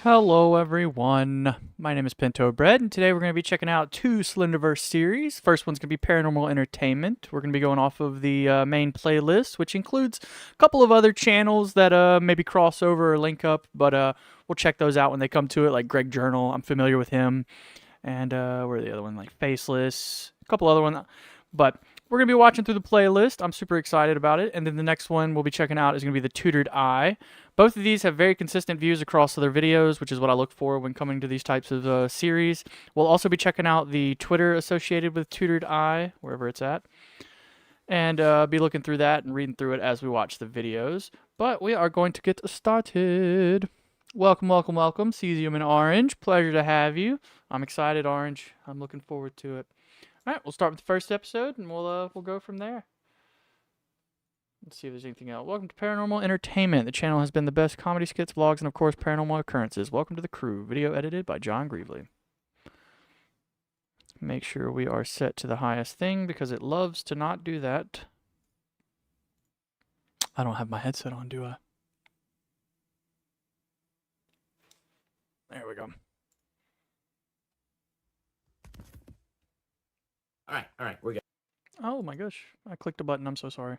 Hello everyone, my name is Pinto Bread, and today we're going to be checking out two Slenderverse series. First one's going to be Paranormal Entertainment. We're going to be going off of the main playlist, which includes a couple of other channels that maybe cross over or link up, but we'll check those out when they come to it, like Greg Journal. I'm familiar with him, and where are the other one? Like Faceless, a couple other ones, but we're going to be watching through the playlist. I'm super excited about it. And then the next one we'll be checking out is going to be the Tutored Eye. Both of these have very consistent views across their videos, which is what I look for when coming to these types of series. We'll also be checking out the Twitter associated with Tutored Eye, wherever it's at, and be looking through that and reading through it as we watch the videos. But we are going to get started. Welcome, welcome, welcome, Cesium and Orange. Pleasure to have you. I'm excited, Orange. I'm looking forward to it. All right, we'll start with the first episode, and we'll go from there. Let's see if there's anything else. Welcome to Paranormal Entertainment. The channel has been the best comedy skits, vlogs, and of course paranormal occurrences. Welcome to the crew. Video edited by John Greevely. Make sure we are set to the highest thing because it loves to not do that. I don't have my headset on, do I? There we go. All right, we're good. Oh my gosh, I clicked a button. I'm so sorry.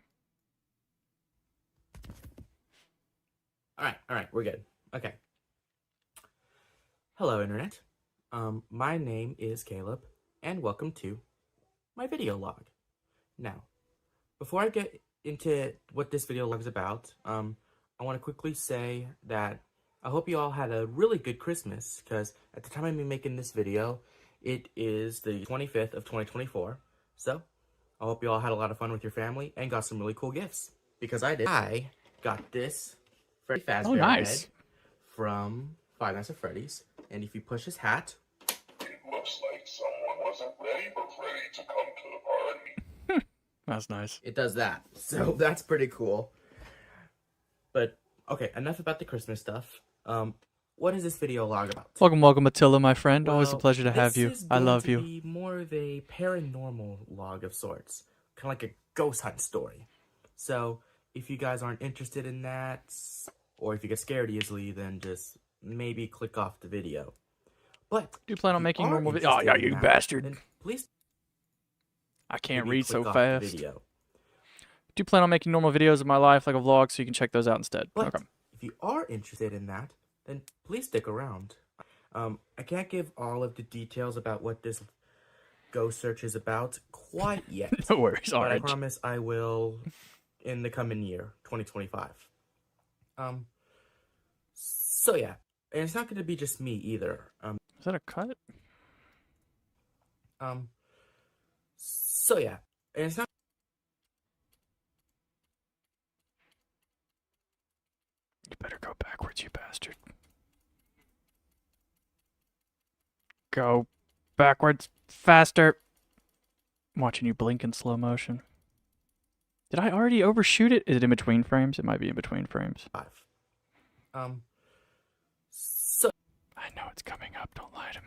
All right, we're good. Okay. Hello, Internet. My name is Caleb, and welcome to my video log. Now, before I get into what this video log is about, I want to quickly say that I hope you all had a really good Christmas, because at the time I'm making this video, it is the 25th of 2024, so I hope you all had a lot of fun with your family and got some really cool gifts, because I did. I got this Freddy Fazbear head from Five Nights at Freddy's, and if you push his hat, it looks like someone wasn't ready but ready to come to the party. That's nice. it does that, so that's pretty cool. But, okay, enough about the Christmas stuff. What is this video log about? Welcome, welcome, Attila, my friend. Well, Always a pleasure to have you. I love you. This is going to be more of a paranormal log of sorts. Kind of like a ghost hunt story. So, if you guys aren't interested in that, or if you get scared easily, then just maybe click off the video. But Do you plan on making normal videos? Oh, yeah, you bastard. Please. I can't read so click off the fast. video. Do you plan on making normal videos of my life, like a vlog, so you can check those out instead? But Okay. if you are interested in that, then please stick around. I can't give all of the details about what this ghost search is about quite yet. No worries, But I Orange. promise I will in the coming year, 2025. So yeah, and it's not going to be just me either. Is that a cut? So yeah, and it's not. You better go backwards, you bastard. Go backwards faster. I'm watching you blink in slow motion. Did I already overshoot it? Is it in between frames? It might be in between frames. So I know it's coming up. Don't lie to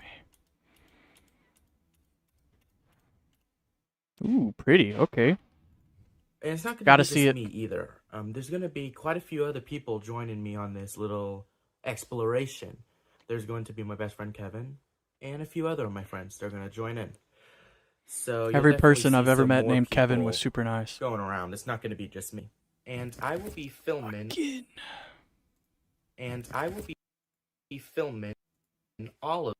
me. Ooh, pretty. Okay. and it's not going to Gotta be see just it. me either. There's going to be quite a few other people joining me on this little exploration. There's going to be my best friend Kevin, and a few other of my friends. They're going to join in. So you'll Every definitely person see I've ever some met more named Kevin people was super nice. going around. It's not going to be just me. And I will be filming. And I will be filming all of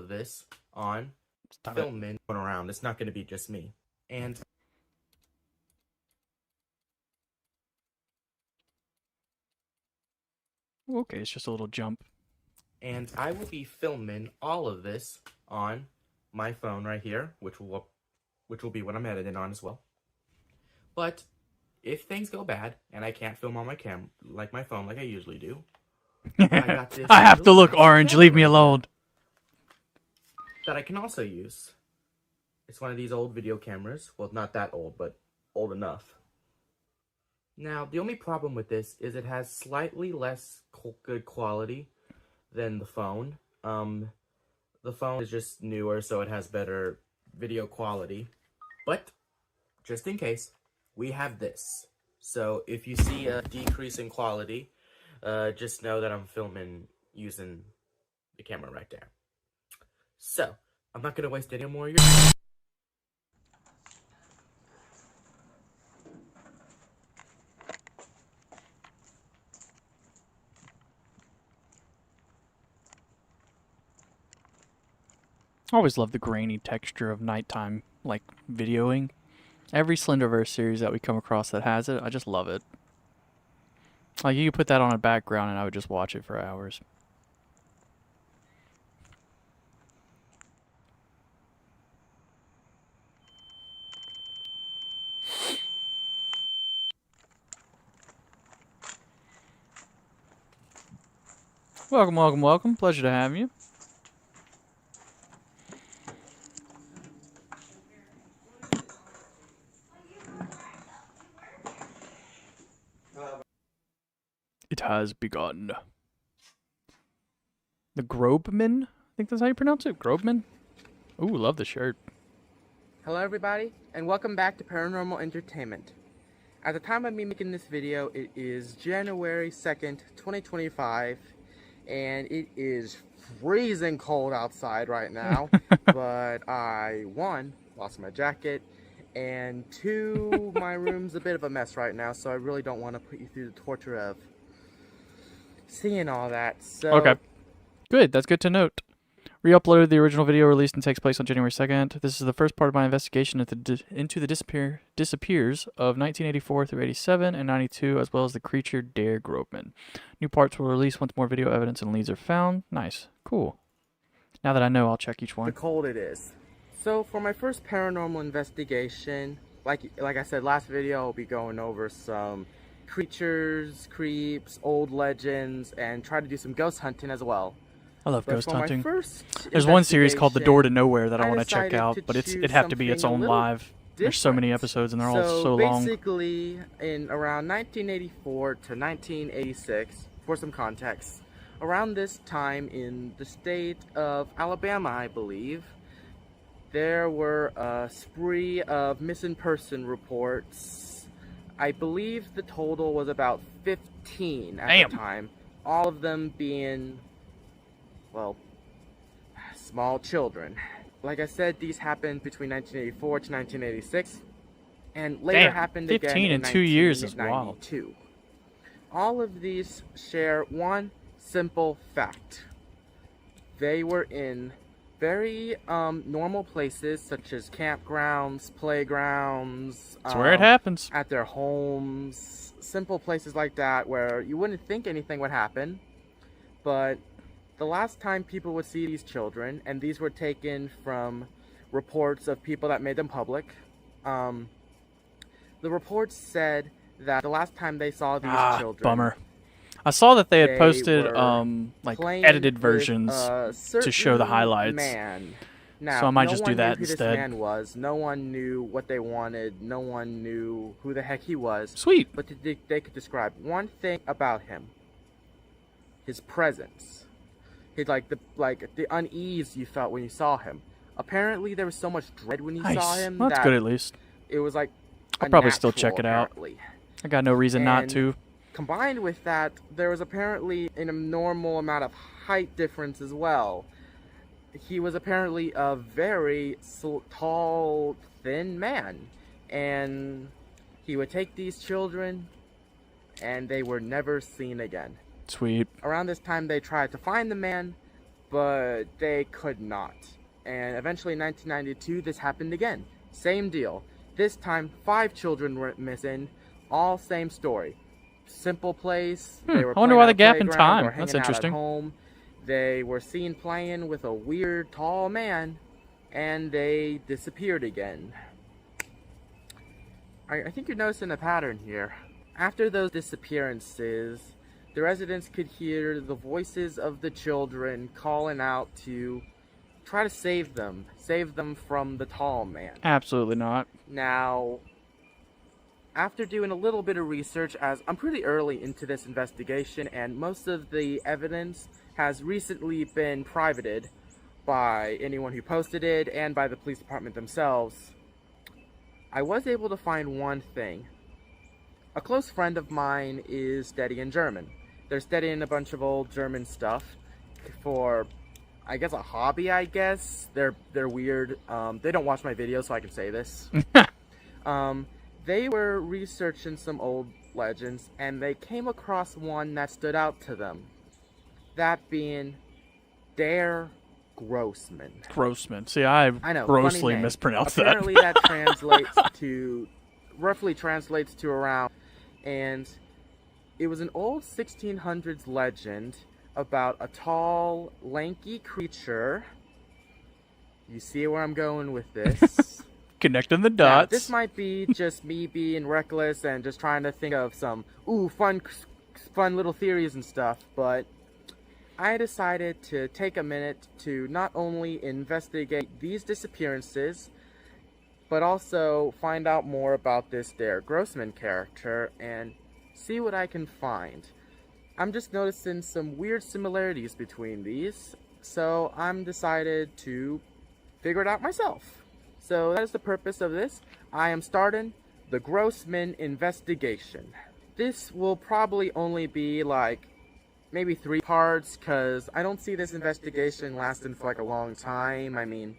this on Stop it. filming going around. It's not going to be just me. And Okay, it's just a little jump. I will be filming all of this on my phone right here, which will be what I'm editing on as well. But if things go bad and I can't film on my my phone like I usually do, I got this I have to little look, nice Orange. Leave me camera alone. that I can also use. It's one of these old video cameras. Well, not that old, but old enough. Now, the only problem with this is it has slightly less good quality than the phone. The phone is just newer, so it has better video quality. But, just in case, we have this. So, if you see a decrease in quality, just know that I'm filming using the camera right there. So, I'm not going to waste any more of your time. I always love the grainy texture of nighttime, like, videoing. Every Slenderverse series that we come across that has it, I just love it. Like, you could put that on a background and I would just watch it for hours. Welcome, welcome, welcome. Pleasure to have you. It has begun. The Grobman? I think that's how you pronounce it. Grobman? Ooh, love the shirt. Hello everybody, and welcome back to Paranormal Entertainment. At the time of me making this video, it is January 2nd, 2025, and it is freezing cold outside right now, but I, one, lost my jacket, and two, my room's a bit of a mess right now, so I really don't want to put you through the torture of seeing all that. So Okay. Good, that's good to note. Re-uploaded the original video released and takes place on January 2nd. This is the first part of my investigation into the disappears of 1984 through 87 and 92, as well as the creature Dare Grobman. New parts will release once more video evidence and leads are found. Nice. Cool. Now that I know, I'll check each one. The cold it is. So for my first paranormal investigation, like I said last video, I'll be going over some creatures, creeps, old legends, and try to do some ghost hunting as well. I love But ghost for my hunting. first There's one series called The Door to Nowhere that I I want to check decided out, to but it'd choose have to be its something a own little live. There's so many different. episodes and they're all so long. Basically, in around 1984 to 1986, for some context, around this time in the state of Alabama, I believe, there were a spree of missing person reports. I believe the total was about 15 at the time, all of them being, well, small children. Like I said, these happened between 1984 to 1986, and later happened again 15 in 2 years is wild. 1992. All of these share one simple fact. They were in very normal places, such as campgrounds, playgrounds. That's where it happens. At their homes, simple places like that where you wouldn't think anything would happen, but the last time people would see these children, and these were taken from reports of people that made them public, the reports said that the last time they saw these children... Bummer. I saw that they had they posted, were like, playing edited with versions a to show the certain highlights. Man. Now, So I might no just one do that knew who instead. This man was. No one knew what they wanted. No one knew who the heck he was. Sweet. But they could describe one thing about him: his presence. His the unease you felt when you saw him. Apparently, there was so much dread when you saw him Well, that's that good at least. it was like I'll probably still check it out. apparently. I got no reason not And to. Combined with that, there was apparently an abnormal amount of height difference as well. He was apparently a very tall, thin man, and he would take these children, and they were never seen again. Sweet. Around this time, they tried to find the man, but they could not. And eventually, in 1992, this happened again. Same deal. This time, 5 children were missing. All same story. Simple place. They were I wonder playing why at the a gap in playground time. or hanging That's out at interesting. home. They were seen playing with a weird tall man, and they disappeared again. I think you're noticing a pattern here. After those disappearances, the residents could hear the voices of the children calling out to try to save them from the tall man. Absolutely not. Now, after doing a little bit of research, as I'm pretty early into this investigation, and most of the evidence has recently been privated by anyone who posted it and by the police department themselves, I was able to find one thing. A close friend of mine is studying German. They're studying a bunch of old German stuff for I guess a hobby, I guess. They're weird. They don't watch my videos, so I can say this. They were researching some old legends, and they came across one that stood out to them. That being Dare Grossman. Grossman. See, I know, grossly funny name. mispronounced Apparently that roughly translates to around, and it was an old 1600s legend about a tall, lanky creature. You see where I'm going with this? Connecting the Now, dots. this might be just me being reckless and just trying to think of some fun little theories and stuff, but I decided to take a minute to not only investigate these disappearances, but also find out more about this Dare Grossman character and see what I can find. I'm just noticing some weird similarities between these, so I'm decided to figure it out myself. So that is the purpose of this. I am starting the Grossman investigation. This will probably only be like maybe 3 parts, because I don't see this investigation lasting for like a long time. I mean,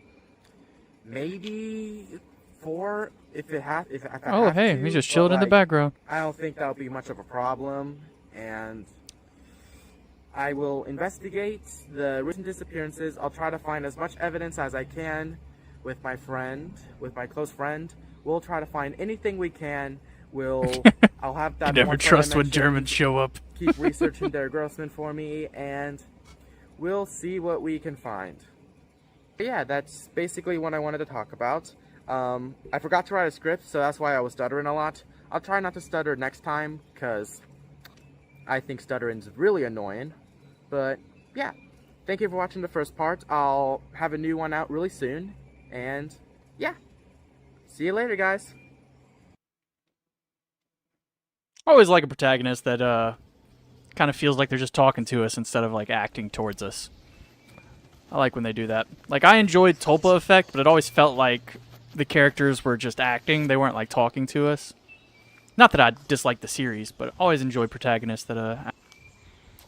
maybe 4 if I have hey, to, he's just but, chilling in the background. I don't think that'll be much of a problem, and I will investigate the recent disappearances. I'll try to find as much evidence as I can with my close friend. We'll try to find anything we can. I'll have that. You never trust when Germans show up. Keep researching Dare Grossman for me, and we'll see what we can find. But yeah, that's basically what I wanted to talk about. I forgot to write a script, so that's why I was stuttering a lot. I'll try not to stutter next time, because I think stuttering's really annoying. But yeah, thank you for watching the first part. I'll have a new one out really soon. And yeah, see you later, guys. I always like a protagonist that kind of feels like they're just talking to us instead of like acting towards us. I like when they do that. Like, I enjoyed Tulpa Effect, but it always felt like the characters were just acting. They weren't like talking to us. Not that I dislike the series, but I always enjoy protagonists that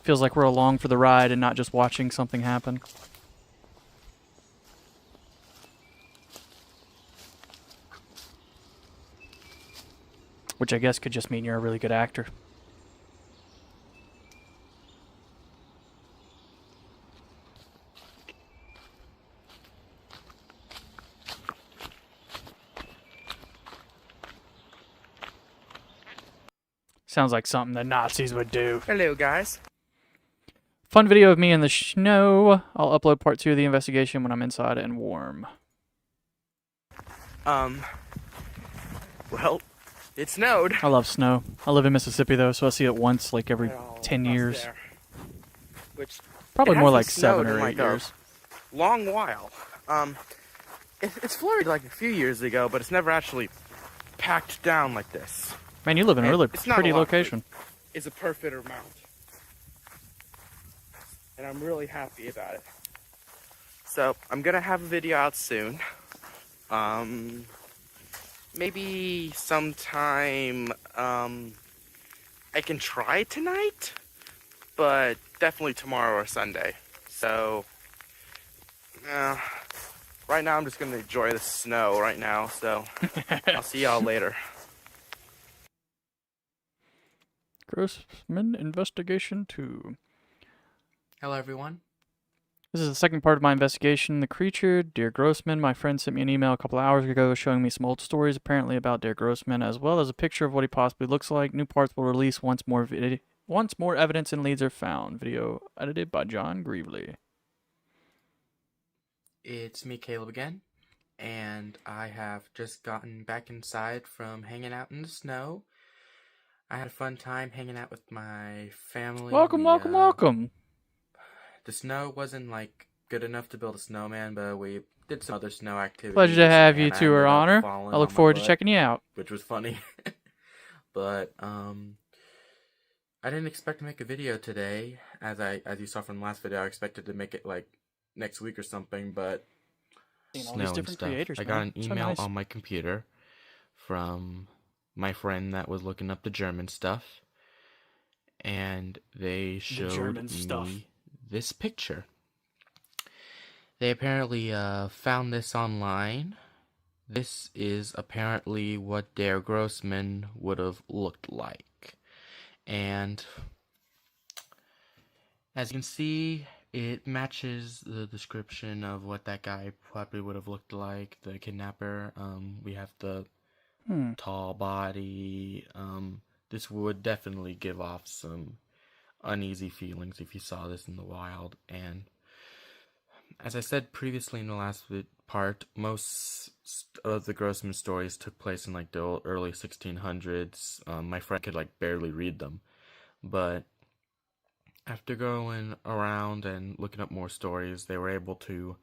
feels like we're along for the ride and not just watching something happen. Which I guess could just mean you're a really good actor. Sounds like something the Nazis would do. Hello, guys. Fun video of me in the snow. I'll upload part 2 of the investigation when I'm inside and warm. Well, it snowed. I love snow. I live in Mississippi though, so I see it once like every 10 years. There. Which Probably more like snowed 7 or in, 8 years. a long while. It's flurried like a few years ago, but it's never actually packed down like this. Man, you live in a really It's not pretty a lot, location. It's a perfect amount. And I'm really happy about it. So, I'm gonna have a video out soon. Maybe sometime, I can try tonight, but definitely tomorrow or Sunday. So, right now I'm just gonna enjoy the snow right now, so I'll see y'all later. Grossman Investigation 2. Hello, everyone. This is the second part of my investigation. The creature, Dear Grossman. My friend sent me an email a couple of hours ago showing me some old stories apparently about Dear Grossman, as well as a picture of what he possibly looks like. New parts will release once more evidence and leads are found. Video edited by John Greevely. It's me, Caleb, again, and I have just gotten back inside from hanging out in the snow. I had a fun time hanging out with my family. Welcome. The snow wasn't, like, good enough to build a snowman, but we did some other snow activities. Pleasure to have you and to I our ended up honor. falling I look on my forward to butt, checking you out. which was funny. But, I didn't expect to make a video today. As you saw from the last video, I expected to make it, like, next week or something, but Seeing all these different creators, I got an man. So email nice. on my computer from my friend that was looking up the German stuff, and they showed German stuff. me this picture. They apparently found this online. This is apparently what Der Grossman would have looked like. And as you can see, it matches the description of what that guy probably would have looked like, the kidnapper. We have the tall body. This would definitely give off some uneasy feelings if you saw this in the wild. And as I said previously in the last part, most of the Grossman stories took place in like the early 1600s. My friend could like barely read them, but after going around and looking up more stories, they were able to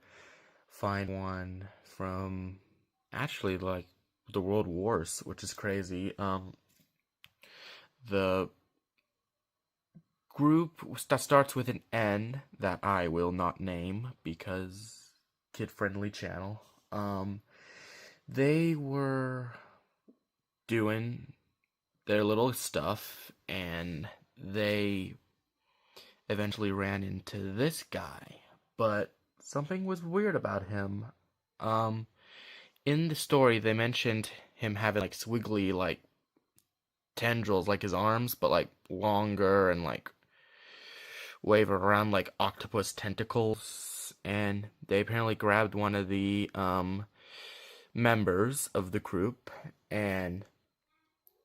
find one from actually like the World Wars, which is crazy. The group that starts with an N that I will not name because kid-friendly channel. They were doing their little stuff and they eventually ran into this guy, but something was weird about him. In the story, they mentioned him having like squiggly like tendrils like his arms, but like longer and like wave around like octopus tentacles. And they apparently grabbed one of the members of the group, and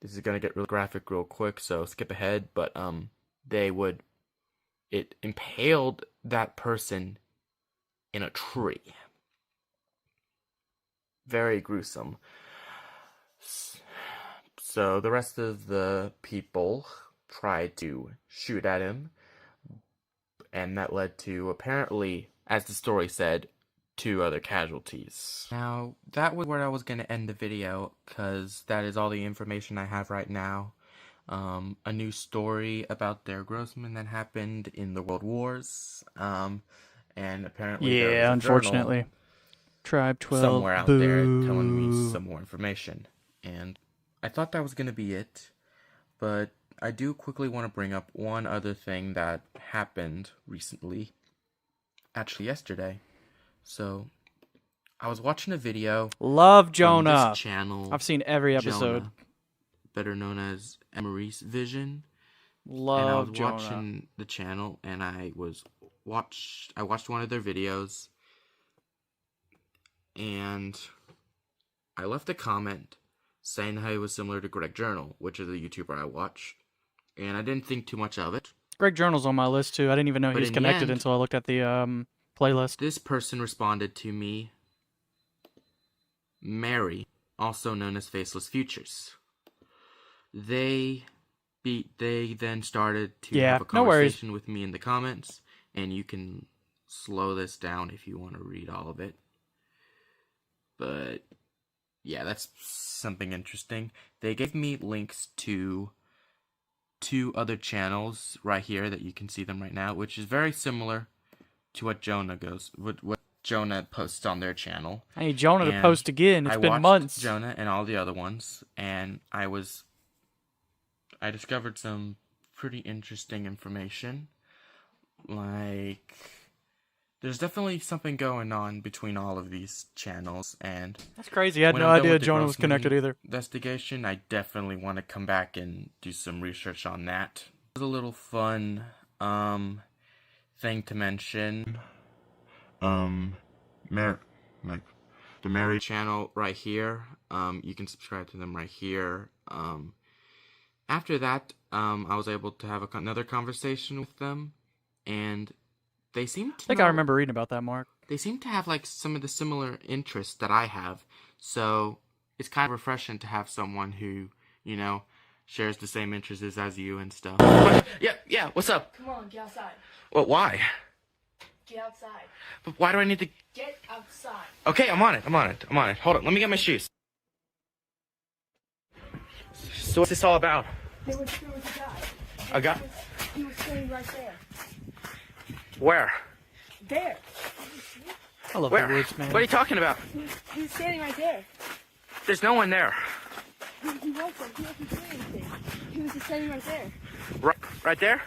this is gonna get real graphic real quick, so skip ahead. But it impaled that person in a tree. Very gruesome. So the rest of the people tried to shoot at him, and that led to, apparently, as the story said, 2 other casualties. Now, that was where I was going to end the video, because that is all the information I have right now. A new story about Der Grossman that happened in the World Wars, and apparently there was a unfortunately. journal Tribe 12, somewhere out boo. there telling me some more information. And I thought that was going to be it, but I do quickly want to bring up one other thing that happened recently. Actually, yesterday. So, I was watching a video. Love Jonah. On this channel. I've seen every episode. Jonah, better known as Emery's Vision. Love and I was Jonah. watching the channel, and I watched one of their videos, and I left a comment saying how he was similar to Greg Journal, which is a YouTuber I watch, and I didn't think too much of it. Greg Journal's on my list too. I didn't even know he was connected until I looked at the playlist. This person responded to me, Mary, also known as Faceless Futures. They then started to have a conversation with me in the comments, and you can slow this down if you want to read all of it. But yeah, that's something interesting. They gave me links to 2 other channels right here that you can see them right now, which is very similar to what Jonah what Jonah posts on their channel. I need Jonah to post again. It's been months. Jonah and all the other ones, and I discovered some pretty interesting information. Like, there's definitely something going on between all of these channels, and that's crazy. I had no idea Jonah was connected either. Investigation, I definitely want to come back and do some research on that. It was a little fun thing to mention. Like the Mary channel right here. You can subscribe to them right here. After that, I was able to have another conversation with them, and they seem to. I think I remember reading about that, Mark. They seem to have like some of the similar interests that I have, so it's kind of refreshing to have someone who, you know, shares the same interests as you and stuff. Yeah. What's up? Come on, get outside. Well, why? Get outside. But why do I need to? Get outside. Okay, I'm on it. Hold on, let me get my shoes. So what's this all about? There was a guy. A guy? He was standing right there. Where? There. I love Where? the woods, man. What are you talking about? He was standing right there. There's no one there. He wasn't. He wasn't doing anything. He was just standing right there. Right there?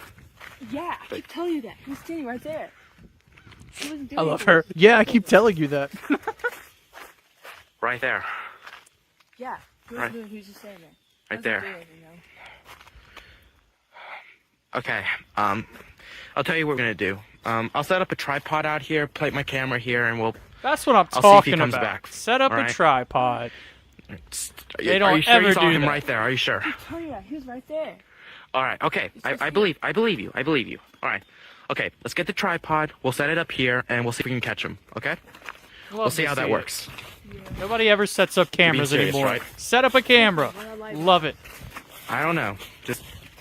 Yeah, I keep telling you that. He was standing right there. He wasn't doing I love anything. her. Yeah, I keep telling you that. Right there. Yeah. He Right. wasn't doing. He was just standing there. Right Wasn't there. doing anything, though. Okay. I'll tell you what we're gonna do. I'll set up a tripod out here, plate my camera here, and That's what I'm I'll see if he talking comes about. back. Set up a Alright? tripod. They Are don't you sure ever you saw do him that. right there? Are you sure? Oh yeah, he was right there. All right. Okay. It's just I believe you. I believe you. All right. Okay. Let's get the tripod. We'll set it up here, and we'll see if we can catch him. Okay. Love We'll see to how that it. works. Nobody ever sets up cameras serious, anymore. right? Set up a camera. Love it. I don't know.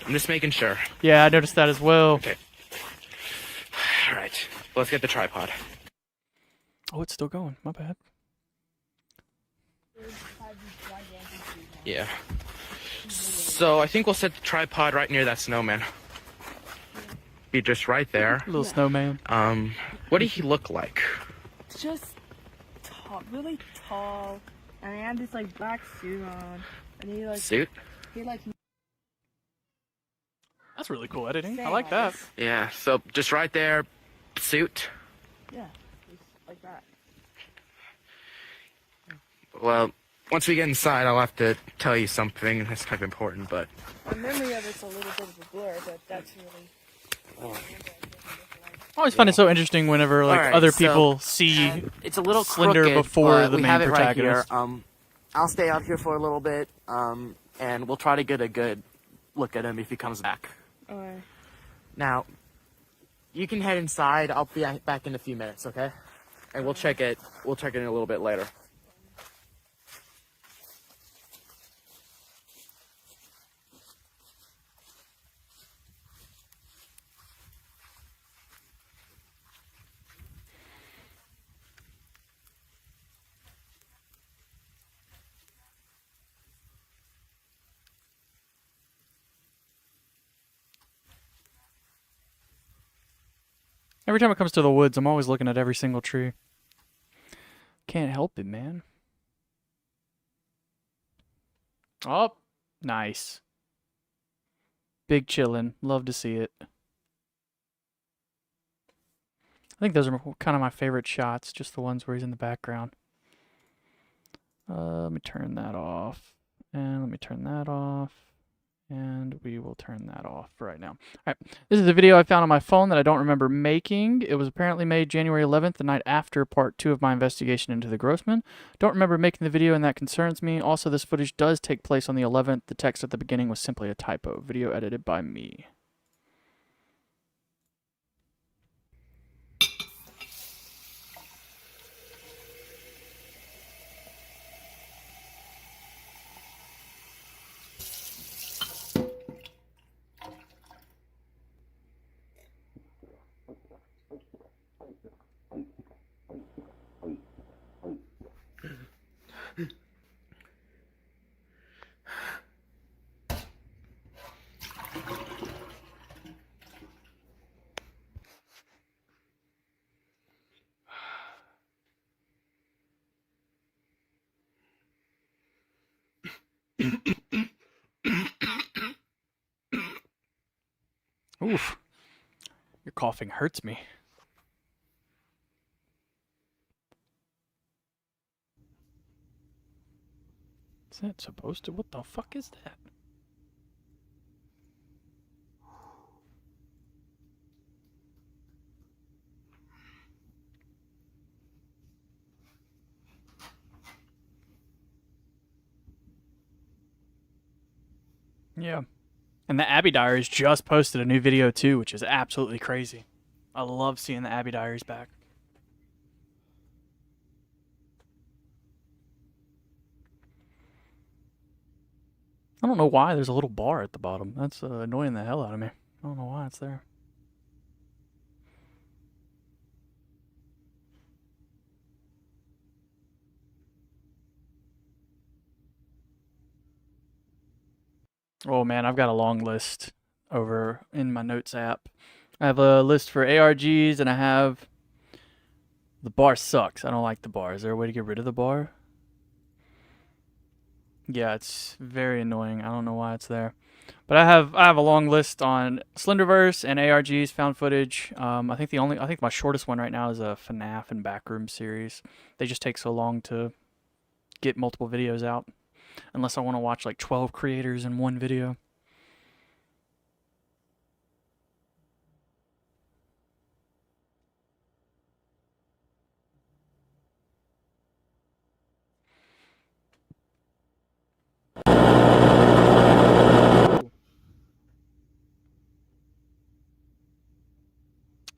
I'm just making sure. Yeah, I noticed that as well. Okay. All right. Let's get the tripod. Oh, it's still going. My bad. Yeah. So I think we'll set the tripod right near that snowman. Be just right there. Little snowman. What did he look like? Just tall, really tall, and he had this like black suit on, and he like Suit? he like That's really cool editing. I like that. Yeah. So just right there, suit. yeah, just like that. Well, once we get inside, I'll have to tell you something that's kind of important, but My memory of it's a little bit of a blur, but that's really. I always find it so interesting whenever like Alright, other so- people see. it's a little Slender crooked, before but the we main have it right protagonist. here. I'll stay out here for a little bit, and we'll try to get a good look at him if he comes back. Or Now, you can head inside. I'll be back in a few minutes, okay? And we'll check it. We'll check it in a little bit later. Every time it comes to the woods, I'm always looking at every single tree. Can't help it, man. Oh, nice. Big chillin'. Love to see it. I think those are kind of my favorite shots, just the ones where he's in the background. Let me turn that off. And let me turn that off. And we will turn that off right now. All right, this is a video I found on my phone that I don't remember making. It was apparently made January 11th, the night after part 2 of my investigation into the Grossman. Don't remember making the video, and that concerns me. Also, this footage does take place on the 11th. The text at the beginning was simply a typo. Video edited by me. Oof. Your coughing hurts me. Is that supposed to? What the fuck is that? Yeah. And the Abbey Diaries just posted a new video too, which is absolutely crazy. I love seeing the Abbey Diaries back. I don't know why there's a little bar at the bottom. That's annoying the hell out of me. I don't know why it's there. Oh man, I've got a long list over in my notes app. I have a list for ARGs and I have the bar sucks. I don't like the bar. Is there a way to get rid of the bar? Yeah, it's very annoying. I don't know why it's there. But I have a long list on Slenderverse and ARGs, found footage. I think my shortest one right now is a FNAF and Backroom series. They just take so long to get multiple videos out, unless I want to watch like 12 creators in one video.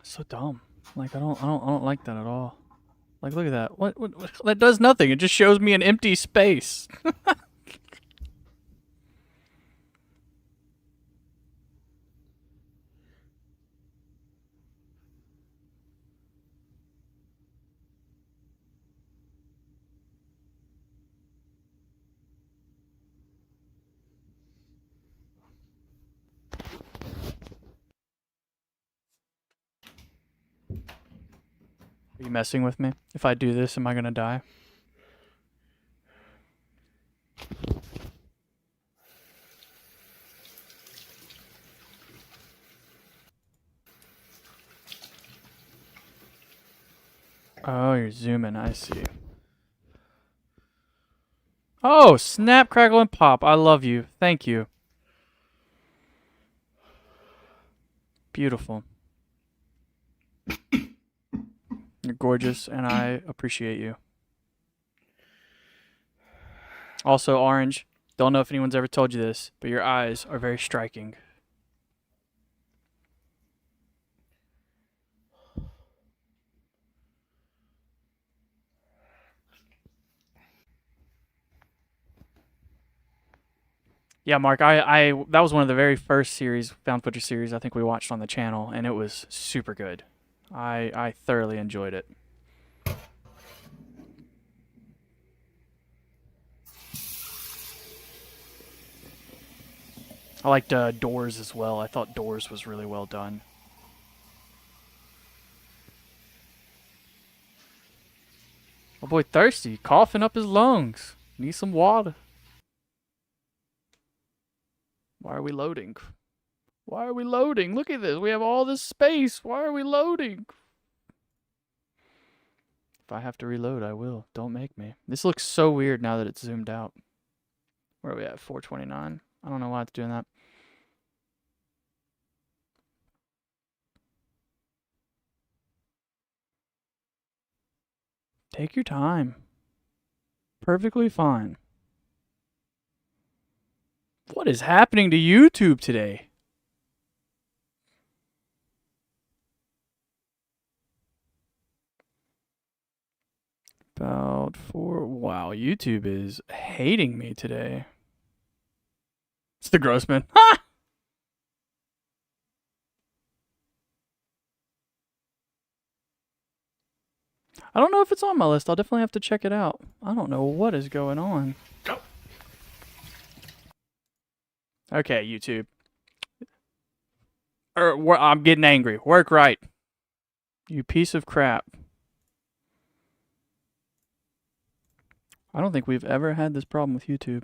So dumb. Like I don't like that at all. Like look at that. What that does nothing. It just shows me an empty space. Are you messing with me? If I do this, am I gonna die? Oh, you're zooming. I see. Oh, snap, crackle, and pop. I love you. Thank you. Beautiful. You're gorgeous, and I appreciate you. Also, Orange, don't know if anyone's ever told you this, but your eyes are very striking. Yeah, Mark, I that was one of the very first series, found footage series I think we watched on the channel, and it was super good. I thoroughly enjoyed it. I liked Doors as well. I thought Doors was really well done. Oh boy, thirsty, coughing up his lungs. Need some water. Why are we loading? Why are we loading? Look at this. We have all this space. Why are we loading? If I have to reload, I will. Don't make me. This looks so weird now that it's zoomed out. Where are we at? 429. I don't know why it's doing that. Take your time. Perfectly fine. What is happening to YouTube today? About 4. Wow, YouTube is hating me today. It's the Grossman. Ha! I don't know if it's on my list. I'll definitely have to check it out. I don't know what is going on. Okay, YouTube. I'm getting angry. Work right. You piece of crap. I don't think we've ever had this problem with YouTube.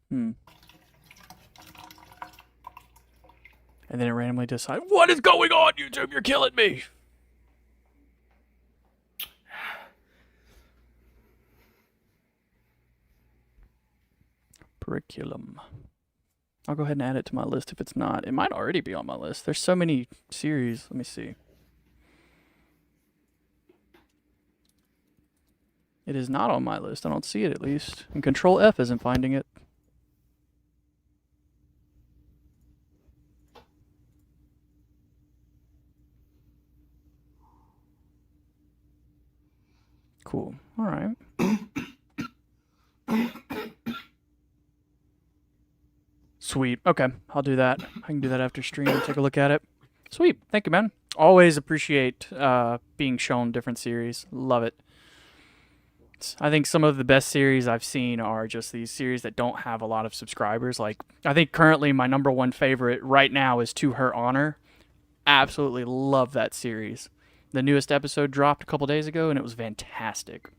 And then it randomly decides, what is going on, YouTube? You're killing me. Curriculum. I'll go ahead and add it to my list if it's not. It might already be on my list. There's so many series. Let me see. It is not on my list. I don't see it at least. And Control F isn't finding it. Cool. All right. Sweet. Okay, I'll do that. I can do that after stream. Take a look at it. Sweet. Thank you, man. Always appreciate being shown different series. Love it. I think some of the best series I've seen are just these series that don't have a lot of subscribers. Like, I think currently my number one favorite right now is To Her Honor. Absolutely love that series. The newest episode dropped a couple days ago, and it was fantastic.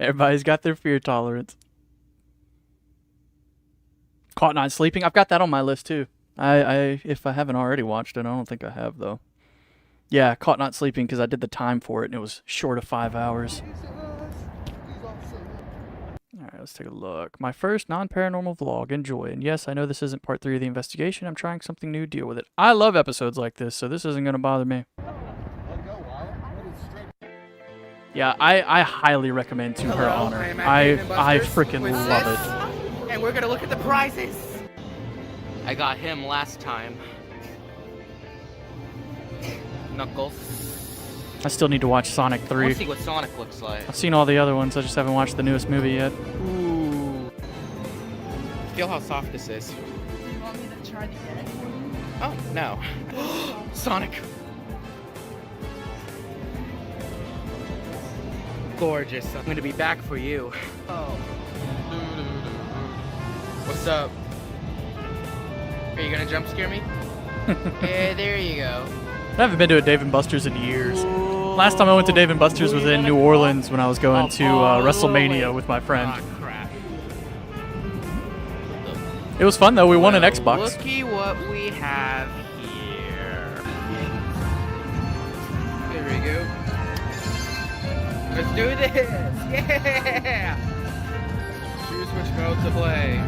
Everybody's got their fear tolerance. Caught Not Sleeping. I've got that on my list too. If I haven't already watched it, I don't think I have though. Yeah, Caught Not Sleeping because I did the time for it and it was short of 5 hours. Alright, let's take a look. My first non-paranormal vlog. Enjoy. And yes, I know this isn't part 3 of the investigation. I'm trying something new. Deal with it. I love episodes like this, so this isn't going to bother me. Yeah, I highly recommend To Her Honor. I freaking love it. And we're gonna look at the prizes. I got him last time. Knuckles. I still need to watch Sonic 3. Let's see what Sonic looks like. I've seen all the other ones, I just haven't watched the newest movie yet. Ooh. Feel how soft this is. Do you want me to try to get it? Oh, no. Sonic. Gorgeous. I'm gonna be back for you. Oh. What's up? Are you gonna jump scare me? Yeah, there you go. I haven't been to a Dave & Buster's in years. Last time I went to Dave & Buster's was in New Orleans when I was going to WrestleMania with my friend. Oh, crap. It was fun though, we won an Xbox. Looky what we have here. There we go. Let's do this! Yeah! Choose which mode to play.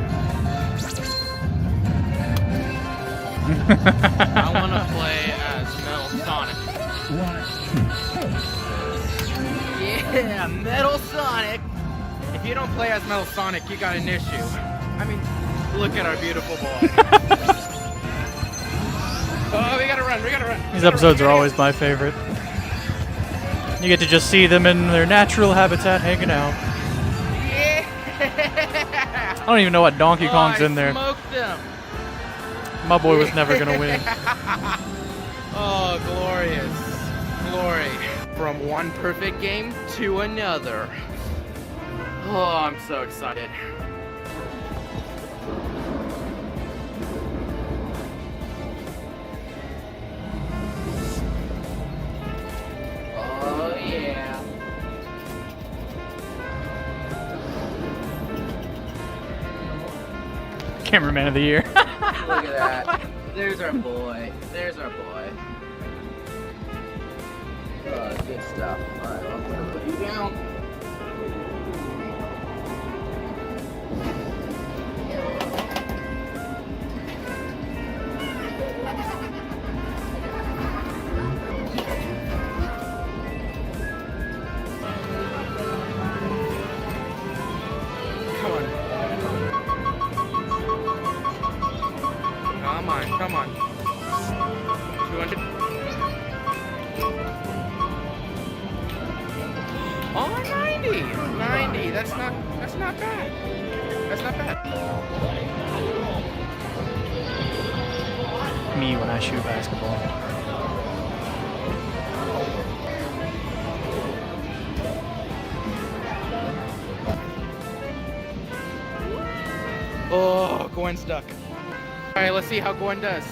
I want to play as Metal Sonic. Yeah, Metal Sonic! If you don't play as Metal Sonic, you got an issue. I mean, look at our beautiful boy. Oh, we gotta run. These episodes are always my favorite. You get to just see them in their natural habitat hanging out. Yeah! I don't even know what Donkey Kong's in there. Smoked them. My boy was never gonna win. Oh, glorious. Glory. From one perfect game to another. Oh, I'm so excited. Oh, yeah. Cameraman of the year. Look at that. There's our boy. Oh, good stuff. Alright, I'm gonna put you down. Come on. 200. Oh, 90. 90. That's not bad. That's not bad. Me when I shoot basketball. Oh, Gwen's stuck. All right, let's see how Gwen does.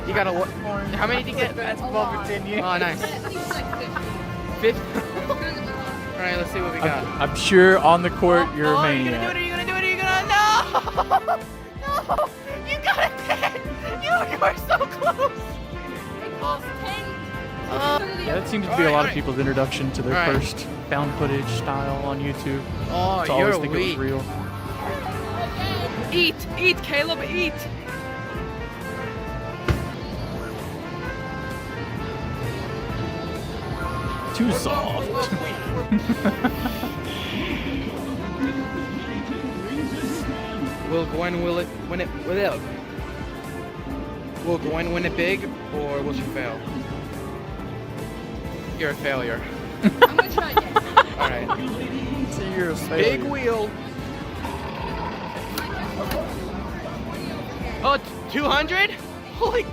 You got a what? How many did you get? Basketball for 10 years. Oh, nice. 50. All right, let's see what we got. I'm sure on the court you're a Are maniac. you gonna do it? No! No! You got it, Dad! You were so close! Yeah, that seems to be a lot of people's introduction to their Alright. first found footage style on YouTube. Oh, To always you're think it was weak. real. Eat, Caleb, eat! Too soft. Will Gwen win it? Will Gwen win it big, or will she fail? You're a failure. I'm gonna try again. All right. So you're a Big wheel. Oh, 200? Holy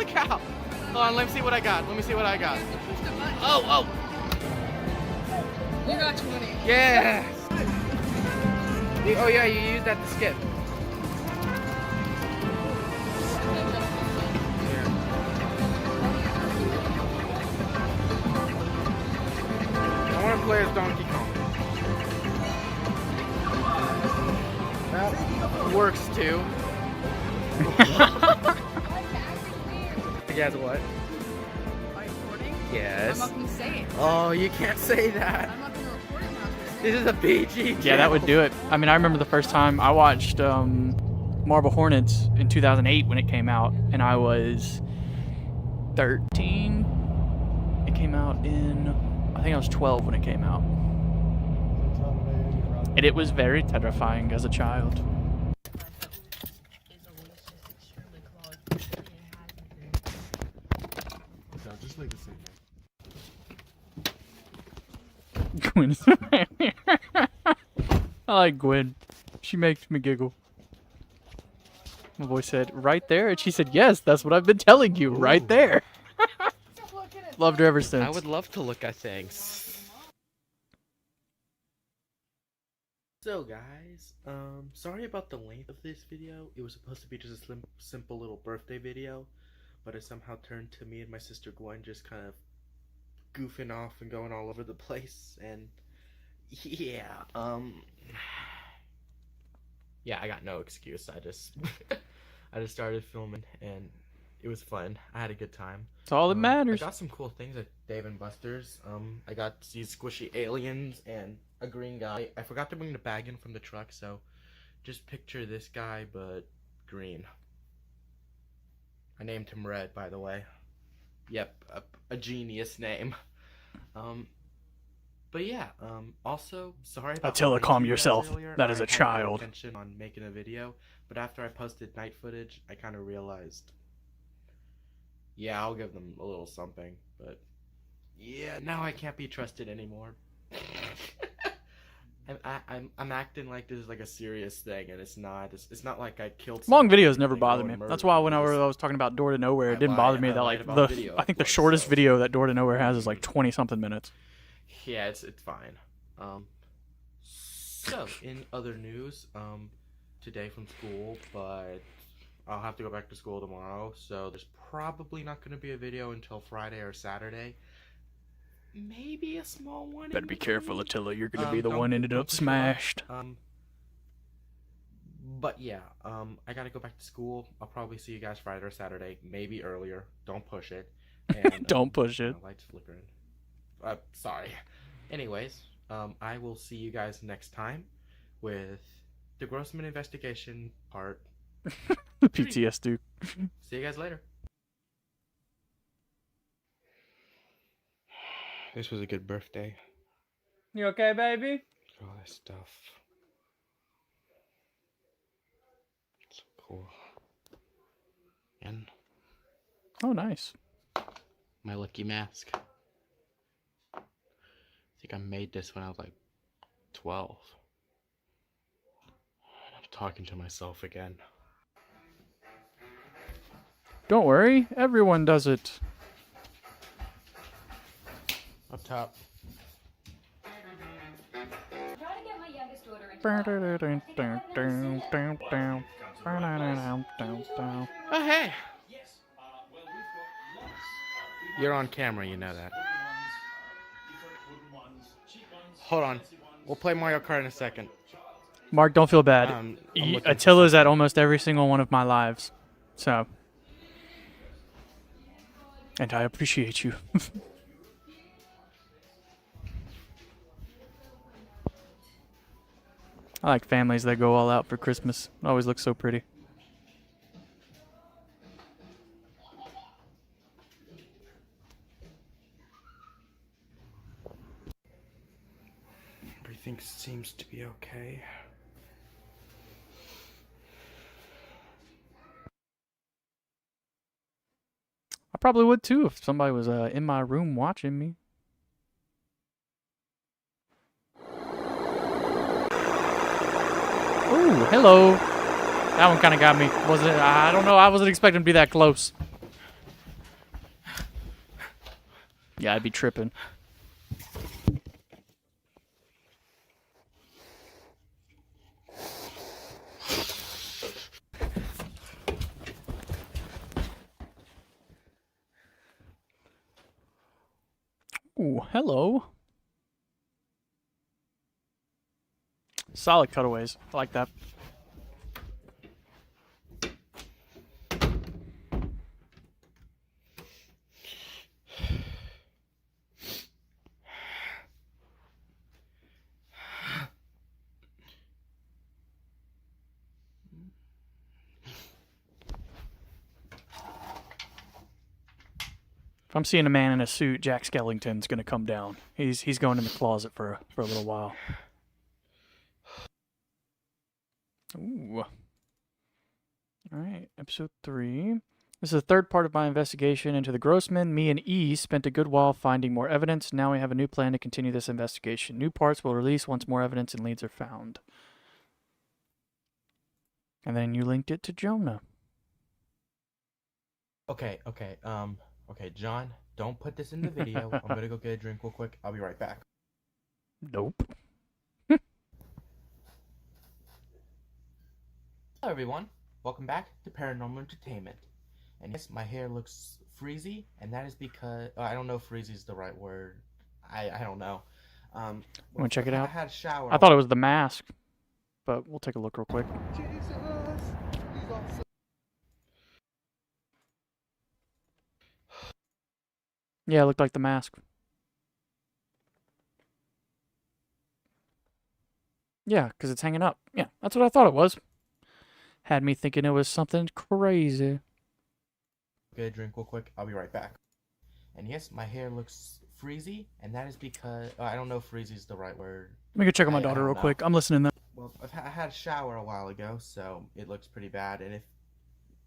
cow! Hold on, let me see what I got. Oh! You got 20. Yes! Oh yeah, you used that to skip. play as Donkey Kong. That works too. You guys what? Are you recording? Yes. I'm not gonna say it. Oh, you can't say that. I'm not gonna record it now. This is a PG channel. Yeah, that would do it. I mean, I remember the first time I watched Marble Hornets in 2008 when it came out, and I was 13. It came out I think I was 12 when it came out. And it was very terrifying as a child. Just like the same. Gwen. I like Gwen. She makes me giggle. My boy said, right there? And she said, yes, that's what I've been telling you, right there. Loved her ever since. I would love to look at things. So guys, sorry about the length of this video. It was supposed to be just a simple little birthday video, but it somehow turned to me and my sister Gwen just kind of goofing off and going all over the place, and yeah, I got no excuse. I just started filming and it was fun. I had a good time. That's all that matters. I got some cool things at Dave and Buster's. I got these squishy aliens and a green guy. I forgot to bring the bag in from the truck, so just picture this guy but green. I named him Red, by the way. Yep, a genius name. But yeah, also, sorry about Attila, calm you guys yourself. earlier. That is I a had no child. intention on making a video, but after I posted night footage, I kind of realized, yeah, I'll give them a little something, but yeah, now I can't be trusted anymore. I'm acting like this is like a serious thing, and it's not. It's not like I killed Long someone or videos never anything, bother or me. murdered That's why when I them. was talking about Door to Nowhere, I it didn't lied- bother me I that lied like about the video I think the uploads, shortest so- video that Door to Nowhere has is like 20 something minutes. Yeah, it's fine. So in other news, today from school, but I'll have to go back to school tomorrow, so there's probably not going to be a video until Friday or Saturday. Maybe a small one. Better in be careful, between. Attila. You're gonna be the Don't- one ended don't up push your luck. smashed. But yeah, I gotta go back to school. I'll probably see you guys Friday or Saturday, maybe earlier. Don't push it. And, Don't push it. my light's flickering. Sorry. Anyways, I will see you guys next time with the Grossman investigation part. PTS Duke. See you guys later. This was a good birthday. You okay, baby? All this stuff. So cool. And Oh, nice. my lucky mask. I think I made this when I was like 12. I'm talking to myself again. Don't worry, everyone does it. Up top. Trying to get my youngest daughter into Oh, hey! You're on camera, you know that. Hold on. We'll play Mario Kart in a second. Mark, don't feel bad. I'm looking for Attila's at almost every single one of my lives. So. And I appreciate you. I like families that go all out for Christmas. It always looks so pretty. Everything seems to be okay. I probably would too if somebody was in my room watching me. Ooh, hello. That one kind of got me. I don't know. I wasn't expecting to be that close. Yeah, I'd be tripping. Ooh, hello. Solid cutaways. I like that. If I'm seeing a man in a suit, Jack Skellington's gonna come down. He's going in the closet for a little while. Ooh. All right, episode 3. This is the third part of my investigation into the Grossman. Me and E spent a good while finding more evidence. Now we have a new plan to continue this investigation. New parts will release once more evidence and leads are found. And then you linked it to Jonah. Okay, John, don't put this in the video. I'm gonna go get a drink real quick. I'll be right back. Nope. Hello everyone, welcome back to Paranormal Entertainment. And yes, my hair looks freezy, and that is because I don't know if freezy is the right word. I don't know. Want to check it out? I had a shower. I thought it was the mask, but we'll take a look real quick. Yeah, it looked like the mask. Yeah, because it's hanging up. Yeah, that's what I thought it was. Had me thinking it was something crazy. Get a drink real quick. I'll be right back. And yes, my hair looks freezy, and that is because I don't know if freezy is the right word. Let me go check on my I daughter don't real know. quick. I'm listening though. Well, I had a shower a while ago, so it looks pretty bad. And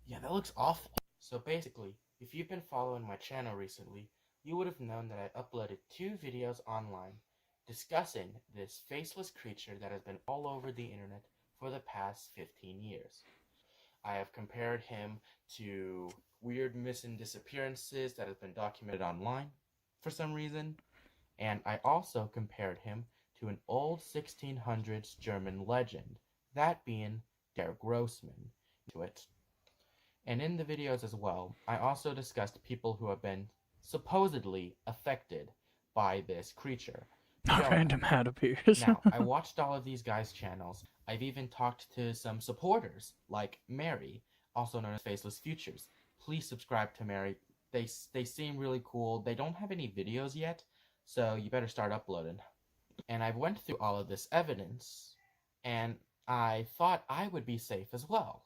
yeah, that looks awful. So basically, if you've been following my channel recently, you would have known that I uploaded 2 videos online discussing this faceless creature that has been all over the internet for the past 15 years. I have compared him to weird missing disappearances that have been documented online for some reason, and I also compared him to an old 1600s German legend, that being Der Grossman, to it. And in the videos as well, I also discussed people who have been supposedly affected by this creature. A So, random ad appears. now, I watched all of these guys' channels. I've even talked to some supporters, like Mary, also known as Faceless Futures. Please subscribe to Mary. They seem really cool. They don't have any videos yet, so you better start uploading. And I went through all of this evidence, and I thought I would be safe as well.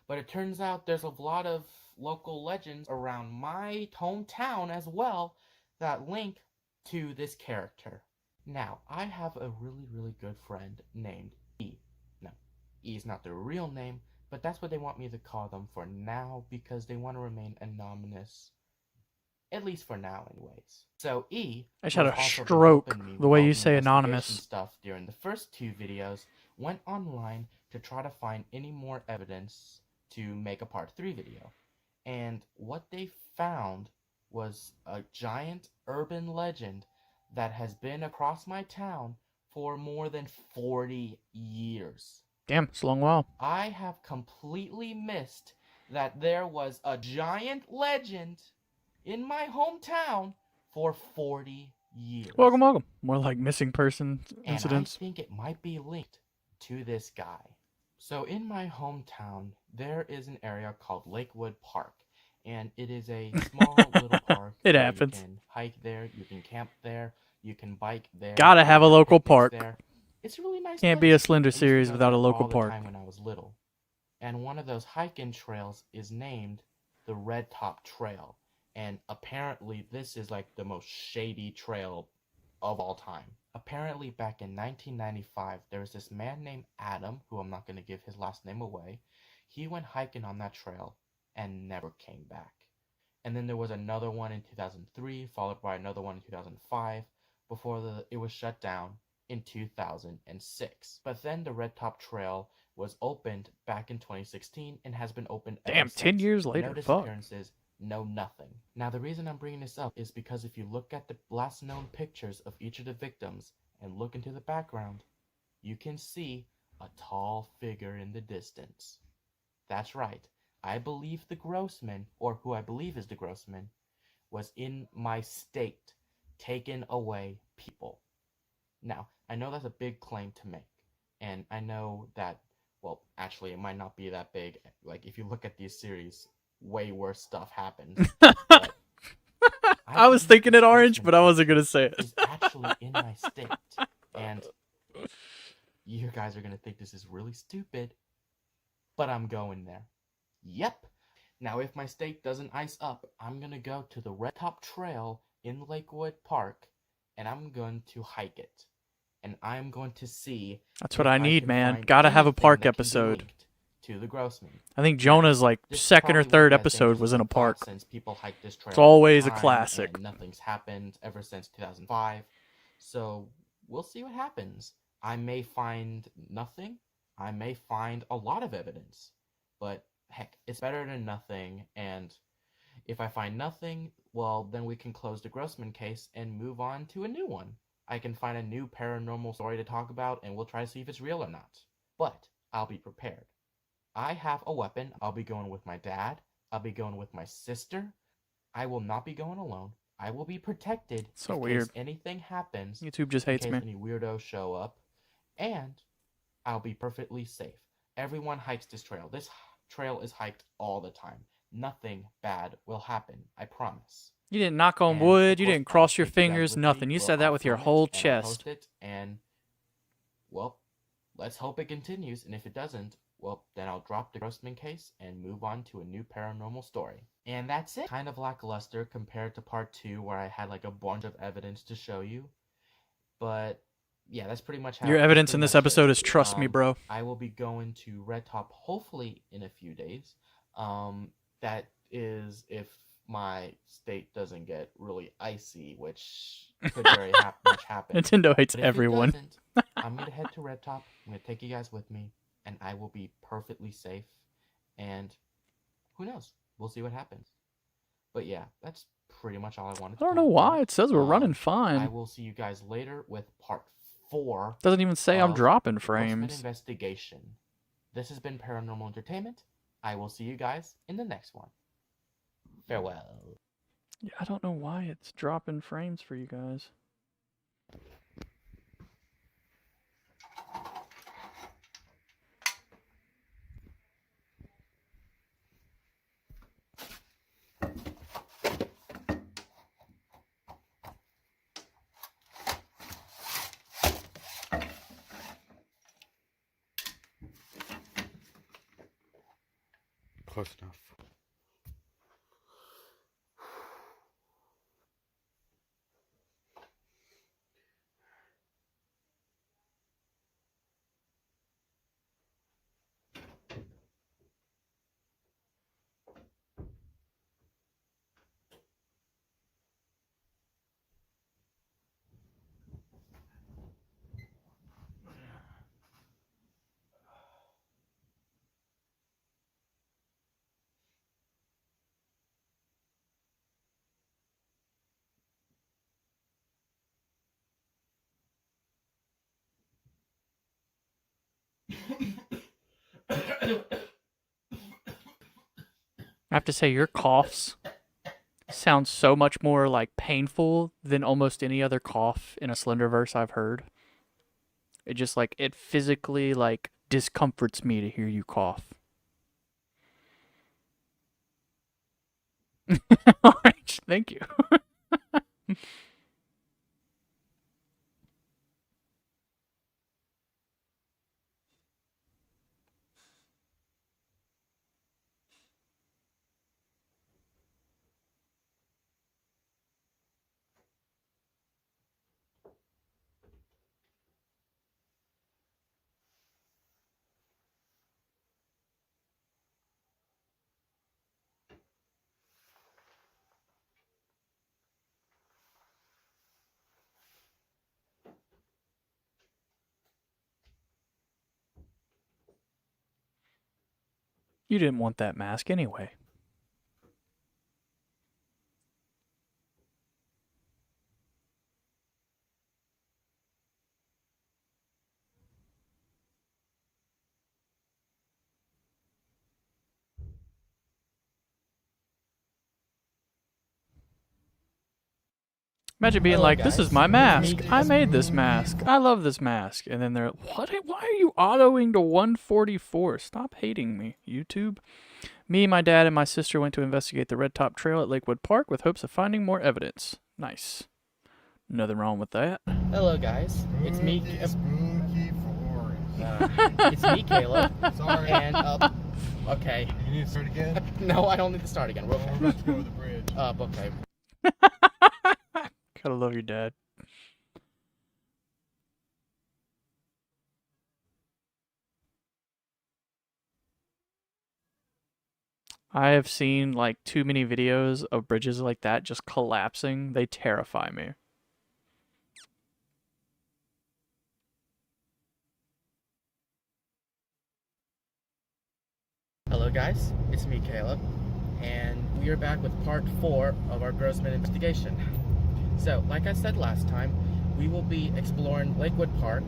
But it turns out there's a lot of local legends around my hometown as well that link to this character. Now, I have a really, really good friend named E. No, E is not their real name, but that's what they want me to call them for now because they want to remain anonymous. At least for now, anyways. So E, I just had who a has also been stroke helping me the with way all you the say investigation anonymous. stuff during the first 2 videos, went online to try to find any more evidence to make a part 3 video. And what they found was a giant urban legend that has been across my town for more than 40 years. Damn, it's a long while. I have completely missed that there was a giant legend in my hometown for 40 years. Welcome, welcome. More like missing person And incidents. I think it might be linked to this guy. So in my hometown, there is an area called Lakewood Park. And it is a small little park. It where happens. You can hike there, you can camp there, you can bike there. Gotta you have can a local picnics park. there. It's a really nice Can't place. be a Slender I used to series go without a there local all the park. time when I was little. And one of those hiking trails is named the Red Top Trail. And apparently this is like the most shady trail of all time. Apparently back in 1995, there was this man named Adam, who I'm not going to give his last name away. He went hiking on that trail and never came back. And then there was another one in 2003, followed by another one in 2005, before it was shut down in 2006. But then the Red Top Trail was opened back in 2016 and has been opened ever Damn, 10 since. years later. No Fuck. disappearances, no nothing. Now the reason I'm bringing this up is because if you look at the last known pictures of each of the victims and look into the background, you can see a tall figure in the distance. That's right. I believe the Grossman, or who I believe is the Grossman, was in my state, taking away people. Now, I know that's a big claim to make, And I know that, well, actually, it might not be that big. Like, if you look at these series, way worse stuff happens. But I was believe thinking this it orange, Grossman but I wasn't case gonna say it. is actually in my state. And you guys are going to think this is really stupid, but I'm going there. Yep. Now, if my state doesn't ice up, I'm going to go to the Red Top Trail in Lakewood Park, and I'm going to hike it. And I'm going to see. That's what I need, can man. find Gotta have a anything park that can be episode. linked to the Grossman. I think Jonah's like This second or probably third won't be as episode dangerous was as in I a thought, park. since people hike this trail It's always all a the time, classic. and nothing's happened ever since 2005. So we'll see what happens. I may find nothing. I may find a lot of evidence. But heck, it's better than nothing. And if I find nothing, well, then we can close the Grossman case and move on to a new one. I can find a new paranormal story to talk about, and we'll try to see if it's real or not. But I'll be prepared. I have a weapon. I'll be going with my dad. I'll be going with my sister. I will not be going alone. I will be protected So in weird. case anything happens. YouTube just In hates case me. any weirdos show up. And I'll be perfectly safe. Everyone hikes this trail. This trail is hiked all the time. Nothing bad will happen. I promise. You didn't knock on And, wood. of You course, didn't I'll cross your take you guys fingers. with me. Nothing. You Well, said that I'll with your film it, whole and I'll chest. post it, and, well, let's hope it continues. And if it doesn't, well, then I'll drop the Grossman case and move on to a new paranormal story. And that's it. Kind of lackluster compared to part 2, where I had like a bunch of evidence to show you. But yeah, that's pretty much how. Your that's evidence pretty in this much it. episode is trust me, bro. I will be going to Red Top hopefully in a few days. That is if my state doesn't get really icy, which could very much happen. Nintendo hates But if everyone. it doesn't, I'm gonna head to Red Top. I'm gonna take you guys with me, and I will be perfectly safe. And who knows? We'll see what happens. But yeah, that's pretty much all I wanted to I don't know talk why about. it says we're running I fine. will see you guys later with part 4. Doesn't even say I'm of dropping the Grossman frames. investigation. This has been Paranormal Entertainment. I will see you guys in the next one. Farewell. Yeah, I don't know why it's dropping frames for you guys. Close enough. I have to say, your coughs sound so much more like painful than almost any other cough in a Slenderverse I've heard. It just like it physically like discomforts me to hear you cough. Orange, thank you. You didn't want that mask anyway. Imagine being Hello, like, "This guys. is my mask. Me, I made this mask. I love this mask." And then they're, "What? Why are you autoing to 144? Stop hating me, YouTube." Me, my dad, and my sister went to investigate the Red Top Trail at Lakewood Park with hopes of finding more evidence. Nice. Nothing wrong with that. Hello, guys. It's me. Spooky forest. It's me, Caleb. Sorry. And okay. You need to start again? No, I don't need to start again. We're We're okay. about to go over the bridge. Okay. Gotta love your dad. I have seen like too many videos of bridges like that just collapsing. They terrify me. Hello, guys. It's me, Caleb. And we are back with part 4 of our Grossman investigation. So, like I said last time, we will be exploring Lakewood Park,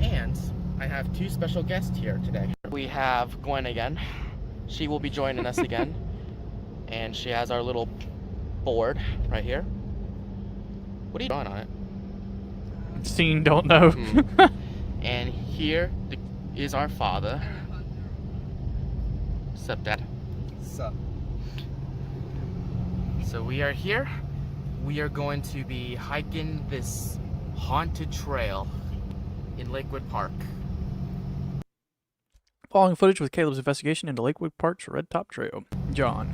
and I have 2 special guests here today. We have Gwen again. She will be joining us again, and she has our little board right here. What are you drawing on it? Seen, don't know. And here is our father. Sup, Dad? Sup? So we are here. We are going to be hiking this haunted trail in Lakewood Park. Following footage with Caleb's investigation into Lakewood Park's Red Top Trail. John.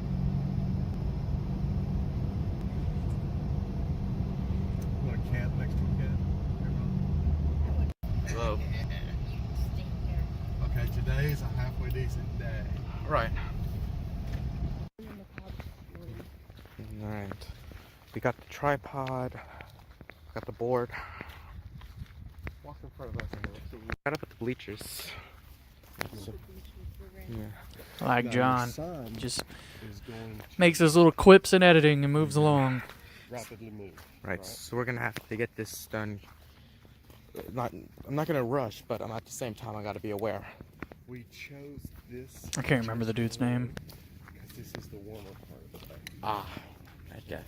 You want to camp next weekend? Whoa. Okay, today is a halfway decent day. Right. Alright. We got the tripod. Got the board. Walk in front of us and we'll see. Right up at the bleachers. So, yeah. Like Now, John. your son Just is going to makes his little quips in editing and moves along. rapidly move. Right. So we're gonna have to get this done. I'm not gonna rush, but I'm at the same time I gotta be aware. We chose this. I can't remember the dude's name. Because this is the warmer part of the day. Ah. Okay.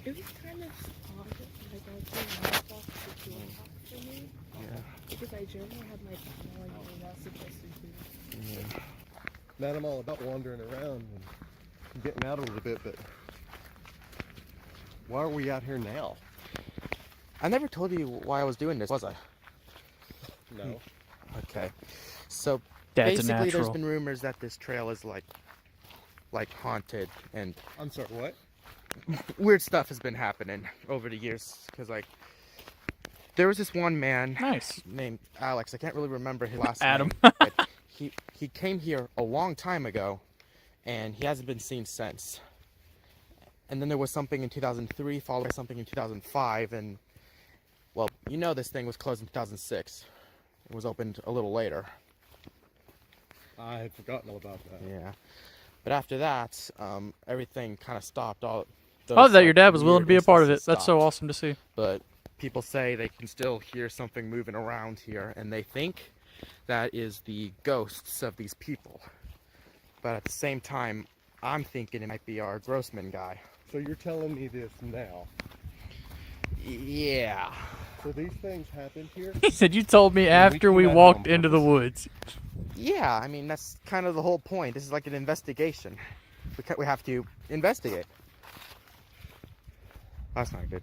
It was kind of odd, like I was doing myself to do it for me, Yeah. because I generally have my phone and not suggested food. Yeah. Man, I'm all about wandering around and getting out a little bit, but why are we out here now? I never told you why I was doing this, was I? No. Okay. So Dad's a basically, there's natural. been rumors that this trail is like haunted, and I'm sorry, what? weird stuff has been happening over the years. Because like, there was this one man Nice. named Alex. I can't really remember his last Adam. name. But he came here a long time ago, and he hasn't been seen since. And then there was something in 2003, followed by something in 2005, and well, you know, this thing was closed in 2006. It was opened a little later. I had forgotten all about that. Yeah. But after that, everything kind of stopped. All those, I love that your like, dad was willing to weird be a part of it. instances That's so stopped. awesome to see. But people say they can still hear something moving around here, and they think that is the ghosts of these people. But at the same time, I'm thinking it might be our Grossman guy. So you're telling me this now. Yeah. So these things happened here? He said, "You told me after we came out walked on into the woods." Yeah, I mean, that's kind of the whole point. This is like an investigation. We have to investigate. That's not good.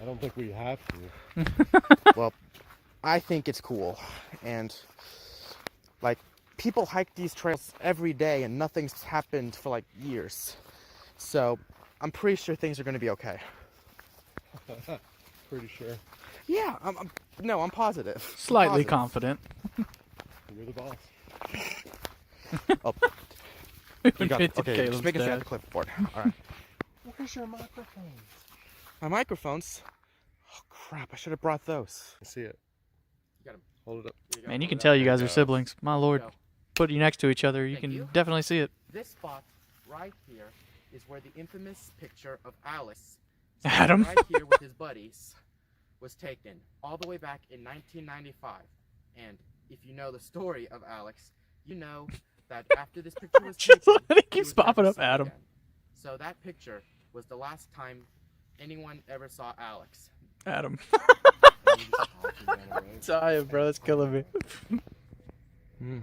I don't think we have to. Well, I think it's cool. And, like, people hike these trails every day and nothing's happened for, like, years. So, I'm pretty sure things are going to be okay. Pretty sure. Yeah, I'm positive. Slightly Positive. confident. You're the boss. Oh, We you got it. invented Okay, Caleb's just making sure I have dad. the clipboard. All right. Where's your microphones? My microphones. Oh, crap. I should have brought those. I see it. You got 'em. Hold it up. Man, you can tell you guys are siblings. My lord. Go. Put you next to each other, you Thank can you. definitely see it. This spot right here is where the infamous picture of Alex, Adam. right here with his buddies, was taken all the way back in 1995. And if you know the story of Alex, you know that after this picture was Just taken, let it he keeps was never popping up, seen Adam. again. So that picture was the last time anyone ever saw Alex. Adam. And you just talk and run away. Sorry, bro. That's killing me. And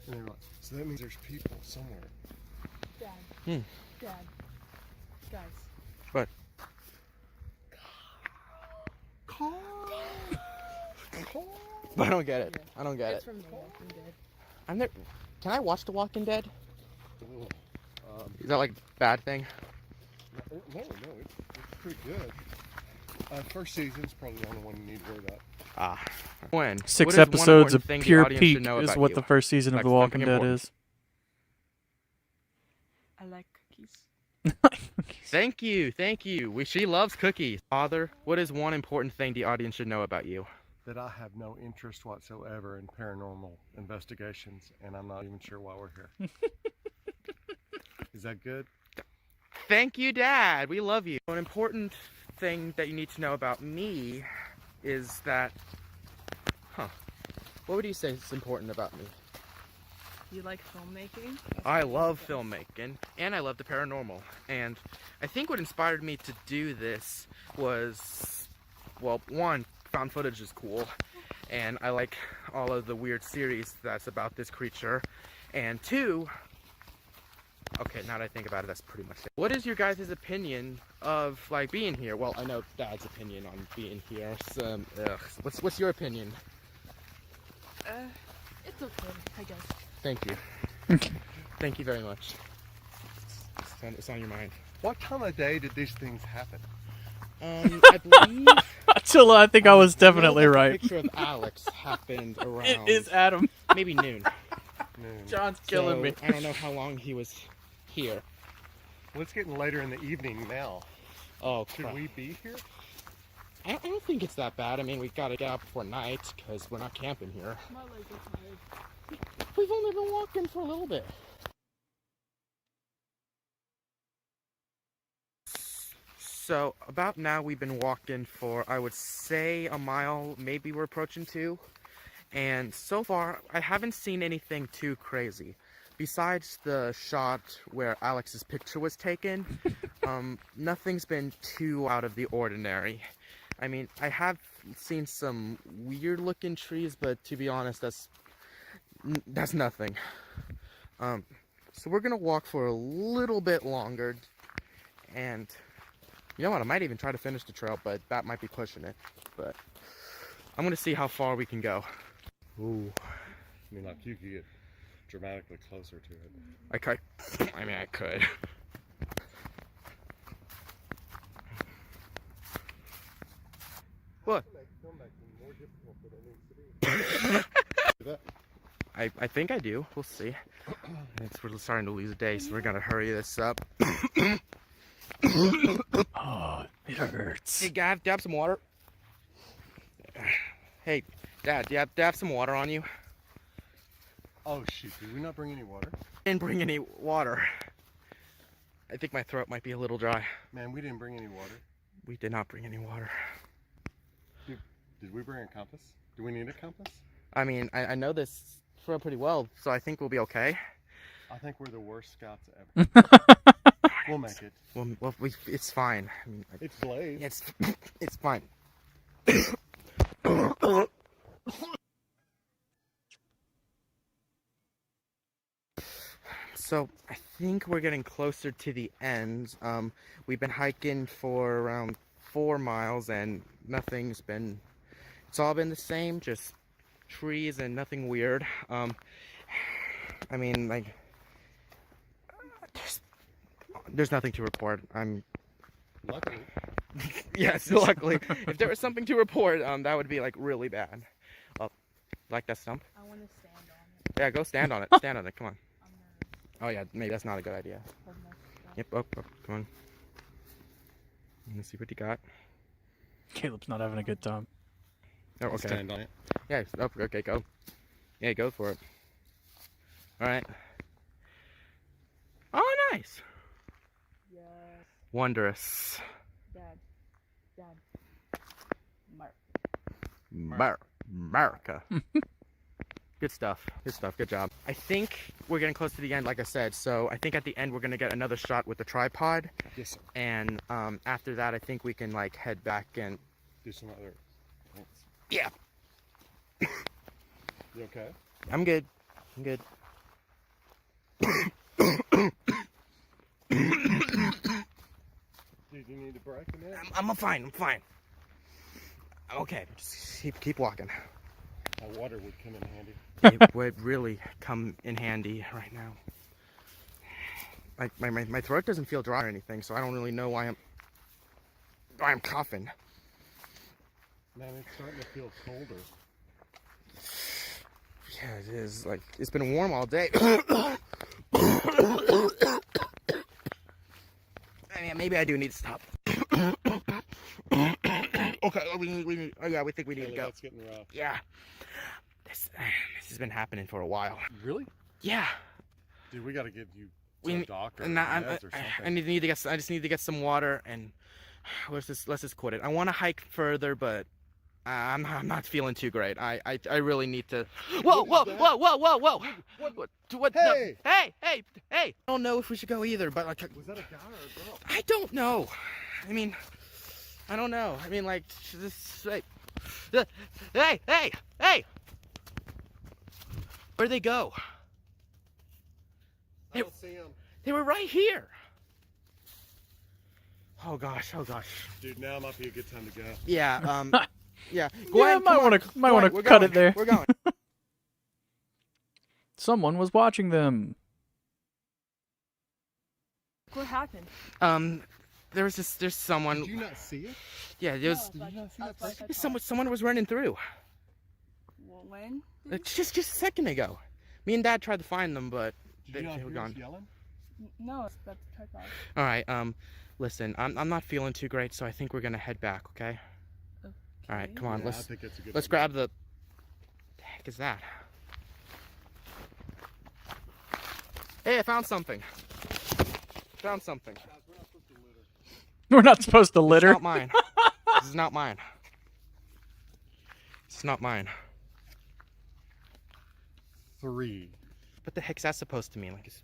they're like, so that means there's people somewhere. Dad. Dad. Guys. What? I don't get it. I don't get It's it. from The Walking Dead. I'm there. Can I watch The Walking Dead? Um, Is that like a bad thing? no, it's pretty good. First season's probably the only one you need to worry about. Ah. When? 6 What is one episodes important of thing the pure audience peak should know is about what you? the first season of Like The Walking something Dead important. is. I like cookies. Thank you. She loves cookies. Father, what is one important thing the audience should know about you? That I have no interest whatsoever in paranormal investigations, and I'm not even sure why we're here. Is that good? Thank you, Dad. We love you. An important thing that you need to know about me is that... What would you say is important about me? You like filmmaking? I love filmmaking, and I love the paranormal. And I think what inspired me to do this was, well, one, found footage is cool, and I like all of the weird series that's about this creature. And two, okay, now that I think about it, that's pretty much it. What is your guys' opinion of, like, being here? Well, I know Dad's opinion on being here. So, what's your opinion? It's okay, I guess. Thank you. Thank you very much. It's on your mind. What time of day did these things happen? I believe... Until I think I was definitely I know that right. The picture of Alex happened around It is Adam. maybe noon. John's killing So, me. I don't know how long he was here. Well, it's getting later in the evening now. Oh, Should crap. we be here? I don't think it's that bad. I mean, we gotta get out before night because we're not camping here. My legs are tired. We've only been walking for a little bit. So about now we've been walking for, I would say, a mile, maybe we're approaching 2. And so far, I haven't seen anything too crazy. Besides the shot where Alex's picture was taken, nothing's been too out of the ordinary. I mean, I have seen some weird looking trees, but to be honest, that's nothing. So we're gonna walk for a little bit longer, and you know what, I might even try to finish the trail, but that might be pushing it. But I'm gonna see how far we can go. Ooh. I mean, like, you could get dramatically closer to it. I could. What? I think I do. We'll see. We're starting to lose a day, so we're gonna hurry this up. Oh, it hurts. Hey, Dad, do you have some water? Hey, Dad, do you have some water on you? Oh, shoot. Did we not bring any water? Didn't bring any water. I think my throat might be a little dry. Man, we didn't bring any water. We did not bring any water. Did we bring a compass? Do we need a compass? I mean, I know this trail pretty well, so I think we'll be okay. I think we're the worst scouts ever. We'll make it. Well, it's fine. I mean, It's Blaze. it's fine. So I think we're getting closer to the end. We've been hiking for around 4 miles, and it's all been the same, just trees and nothing weird. I mean, like, there's nothing to report. Luckily. Yes, luckily. If there was something to report, that would be, like, really bad. Like that stump? I want to stand on it. Yeah, go stand on it. Stand on it, come on. Oh yeah, maybe that's not a good idea. Yep, oh, come on. Let's see what you got. Caleb's not having a good time. Oh, okay. Stand on it. Yeah, oh, okay, go. Yeah, go for it. Alright. Oh, nice! Yes. Wondrous. Dad. America. Good stuff, good job. I think we're getting close to the end, like I said. So I think at the end we're gonna get another shot with the tripod. Yes, sir. And after that, I think we can like head back and Do some other things. yeah. You okay? I'm good. I'm good. Dude, you need a break a minute? I'm fine. I'm fine. I'm okay. Just keep walking. That water would come in handy. It would really come in handy right now. Like my throat doesn't feel dry or anything, so I don't really know why I'm coughing. Man, it's starting to feel colder. Yeah, it is. Like it's been warm all day. I mean, maybe I do need to stop. Okay, we think we need to go. That's getting rough. Yeah. This has been happening for a while. Really? Yeah. Dude, we got to get you to a doctor. And I or something. I just need to get some water and let's just quit it. I want to hike further, but I'm not feeling too great. I really need to. Whoa! What? Hey! No. Hey! I don't know if we should go either, but like. Was that a guy or a girl? I don't know. I mean, I don't know. I mean, like, this. Hey! Where'd they go? I don't see him. They were right here. Oh gosh. Dude, now might be a good time to go. Yeah. Yeah. Yeah, ahead, might come on. wanna We're cut going. it there. We're going. Someone was watching them. What happened? There's someone. Did you not see it? Yeah, there was. Did you not see that person? Someone was running through. Well, when? Just a second ago. Me and Dad tried to find them, but Did they you not were hear gone. us yelling? No, that's the tripod. All right. Listen, I'm not feeling too great, so I think we're gonna head back. Okay. Okay. All right. Come on. Yeah, I Let's think it's a good let's idea. grab the. The heck is that? Hey, I found something. Found something. We're not supposed to It's litter. not mine. This is not mine. It's not mine. 3. What the heck's that supposed to mean? Like, it's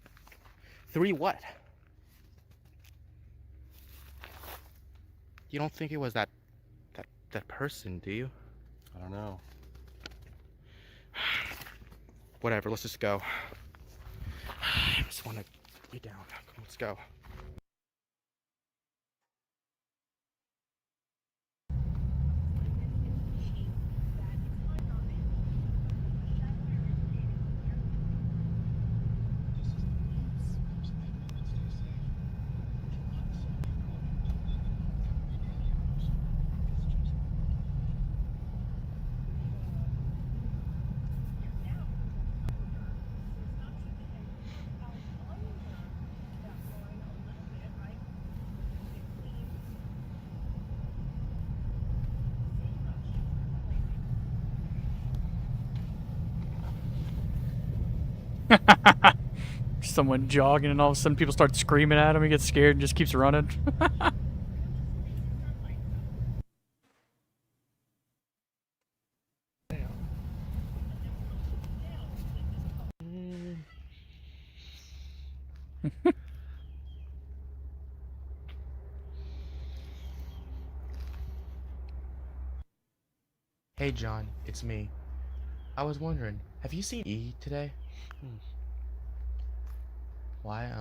3 what? You don't think it was that person, do you? I don't know. Whatever. Let's just go. I just want to get down. Come on, let's go. Someone jogging, and all of a sudden people start screaming at him. He gets scared and just keeps running. Hey, John. It's me. I was wondering, have you seen E today? Why?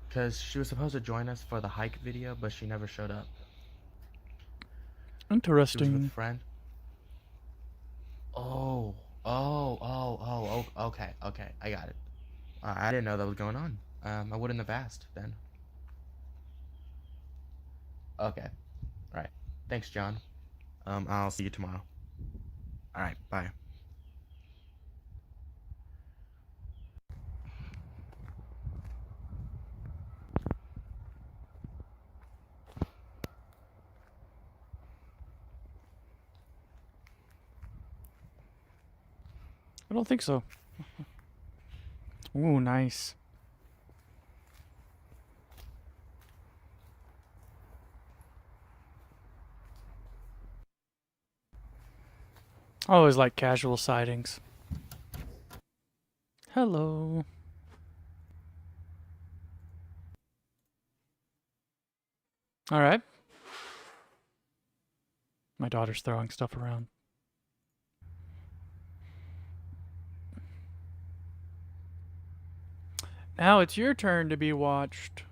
Because she was supposed to join us for the hike video, but she never showed up. She was with Interesting. a friend. Okay, I got it. I didn't know that was going on. I wouldn't have asked then. Okay, alright. Thanks, John. I'll see you tomorrow. Alright, bye. I don't think so. Ooh, nice. I always like casual sightings. Hello. All right. My daughter's throwing stuff around. Now it's your turn to be watched.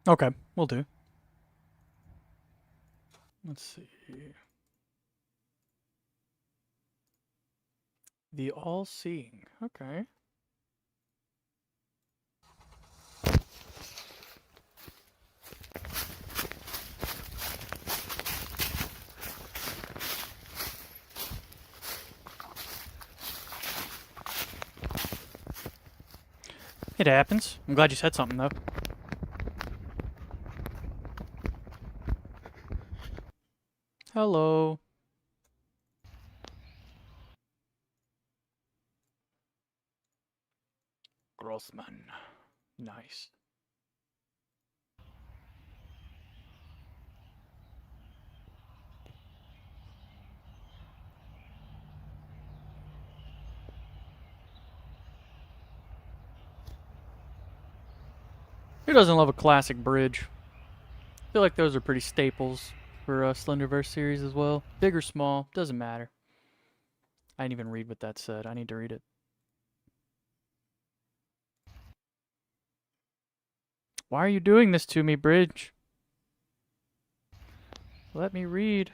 Okay, we'll do. Let's see. The All-Seeing. Okay. It happens. I'm glad you said something, though. Hello. Grossman. Nice. Who doesn't love a classic bridge? I feel like those are pretty staples for Slenderverse series as well. Big or small, doesn't matter. I didn't even read what that said. I need to read it. Why are you doing this to me, Bridge? Let me read.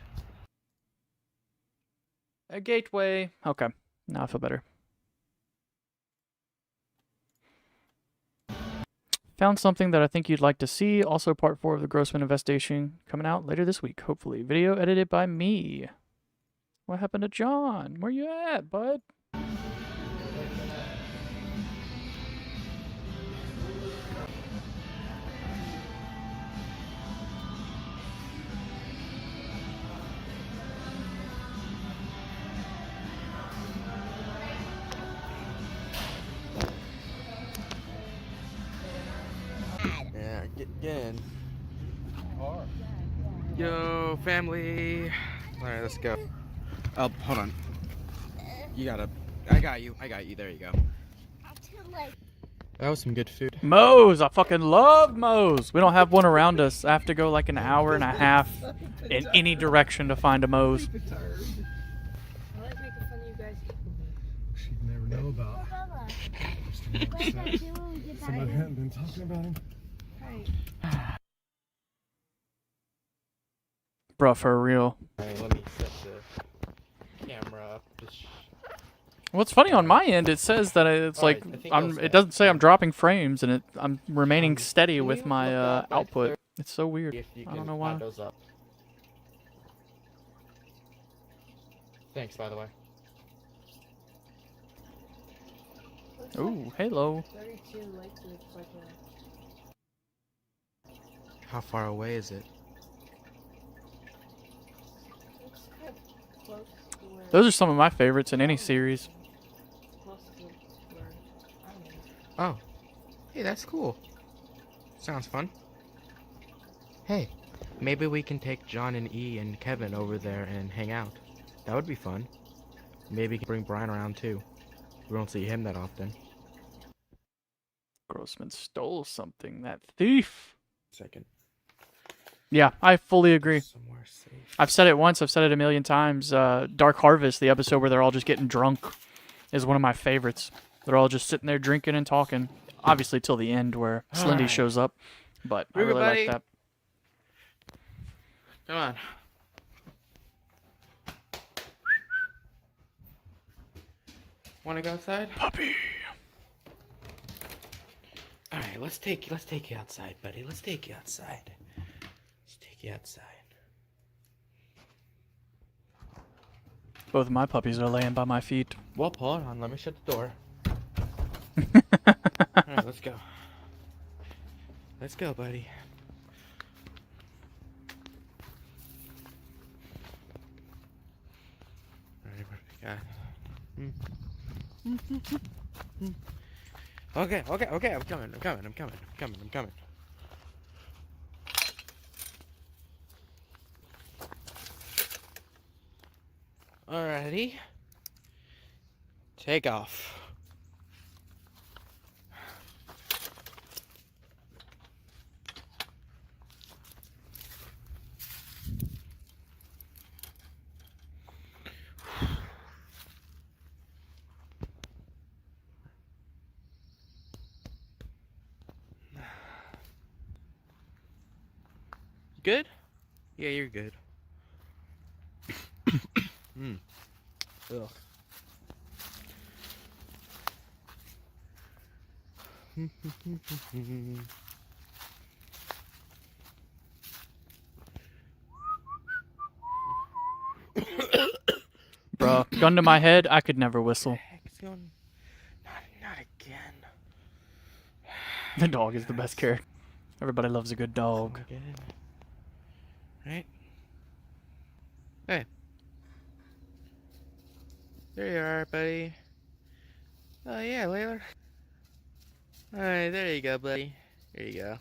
A gateway. Okay, now I feel better. Found something that I think you'd like to see. Also part 4 of the Grossman investigation coming out later this week, hopefully. Video edited by me. What happened to John? Where you at, bud? Yeah, get in. Yo, family. Alright, let's go. Oh, hold on. You gotta. I got you. There you go. That was some good food. Moe's! I fucking love Moe's! We don't have one around us. I have to go like an hour and a half in any direction to find a Moe's. I like making fun of you guys equally. She'd never know about somebody hadn't been talking about him. Bruh, for real. Alright, let me set the camera up. What's funny on my end, it says that it's like Alright, I think I'll it doesn't say I'm dropping frames, and I'm remaining Um, steady can with you my look up my output. clear- It's so weird. If you I can don't know add why. those up. Thanks, by the way. Ooh, hello. 32 like it's like a. How far away is it? It's kind of close to where. Those are some of my favorites in any series. Close to where. I don't know. Oh. Hey, that's cool. Sounds fun. Hey, maybe we can take John and E and Kevin over there and hang out. That would be fun. Maybe we can bring Brian around too. We don't see him that often. Grossman stole something. That thief. Second. Yeah, I fully agree. Somewhere safe. I've said it once. I've said it a million times. Dark Harvest, the episode where they're all just getting drunk, is one of my favorites. They're all just sitting there drinking and talking. Obviously, till the end where Slendy Alright. shows up. But I really Everybody. like that. Come on. Want to go outside? Puppy. All right, let's take you outside, buddy. Let's take you outside. Let's take you outside. Both of my puppies are laying by my feet. Well, hold on. Let me shut the door. All right, let's go. Let's go, buddy. Alright, what do we got? Okay, I'm coming. Alrighty. Take off. Good? Yeah, you're good. Ugh. Bruh, gun to my head, I could never whistle. Heck is going? Not again. The dog is the best character. Everybody loves a good dog. Get in. Right? Hey. There you are, buddy. Oh yeah, Layla. Alright, there you go, buddy. There you go.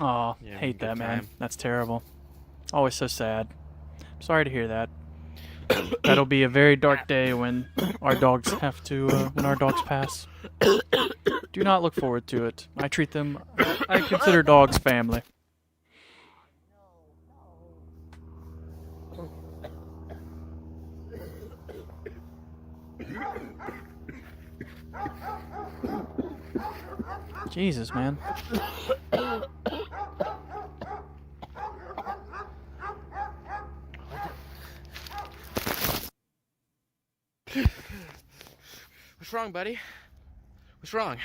Aw, Yeah, hate good that, man. time. That's terrible. Always so sad. Sorry to hear that. That'll be a very dark day when our dogs have to, when our dogs pass. Do not look forward to it. I treat them, I consider dogs family. Jesus, man. What's wrong, buddy? What's wrong?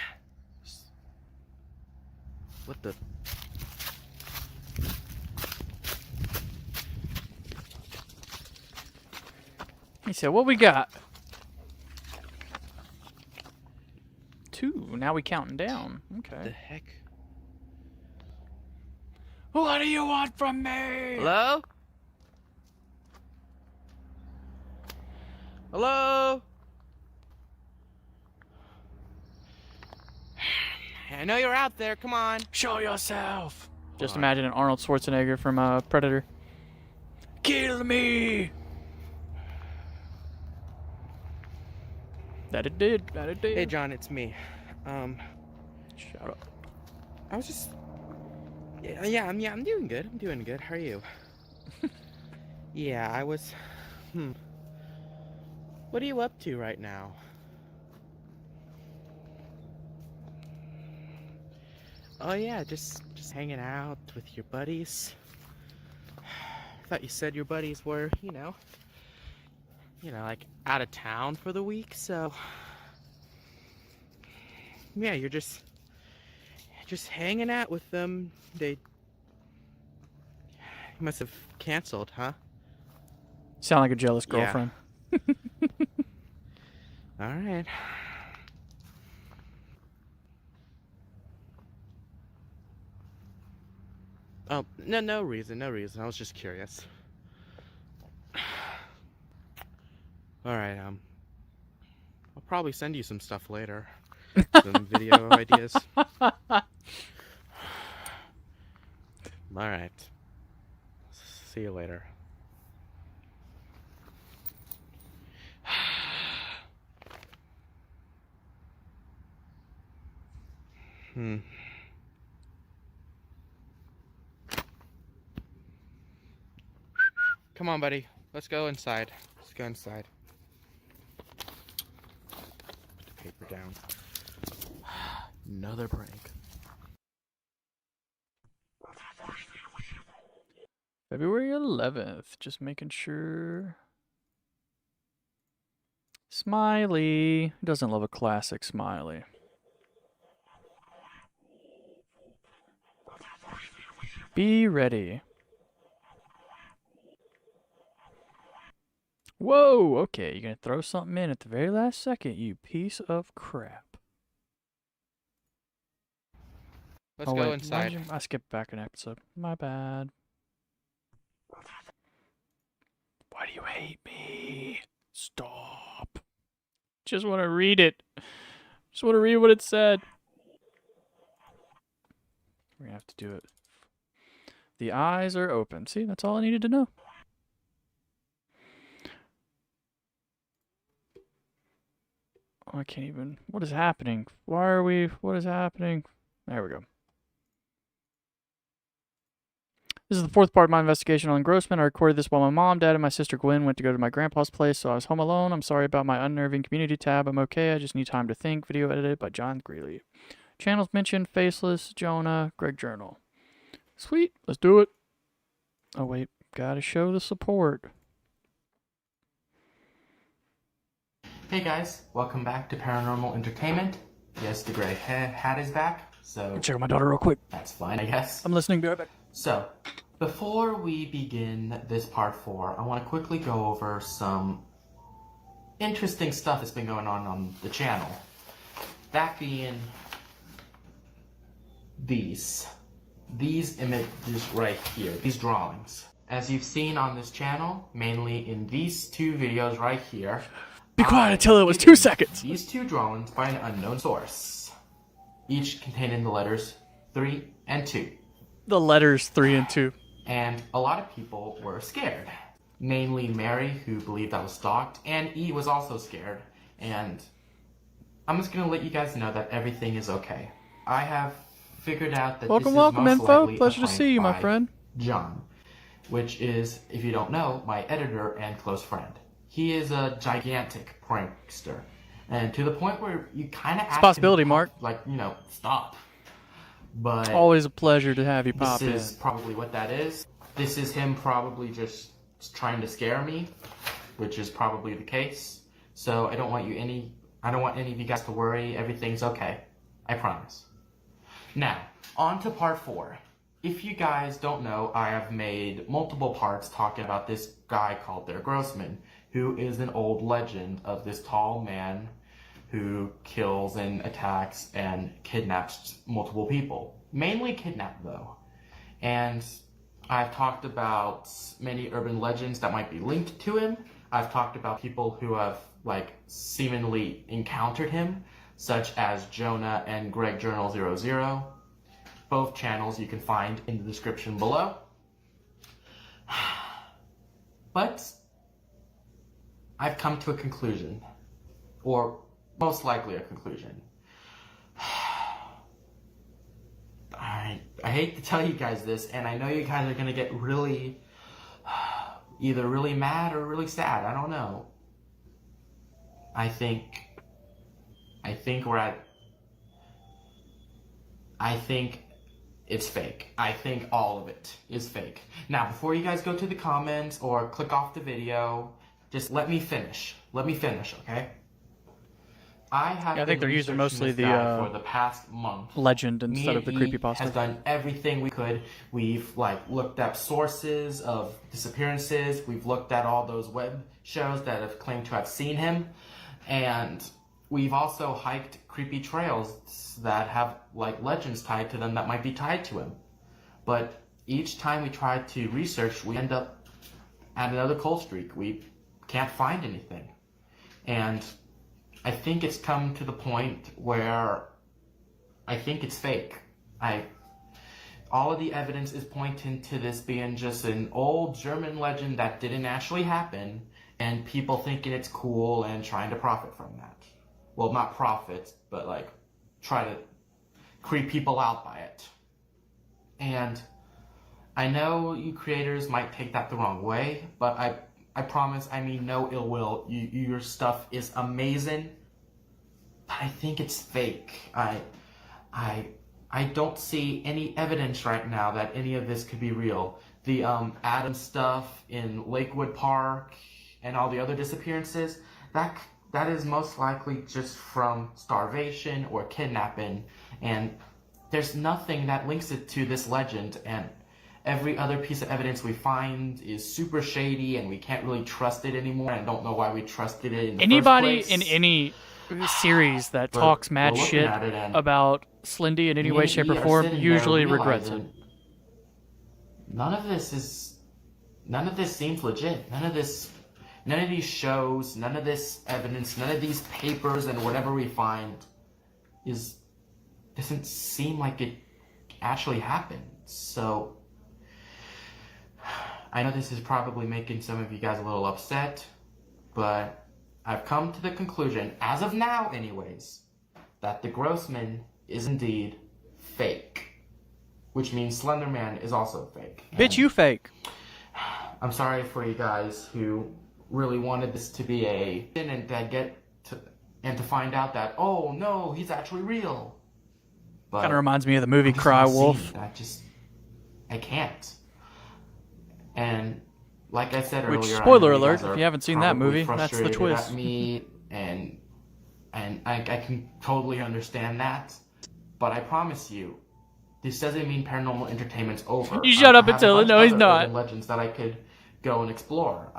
What the? He said, what we got? 2. Now we counting down. The Okay. heck? What do you want from me? Hello? Hello? I know you're out there. Come on. Show yourself. Just Hold on. imagine an Arnold Schwarzenegger from Predator. Kill me. That it did. That it did. Hey, John, it's me. Shut up. I was just. Yeah, I'm doing good. I'm doing good. How are you? Yeah, I was. What are you up to right now? Oh yeah, just hanging out with your buddies. I thought you said your buddies were, like out of town for the week, so yeah, you're just hanging out with them. They must have canceled, huh? Sound like a jealous Yeah. girlfriend. All right. Oh, no reason. I was just curious. All right, I'll probably send you some stuff later. Some video ideas. All right. See you later. Come on, buddy. Let's go inside. Let's go inside. Put the paper down. Another prank. February 11th. Just making sure. Smiley. Who doesn't love a classic Smiley? Be ready. Whoa, okay, you're gonna throw something in at the very last second, you piece of crap. Let's Oh, go wait, why inside. did I skipped back an episode. My bad. Why do you hate me? Stop. Just want to read it. Just want to read what it said. We're gonna have to do it. The eyes are open. See, that's all I needed to know. Oh, I can't even. What is happening? Why are we? What is happening? There we go. This is the fourth part of my investigation on engrossment. I recorded this while my mom, dad, and my sister Gwen went to go to my grandpa's place, so I was home alone. I'm sorry about my unnerving community tab. I'm okay. I just need time to think. Video edited by John Greeley. Channels mentioned: Faceless, Jonah, Greg Journal. Sweet. Let's do it. Oh, wait. Gotta show the support. Hey guys, welcome back to Paranormal Entertainment. Yes, the gray hat is back, so Check out my daughter real quick. that's fine, I guess. I'm listening. Be right back. So, before we begin this part 4, I want to quickly go over some interesting stuff that's been going on the channel. That being these images right here, these drawings. As you've seen on this channel, mainly in these 2 videos right here, Be quiet until it was 2 seconds. these 2 drawings by an unknown source, each containing the letters 3 and 2. The letters 3 and 2. And a lot of people were scared. Namely Mary, who believed I was stalked, and E was also scared. And I'm just gonna let you guys know that everything is okay. I have figured out that Welcome, this welcome, is most info. likely Pleasure to a see you, my prank by friend. John, which is, if you don't know, my editor and close friend. He is a gigantic prankster, and to the point where you kind of ask possibility, him, Mark. like, stop. But Always a pleasure to have you pop this in. is probably what that is. This is him probably just trying to scare me, which is probably the case. So I don't want any of you guys to worry. Everything's okay. I promise. Now, on to part 4. If you guys don't know, I have made multiple parts talking about this guy called Der Grossman, who is an old legend of this tall man who kills and attacks and kidnaps multiple people. Mainly kidnapped, though. And I've talked about many urban legends that might be linked to him. I've talked about people who have, seemingly encountered him, such as Jonah and Greg Journal 00. Both channels you can find in the description below. But I've come to a conclusion, or most likely a conclusion. I hate to tell you guys this, and I know you guys are gonna get really, either really mad or really sad. I don't know. I think it's fake. I think all of it is fake. Now, before you guys go to the comments or click off the video, just let me finish. Let me finish, okay? I think they're using mostly the for the past month. legend instead of the creepypasta. Has done everything we could. We've looked up sources of disappearances. We've looked at all those web shows that have claimed to have seen him, and we've also hiked creepy trails that have legends tied to them that might be tied to him. But each time we try to research, we end up at another cold streak. We can't find anything, and I think it's come to the point where I think it's fake. All of the evidence is pointing to this being just an old German legend that didn't actually happen, and people thinking it's cool and trying to profit from that. Well, not profit, but try to creep people out by it. And I know you creators might take that the wrong way, but I promise, I mean no ill will. Your stuff is amazing, but I think it's fake. I don't see any evidence right now that any of this could be real. The Adam stuff in Lakewood Park and all the other disappearances, that is most likely just from starvation or kidnapping, and there's nothing that links it to this legend, and every other piece of evidence we find is super shady, and we can't really trust it anymore. I don't know why we trusted it in the Anybody first place. in any series that talks mad we're looking shit at it and about Slendy in any Me way, and shape, E or are form sitting usually there regrets it. realizing None of this seems legit. None of these shows, none of this evidence, none of these papers and whatever we find doesn't seem like it actually happened. So I know this is probably making some of you guys a little upset, but I've come to the conclusion, as of now anyways, that the Grossman is indeed fake. Which means Slenderman is also fake. Bitch, you fake. I'm sorry for you guys who really wanted this to be and to find out that, oh no, he's actually real. But Kind of reminds me of the movie I just Cry wanna see Wolf. it. I can't. And like I said Which, earlier, spoiler I know alert, guys are if you haven't seen that probably movie, that's the frustrated twist. At me, and I can totally understand that. But I promise you, this doesn't mean Paranormal Entertainment's over. You shut up I and have tell a it. bunch No, of he's other not. urban legends that I could go and explore.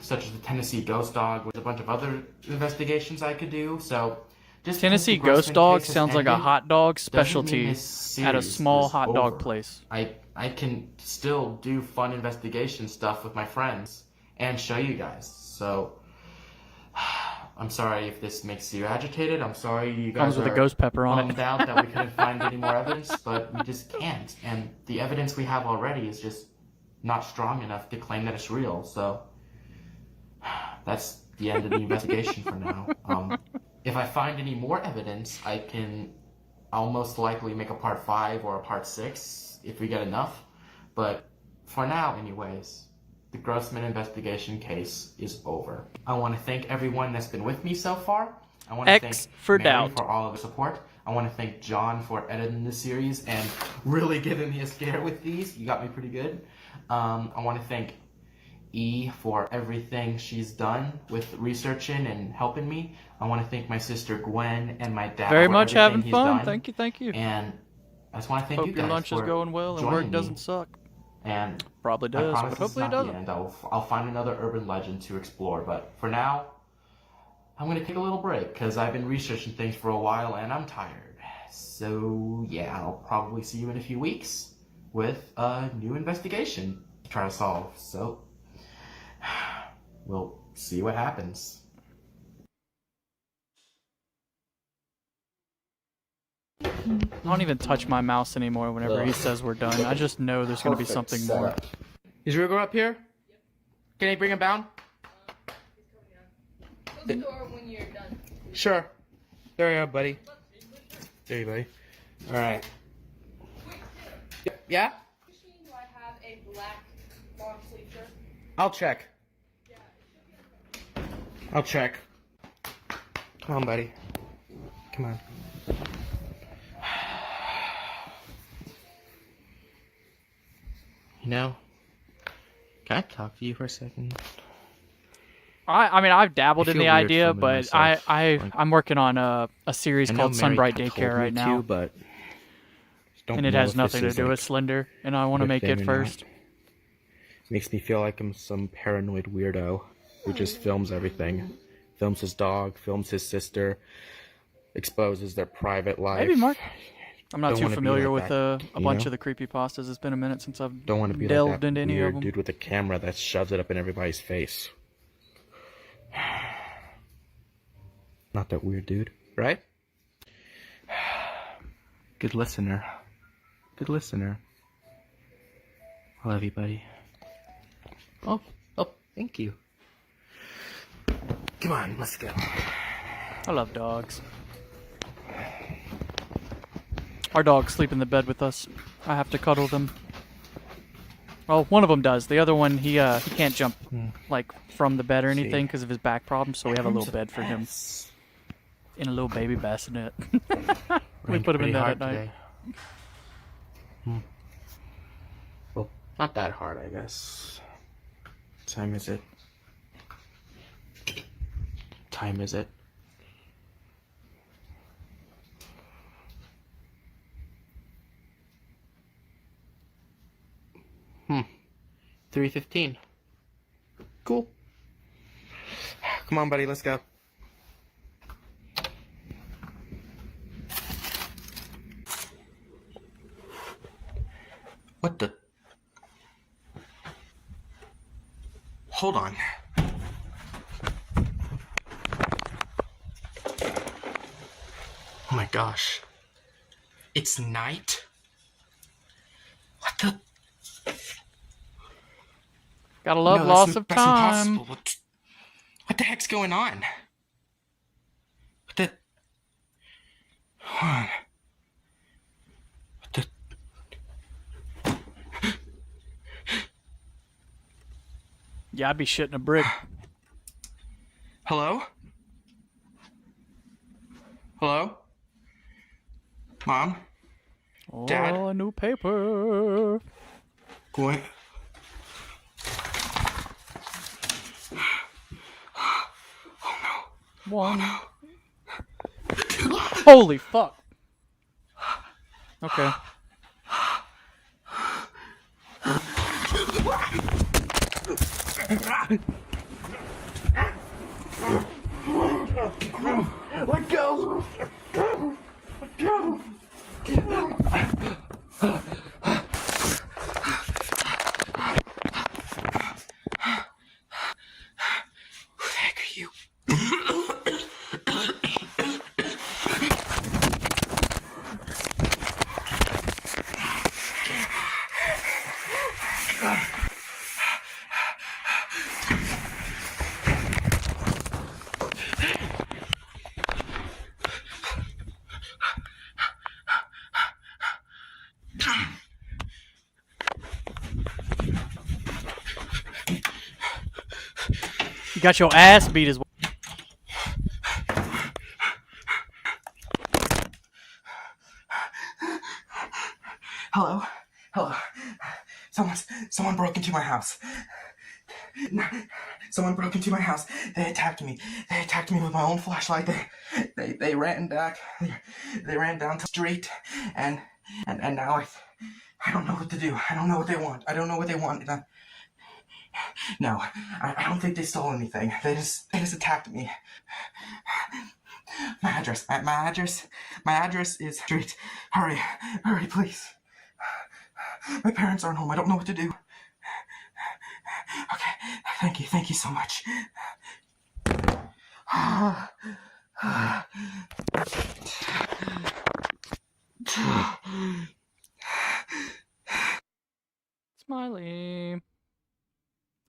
Such as the Tennessee Ghost Dog, with a bunch of other investigations I could do. So, just Tennessee because the Ghost Grossman Dog case has sounds like a ended hot dog doesn't mean specialty this at a series small is hot dog over. place. I can still do fun investigation stuff with my friends and show you guys. So, I'm sorry if this makes you agitated. I'm sorry you guys Comes with a are ghost pepper on bummed it. out that we couldn't find any more evidence, but we just can't. And the evidence we have already is just not strong enough to claim that it's real. So, that's the end of the investigation for now. If I find any more evidence, I'll most likely make a part 5 or a part 6 if we get enough. But for now, anyways, the Grossman investigation case is over. I want to thank everyone that's been with me so far. I want to X thank for Mary doubt. for all of the support. I want to thank John for editing the series and really giving me a scare with these. You got me pretty good. I want to thank E for everything she's done with researching and helping me. I want to thank my sister Gwen and my dad Very for much everything having he's fun. done. Thank you, thank you. And I just want to thank you Hope guys your lunch is for going well and joining work me. doesn't suck. And Probably I does, promise but this is hopefully it not the doesn't. end. I'll find another urban legend to explore. But for now, I'm going to take a little break because I've been researching things for a while and I'm tired. So yeah, I'll probably see you in a few weeks with a new investigation to try to solve. So we'll see what happens. I don't even touch my mouse anymore whenever he says we're done. I just know there's going to be something more. Is Ruger up here? Can I bring him down? Close the door when you're done. Sure. There you go, buddy. There you go, buddy. Alright. Yeah? Do I have a black long sleeve shirt? I'll check. I'll check. Come on, buddy. Come on. You know, can I talk to you for a second? I mean, I've dabbled I in feel the weird idea, filming but myself, like- I'm working on a series I know called Mary Sunbright told Daycare me right now, to, but don't and it know has if nothing to this is, do like, with Slender, and I want to a make thing it or not. first. Makes me feel like I'm some paranoid weirdo who just films everything. Films his dog, films his sister, exposes their private life. Maybe, Mark. I'm not Don't too wanna be familiar like with that, a you bunch know? of the creepypastas. It's been a minute since I've Don't want to be delved like that into any of weird them. dude with a camera that shoves it up in everybody's face. Not that weird dude, right? Good listener. Good listener. I love you, buddy. Oh, thank you. Come on, let's go. I love dogs. Our dogs sleep in the bed with us. I have to cuddle them. Well, one of them does. The other one, he can't jump like from the bed or anything because of his back problem. So we have a little bed for him in a little baby bassinet. We put him in that at night. Well, not that hard, I guess. What time is it? Time is it? Hmm. 3:15. Cool. Come on, buddy, let's go. What the? Hold on. Oh my gosh. It's night? What the? Gotta love No, loss of that's time. impossible. What the heck's going on? What the? Hold on. What the? Yeah, I'd be shitting a brick. Hello? Hello? Mom? Dad? Oh, a new paper. Going. One. Holy fuck. Okay. Let go! Let go! Who the heck are you? You got your ass beat as well. Hello? Hello? Someone broke into my house. Someone broke into my house. They attacked me. They attacked me with my own flashlight. They ran back. They ran down the street, and now I don't know what to do. I don't know what they want. I don't know what they want. No, I don't think they stole anything. They just attacked me. My address is street. Hurry, please. My parents aren't home. I don't know what to do. Okay, thank you so much. Smiley.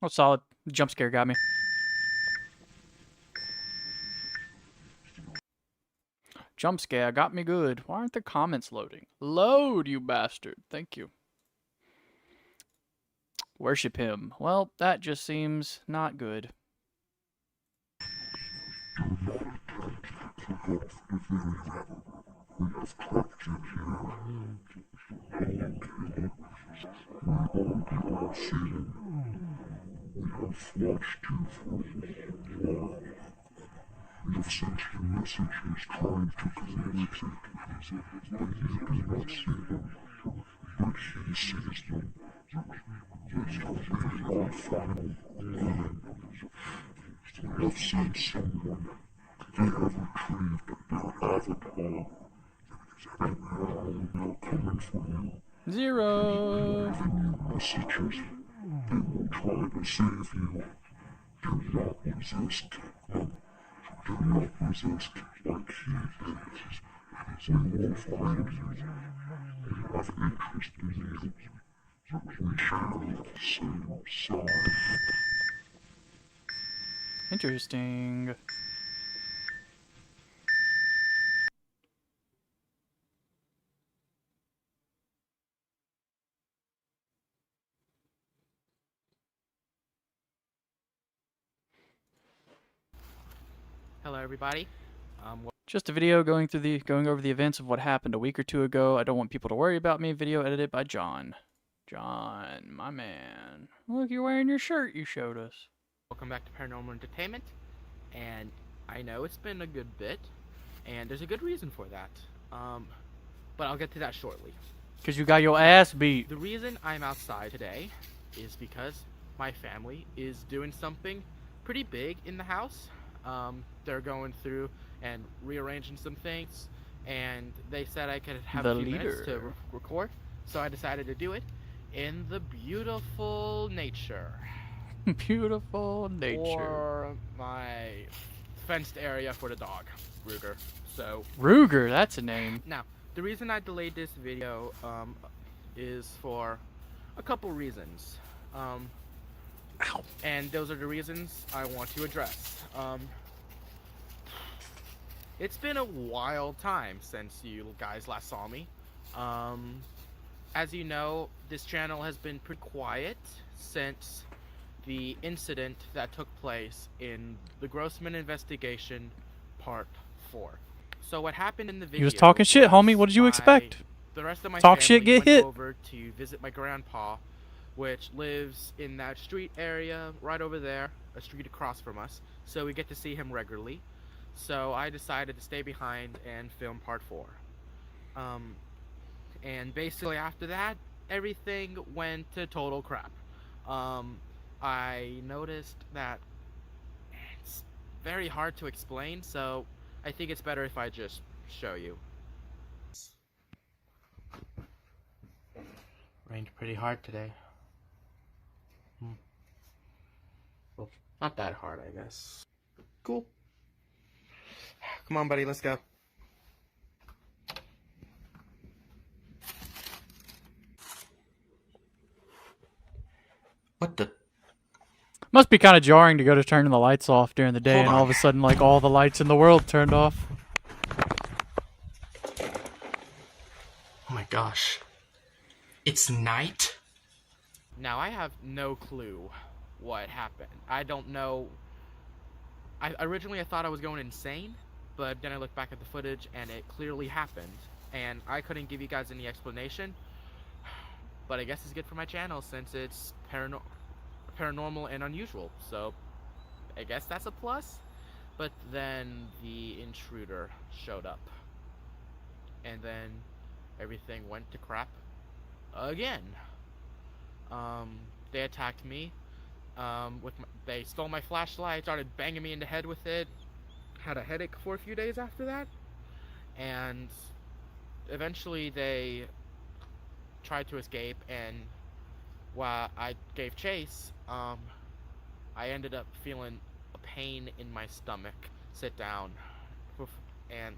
Oh, solid. Jump scare got me. Jump scare got me good. Why aren't the comments loading? Load, you bastard. Thank you. Worship him. Well, that just seems not good. Zero. Interesting. Hello, everybody. Just a video going over the events of what happened a week or two ago. I don't want people to worry about me. Video edited by John. John, my man. Look, you're wearing your shirt you showed us. Welcome back to Paranormal Entertainment, and I know it's been a good bit, and there's a good reason for that. But I'll get to that shortly. Because you got your ass beat. The reason I'm outside today is because my family is doing something pretty big in the house. They're going through and rearranging some things, and they said I could have a few minutes to record, so I decided to do it. in the beautiful nature. Beautiful nature. Or my fenced area for the dog, Ruger. So Ruger, that's a name. now, the reason I delayed this video is for a couple reasons. And those are the reasons I want to address. It's been a wild time since you guys last saw me. As you know, this channel has been pretty quiet since the incident that took place in the Grossman investigation part 4. So what happened in the video? He was talking shit, homie. What did you expect? The rest of my Talk family shit, get went hit. over to visit my grandpa, which lives in that street area right over there, a street across from us. So we get to see him regularly. So I decided to stay behind and film part 4. And basically after that, everything went to total crap. I noticed that it's very hard to explain, so I think it's better if I just show you. Rained pretty hard today. Well, not that hard, I guess. Cool. Come on, buddy, let's go. What the? Must be kind of jarring to go to turning the lights off during the day Hold and all on. of a sudden, like, all the lights in the world turned off. Oh my gosh. It's night? Now, I have no clue what happened. I don't know. Originally I thought I was going insane, but then I looked back at the footage and it clearly happened. And I couldn't give you guys any explanation. But I guess it's good for my channel since it's paranormal and unusual. So I guess that's a plus. But then the intruder showed up. And then everything went to crap again. They attacked me. They stole my flashlight, started banging me in the head with it. Had a headache for a few days after that. And eventually they tried to escape, and while I gave chase, I ended up feeling a pain in my stomach. Sit down. And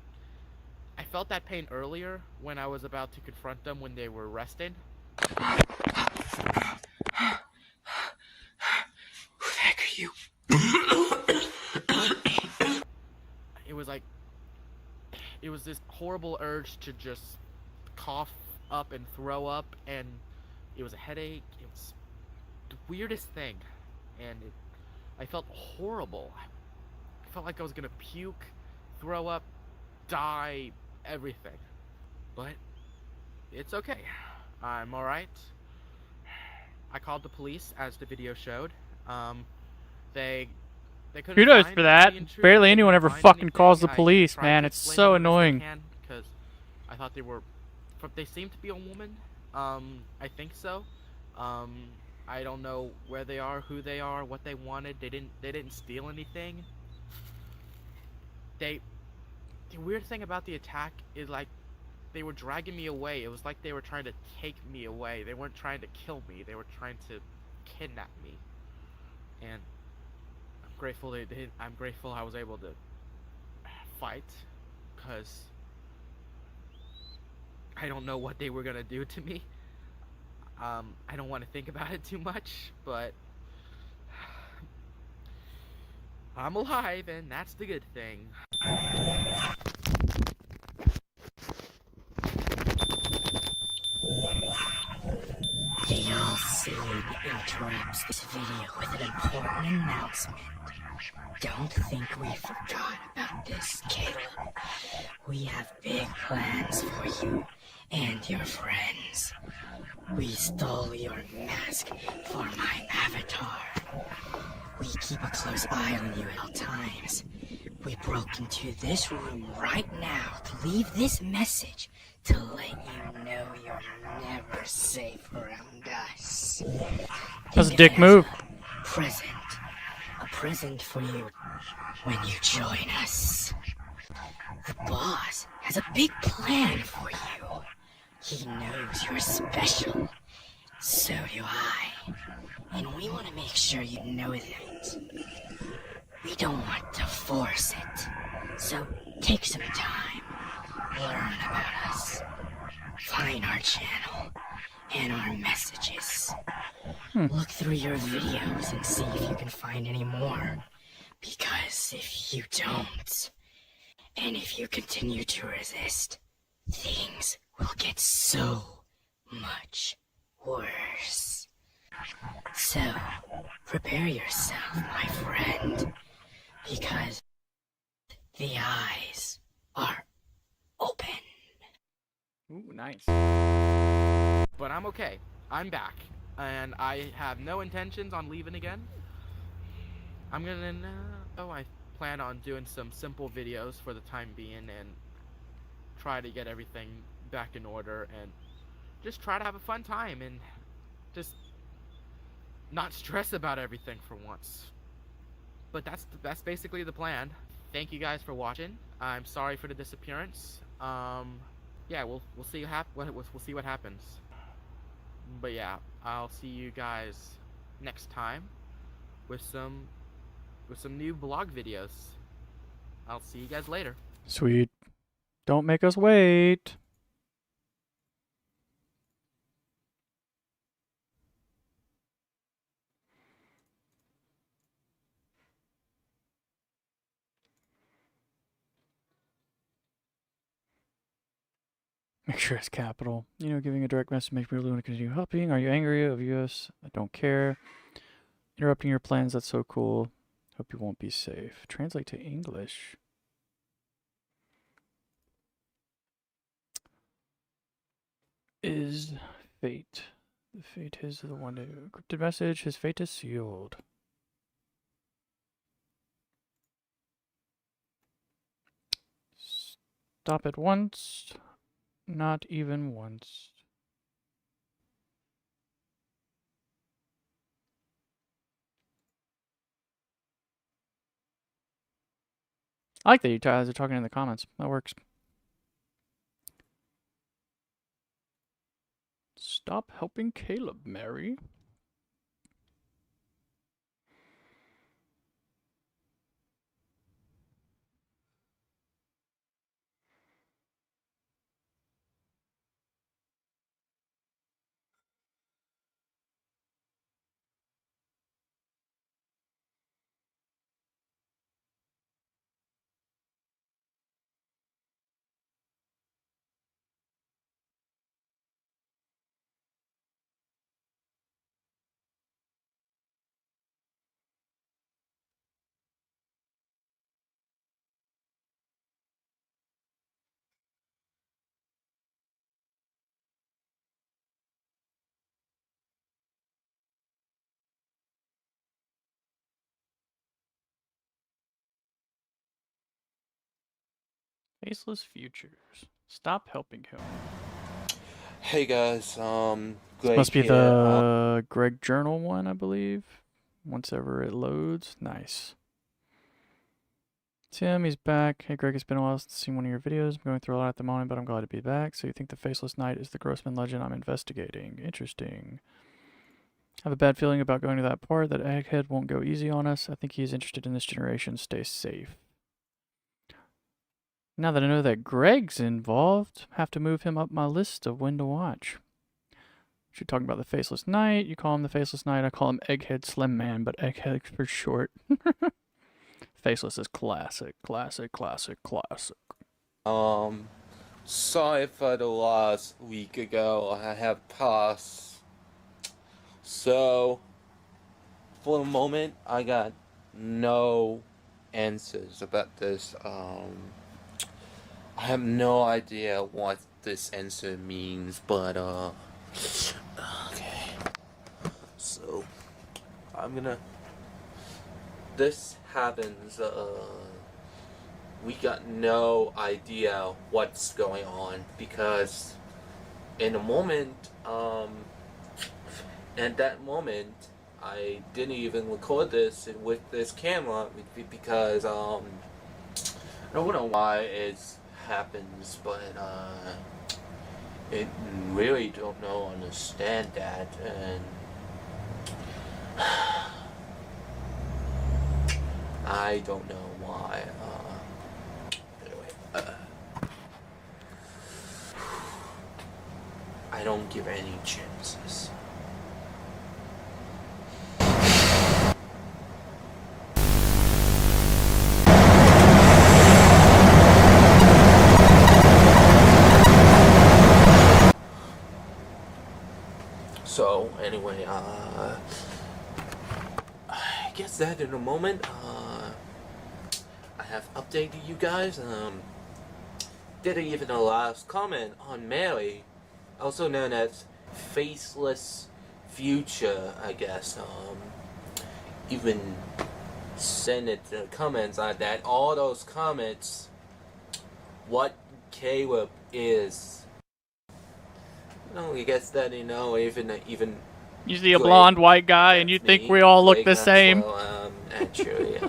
I felt that pain earlier when I was about to confront them when they were resting. Who the heck are you? It was this horrible urge to just cough up and throw up, and it was a headache. It was the weirdest thing, and I felt horrible. I felt like I was gonna puke, throw up, die, everything. But it's okay. I'm alright. I called the police, as the video showed. They couldn't Kudos find for that. the intruder. Barely They anyone couldn't ever find fucking anything. calls the I police, tried man. to It's explain so to them the best I annoying. can, 'cause I thought they were. They seemed to be a woman. I think so. I don't know where they are, who they are, what they wanted. They didn't steal anything. The weird thing about the attack is, like, they were dragging me away. It was like they were trying to take me away. They weren't trying to kill me. They were trying to kidnap me. And I'm grateful they did. I'm grateful I was able to fight, because I don't know what they were gonna do to me. I don't want to think about it too much, but I'm alive, and that's the good thing. Y'all soon interrupts this video with an important announcement. Don't think we forgot about this, Caleb. We have big plans for you and your friends. We stole your mask for my avatar. We keep a close eye on you at all times. We broke into this room right now to leave this message to let you know you're never safe around us. That's a Think dick it as move. A present for you when you join us. The boss has a big plan for you. He knows you're special, So do I. And we want to make sure you know that. We don't want to force it. So take some time, learn about us, find our channel and our messages. Look through your videos and see if you can find any more. Because if you don't, and if you continue to resist, things will get so much worse. So, prepare yourself, my friend, because the eyes are open. Ooh, nice. But I'm okay. I'm back. And I have no intentions on leaving again. I'm gonna... I plan on doing some simple videos for the time being and try to get everything back in order and just try to have a fun time and just not stress about everything for once. But that's basically the plan. Thank you guys for watching. I'm sorry for the disappearance. Yeah, we'll see we'll see what happens. But yeah, I'll see you guys next time with some new vlog videos. I'll see you guys later. Sweet. Don't make us wait. Make sure it's capital. You know, giving a direct message makes me really want to continue helping. Are you angry of us? I don't care. Interrupting your plans, that's so cool. Hope you won't be safe. Translate to English. Is fate. The fate is the one who encrypted message. His fate is sealed. Stop at once. Not even once. I like that you guys are talking in the comments. That works. Stop helping Caleb, Mary. Faceless futures. Stop helping him. Hey guys, This Greg must be here. the Greg Journal one, I believe. Once ever it loads. Nice. Tim, he's back. Hey Greg, it's been a while since I've seen one of your videos. I'm going through a lot at the moment, but I'm glad to be back. So you think the Faceless Knight is the Grossman legend I'm investigating. Interesting. I have a bad feeling about going to that part. That Egghead won't go easy on us. I think he's interested in this generation. Stay safe. Now that I know that Greg's involved, I have to move him up my list of when to watch. You're talking about the Faceless Knight. You call him the Faceless Knight. I call him Egghead Slim Man, but Egghead for short. Faceless is classic, classic, classic, classic. Sorry for the last week ago. I have passed. So, for the moment, I got no answers about this. I have no idea what this answer means, but, okay. So, I'm gonna... This happens, we got no idea what's going on, because in a moment, at that moment, I didn't even record this with this camera, because, I don't know why it happens, but, it really don't know understand that, and I don't know why. Anyway, I don't give any chances. So anyway, I guess that in a moment, I have updated you guys. Did even a last comment on Mary, also known as Faceless Future, I guess. Even send it the comments on that. All those comments, what Caleb is. I guess that even You see a Greg, blonde white guy, and you that's think me, we all look Greg the same. Maxwell, actually,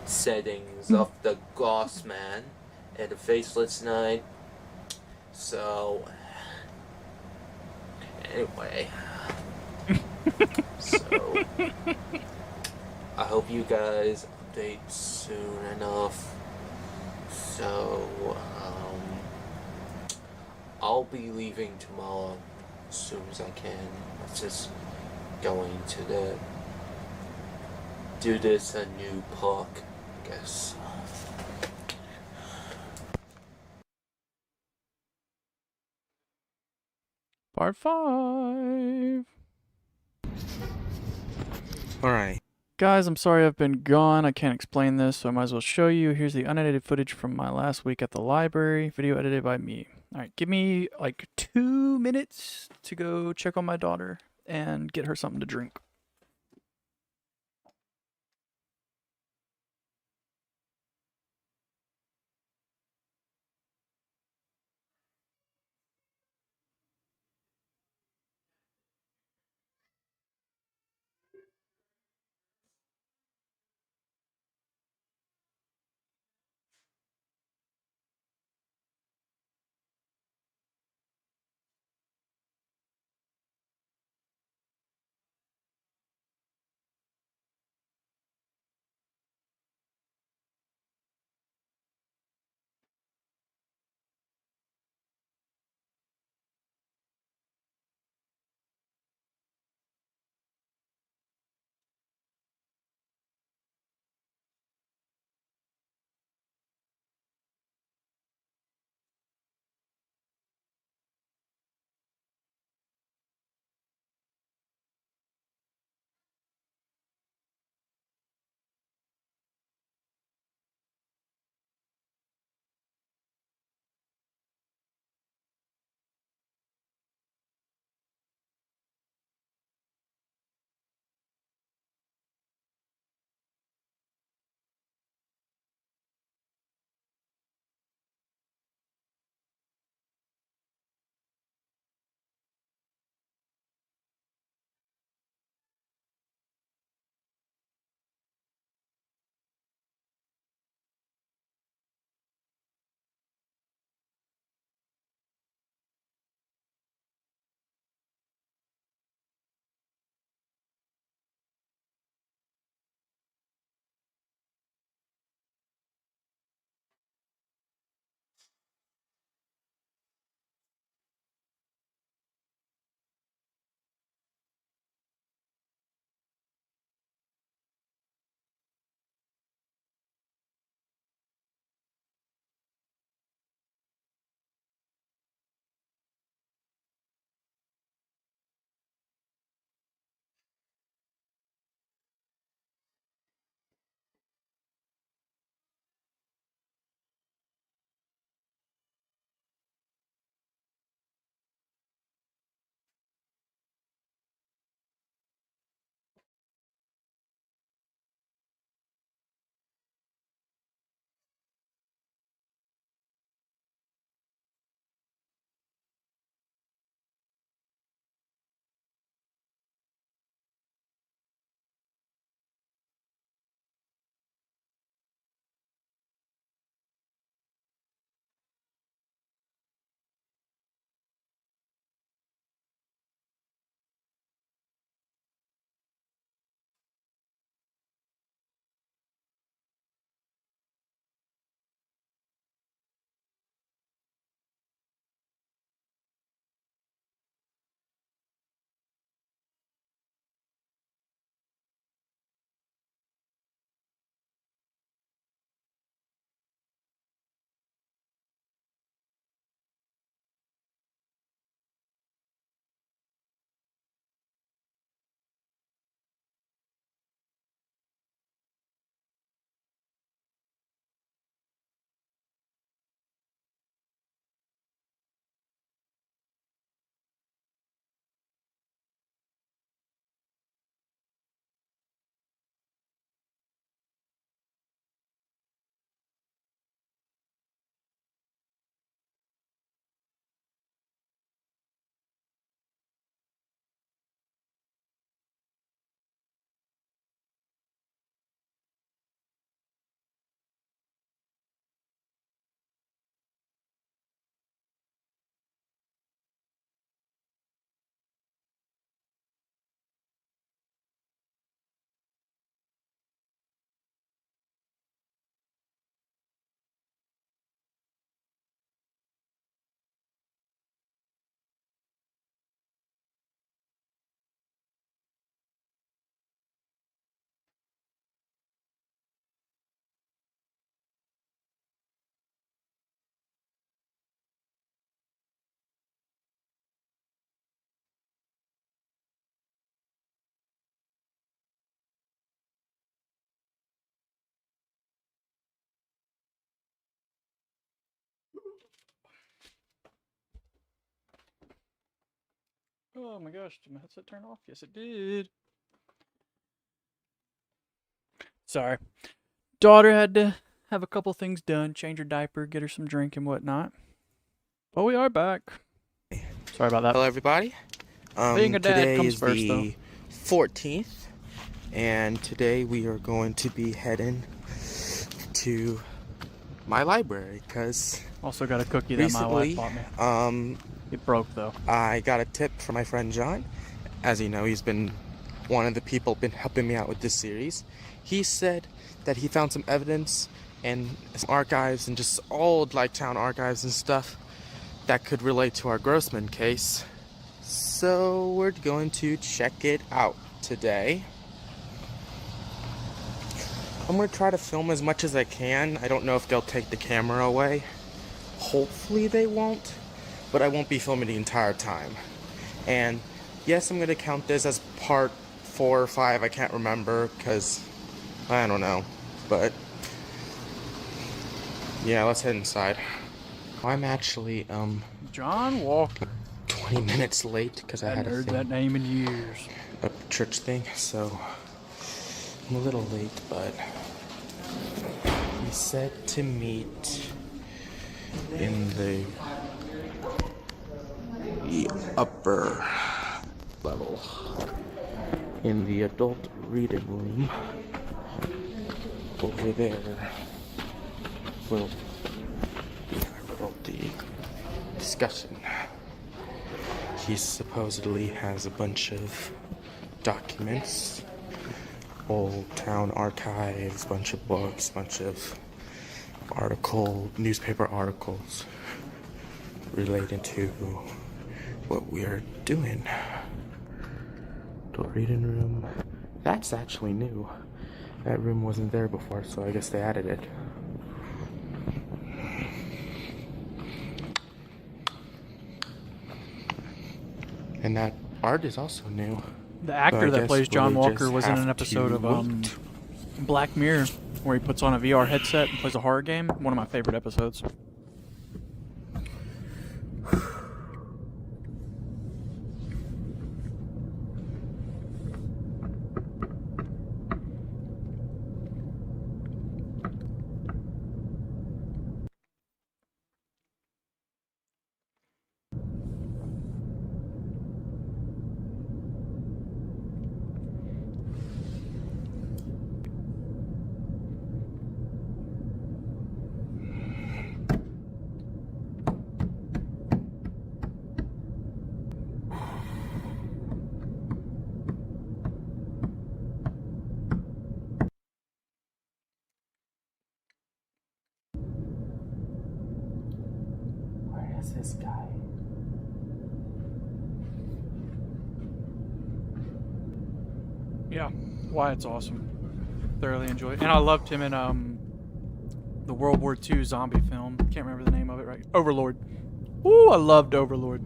settings of the Gloss Man and the Faceless Knight. So, anyway, so I hope you guys update soon enough. So, I'll be leaving tomorrow as soon as I can. Let's just going to do this a new park, I guess. Part 5. Alright. Guys, I'm sorry I've been gone. I can't explain this, so I might as well show you. Here's the unedited footage from my last week at the library. Video edited by me. Alright, give me like 2 minutes to go check on my daughter and get her something to drink. Oh my gosh, did my headset turn off? Yes, it did. Sorry. Daughter had to have a couple things done, change her diaper, get her some drink and whatnot. But we are back. Sorry about that. Hello, everybody. Being a dad today comes is first, the 14th, and today we are going to be heading to my library because Also got a cookie that my wife recently, bought me. It broke though. I got a tip from my friend John. As you know, he's been one of the people been helping me out with this series. He said that he found some evidence and some archives and just old like town archives and stuff that could relate to our Grossman case. So we're going to check it out today. I'm going to try to film as much as I can. I don't know if they'll take the camera away. Hopefully they won't, but I won't be filming the entire time. And yes, I'm going to count this as part 4 or 5. I can't remember because I don't know. But yeah, let's head inside. I'm actually John Walker. 20 minutes late because I had Heard that name in years. a church thing, so I'm a little late, but he said to meet in the upper level in the adult reading room over there. Will be the discussion. He supposedly has a bunch of documents, old town archives, bunch of books, bunch of newspaper articles related to what we are doing. The reading room. That's actually new. That room wasn't there before, so I guess they added it. And that art is also new. The actor that plays John Walker was in an have episode to of wait. Black Mirror, where he puts on a VR headset and plays a horror game. One of my favorite episodes. Where is this guy? Yeah, Wyatt's awesome. Thoroughly enjoyed, and I loved him in the World War II zombie film. Can't remember the name of it right. Overlord. Ooh, I loved Overlord.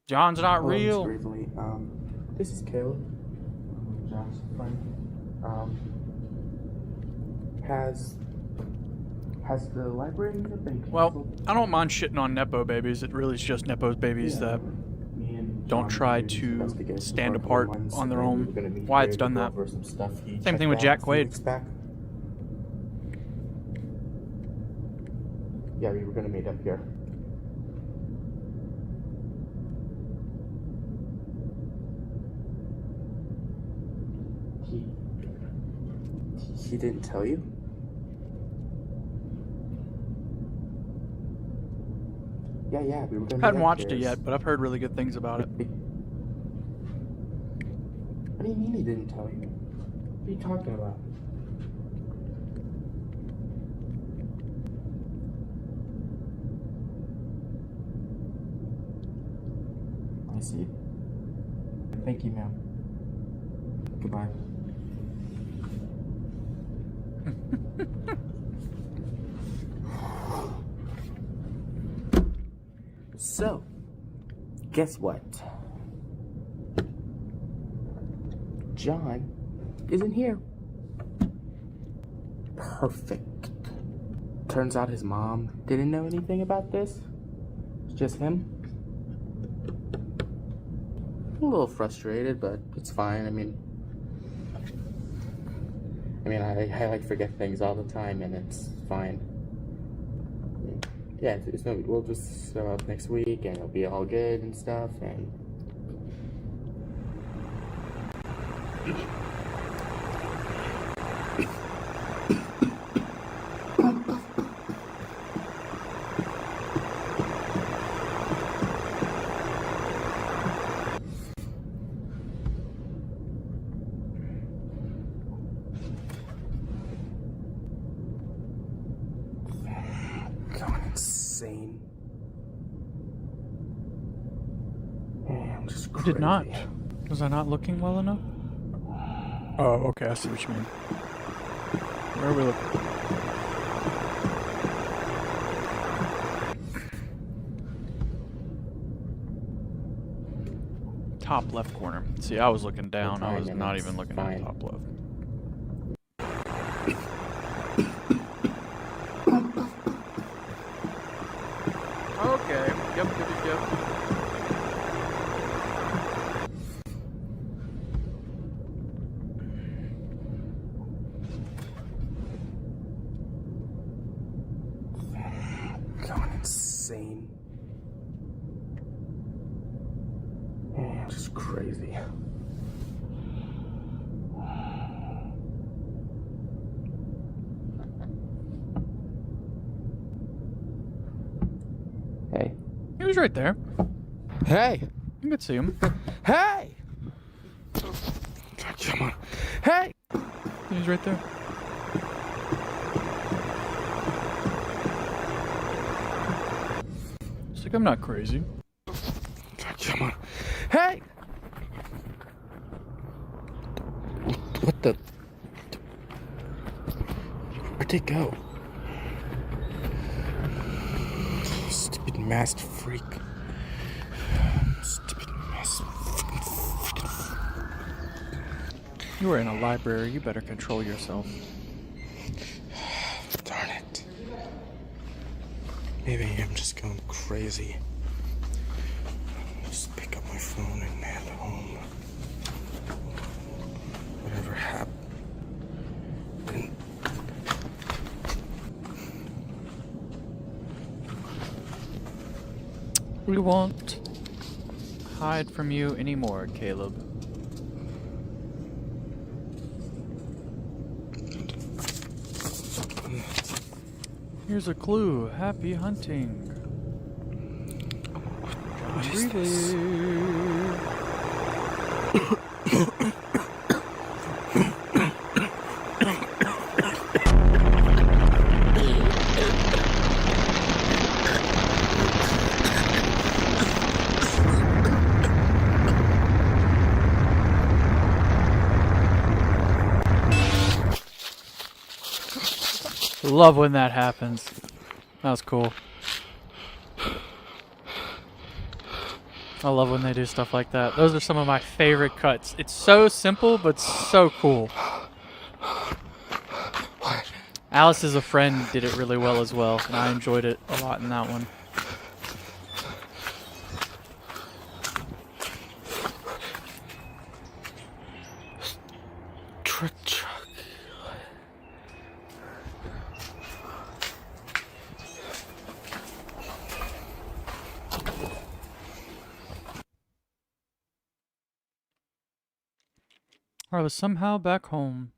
John's not real. Briefly, this is Caleb, John's friend. Has the library been canceled? Well, I don't mind shitting on Nepo babies. It really is just Nepo's babies that don't try to stand apart on their own. Wyatt's done that. Same thing with Jack Quaid. Yeah, we were gonna meet up here. He didn't tell you? Yeah, we were gonna meet Hadn't up watched here. it yet, but I've heard really good things about it. What do you mean he didn't tell you? What are you talking about? I see. Thank you, ma'am. Goodbye. So, guess what? John isn't here. Perfect. turns out his mom didn't know anything about this. It's just him. I'm a little frustrated, but it's fine. I mean, I like forget things all the time, and it's fine. Yeah, we'll just show up next week, and it'll be all good and stuff, and going insane. Yeah, I'm just I crazy. did not. Was I not looking well enough? Oh, okay, I see what you mean. Where are we looking? Top left corner. See, I was looking down. I was not even looking at the top left. Okay. Yep. Going insane. Yeah, I'm just crazy. Hey. He was right there. Hey! You could see him. Hey! Come on. Hey! He was right there. It's like I'm not crazy. Come on. Hey! What the? Where'd they go? Stupid masked freak. Stupid masked freaking. You were in a library. You better control yourself. Darn it. Maybe I'm just going crazy. Just pick up my phone and head home. Whatever happened. We won't hide from you anymore, Caleb. Here's a clue. Happy hunting. What is this? Love when that happens. That was cool. I love when they do stuff like that. Those are some of my favorite cuts. It's so simple, but so cool. Alice is a Friend did it really well as well, and I enjoyed it a lot in that one. I was somehow back home.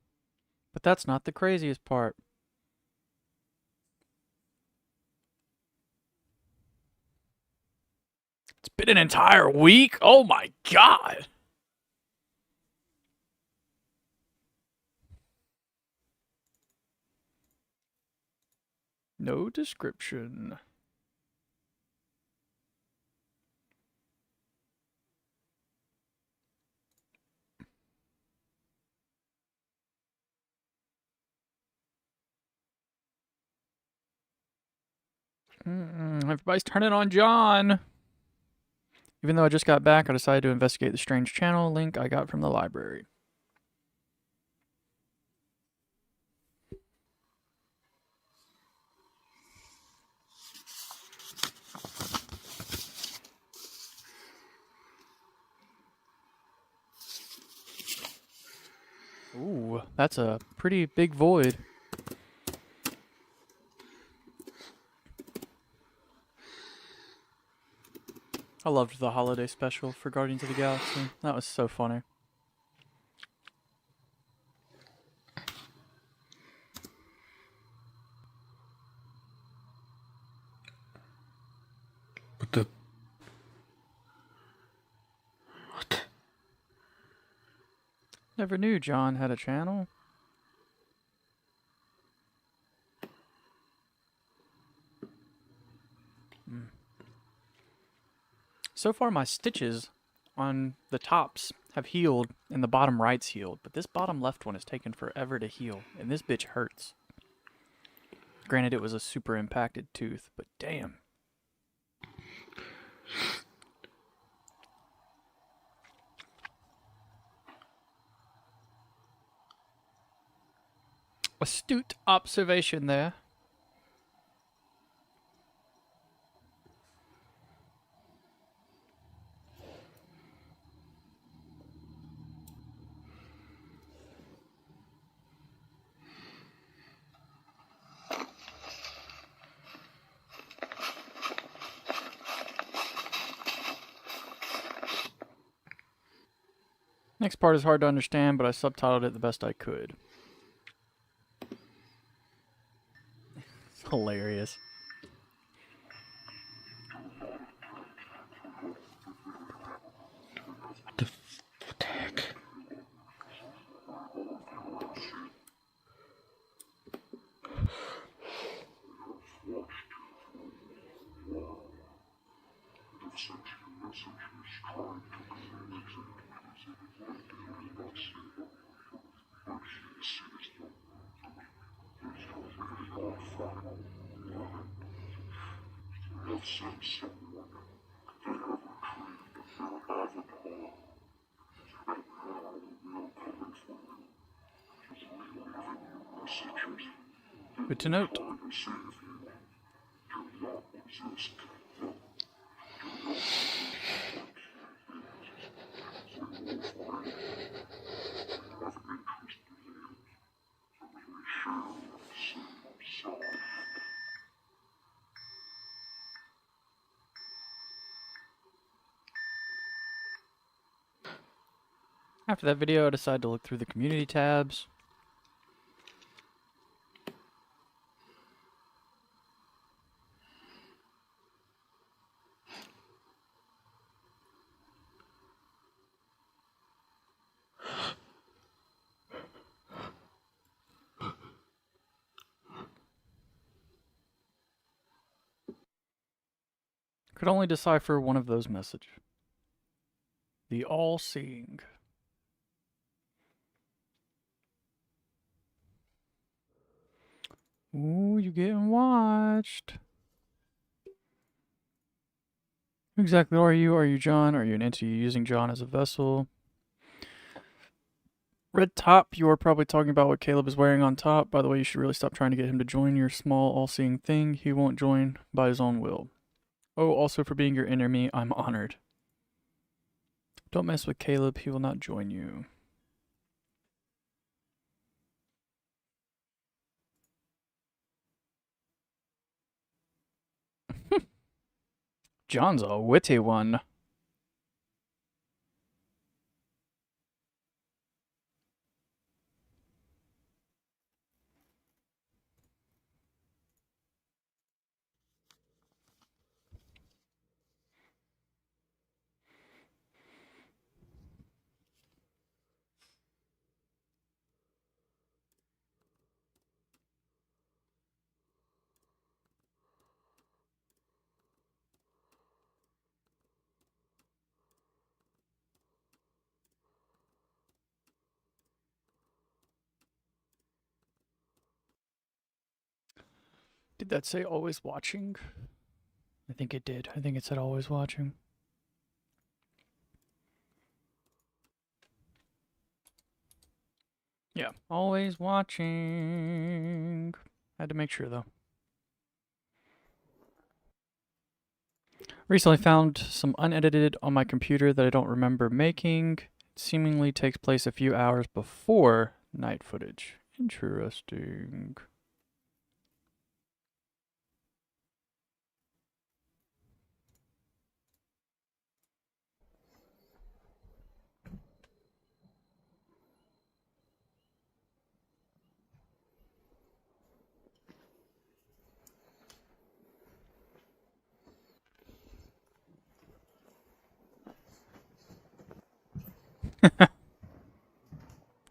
But that's not the craziest part. It's been an entire week? Oh my god! No description. Everybody's turning on John. Even though I just got back, I decided to investigate the strange channel link I got from the library. Ooh, that's a pretty big void. I loved the holiday special for Guardians of the Galaxy. That was so funny. What? Never knew John had a channel. So far my stitches on the tops have healed and the bottom right's healed, but this bottom left one is taking forever to heal, and this bitch hurts. Granted, it was a super impacted tooth, but damn. Astute observation there. Next part is hard to understand, but I subtitled it the best I could. It's hilarious. What the heck? Good to note. After that video, I decided to look through the community tabs. Could only decipher one of those messages. The all-seeing. Ooh, you getting watched. Who exactly are you? Are you John? Are you an entity using John as a vessel? Red top, you are probably talking about what Caleb is wearing on top. By the way, you should really stop trying to get him to join your small all-seeing thing. He won't join by his own will. Oh, also for being your enemy, I'm honored. Don't mess with Caleb, he will not join you. John's a witty one. Did that say always watching? I think it did. I think it said always watching. Yeah, always watching. Had to make sure though. Recently found some unedited on my computer that I don't remember making. It seemingly takes place a few hours before Night footage. Interesting.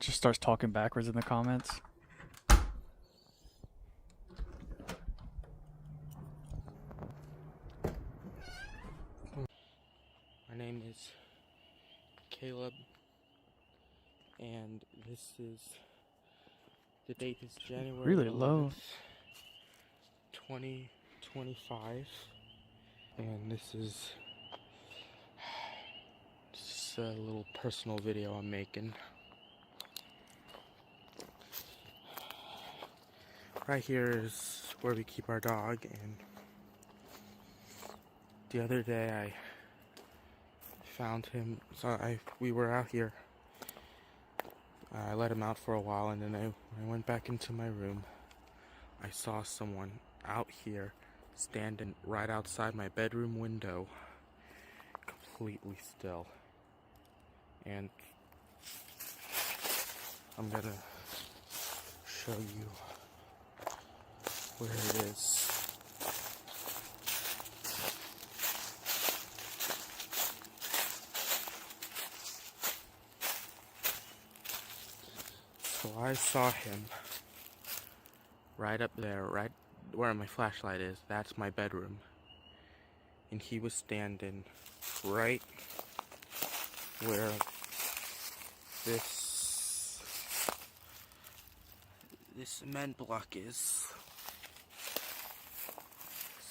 Just starts talking backwards in the comments. My name is Caleb, and this is, the date is January Really low. 11th, 2025, and this is just a little personal video I'm making. Right here is where we keep our dog, and the other day I found him. So we were out here. I let him out for a while, and then when I went back into my room, I saw someone out here standing right outside my bedroom window, completely still. And I'm gonna show you where it is. So I saw him right up there, right where my flashlight is. That's my bedroom. And he was standing right where this cement block is.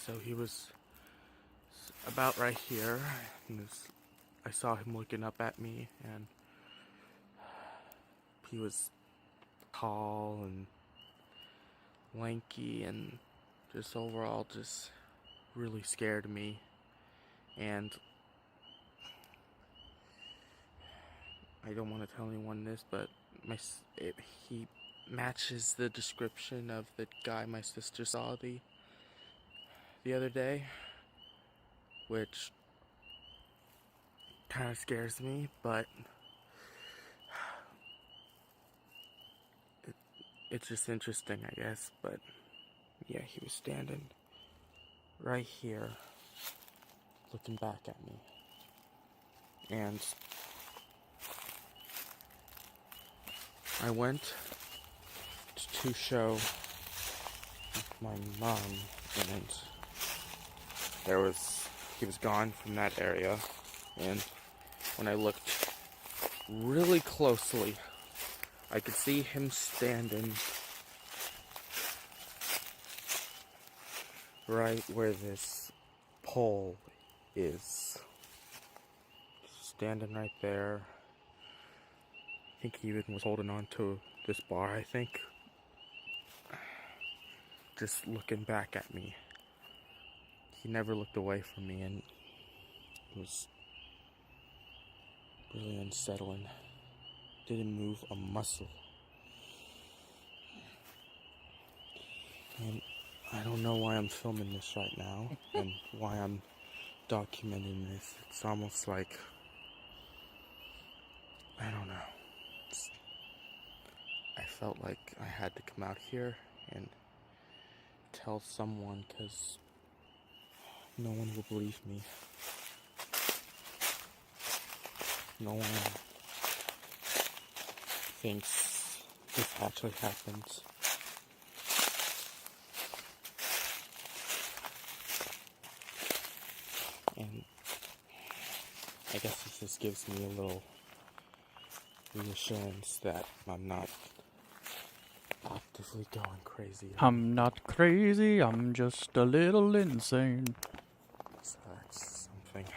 So he was about right here, and I saw him looking up at me, and he was tall and lanky, and just overall just really scared me. And I don't want to tell anyone this, but he matches the description of the guy my sister saw the other day, which kind of scares me, but it's just interesting, I guess. But yeah, he was standing right here looking back at me. And I went to show my mom, and he was gone from that area. And when I looked really closely, I could see him standing right where this pole is. Standing right there. I think he even was holding on to this bar, I think. Just looking back at me. He never looked away from me, and it was really unsettling. Didn't move a muscle. And I don't know why I'm filming this right now and why I'm documenting this. It's almost like, I don't know. I felt like I had to come out here and tell someone, because no one will believe me. No one thinks this actually happens. And I guess it just gives me a little reassurance that I'm not actively going crazy. I'm not crazy, I'm just a little insane. So that's something.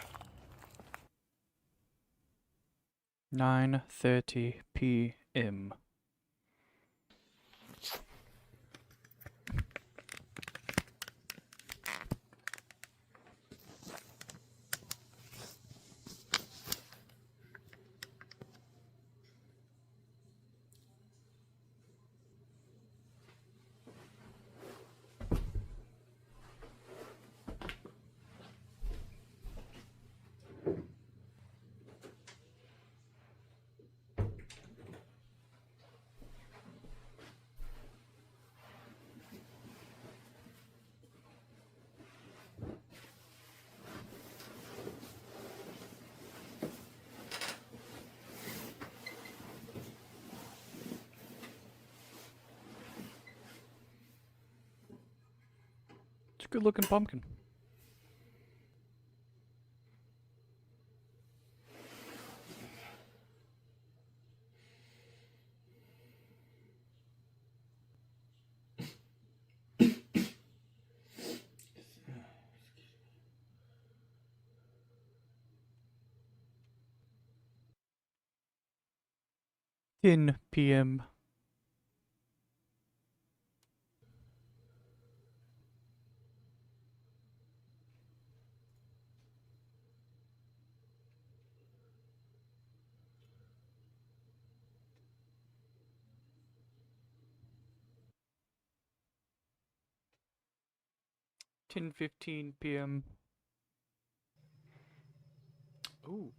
9:30 p.m. Good looking pumpkin. Ten p.m. $10:15 p.m. Ooh.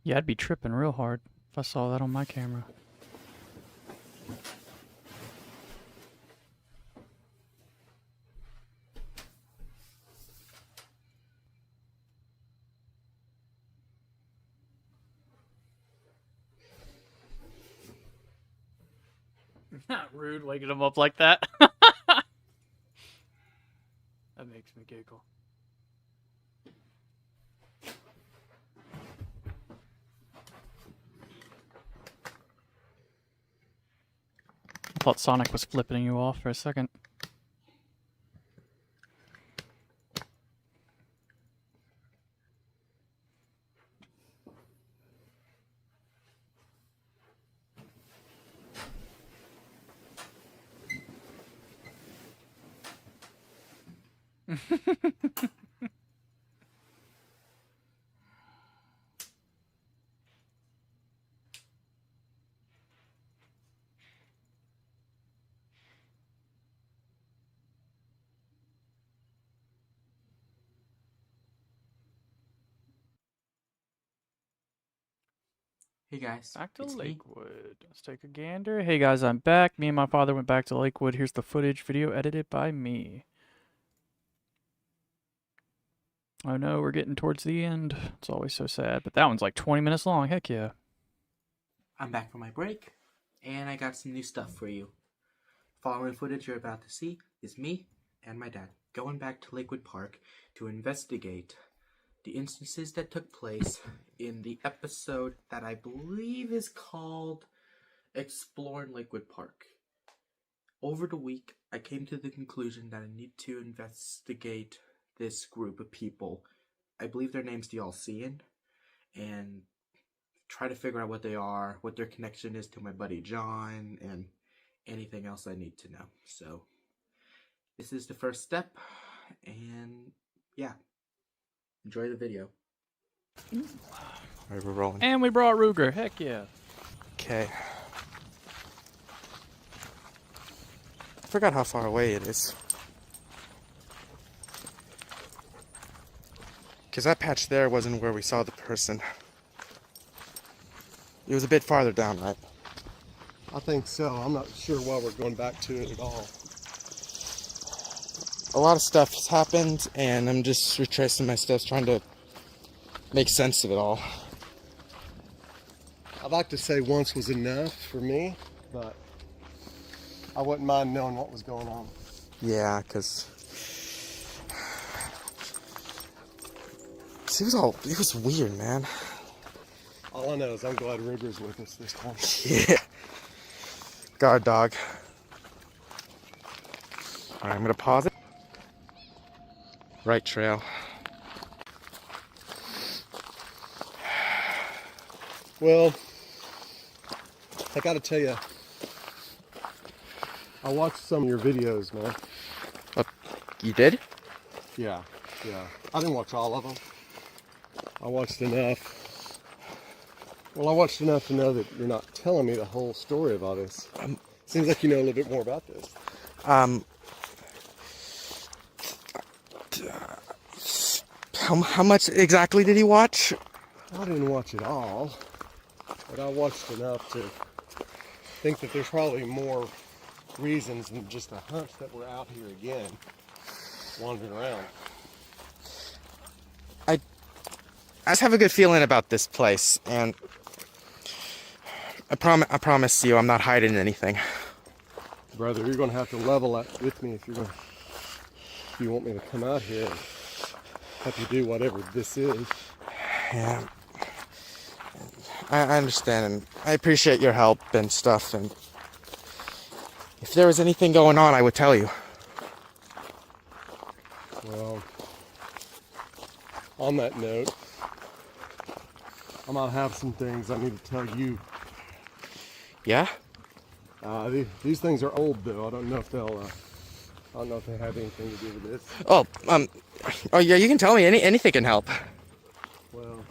Yeah, I'd be tripping real hard if I saw that on my camera. Not rude waking him up like that. That makes me giggle. I thought Sonic was flipping you off for a second. Hey guys, Back to it's me. Lakewood. Let's take a gander. Hey guys, I'm back. Me and my father went back to Lakewood. Here's the footage, video edited by me. Oh no, we're getting towards the end. It's always so sad, but that one's like 20 minutes long. Heck yeah. I'm back from my break, and I got some new stuff for you. Following footage you're about to see is me and my dad going back to Lakewood Park to investigate the instances that took place in the episode that I believe is called Exploring Lakewood Park. Over the week, I came to the conclusion that I need to investigate this group of people. I believe their name's the All-Seeing, and try to figure out what they are, what their connection is to my buddy John, and anything else I need to know. So, this is the first step, and yeah, enjoy the video. Alright, we're rolling. And we brought Ruger. Heck yeah. Okay. I forgot how far away it is. Because that patch there wasn't where we saw the person. It was a bit farther down, right? I think so. I'm not sure why we're going back to it at all. A lot of stuff has happened, and I'm just retracing my steps, trying to make sense of it all. I'd like to say once was enough for me, but I wouldn't mind knowing what was going on. Yeah, because it was weird, man. All I know is I'm glad Ruger's with us this time. Yeah. Guard dog. Alright, I'm gonna pause it. Right trail. Well, I gotta tell you, I watched some of your videos, man. You did? Yeah. I didn't watch all of them. I watched enough. Well, I watched enough to know that you're not telling me the whole story of all this. Seems like you know a little bit more about this. How much exactly did he watch? I didn't watch it all, but I watched enough to think that there's probably more reasons than just a hunch that we're out here again, wandering around. I just have a good feeling about this place, and I promise you I'm not hiding anything. Brother, you're going to have to level up with me if you want me to come out here and help you do whatever this is. Yeah. I understand, and I appreciate your help and stuff, and if there was anything going on, I would tell you. Well, on that note, I might have some things I need to tell you. Yeah? These things are old, though. I don't know if they have anything to do with this. Oh yeah, you can tell me. Anything can help. Well,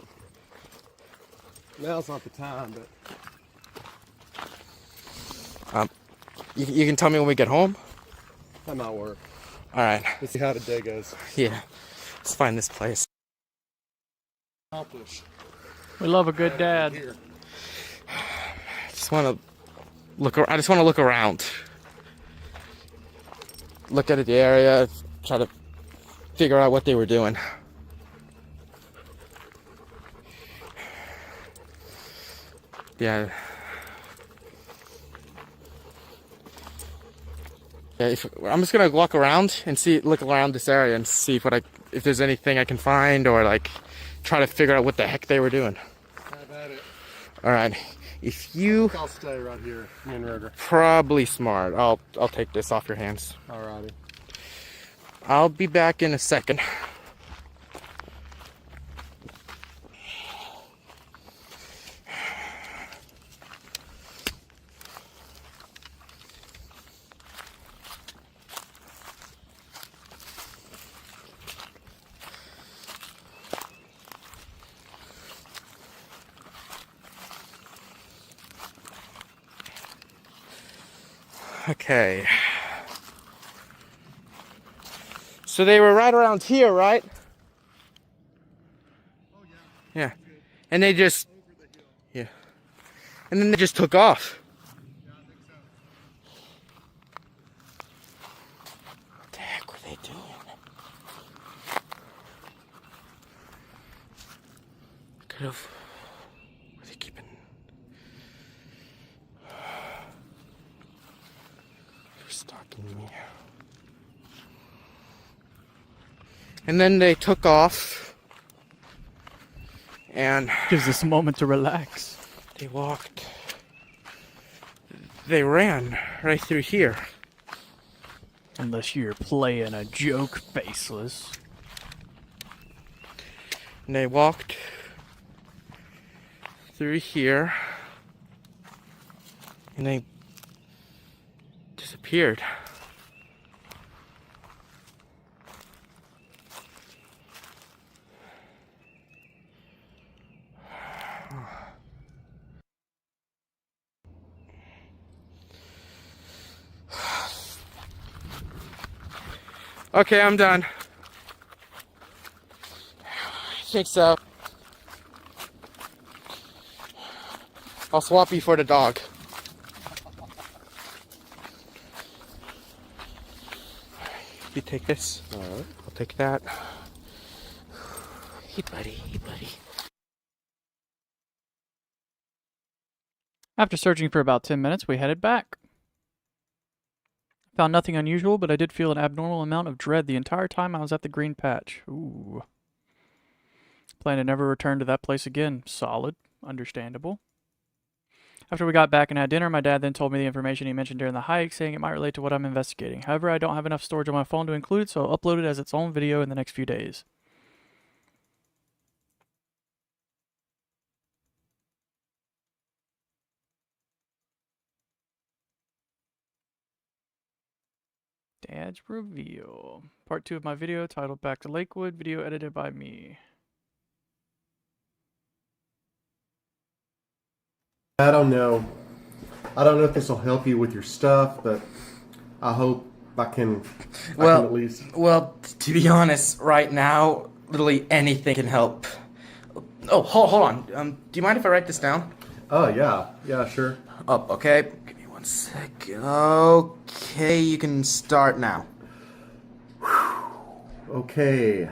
now's not the time, but You can tell me when we get home. that might work. All right. Let's see how the day goes. Yeah. Let's find this place. Accomplish. We love a good dad. Here. I just want to look around. Look at the area. Try to figure out what they were doing. Yeah. Yeah, I'm just gonna walk around and look around this area and see if there's anything I can find, or like try to figure out what the heck they were doing. Have at it. All right, I'll stay right here, me and Roger. probably smart. I'll take this off your hands. Alrighty. I'll be back in a second. Okay. So they were right around here, right? Oh Yeah. Yeah. And they just, yeah. And then they just took off. Yeah, I think so. What the heck were they doing? Could have. Were they keeping? They're stalking me. And then they took off. And Gives us a moment to relax. they ran right through here. Unless you're playing a joke, faceless. And they walked through here. And they disappeared. Okay, I'm done. I think so. I'll swap you for the dog. You take this. All right. I'll take that. Hey, buddy. Hey, buddy. After searching for about 10 minutes, we headed back. Found nothing unusual, but I did feel an abnormal amount of dread the entire time I was at the green patch. Ooh. Plan to never return to that place again. Solid. Understandable. After we got back and had dinner, my dad then told me the information he mentioned during the hike, saying it might relate to what I'm investigating. However, I don't have enough storage on my phone to include it, so I'll upload it as its own video in the next few days. Dad's reveal. Part 2 of my video titled Back to Lakewood, video edited by me. I don't know. I don't know if this will help you with your stuff, but I hope I can at least. Well, to be honest, right now, literally anything can help. Oh, hold on. Do you mind if I write this down? Oh, yeah, sure. Oh, okay. Give me 1 sec. Okay, you can start now. Okay.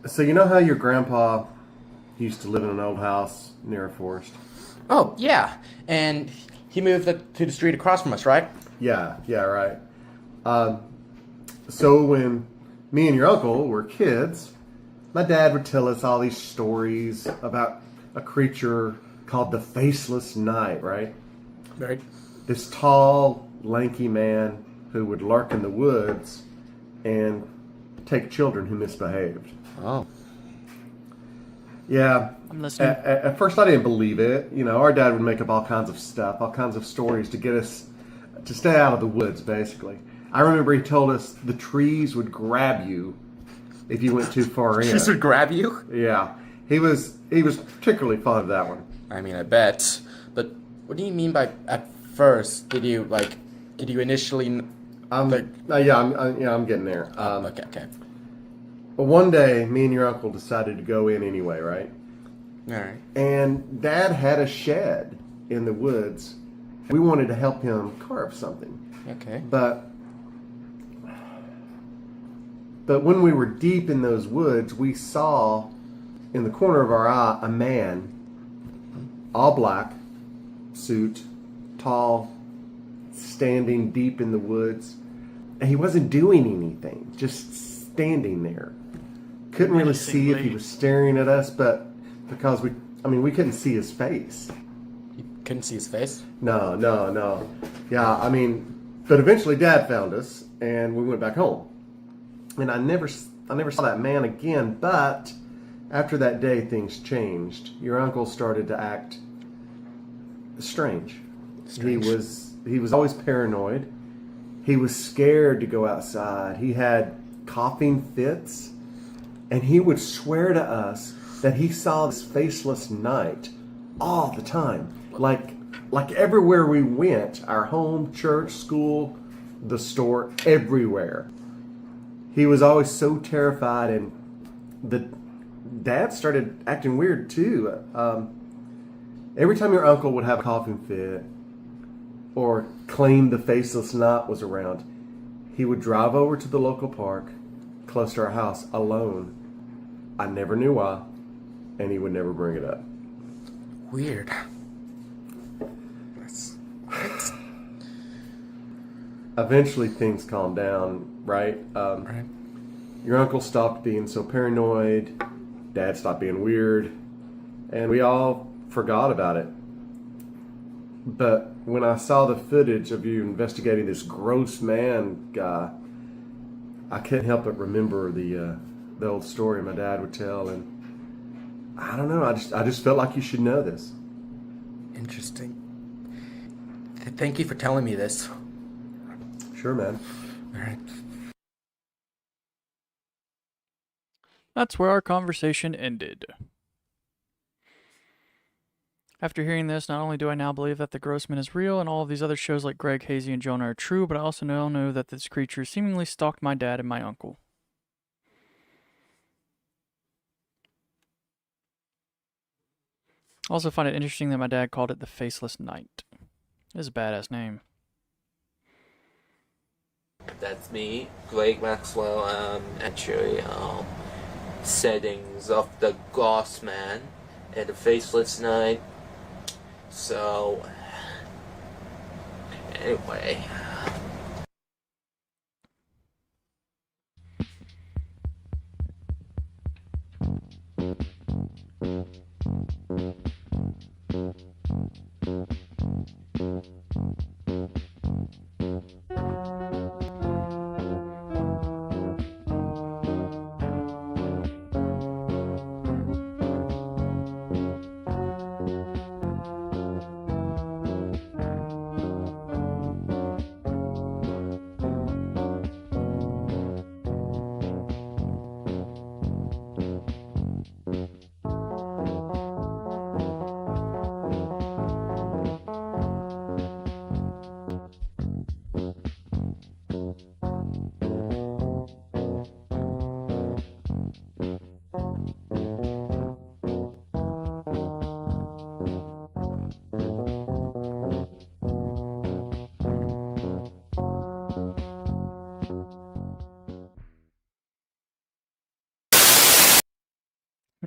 So you know how your grandpa used to live in an old house near a forest? Oh, yeah. And he moved to the street across from us, right? Yeah, right. So when me and your uncle were kids, my dad would tell us all these stories about a creature called the Faceless Knight, right? Right. This tall, lanky man who would lurk in the woods and take children who misbehaved. Oh. Yeah. I'm listening. At first I didn't believe it. You know, our dad would make up all kinds of stuff, all kinds of stories to get us to stay out of the woods, basically. I remember he told us the trees would grab you if you went too far in. Trees would grab you? Yeah. He was particularly fond of that one. I mean, I bet. But what do you mean by at first? Did you initially... I'm getting there. Okay. But one day, me and your uncle decided to go in anyway, right? All right. And Dad had a shed in the woods. We wanted to help him carve something. Okay. But when we were deep in those woods, we saw in the corner of our eye a man, all black, suit, tall, standing deep in the woods. And he wasn't doing anything, just standing there. Couldn't really see if he was staring at us, but because we couldn't see his face. You couldn't see his face? No. Yeah, but eventually Dad found us, and we went back home. And I never saw that man again, but after that day, things changed. Your uncle started to act strange. He was always paranoid. He was scared to go outside. He had coughing fits, and he would swear to us that he saw this faceless knight all the time. Like everywhere we went, our home, church, school, the store, everywhere. He was always so terrified, and the Dad started acting weird too. Every time your uncle would have a coughing fit or claim the faceless knight was around, he would drive over to the local park close to our house alone. I never knew why, and he would never bring it up. Weird. Eventually things calmed down, right? Right. Your uncle stopped being so paranoid, Dad stopped being weird, and we all forgot about it. But when I saw the footage of you investigating this gross man guy, I couldn't help but remember the old story my dad would tell, and I don't know, I just felt like you should know this. Interesting. Thank you for telling me this. Sure, man. All right. That's where our conversation ended. After hearing this, not only do I now believe that the Grossman is real and all of these other shows like Greg, Hazy, and Jonah are true, but I also now know that this creature seemingly stalked my dad and my uncle. I also find it interesting that my dad called it the Faceless Knight. It is a badass name. That's me, Greg Maxwell. Actually, settings of the Grossman and the Faceless Knight. So, anyway.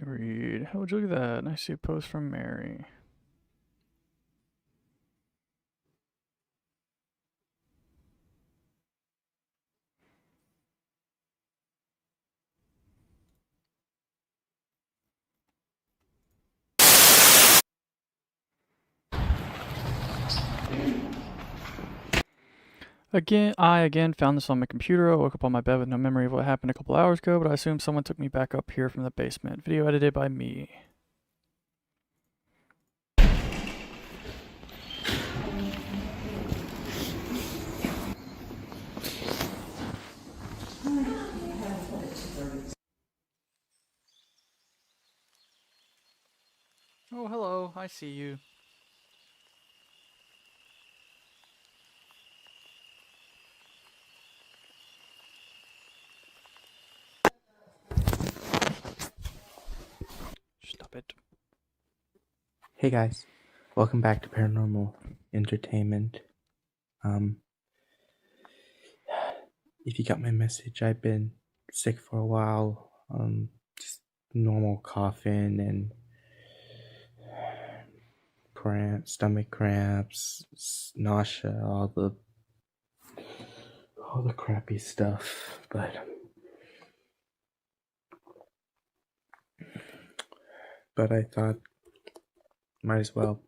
read. Oh, would you look at that? I see a post from Mary. I again found this on my computer. I woke up on my bed with no memory of what happened a couple hours ago, but I assume someone took me back up here from the basement. Video edited by me. Oh, hello. I see you. Stop it. Hey guys, welcome back to Paranormal Entertainment. If you got my message, I've been sick for a while. Just normal coughing and stomach cramps, nausea, all the crappy stuff. But I thought might as well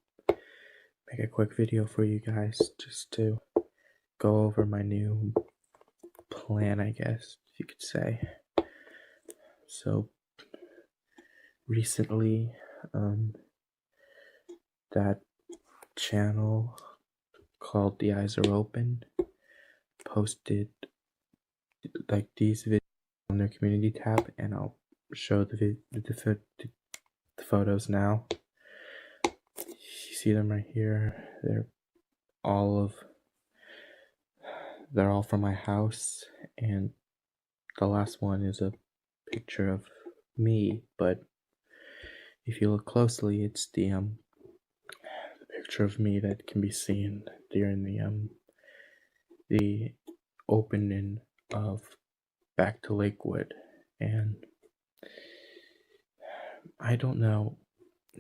make a quick video for you guys just to go over my new plan, I guess you could say. So recently, that channel called The Eyes Are Open posted like these videos on their community tab, and I'll show the photos now. You see them right here. They're all from my house, and the last one is a picture of me, but if you look closely, it's the picture of me that can be seen during the opening of Back to Lakewood. And I don't know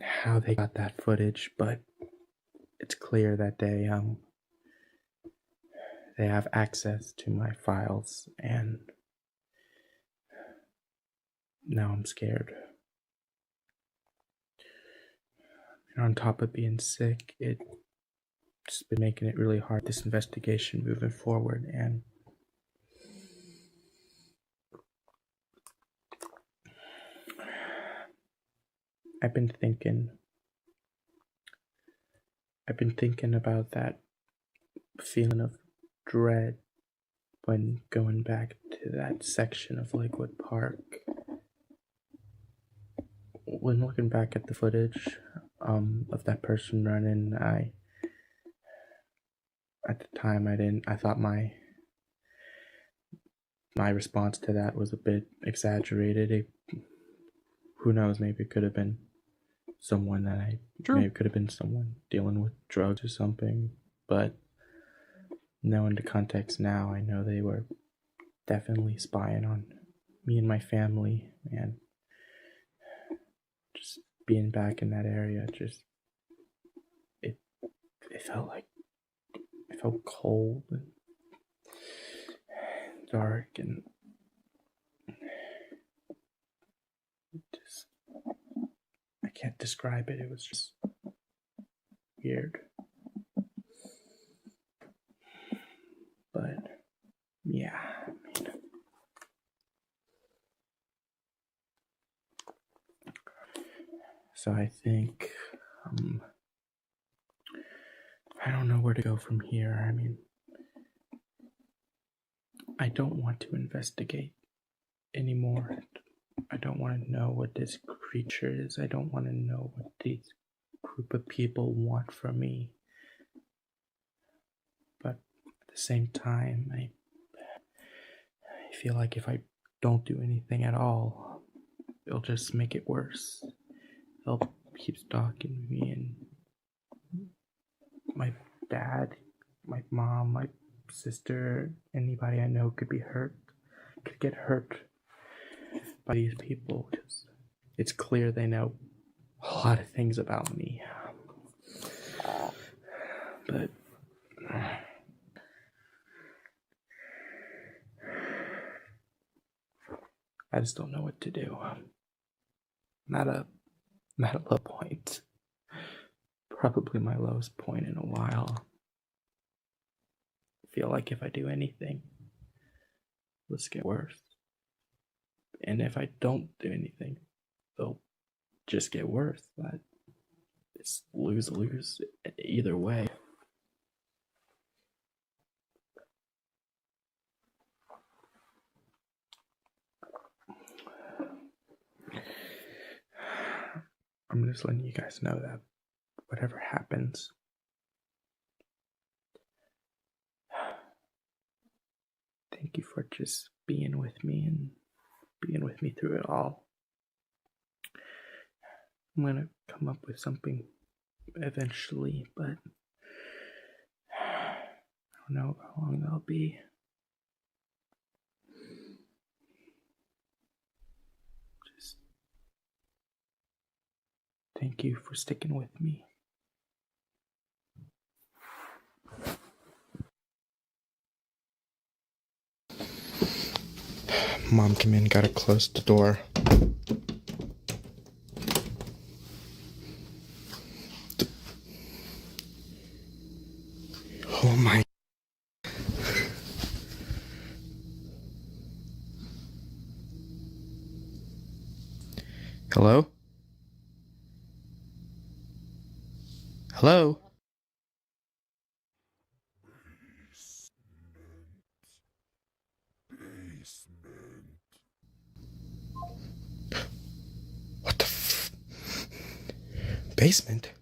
how they got that footage, but it's clear that they have access to my files, and now I'm scared. And on top of being sick, it's been making it really hard, this investigation moving forward. And I've been thinking about that feeling of dread when going back to that section of Lakewood Park. When looking back at the footage of that person running, at the time I thought my response to that was a bit exaggerated. Who knows, maybe it could have been someone maybe it could have been someone dealing with drugs or something, but knowing the context now, I know they were definitely spying on me and my family, and just being back in that area, it felt cold and dark, and I can't describe it. It was just weird. But yeah, so I think I don't know where to go from here. I mean, I don't want to investigate anymore. I don't want to know what this creature is. I don't want to know what these group of people want from me. But at the same time, I feel like if I don't do anything at all, it'll just make it worse. They'll keep stalking me, and my dad, my mom, my sister, anybody I know could get hurt by these people. Because it's clear they know a lot of things about me. But I just don't know what to do. I'm at a low point. Probably my lowest point in a while. I feel like if I do anything, let's get worse. And if I don't do anything, they'll just get worse. It's lose-lose either way. I'm just letting you guys know that whatever happens, thank you for just being with me and being with me through it all. I'm gonna come up with something eventually, but I don't know how long that'll be. Just thank you for sticking with me. Mom, come in, gotta close the door. Oh my. Hello? Hello? What the basement?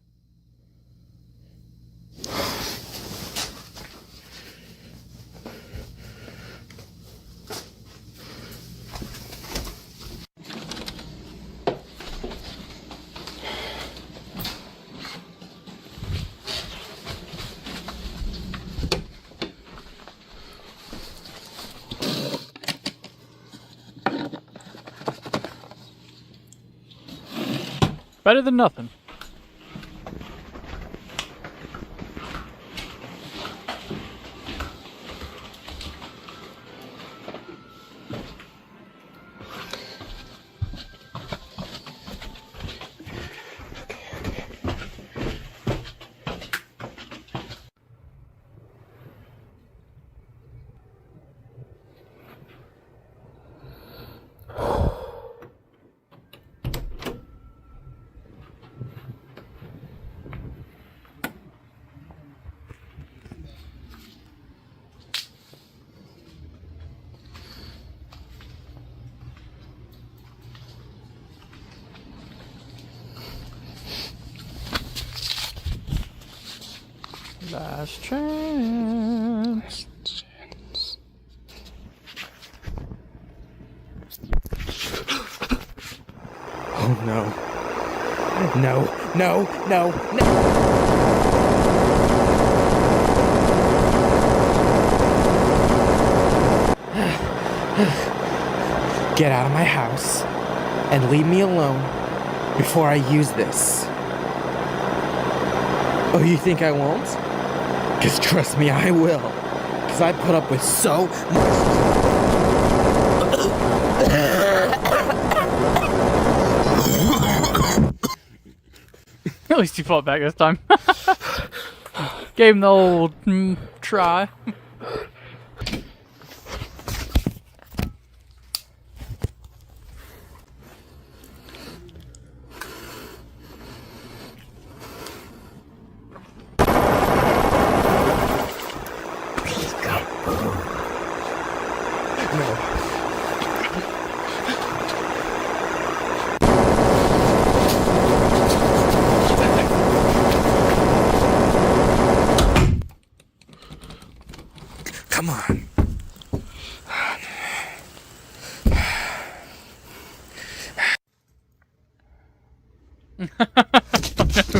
Better than nothing. Last chance. Oh no. No, no, no, no. Get out of my house and leave me alone before I use this. Oh, you think I won't? Because trust me, I will. Because I put up with so much. At least he fought back this time. Gave him the old try. Come on.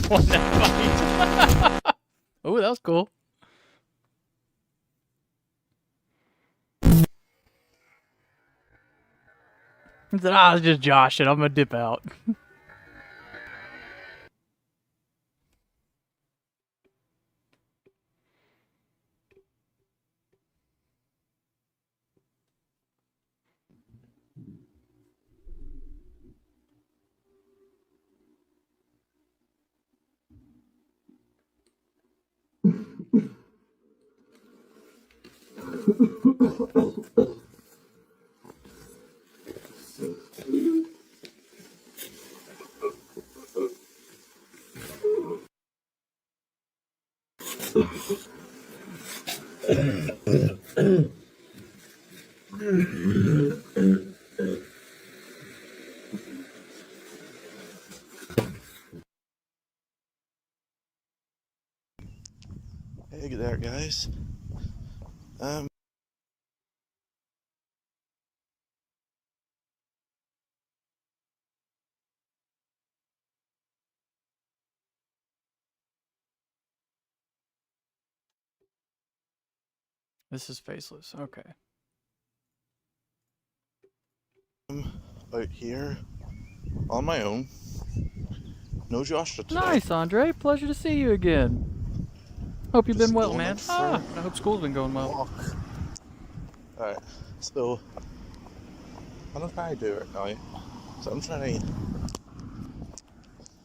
Won that fight. Oh, that was cool. He said, "Ah, it's just Josh, and I'm gonna dip out." Hey there, guys. This is faceless. Okay. Out here on my own. No Joshua today. Nice, Andre. Pleasure to see you again. Hope you've Just been well, going man. out for Ah, I hope school's been going well. walk. Alright, so what I'm trying to do right now, so I'm trying to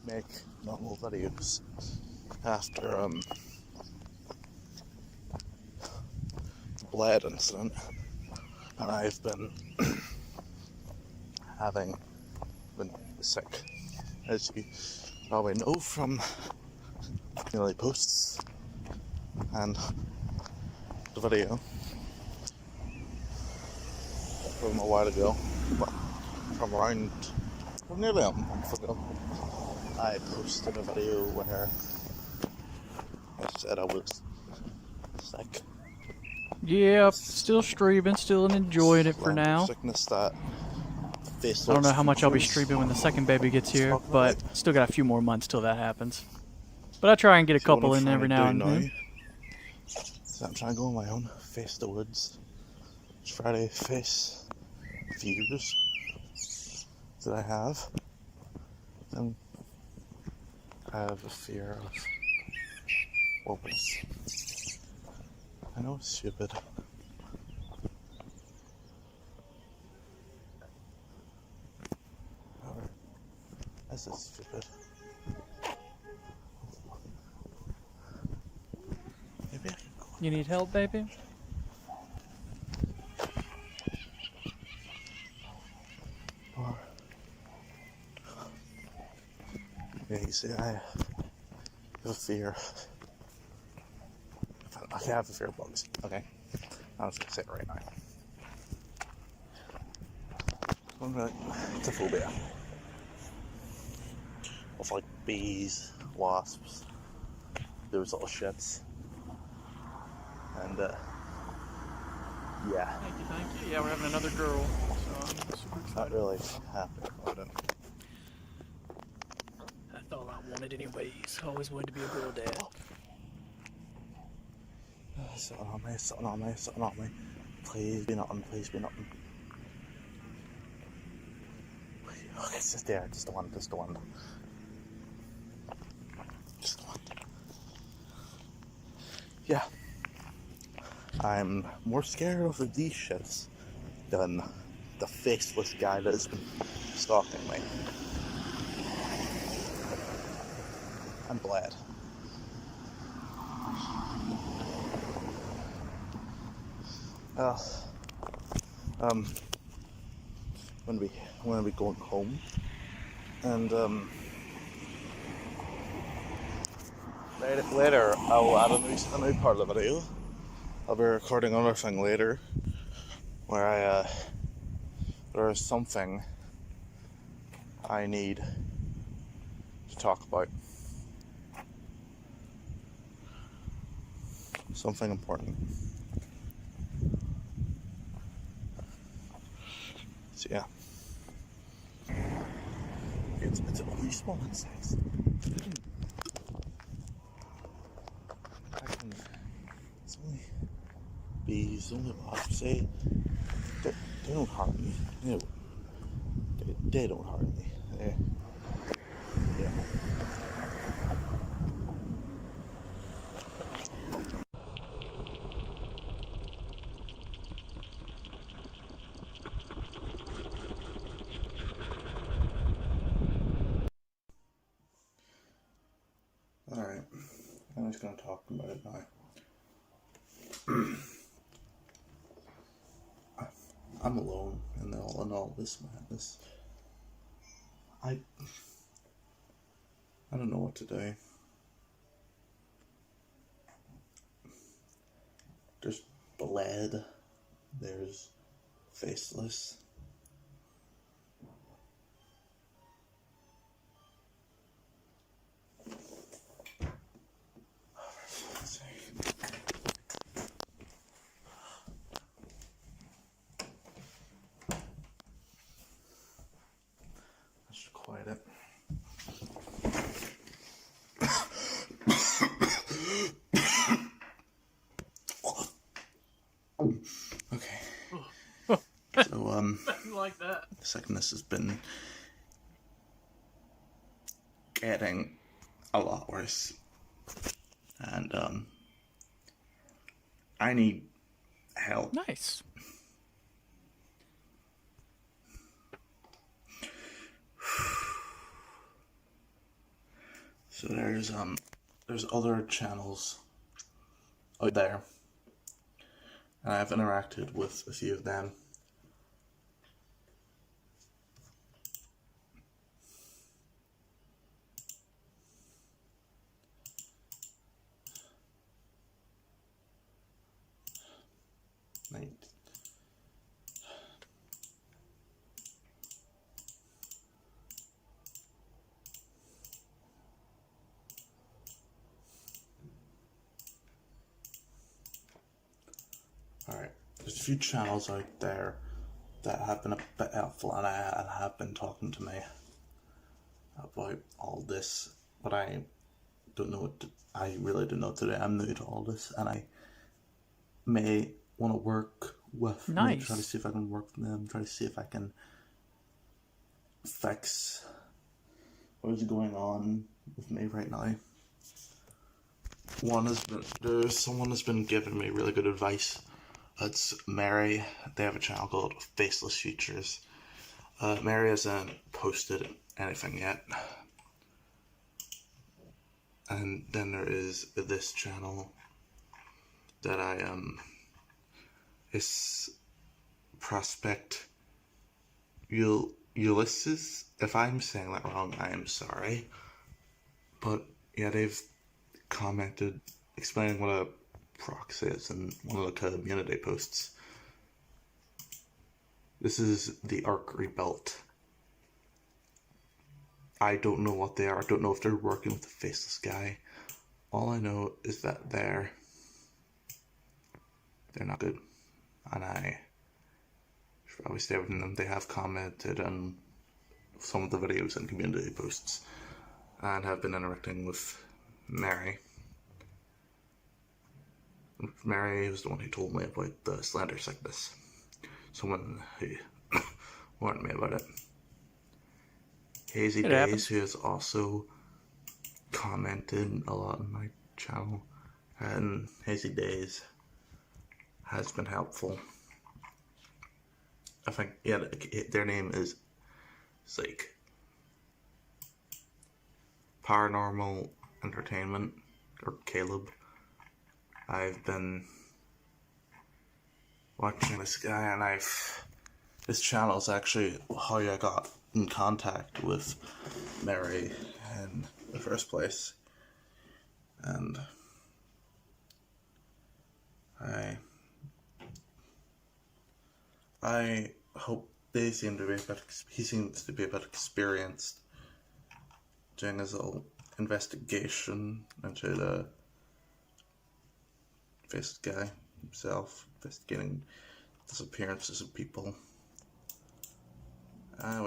make normal videos after the blood incident, and I've been been sick, as you probably know from the posts and the video from a while ago, but from nearly a month ago, I posted a video where I said I was sick. Yep, still streaming, still enjoying it for now. Sickness that I don't know how much I'll be streaming when the second baby gets here, but still got a few more months till that happens. But I try and get a couple in every now and then. So I'm trying to go on my own, face the woods. Try to face fears that I have. And I have a fear of openness. I know it's stupid. However, this is stupid. Maybe I can go. You need help, baby? Or, yeah, you see, I have a fear. I have a fear of bugs. Okay, I'm just gonna say it right now. It's a phobia of like bees, wasps, those little shits, and yeah. Thank you. Yeah, we're having another girl, so I'm super excited. Not really happy about it. That's all I wanted anyways. Always wanted to be a girl dad. Something on me, something on me, something on me. Please be nothing, please be nothing. Okay, it's just there, just the one, just the one. Just the one. Yeah. I'm more scared of these shits than the faceless guy that has been stalking me. I'm glad. When we going home, and later I'll add a new part of the video. I'll be recording another thing later, where there is something I need to talk about. Something important. So yeah. It's a really small insect. It's only bees, only wasps. They don't harm me. You know, they don't harm me. Yeah. Alright, I'm just gonna talk about it now. I'm alone in all this madness. I don't know what to do. There's Bled. There's Faceless. I should quiet it. Okay. So, like that. sickness has been getting a lot worse. And, I need help. Nice. So there's other channels out there, and I've interacted with a few of them. Right. Alright, there's a few channels out there that have been a bit helpful, and have been talking to me about all this, but I don't know I really don't know what to do. I'm new to all this, and I may want to work with them, try to see if I can work with them, try to see if I can fix what is going on with me right now. There's someone that's been giving me really good advice. It's Mary. They have a channel called Faceless Features. Mary hasn't posted anything yet. And then there is this channel that is Prospect Ulysses. If I'm saying that wrong, I am sorry. But yeah, they've commented explaining what a prox is in one of the community posts. This is the Arc Rebuilt. I don't know what they are. I don't know if they're working with the Faceless guy. All I know is that they're not good, and I should probably stay with them. They have commented on some of the videos and community posts, and have been interacting with Mary. Mary was the one who told me about the slender sickness. Someone who warned me about it. Hazy Days, who has also commented a lot on my channel, and Hazy Days has been helpful. I think, yeah, their name is like Paranormal Entertainment, or Caleb. I've been watching this guy, and this channel is actually how I got in contact with Mary in the first place, and I hope he seems to be a bit experienced doing his little investigation into the Faceless guy himself, investigating disappearances of people. I hope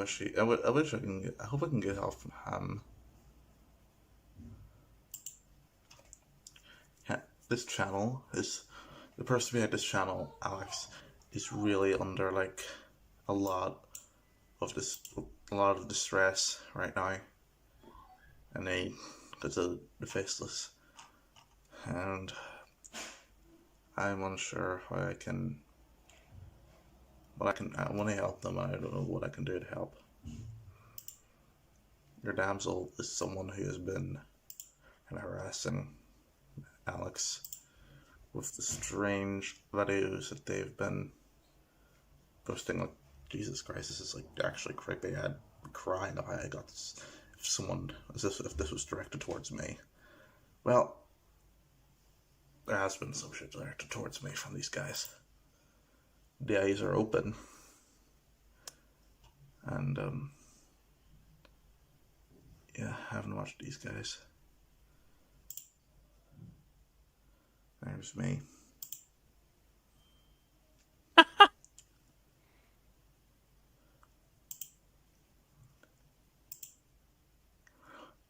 I can get help from him. Yeah, this channel is, the person behind this channel, Alex, is really under like a lot of this a lot of distress right now and need because of the faceless, and I'm unsure how I can. I want to help them. I don't know what I can do to help. Your damsel is someone who has been harassing Alex with the strange videos that they've been posting. Like, Jesus Christ, this is like actually creepy. I'd be crying if I got this. If this was directed towards me. Well, there has been some shit directed towards me from these guys. The eyes are open, and yeah, I haven't watched these guys. There's me.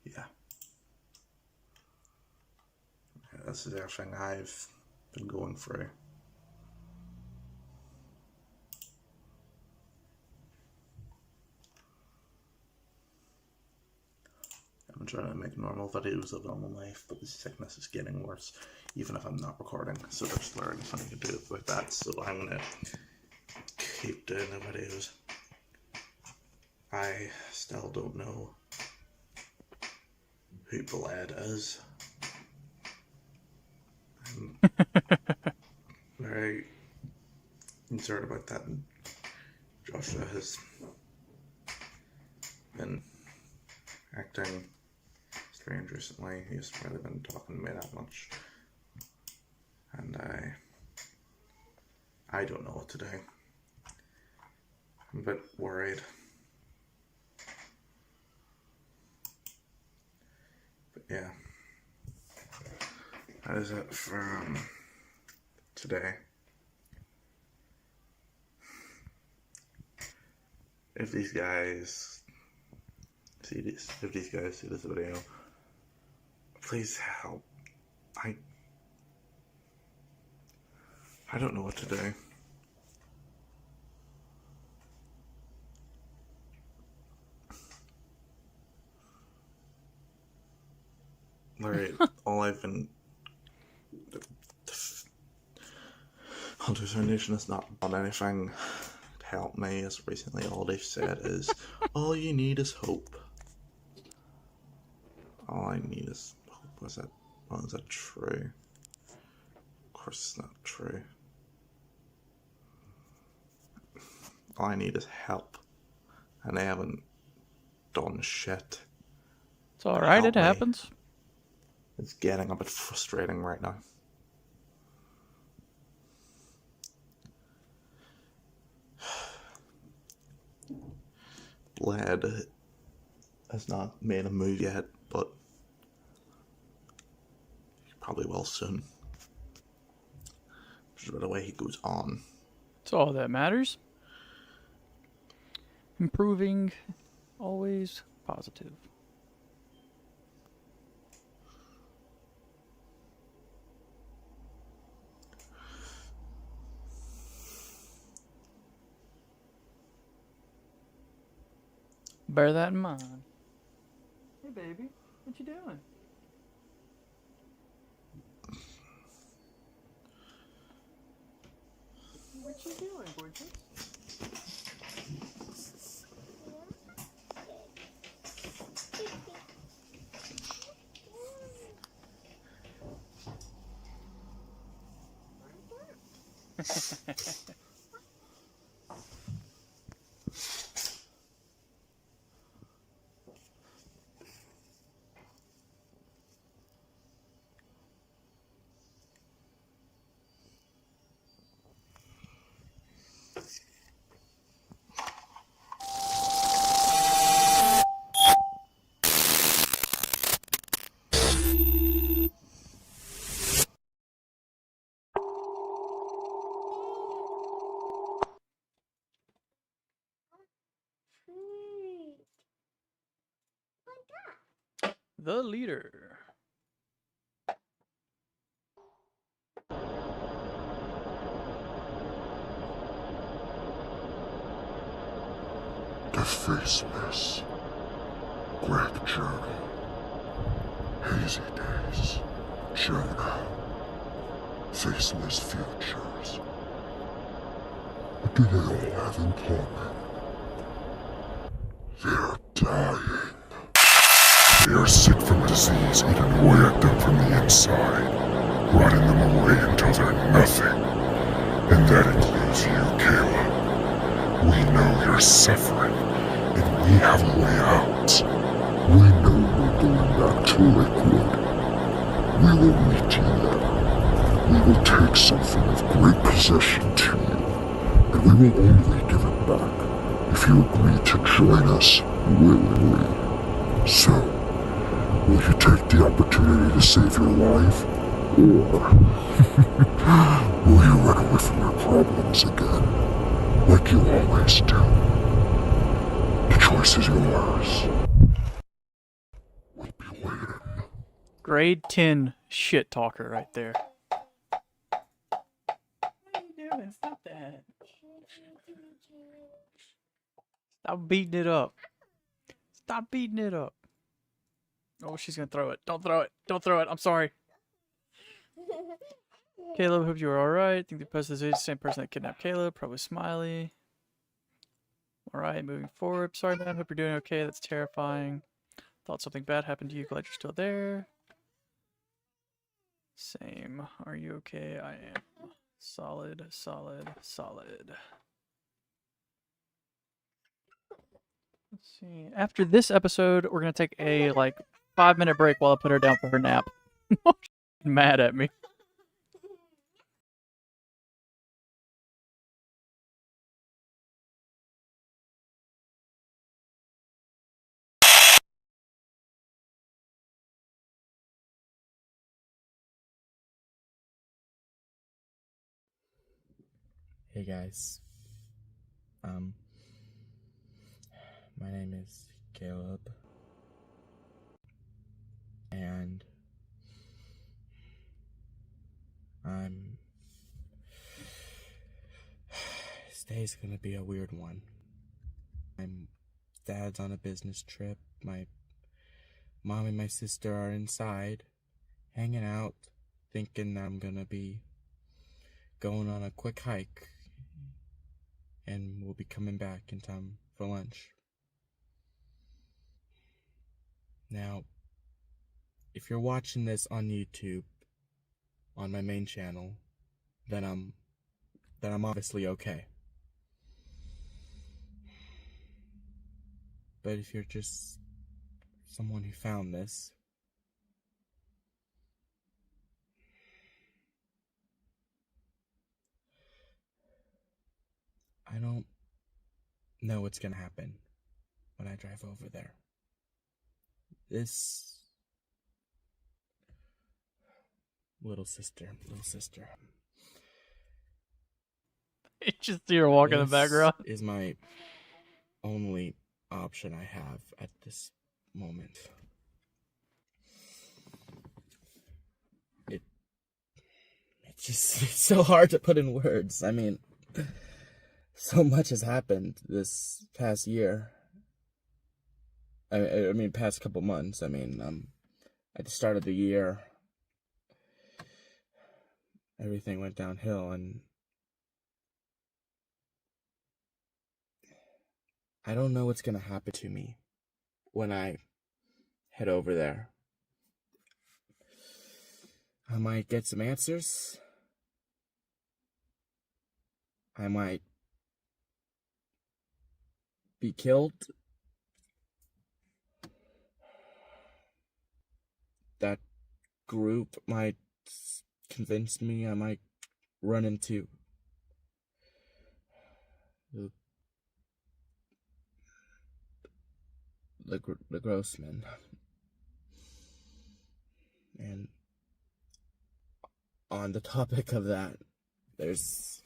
Yeah. This is everything I've been going through. I'm trying to make normal videos of normal life, but the sickness is getting worse, even if I'm not recording. So there's learning something to do with that. So I'm gonna keep doing the videos. I still don't know who Bled is. I'm very concerned about that. And Joshua has been acting strange recently. He hasn't really been talking to me that much, and I don't know what to do. I'm a bit worried, but yeah, that is it for today. If these guys see this video, please help. I don't know what to do. Larry, all I've been... Hunter's Foundation has not done anything to help me as recently. All they've said is, all you need is hope. All I need is hope. Was that true? Of course it's not true. All I need is help. And they haven't done shit. It's alright, it happens. It's getting a bit frustrating right now. Bled has not made a move yet, but he probably will soon. Just by the way he goes on. That's all that matters. Improving, always positive. Bear that in mind. Hey, baby, what you doing? What you doing, gorgeous? The leader. The Faceless. Greg Journey. Hazy Days. Jonah. Faceless Futures. What do they all have in common? They're dying. They are sick from a disease eating away at them from the inside, rotting them away until they're nothing. And that includes you, Kayla. We know you're suffering, and we have a way out. We know we're going back to Lakewood. We will meet you there. We will take something of great possession to you, and we will only give it back if you agree to join us willingly. So, will you take the opportunity to save your life, or will you run away from your problems again, like you always do? The choice is yours. We'll be waiting. Grade 10 shit talker right there. What are you doing? Stop that. Stop beating it up. Stop beating it up. Oh, she's gonna throw it. Don't throw it. Don't throw it. I'm sorry. Caleb, hope you were alright. Think the person is the same person that kidnapped Caleb. Probably Smiley. Alright, moving forward. Sorry, man. Hope you're doing okay. That's terrifying. Thought something bad happened to you. Glad you're still there. Same. Are you okay? I am. Solid, solid, solid. Let's see. After this episode, we're gonna take a 5-minute break while I put her down for her nap. She's mad at me. Hey guys. My name is Caleb. And this day's gonna be a weird one. My dad's on a business trip. My mom and my sister are inside, hanging out, thinking I'm gonna be going on a quick hike, and we'll be coming back in time for lunch. Now, if you're watching this on YouTube, on my main channel, then I'm obviously okay. But if you're just someone who found this, I don't know what's gonna happen when I drive over there. This little sister. You just see her walk in the This background. is my only option I have at this moment. It's so hard to put in words. I mean, so much has happened this past year. I mean, past couple months. I mean, at the start of the year, everything went downhill, and I don't know what's gonna happen to me when I head over there. I might get some answers. I might be killed. That group might convince me. I might run into the Grossman. And on the topic of that, there's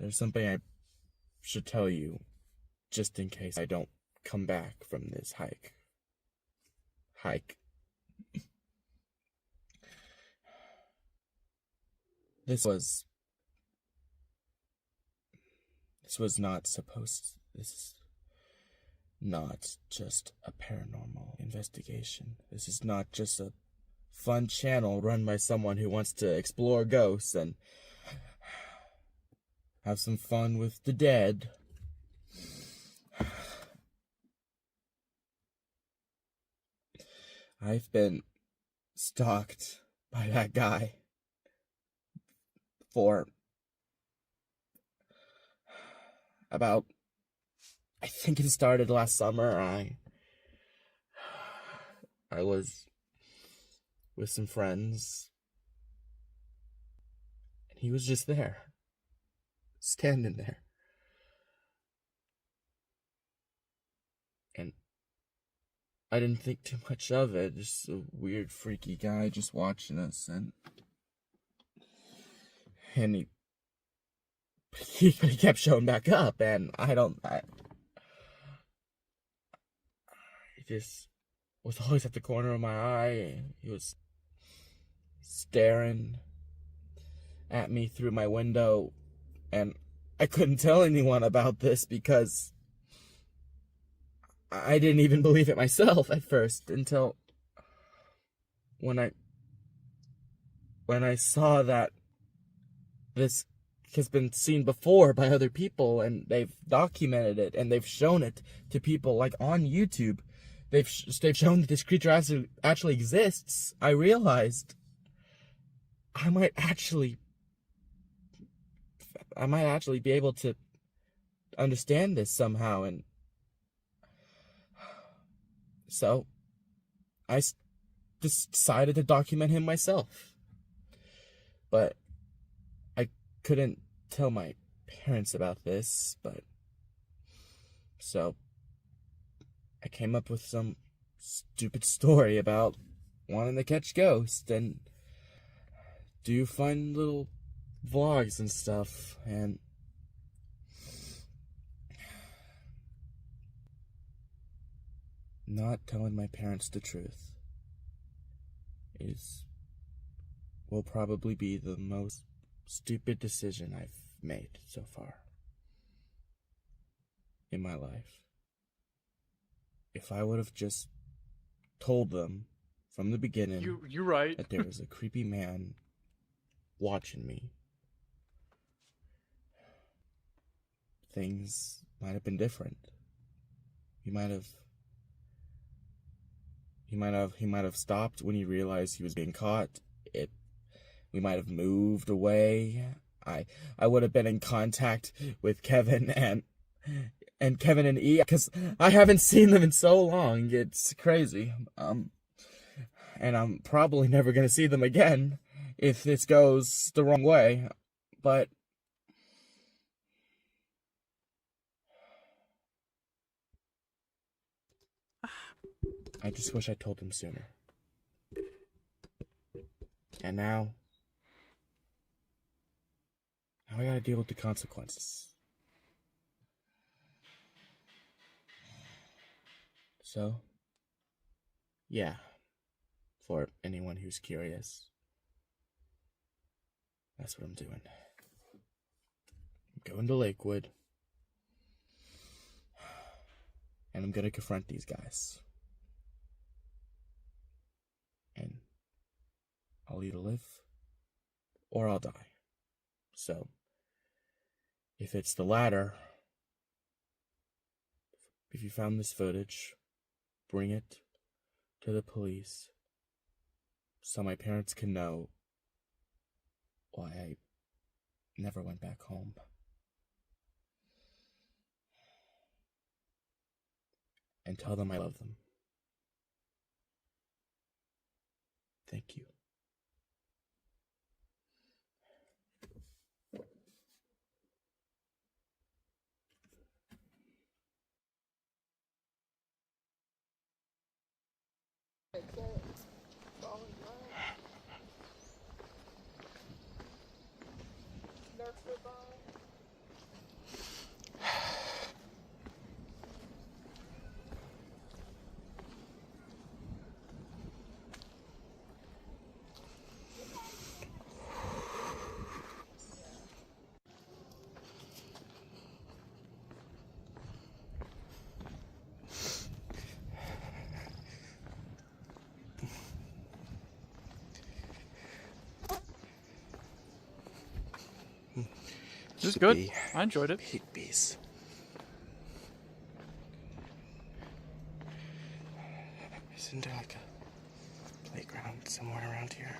something I should tell you, just in case I don't come back from this hike. This was not supposed. This not just a paranormal investigation. This is not just a fun channel run by someone who wants to explore ghosts and have some fun with the dead. I've been stalked by that guy for about, I think it started last summer. I was with some friends, and he was just there, standing there. And I didn't think too much of it, just a weird, freaky guy just watching us, and he kept showing back up, and he just was always at the corner of my eye. He was staring at me through my window, and I couldn't tell anyone about this because I didn't even believe it myself at first, until when I saw that this has been seen before by other people, and they've documented it, and they've shown it to people, like on YouTube. They've shown that this creature actually exists. I realized I might actually be able to understand this somehow, and so I just decided to document him myself. But I couldn't tell my parents about this, so I came up with some stupid story about wanting to catch ghosts and do fun little vlogs and stuff, and not telling my parents the truth will probably be the most stupid decision I've made so far in my life. If I would have just told them from the beginning you're right. that there was a creepy man watching me, things might have been different. He might have stopped when he realized he was being caught. We might have moved away. I would have been in contact with Kevin and Kevin and E, because I haven't seen them in so long. It's crazy. And I'm probably never gonna see them again if this goes the wrong way. But I just wish I told them sooner. And now I gotta deal with the consequences. So, yeah, for anyone who's curious, that's what I'm doing. I'm going to Lakewood, and I'm gonna confront these guys. And I'll either live or I'll die. So, if it's the latter, if you found this footage, bring it to the police so my parents can know why I never went back home. And tell them I love them. Thank you. This is to good. be. I enjoyed it. Big bees. Isn't there like a playground somewhere around here?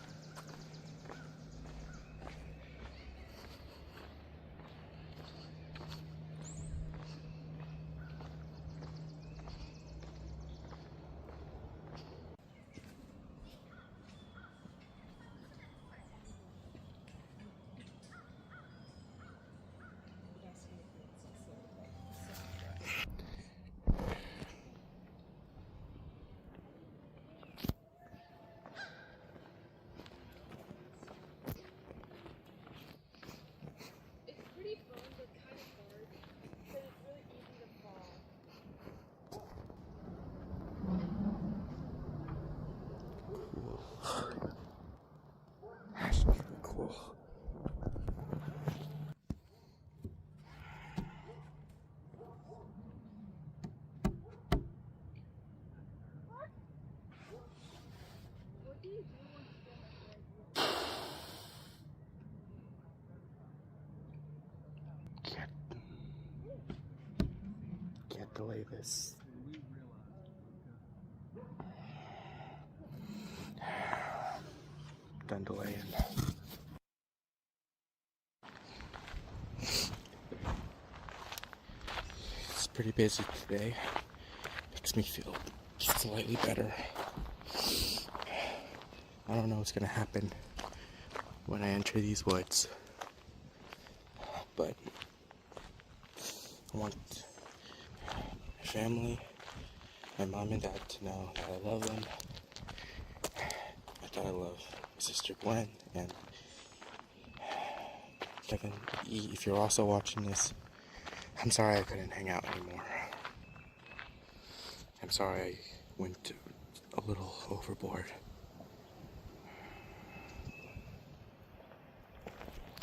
That's really cool. Can't delay this. Done delaying. It's pretty busy today. Makes me feel slightly better. I don't know what's gonna happen when I enter these woods, but I want my family, my mom and dad to know that I love them, that I love my sister Gwen, and Kevin, if you're also watching this, I'm sorry I couldn't hang out anymore. I'm sorry I went a little overboard.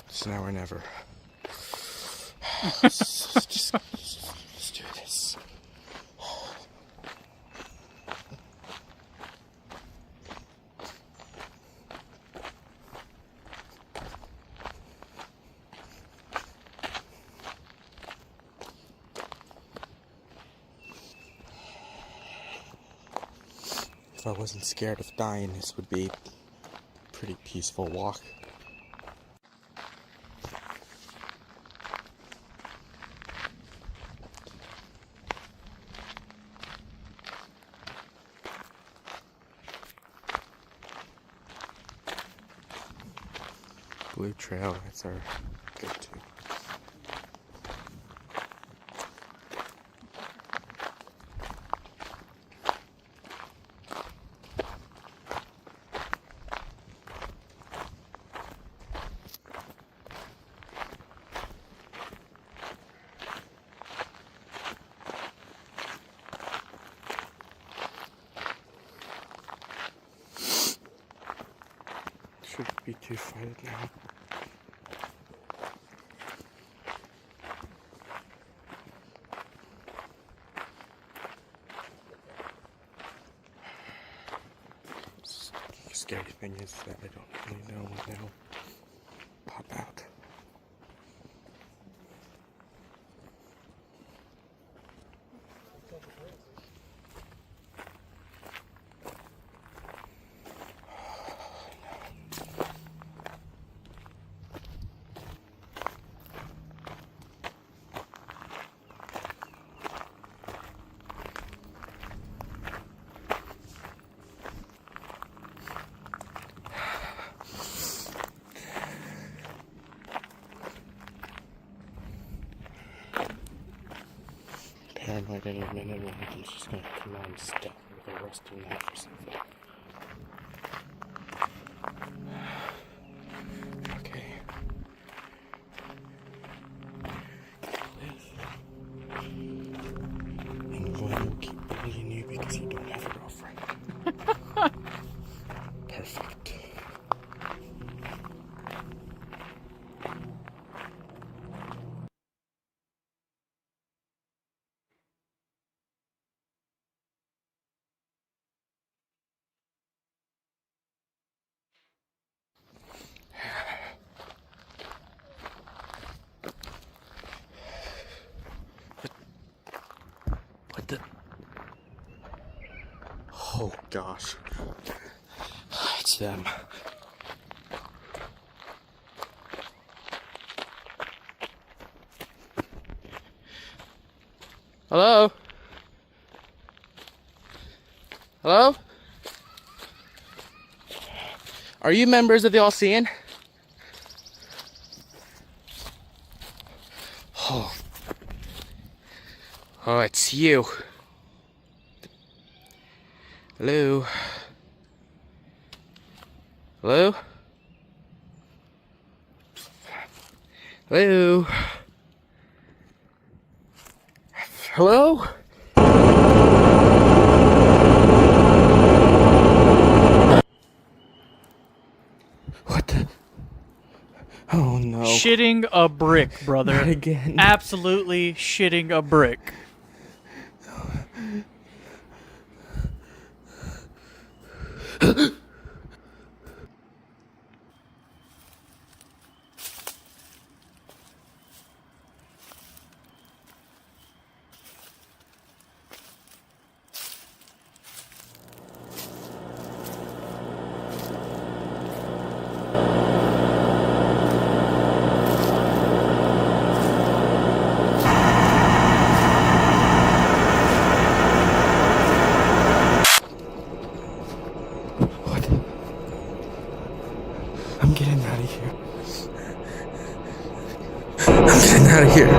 It's now or never. Let's do this. If I wasn't scared of dying, this would be a pretty peaceful walk. Blue Trail, that's our go-to. Shouldn't be too flooded now. The scary thing is that I don't really know when they'll pop out. Paranoid any minute when it's just gonna come out and stab me with a rusty knife or something. Okay. Live. And Glenn will keep bullying you because you don't have a girlfriend. Perfect. gosh. It's them. Hello? Hello? Are you members of the All-Seeing? Oh. Oh, it's you. Hello? Hello? Hello? Hello? What the? Oh no. Shitting a brick, brother. Not again. Absolutely shitting a brick. What? I'm getting out of here. I'm getting out of here.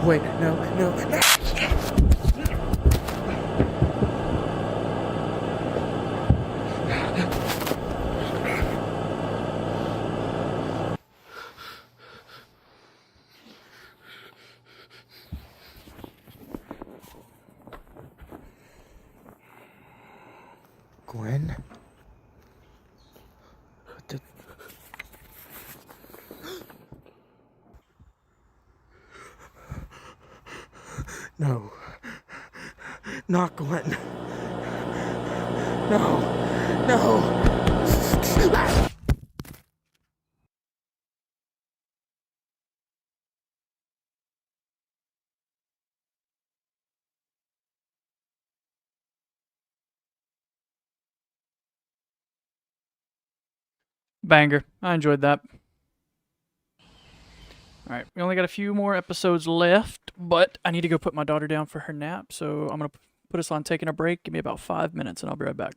Wait, no, no, no. Gwen? What the? No. Not Gwen. No. No. Banger. I enjoyed that. Alright, we only got a few more episodes left, but I need to go put my daughter down for her nap, so I'm going to put us on taking a break. Give me about 5 minutes and I'll be right back.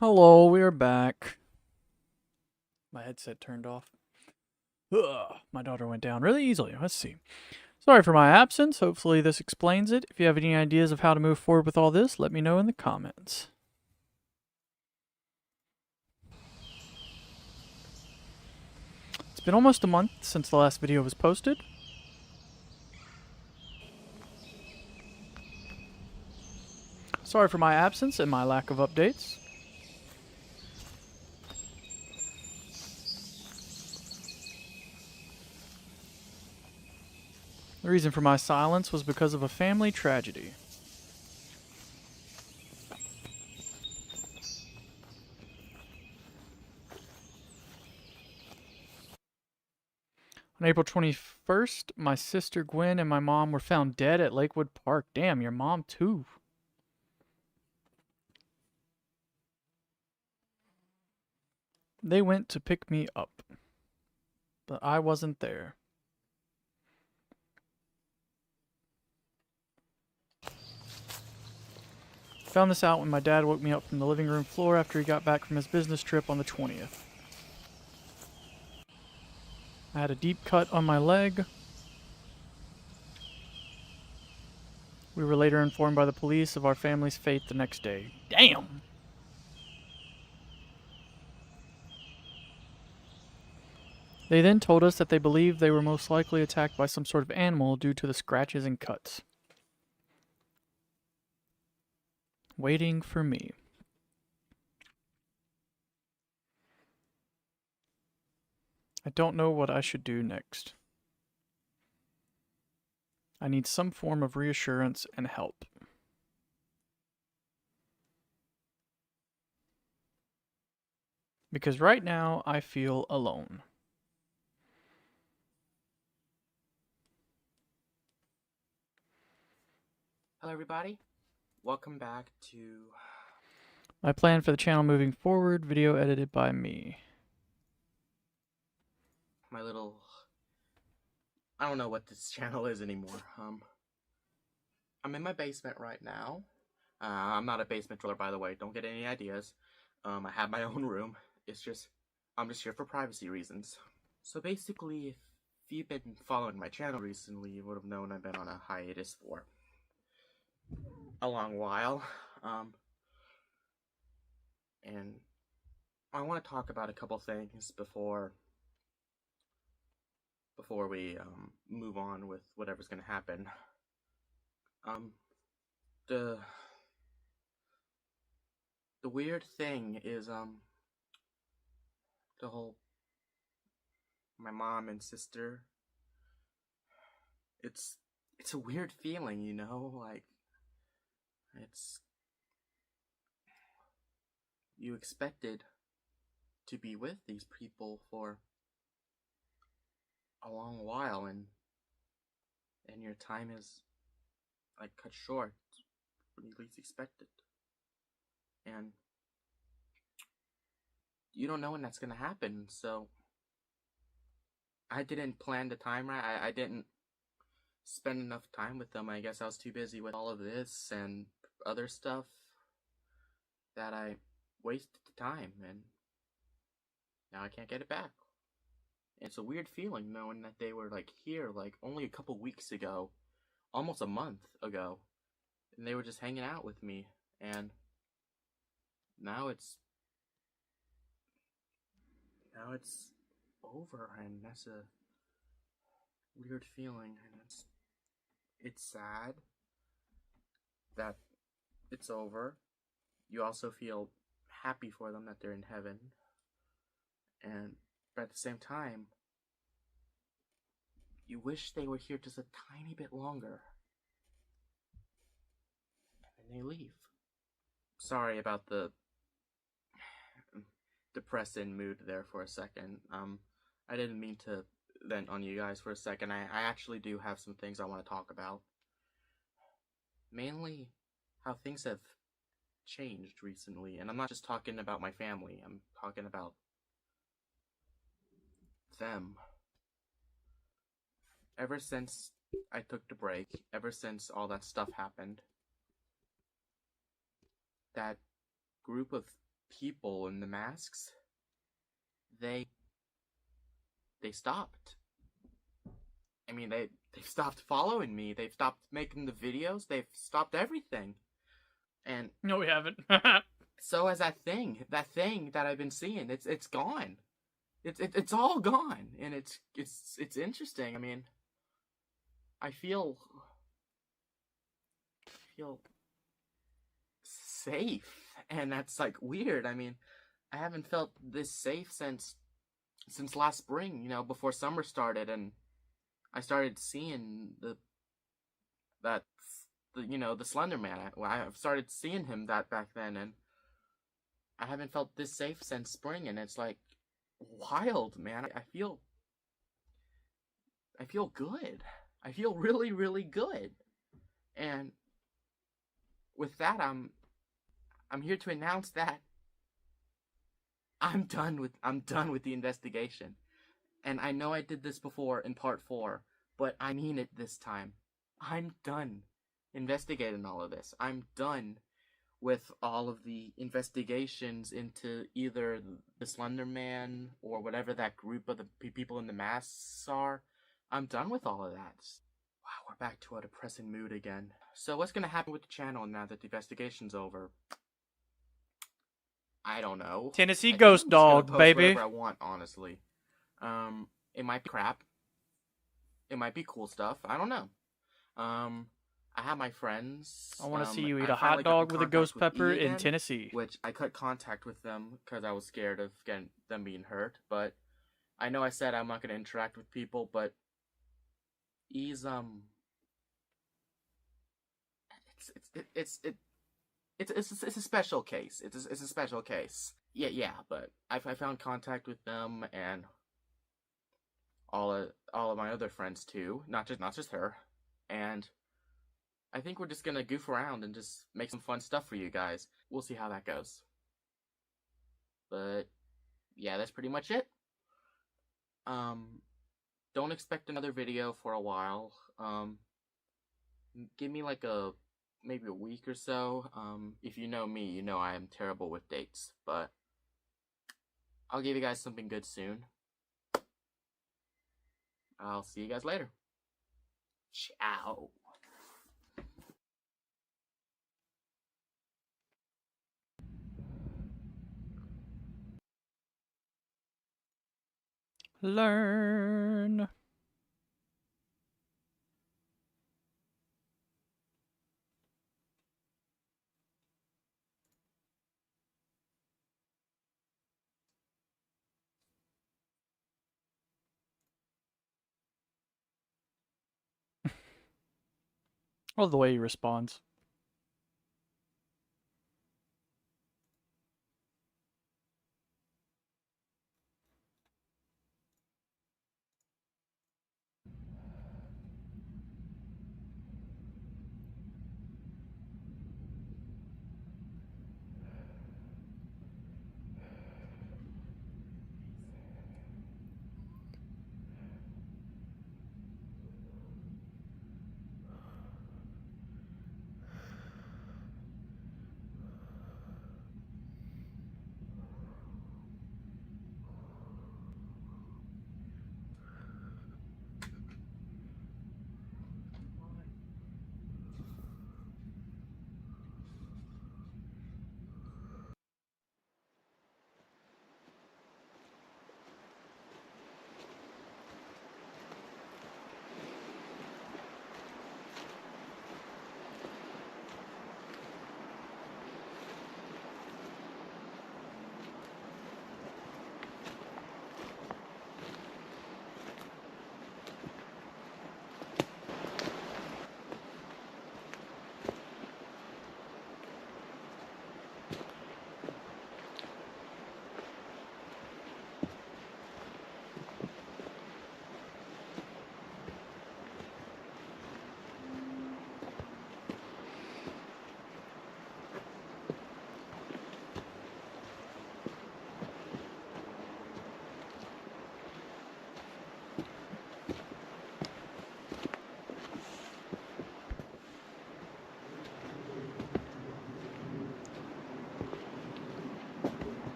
Hello, we are back. My headset turned off. Ugh, my daughter went down really easily. Let's see. Sorry for my absence. Hopefully this explains it. If you have any ideas of how to move forward with all this, let me know in the comments. It's been almost a month since the last video was posted. Sorry for my absence and my lack of updates. The reason for my silence was because of a family tragedy. On April 21st, my sister Gwen and my mom were found dead at Lakewood Park. Damn, your mom too. They went to pick me up, but I wasn't there. Found this out when my dad woke me up from the living room floor after he got back from his business trip on the 20th. I had a deep cut on my leg. We were later informed by the police of our family's fate the next day. Damn! They then told us that they believed they were most likely attacked by some sort of animal due to the scratches and cuts. Waiting for me. I don't know what I should do next. I need some form of reassurance and help. Because right now, I feel alone. Hello everybody, welcome back to My plan for the channel moving forward, video edited by me. my little, I don't know what this channel is anymore. I'm in my basement right now. I'm not a basement driller, by the way, don't get any ideas. I have my own room. It's just, I'm just here for privacy reasons. So basically, if you've been following my channel recently, you would have known I've been on a hiatus for a long while. And I want to talk about a couple things before we move on with whatever's gonna happen. The weird thing is the whole my mom and sister. It's a weird feeling, you know, like it's you expected to be with these people for a long while, and your time is like cut short when you least expect it, and you don't know when that's gonna happen. So I didn't plan the time right. I didn't spend enough time with them. I guess I was too busy with all of this and other stuff that I wasted the time, and now I can't get it back. It's a weird feeling knowing that they were like here like only a couple weeks ago, almost a month ago, and they were just hanging out with me, and now it's over, and that's a weird feeling, and it's sad that it's over. You also feel happy for them that they're in heaven, but at the same time, you wish they were here just a tiny bit longer, and then they leave. Sorry about the depressing mood there for a second. I didn't mean to vent on you guys for a second. I actually do have some things I want to talk about. Mainly how things have changed recently, and I'm not just talking about my family, I'm talking about them. Ever since I took the break, ever since all that stuff happened, that group of people in the masks, they stopped. I mean, they've stopped following me. They've stopped making the videos. They've stopped everything. And No, we haven't. so has that thing that I've been seeing. It's gone. It's all gone, and it's interesting. I mean, I feel safe, and that's like weird. I mean, I haven't felt this safe since last spring, before summer started, and I started seeing the Slender Man. I've started seeing him that back then, and I haven't felt this safe since spring, and it's like wild, man. I feel good. I feel really, really good. And with that, I'm here to announce that I'm done with the investigation. And I know I did this before in part 4, but I mean it this time. I'm done investigating all of this. I'm done with all of the investigations into either the Slender Man or whatever that group of the people in the masks are. I'm done with all of that. Wow, we're back to a depressing mood again. So what's gonna happen with the channel now that the investigation's over? I don't know. Tennessee I think Ghost I'm just gonna Dog, post baby. whatever I want, honestly. It might be crap. It might be cool stuff. I don't know. I have my friends. I want to see you eat I a hot finally got in dog with a contact ghost with pepper E in again, Tennessee. which I cut contact with them because I was scared of them being hurt. But I know I said I'm not going to interact with people, but E's it's a special case. It's a special case. Yeah. But I found contact with them and all of my other friends too, not just her, and I think we're just gonna goof around and just make some fun stuff for you guys. We'll see how that goes. But yeah, that's pretty much it. Don't expect another video for a while. Give me like maybe a week or so. If you know me, you know I am terrible with dates, but I'll give you guys something good soon. I'll see you guys later. Ciao. Learn. Oh, the way he responds.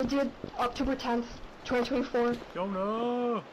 Dude, October 10th, 2024. Jonah!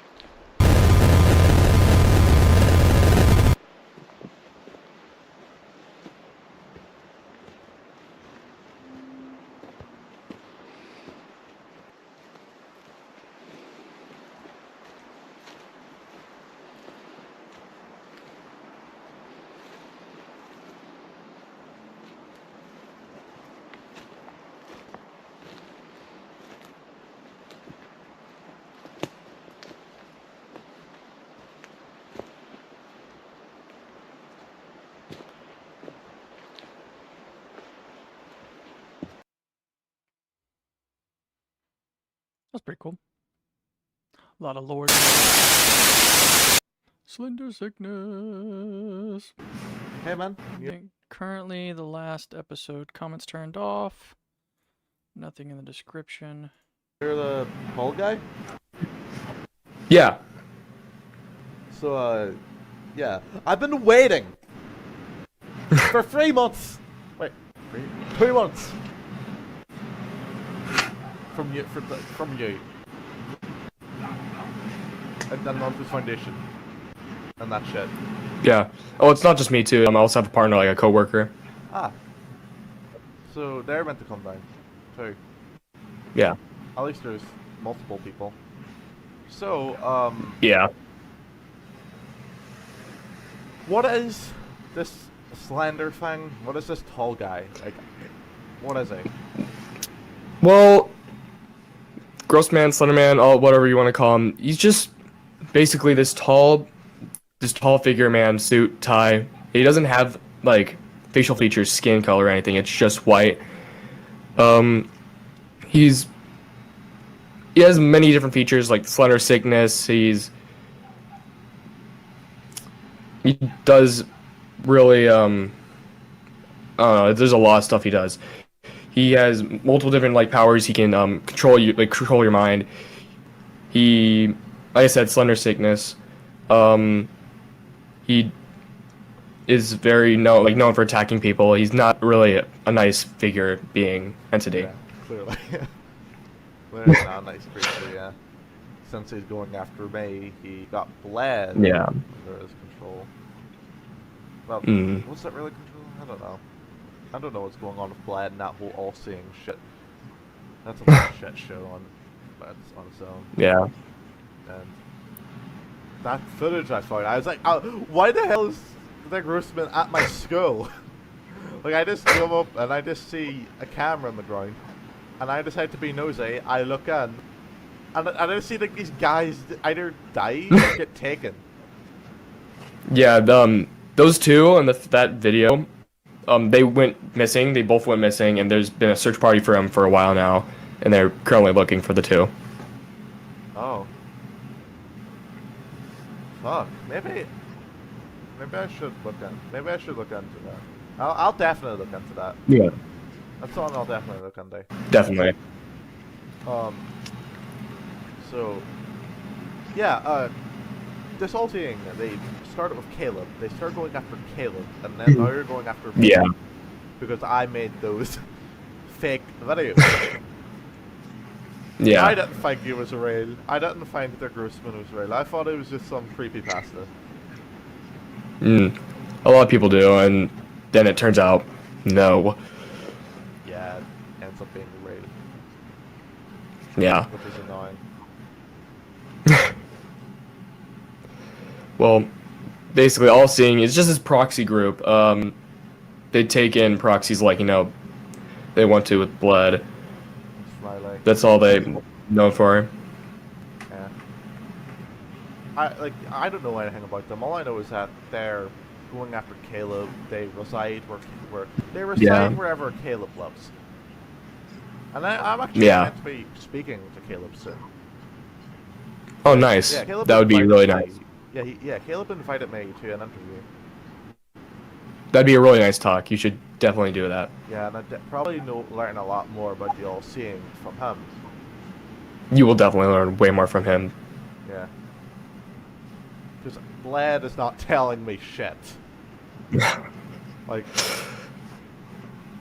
That's pretty cool. A lot of lore. Slender sickness. Hey, man. I think currently the last episode comments turned off. Nothing in the description. You're the tall guy? Yeah. So, yeah. I've been waiting for 3 months. Wait, 3 months. From you, from you. And then on this foundation. And that shit. Yeah. Oh, it's not just me too. I also have a partner, like a coworker. Ah. So they're meant to come down, too. Yeah. At least there's multiple people. So, Yeah. what is this Slender thing? What is this tall guy? Like, what is he? Well, Grossman, Slenderman, all whatever you want to call him. He's just basically this tall figure man, suit, tie. He doesn't have like facial features, skin color, or anything. It's just white. He has many different features like slender sickness. He does really there's a lot of stuff he does. He has multiple different like powers. He can control your mind. He, like I said, slender sickness. He is very known for attacking people. He's not really a nice figure being entity. Yeah, clearly. Well, he's not a nice creature, yeah. Since he's going after me, he got bled Yeah. under his control. Well, was that really control? I don't know. I don't know what's going on with Bled and that whole all-seeing shit. That's a little shit show on its own. Yeah. And that footage I found, I was like, oh, why the hell is the Grossman at my school? Like, I just come up and I just see a camera on the ground, and I decide to be nosy. I look in, and I see like these guys either die or get taken. Yeah. Those two in that video, they went missing. They both went missing, and there's been a search party for them for a while now, and they're currently looking for the two. Oh. Fuck. Maybe I should look into that. I'll definitely look into that. Yeah. That's something I'll definitely look into. Definitely. So, yeah, this whole thing, they started with Caleb. They started going after Caleb, and then now you're going after me. Yeah. Because I made those fake videos. Yeah. I didn't think it was real. I didn't think that Grossman was real. I thought it was just some creepypasta. A lot of people do, and then it turns out, no. Yeah, it ends up being real. Yeah. Which is annoying. Well, basically, all seeing is just this proxy group. They take in proxies like, they want to with blood. Smiley. That's all they know for. Yeah. I don't know anything about them. All I know is that they're going after Caleb. They reside wherever Caleb lives. And I'm actually meant to be speaking to Caleb soon. Oh, nice. Yeah, Caleb that would be really invited nice. me- Yeah, Caleb invited me to an interview. That'd be a really nice talk. You should definitely do that. Yeah, and I'd probably learn a lot more about the all seeing from him. You will definitely learn way more from him. Yeah. Because Bled is not telling me shit. Like,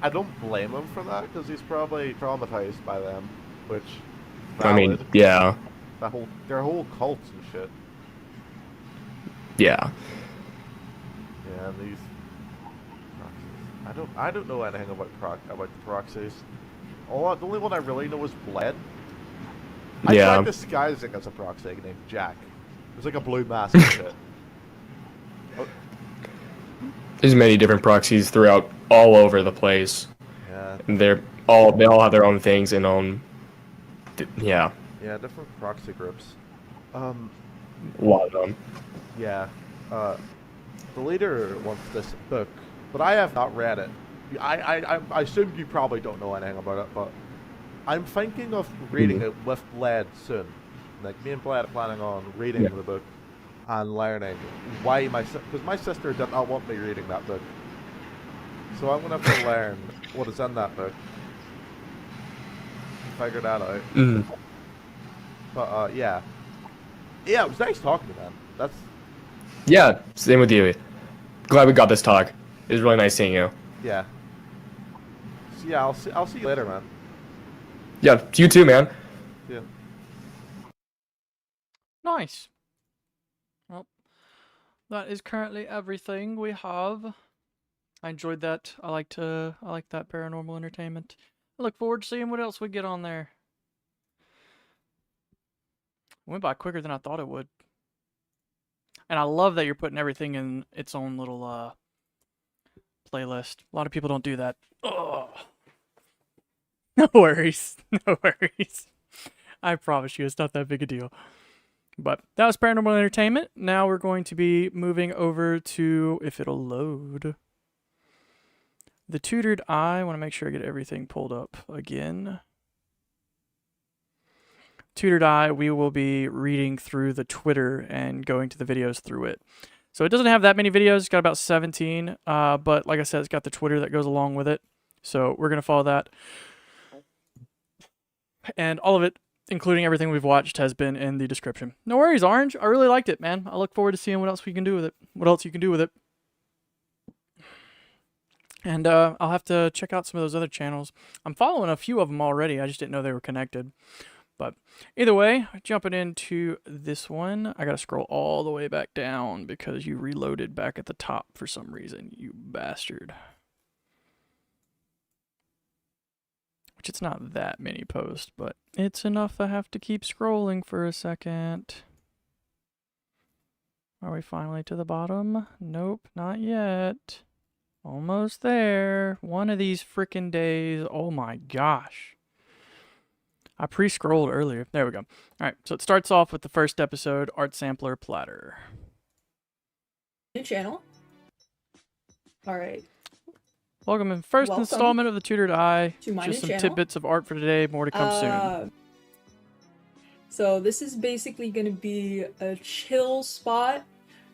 I don't blame him for that, because he's probably traumatized by them. which I mean, valid. yeah. They're whole cults and shit. Yeah. Yeah, and these proxies. I don't know anything about the proxies. The only one I really know is Bled. I Yeah. tried disguising as a proxy named Jack. It was like a blue mask and shit. Oh, There's many different proxies throughout all over the place. yeah. And they all have their own things and yeah. Yeah, different proxy groups. A lot of them. Yeah. The leader wants this book, but I have not read it. I assume you probably don't know anything about it, but I'm thinking of reading it with Bled soon. Like, me and Bled are planning on reading the book and learning why because my sister did not want me reading that book. So I'm gonna have to learn what is in that book. Figure that out. But yeah. Yeah, it was nice talking to you, man. Yeah, same with you. Glad we got this talk. It was really nice seeing you. Yeah. So yeah, I'll see you later, man. Yeah, you too, man. Yeah. Nice. Well, that is currently everything we have. I enjoyed that. I like that Paranormal Entertainment. I look forward to seeing what else we get on there. Went by quicker than I thought it would. And I love that you're putting everything in its own little playlist. A lot of people don't do that. Oh. No worries. No worries. I promise you, it's not that big a deal. But that was Paranormal Entertainment. Now we're going to be moving over to, if it'll load, the Tutored Eye. I want to make sure I get everything pulled up again. Tutored Eye, we will be reading through the Twitter and going to the videos through it. So it doesn't have that many videos. It's got about 17. But like I said, it's got the Twitter that goes along with it. So we're going to follow that. And all of it, including everything we've watched, has been in the description. No worries, Orange. I really liked it, man. I look forward to seeing what else we can do with it. What else you can do with it. And I'll have to check out some of those other channels. I'm following a few of them already. I just didn't know they were connected. But either way, jumping into this one, I got to scroll all the way back down because you reloaded back at the top for some reason, you bastard. Which it's not that many posts, but it's enough I have to keep scrolling for a second. Are we finally to the bottom? Nope, not yet. Almost there. One of these frickin' days. Oh my gosh. I pre-scrolled earlier. There we go. Alright, so it starts off with the first episode, Art Sampler Platter. New channel. Alright. Welcome in first installment of the Tutored Eye. To my Just new some channel. tidbits of art for today. More to come soon. So this is basically going to be a chill spot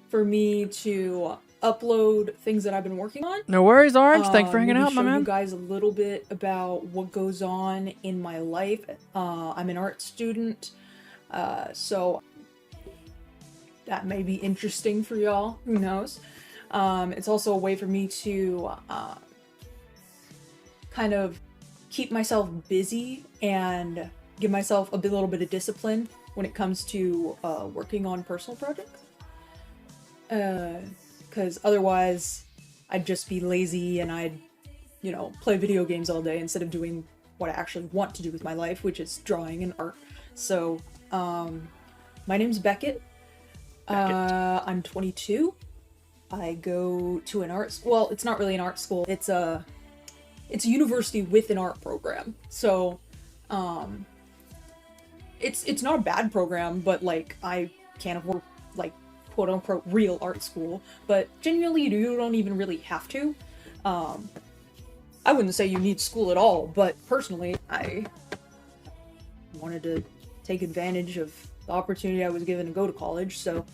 for me to upload things that I've been working on. No worries, Orange. Thanks for hanging maybe out, my show man. you guys a little bit about what goes on in my life. I'm an art student, so that may be interesting for y'all. Who knows? It's also a way for me to kind of keep myself busy and give myself a little bit of discipline when it comes to working on personal projects. Because otherwise I'd just be lazy and I'd, you know, play video games all day instead of doing what I actually want to do with my life, which is drawing and art. So, my name's Beckett. I'm 22. I go to an art school. Well, it's not really an art school. It's a university with an art program. So, it's not a bad program, but like I can't afford like quote unquote real art school. But genuinely, you don't even really have to. I wouldn't say you need school at all, but personally, I wanted to take advantage of the opportunity I was given to go to college. So,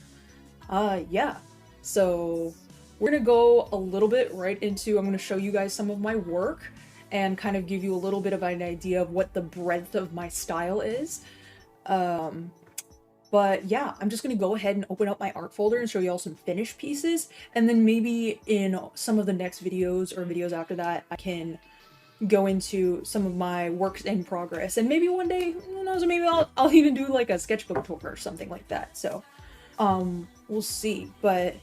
yeah. So we're gonna go a little bit right into, I'm gonna show you guys some of my work and kind of give you a little bit of an idea of what the breadth of my style is. But yeah, I'm just gonna go ahead and open up my art folder and show you all some finished pieces, and then maybe in some of the next videos or videos after that, I can go into some of my works in progress, and maybe one day, who knows, maybe I'll even do like a sketchbook tour or something like that. So, we'll see. But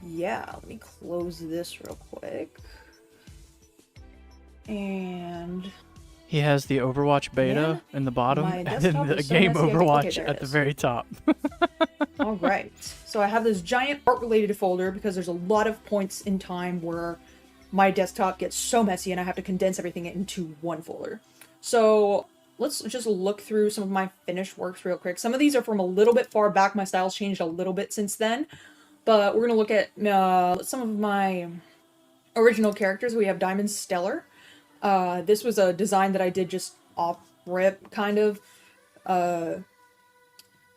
yeah, let me close this real quick. And he has the Overwatch beta in the bottom, my and then desktop the is so game messy, Overwatch there at it the is. very top. All right, so I have this giant art-related folder because there's a lot of points in time where my desktop gets so messy and I have to condense everything into one folder. So let's just look through some of my finished works real quick. Some of these are from a little bit far back. My style's changed a little bit since then, but we're gonna look at some of my original characters. We have Diamond Stellar. This was a design that I did just off rip, kind of.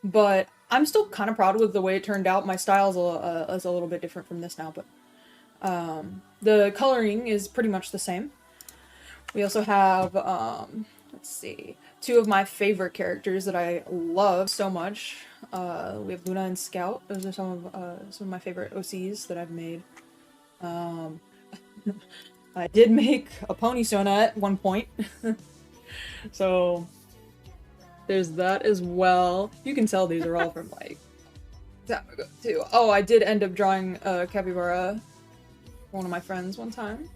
But I'm still kind of proud with the way it turned out. My style is a little bit different from this now, but the coloring is pretty much the same. We also have, let's see, two of my favorite characters that I love so much. We have Luna and Scout. Those are some of my favorite OCs that I've made. I did make a pony Sona at one point. So there's that as well. You can tell these are all from like time ago too. Oh, I did end up drawing a capybara for one of my friends one time.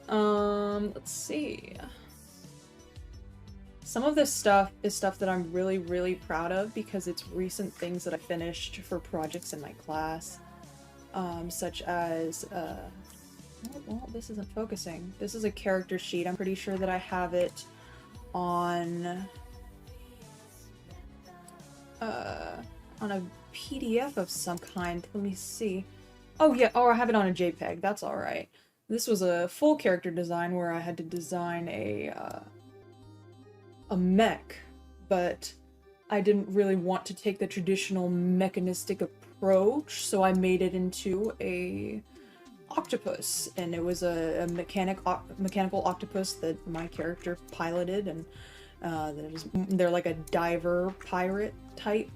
Let's see. Some of this stuff is stuff that I'm really, really proud of because it's recent things that I finished for projects in my class. Such as, well, this isn't focusing. This is a character sheet. I'm pretty sure that I have it on a PDF of some kind. Let me see. Oh yeah, I have it on a JPEG. That's alright. This was a full character design where I had to design a mech, but I didn't really want to take the traditional mechanistic approach, so I made it into a octopus, and it was a mechanical octopus that my character piloted, and they're like a diver pirate type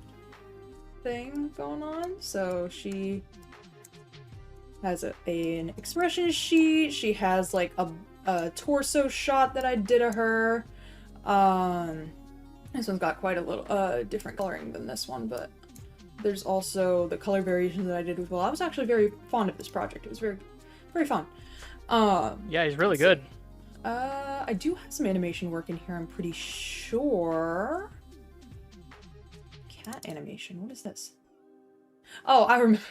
thing going on. So she has an expression sheet. She has like a torso shot that I did of her. This one's got quite a little different coloring than this one, but there's also the color variations that I did as well. I was actually very fond of this project. It was very, very fun. Yeah, he's really good. I do have some animation work in here, I'm pretty sure. Cat animation, what is this? Oh, I remember.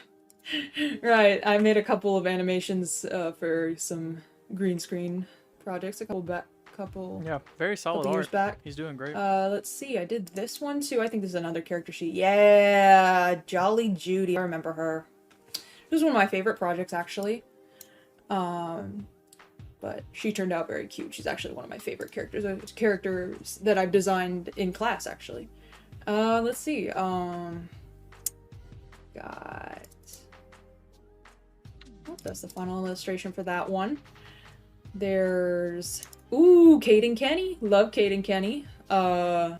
Right, I made a couple of animations for some green screen projects, yeah, very solid years art. back. He's doing great. Let's see, I did this one too. I think this is another character sheet. Yeah, Jolly Judy. I remember her. This was one of my favorite projects, actually. But she turned out very cute. She's actually one of my favorite characters that I've designed in class, actually. Let's see. Got. Oh, that's the final illustration for that one. There's. Ooh, Cade and Kenny. Love Cade and Kenny. Cade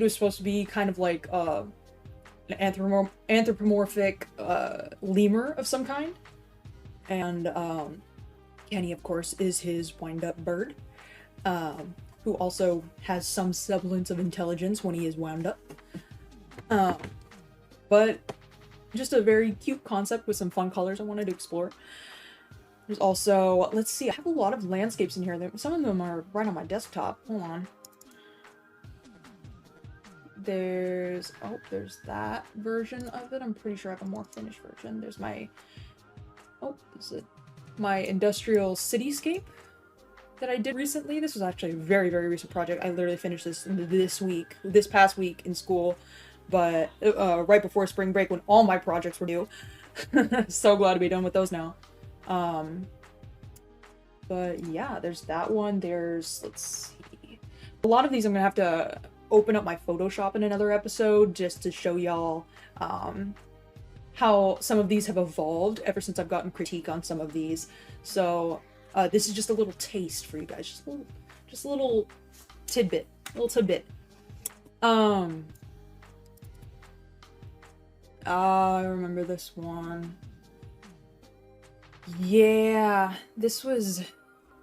was supposed to be kind of like an anthropomorphic lemur of some kind. And Kenny, of course, is his wind-up bird, who also has some semblance of intelligence when he is wound up. But just a very cute concept with some fun colors I wanted to explore. There's also, let's see, I have a lot of landscapes in here. Some of them are right on my desktop. Hold on. There's that version of it. I'm pretty sure I have a more finished version. There's my, this is my industrial cityscape that I did recently. This was actually a very, very recent project. I literally finished this past week in school, but right before spring break when all my projects were due. So glad to be done with those now. But yeah, there's that one. Let's see. A lot of these I'm gonna have to open up my Photoshop in another episode just to show y'all how some of these have evolved ever since I've gotten critique on some of these. So this is just a little taste for you guys, just a little tidbit, I remember this one. Yeah, this was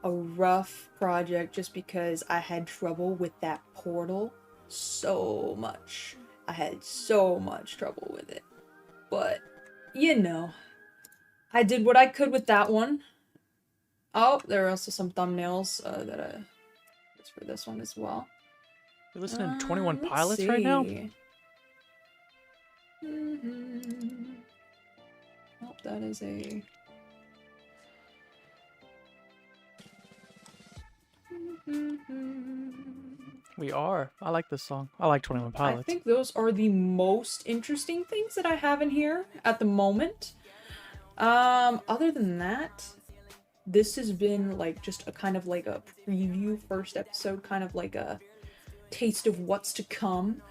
a rough project just because I had trouble with that portal so much. I had so much trouble with it. But, you know, I did what I could with that one. Oh, there are also some thumbnails that's for this one as well. You're listening to 21 Let's Pilots right now? see. Oh, that is a... We are. I like this song. I like 21 I Pilots. think those are the most interesting things that I have in here at the moment. Other than that, this has been like just a kind of like a preview first episode, kind of like a taste of what's to come.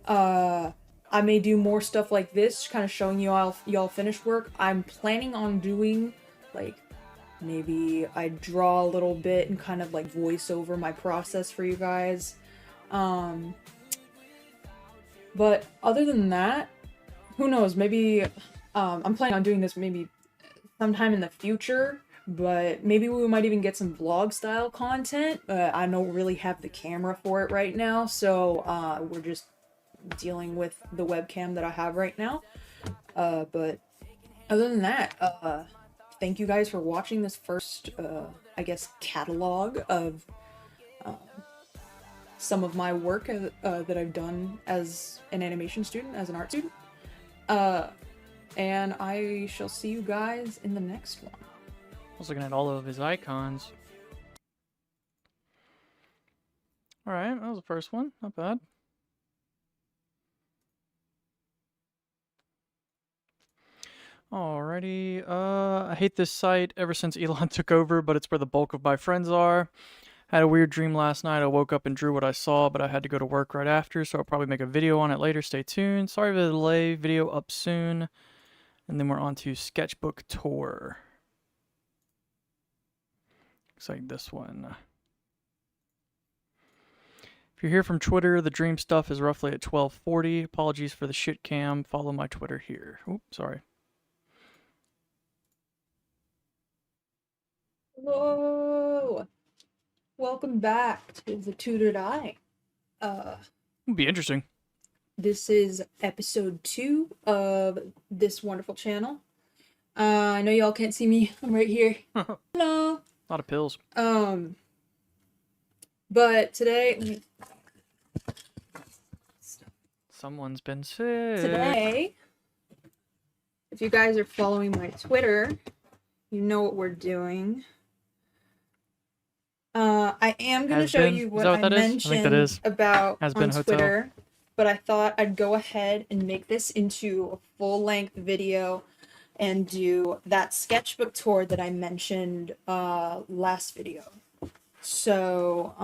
I may do more stuff like this, kind of showing you y'all finished work. I'm planning on doing like maybe I draw a little bit and kind of like voice over my process for you guys. But other than that, who knows, maybe I'm planning on doing this maybe sometime in the future, but maybe we might even get some vlog style content. I don't really have the camera for it right now, so we're just dealing with the webcam that I have right now. But other than that, thank you guys for watching this first, I guess, catalog of some of my work that I've done as an animation student, as an art student. And I shall see you guys in the next one. I was looking at all of his icons. Alright, that was the first one. Not bad. Alrighty, I hate this site ever since Elon took over, but it's where the bulk of my friends are. Had a weird dream last night. I woke up and drew what I saw, but I had to go to work right after, so I'll probably make a video on it later. Stay tuned. Sorry for the delay. Video up soon. And then we're on to Sketchbook Tour. Looks like this one. If you're here from Twitter, the dream stuff is roughly at 12:40. Apologies for the shit cam. Follow my Twitter here. Oops, sorry. Whoa! Welcome back to the Tutored Eye. It'd be interesting. This is episode 2 of this wonderful channel. I know y'all can't see me. I'm right here. Hello. A lot of pills. But today, Someone's been sick. Today, if you guys are following my Twitter, you know what we're doing. I am going to show you what I mentioned about on Twitter, but I thought I'd go ahead and make this into a full-length video and do that sketchbook tour that I mentioned last video. So,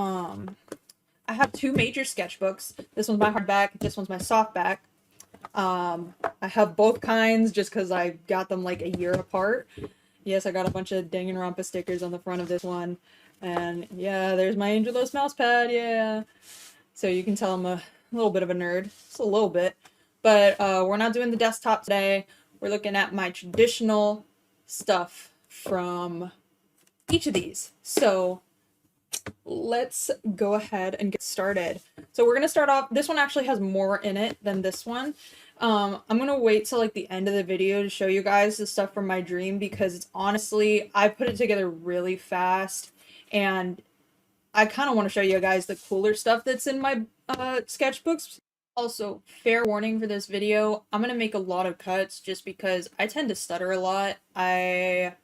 I have 2 major sketchbooks. This one's my hardback, this one's my softback. I have both kinds just because I got them like a year apart. Yes, I got a bunch of Danganronpa stickers on the front of this one. And yeah, there's my Angelos mousepad, yeah. So you can tell I'm a little bit of a nerd. Just a little bit. But we're not doing the desktop today. We're looking at my traditional stuff from each of these. So let's go ahead and get started. So we're going to start off, this one actually has more in it than this one. I'm going to wait till like the end of the video to show you guys the stuff from my dream because it's honestly, I put it together really fast and I kind of want to show you guys the cooler stuff that's in my sketchbooks. Also, fair warning for this video, I'm going to make a lot of cuts just because I tend to stutter a lot. I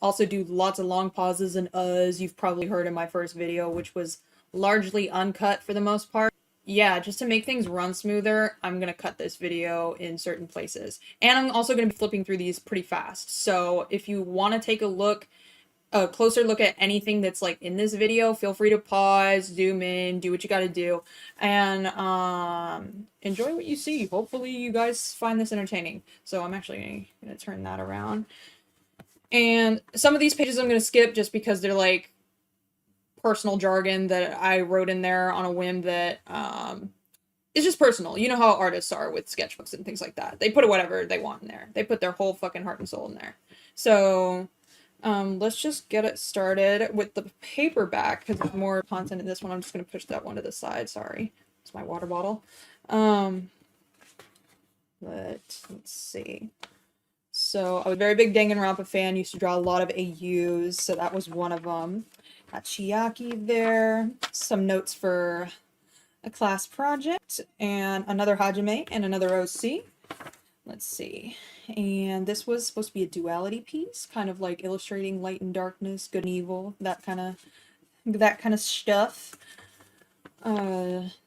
also do lots of long pauses and uhs you've probably heard in my first video, which was largely uncut for the most part. Yeah, just to make things run smoother, I'm going to cut this video in certain places. And I'm also going to be flipping through these pretty fast. So if you want to take a closer look at anything that's like in this video, feel free to pause, zoom in, do what you got to do, and enjoy what you see. Hopefully you guys find this entertaining. So I'm actually going to turn that around. And some of these pages I'm going to skip just because they're like personal jargon that I wrote in there on a whim that it's just personal. You know how artists are with sketchbooks and things like that. They put whatever they want in there. They put their whole fucking heart and soul in there. So let's just get it started with the paperback because there's more content in this one. I'm just going to push that one to the side. Sorry. It's my water bottle. Let's see. So I was a very big Danganronpa fan. Used to draw a lot of AUs, so that was one of them. Got Chiaki there. Some notes for a class project, and another Hajime, and another OC. Let's see. And this was supposed to be a duality piece, kind of like illustrating light and darkness, good and evil, that kind of stuff.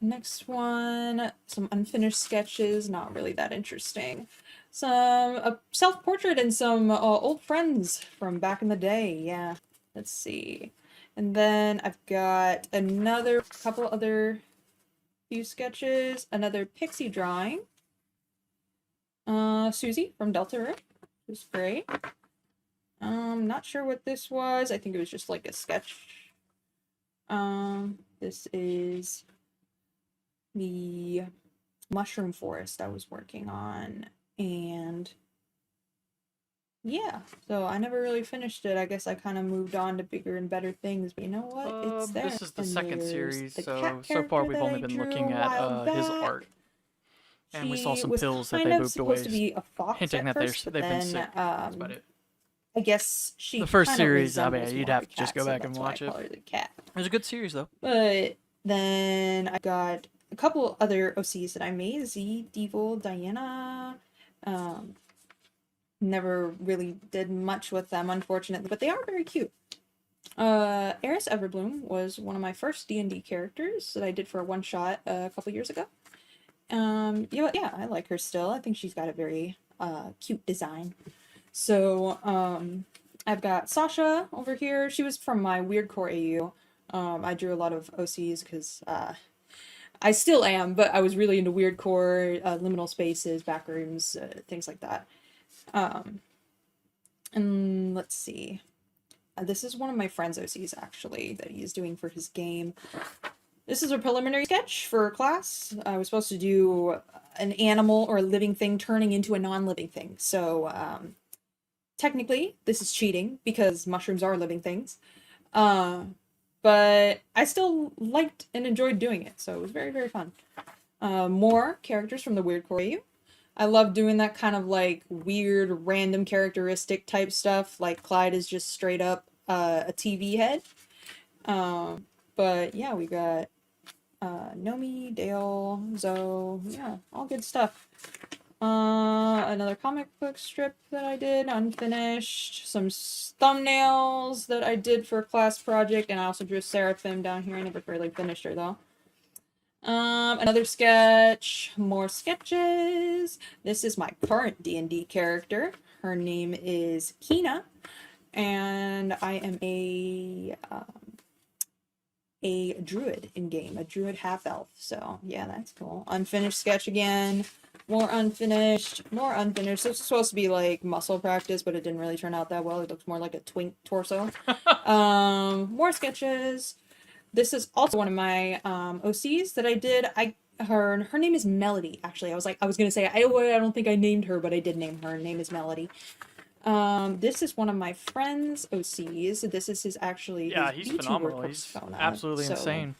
Next one, some unfinished sketches, not really that interesting. A self-portrait and some old friends from back in the day, yeah. Let's see. And then I've got couple other few sketches, another pixie drawing. Susie from Delta Room, which is great. Not sure what this was. I think it was just like a sketch. This is the mushroom forest I was working on, and yeah, so I never really finished it. I guess I kind of moved on to bigger and better things, but you know what? It's there. This is the And second there's series, the so cat far character we've that only I been drew looking a at while his back. art. And we saw She some was pills that kind they of moved supposed away, to be a fox hinting at that first, but they've been then sick. That's about it. I guess she The first kind of series, I mean, resembles you'd more of have a to just cat, go so back and that's why watch I it. call her the cat. It was a good series, though. But then I got a couple other OCs that I made. Z, Devil, Diana. Never really did much with them, unfortunately, but they are very cute. Eris Everbloom was one of my first D&D characters that I did for a one-shot a couple years ago. Yeah, I like her still. I think she's got a very cute design. So, I've got Sasha over here. She was from my Weirdcore AU. I drew a lot of OCs because I still am, but I was really into Weirdcore, liminal spaces, backrooms, things like that. And let's see. This is one of my friend's OCs, actually, that he's doing for his game. This is a preliminary sketch for class. I was supposed to do an animal or a living thing turning into a non-living thing. So, technically, this is cheating because mushrooms are living things. But I still liked and enjoyed doing it, so it was very, very fun. More characters from the Weirdcore AU. I love doing that kind of like weird, random characteristic type stuff. Like Clyde is just straight up a TV head. But yeah, we got Nomi, Dale, Zoe, yeah, all good stuff. Another comic book strip that I did, unfinished. Some thumbnails that I did for a class project, and I also drew Seraphim down here. I never really finished her though. Another sketch, more sketches. This is my current D&D character. Her name is Kina, and I am a druid in game, a druid half elf. So yeah, that's cool. Unfinished sketch again. More unfinished, more unfinished. So it's supposed to be like muscle practice, but it didn't really turn out that well. It looks more like a twink torso. More sketches. This is also one of my OCs that I did. Her name is Melody. Actually, I was gonna say I don't think I named her, but I did name her. Her name is Melody. This is one of my friend's OCs. This is his he's phenomenal. He's absolutely insane.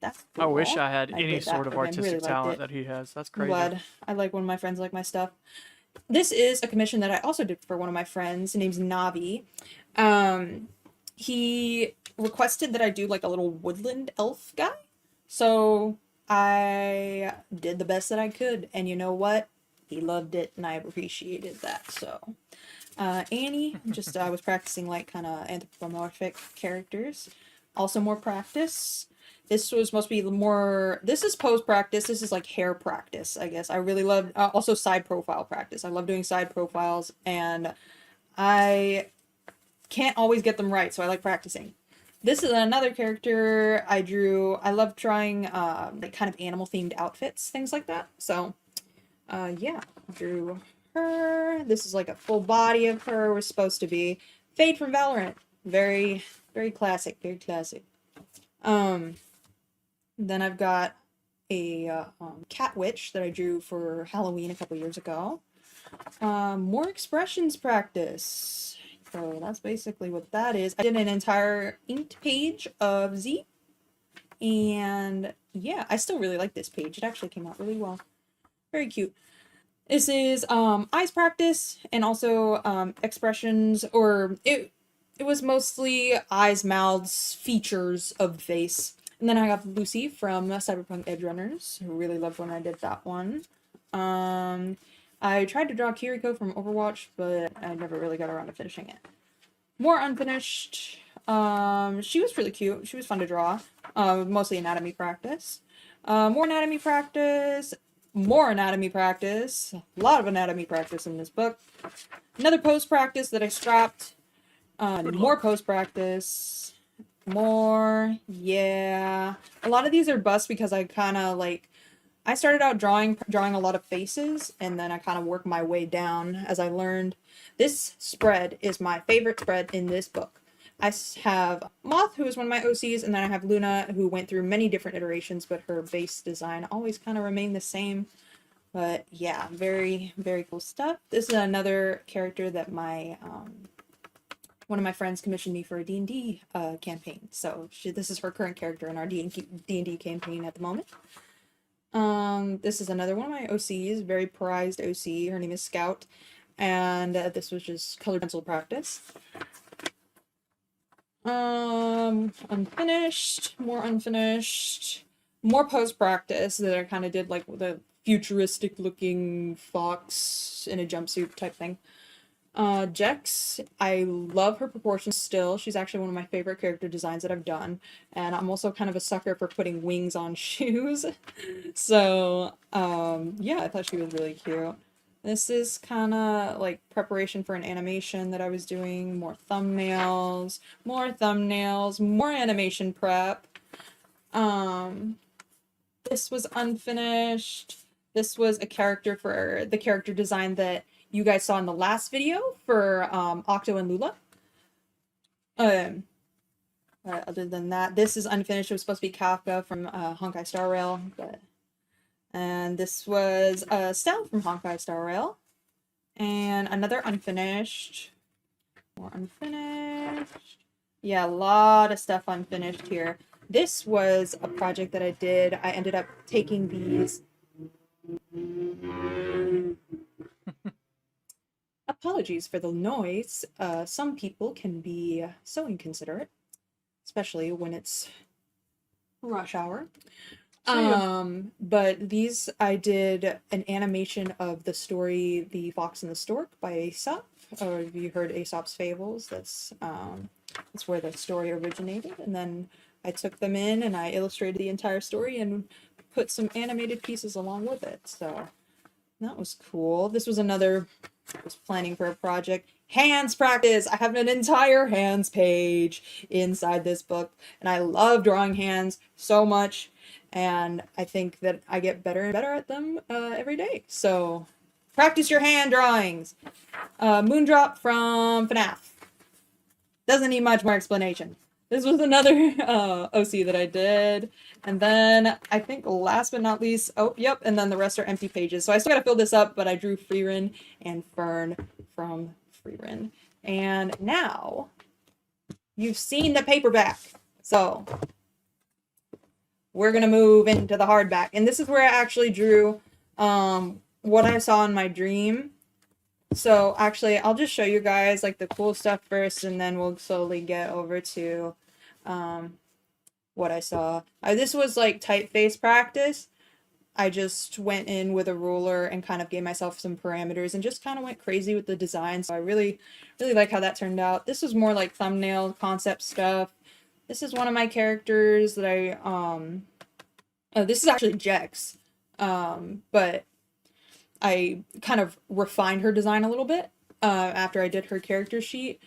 That's cool. I wish I had I any did that sort of for him. Really artistic liked talent it. that he has. That's I'm crazy. glad. I like when my friends like my stuff. This is a commission that I also did for one of my friends. His name's Navi. He requested that I do like a little woodland elf guy. So I did the best that I could. And you know what? He loved it and I appreciated that. So Annie, just I was practicing like kind of anthropomorphic characters. Also more practice. This was supposed to be more, this is post practice. This is like hair practice, I guess. I really loved, also side profile practice. I love doing side profiles and I can't always get them right, so I like practicing. This is another character I drew. I love trying like kind of animal themed outfits, things like that. So yeah, drew her. This is like a full body of her. Was supposed to be Fade from Valorant. Very, very classic, very classic. Then I've got a cat witch that I drew for Halloween a couple years ago. More expressions practice. So that's basically what that is. I did an entire inked page of Z. And yeah, I still really like this page. It actually came out really well. Very cute. This is eyes practice and also expressions, or it was mostly eyes, mouths, features of the face. And then I got Lucy from Cyberpunk Edge Runners, who really loved when I did that one. I tried to draw Kiriko from Overwatch, but I never really got around to finishing it. More unfinished. She was really cute. She was fun to draw. Mostly anatomy practice. More anatomy practice. More anatomy practice. A lot of anatomy practice in this book. Another post practice that I scrapped. More post practice. More. Yeah. A lot of these are busts because I kind of like. I started out drawing a lot of faces, and then I kind of worked my way down as I learned. This spread is my favorite spread in this book. I have Moth, who is one of my OCs, and then I have Luna, who went through many different iterations, but her base design always kind of remained the same. But yeah, very, very cool stuff. This is another character that my one of my friends commissioned me for a D&D campaign. So this is her current character in our D&D campaign at the moment. This is another one of my OCs, very prized OC. Her name is Scout, and this was just colored pencil practice. Unfinished, more post practice that I kind of did like with a futuristic looking fox in a jumpsuit type thing. Jex, I love her proportions still. She's actually one of my favorite character designs that I've done. And I'm also kind of a sucker for putting wings on shoes. So, yeah, I thought she was really cute. This is kind of like preparation for an animation that I was doing. More thumbnails, more animation prep. This was unfinished. This was a character for the character design that you guys saw in the last video for Octo and Lula. Other than that, this is unfinished. It was supposed to be Kafka from Honkai Star Rail, and this was Stell from Honkai Star Rail, and another unfinished. More unfinished. Yeah, a lot of stuff unfinished here. This was a project that I did. I ended up taking these. Apologies for the noise. Some people can be so inconsiderate, especially when it's rush hour. But these, I did an animation of the story The Fox and the Stork by Aesop. Or have you heard Aesop's Fables? That's where the story originated. And then I took them in and I illustrated the entire story and put some animated pieces along with it. So that was cool. This was another, I was planning for a project. Hands practice! I have an entire hands page inside this book, and I love drawing hands so much, and I think that I get better and better at them every day. So, practice your hand drawings! Moondrop from FNAF. Doesn't need much more explanation. This was another OC that I did. And then, I think last but not least, oh, yep, and then the rest are empty pages. So I still gotta fill this up, but I drew Freerin and Fern from Freerin. And now, you've seen the paperback. So, we're gonna move into the hardback. And this is where I actually drew what I saw in my dream. So, actually, I'll just show you guys, like, the cool stuff first, and then we'll slowly get over to what I saw. This was like typeface practice. I just went in with a ruler and kind of gave myself some parameters and just kind of went crazy with the design. So I really like how that turned out. This was more like thumbnail concept stuff. This is one of my characters that I this is actually Jex, but I kind of refined her design a little bit after I did her character sheet.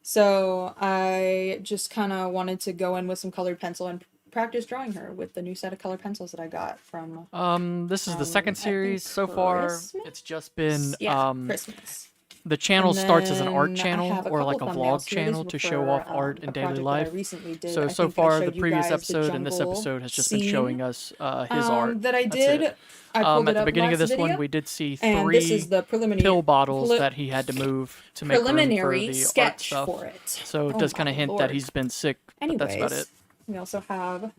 So I just kind of wanted to go in with some colored pencil and practice drawing her with the new set of colored pencils that I got from this is the second series so far. Christmas? It's just been Christmas. The channel And starts as an art then I channel have a or like couple a thumbnails vlog here. These channel were to show for, off art a in daily project that I life. recently did. So I so think I far showed the you previous guys the episode and this jungle episode has just been scene showing us his art. that I That's it. did. I pulled At it the up beginning of last this one, video, we did see and this is 3 the pill bottles that he had to move to make room for preliminary the art sketch stuff. for it. So it Oh does my kind of hint that lord. he's been sick, but that's about Anyways, it. we also have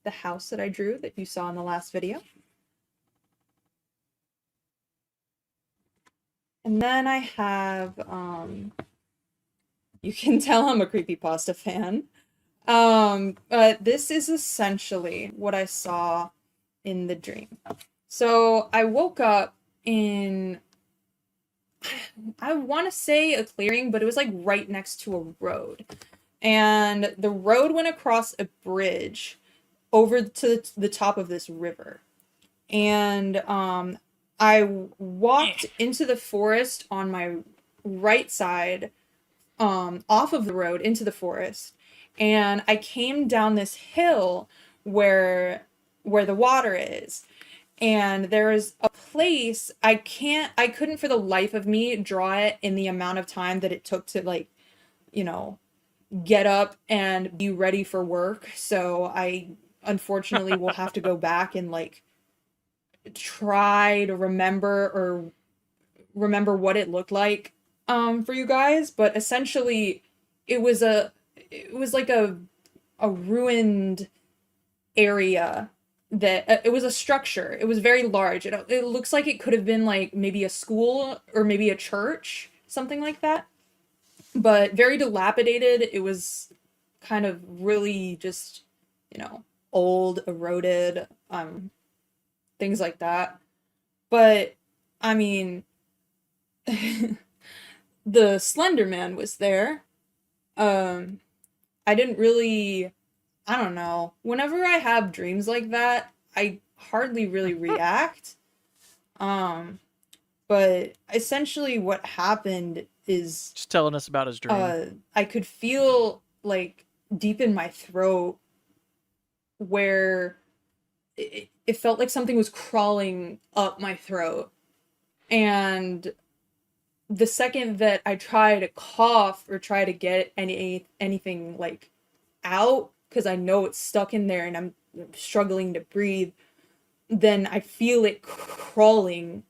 the house that I drew that you saw in the last video. And then I have, you can tell I'm a creepypasta fan. But this is essentially what I saw in the dream. So I woke up in, I want to say a clearing, but it was like right next to a road. And the road went across a bridge over to the top of this river. And I walked into the forest on my right side, off of the road into the forest, and I came down this hill where the water is. And there is a place I couldn't for the life of me draw it in the amount of time that it took to, like, you know, get up and be ready for work. So I unfortunately will have to go back and like try to remember what it looked like for you guys, but essentially it was like a ruined area that it was a structure. It was very large. It looks like it could have been like maybe a school or maybe a church, something like that. But very dilapidated. It was kind of really just, you know, old, eroded, things like that. But I mean, the Slender Man was there. I didn't really, I don't know. Whenever I have dreams like that, I hardly really react. But essentially what happened is Just telling us about his dream. I could feel like deep in my throat where it felt like something was crawling up my throat. And the second that I try to cough or try to get anything like out, because I know it's stuck in there and I'm struggling to breathe, then I feel it crawling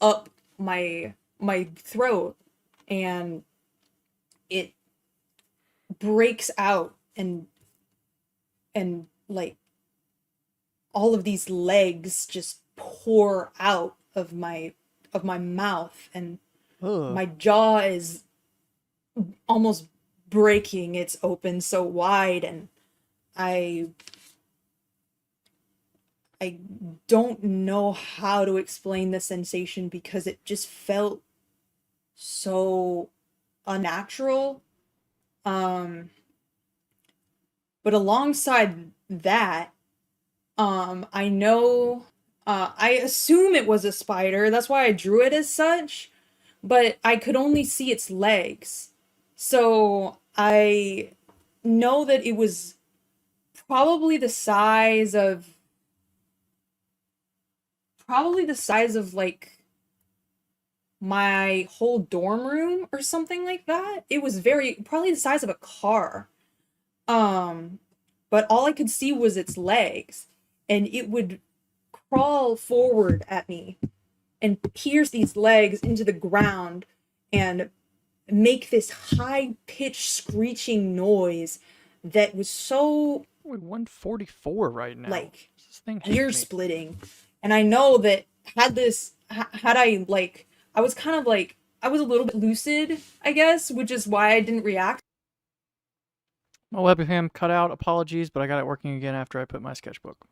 up my throat, and it breaks out and like all of these legs just pour out of my mouth, and my jaw is almost breaking. It's open so wide, and I don't know how to explain the sensation because it just felt so unnatural. But alongside that, I know, I assume it was a spider. That's why I drew it as such, but I could only see its legs. So I know that it was probably the size of like my whole dorm room or something like that. It was probably the size of a car. But all I could see was its legs, and it would crawl forward at me and pierce these legs into the ground and make this high-pitched screeching noise that was so, We're 144 right now. like, This thing hit me. ear-splitting. And I know that had I, like, I was kind of like, I was a little bit lucid, I guess, which is why I didn't react. My webcam cut out. Apologies, but I got it working again after I put my sketchbook.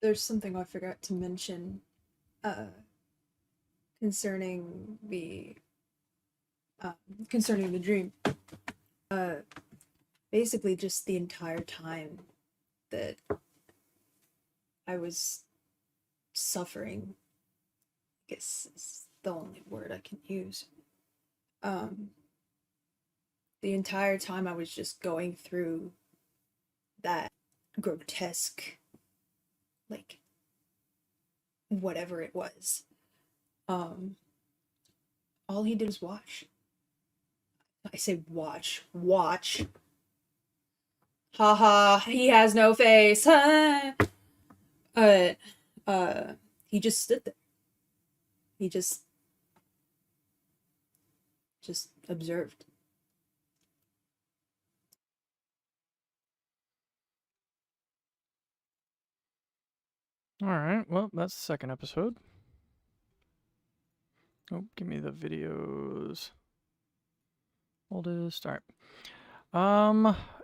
There's something I forgot to mention concerning the dream. Basically just the entire time that I was suffering, I guess is the only word I can use. The entire time I was just going through that, grotesque, like, whatever it was. All he did was watch. I say watch. Haha, he has no face. He just stood there. He just observed. Alright, well, that's the second episode. Oh, give me the videos. Oldest. Alright.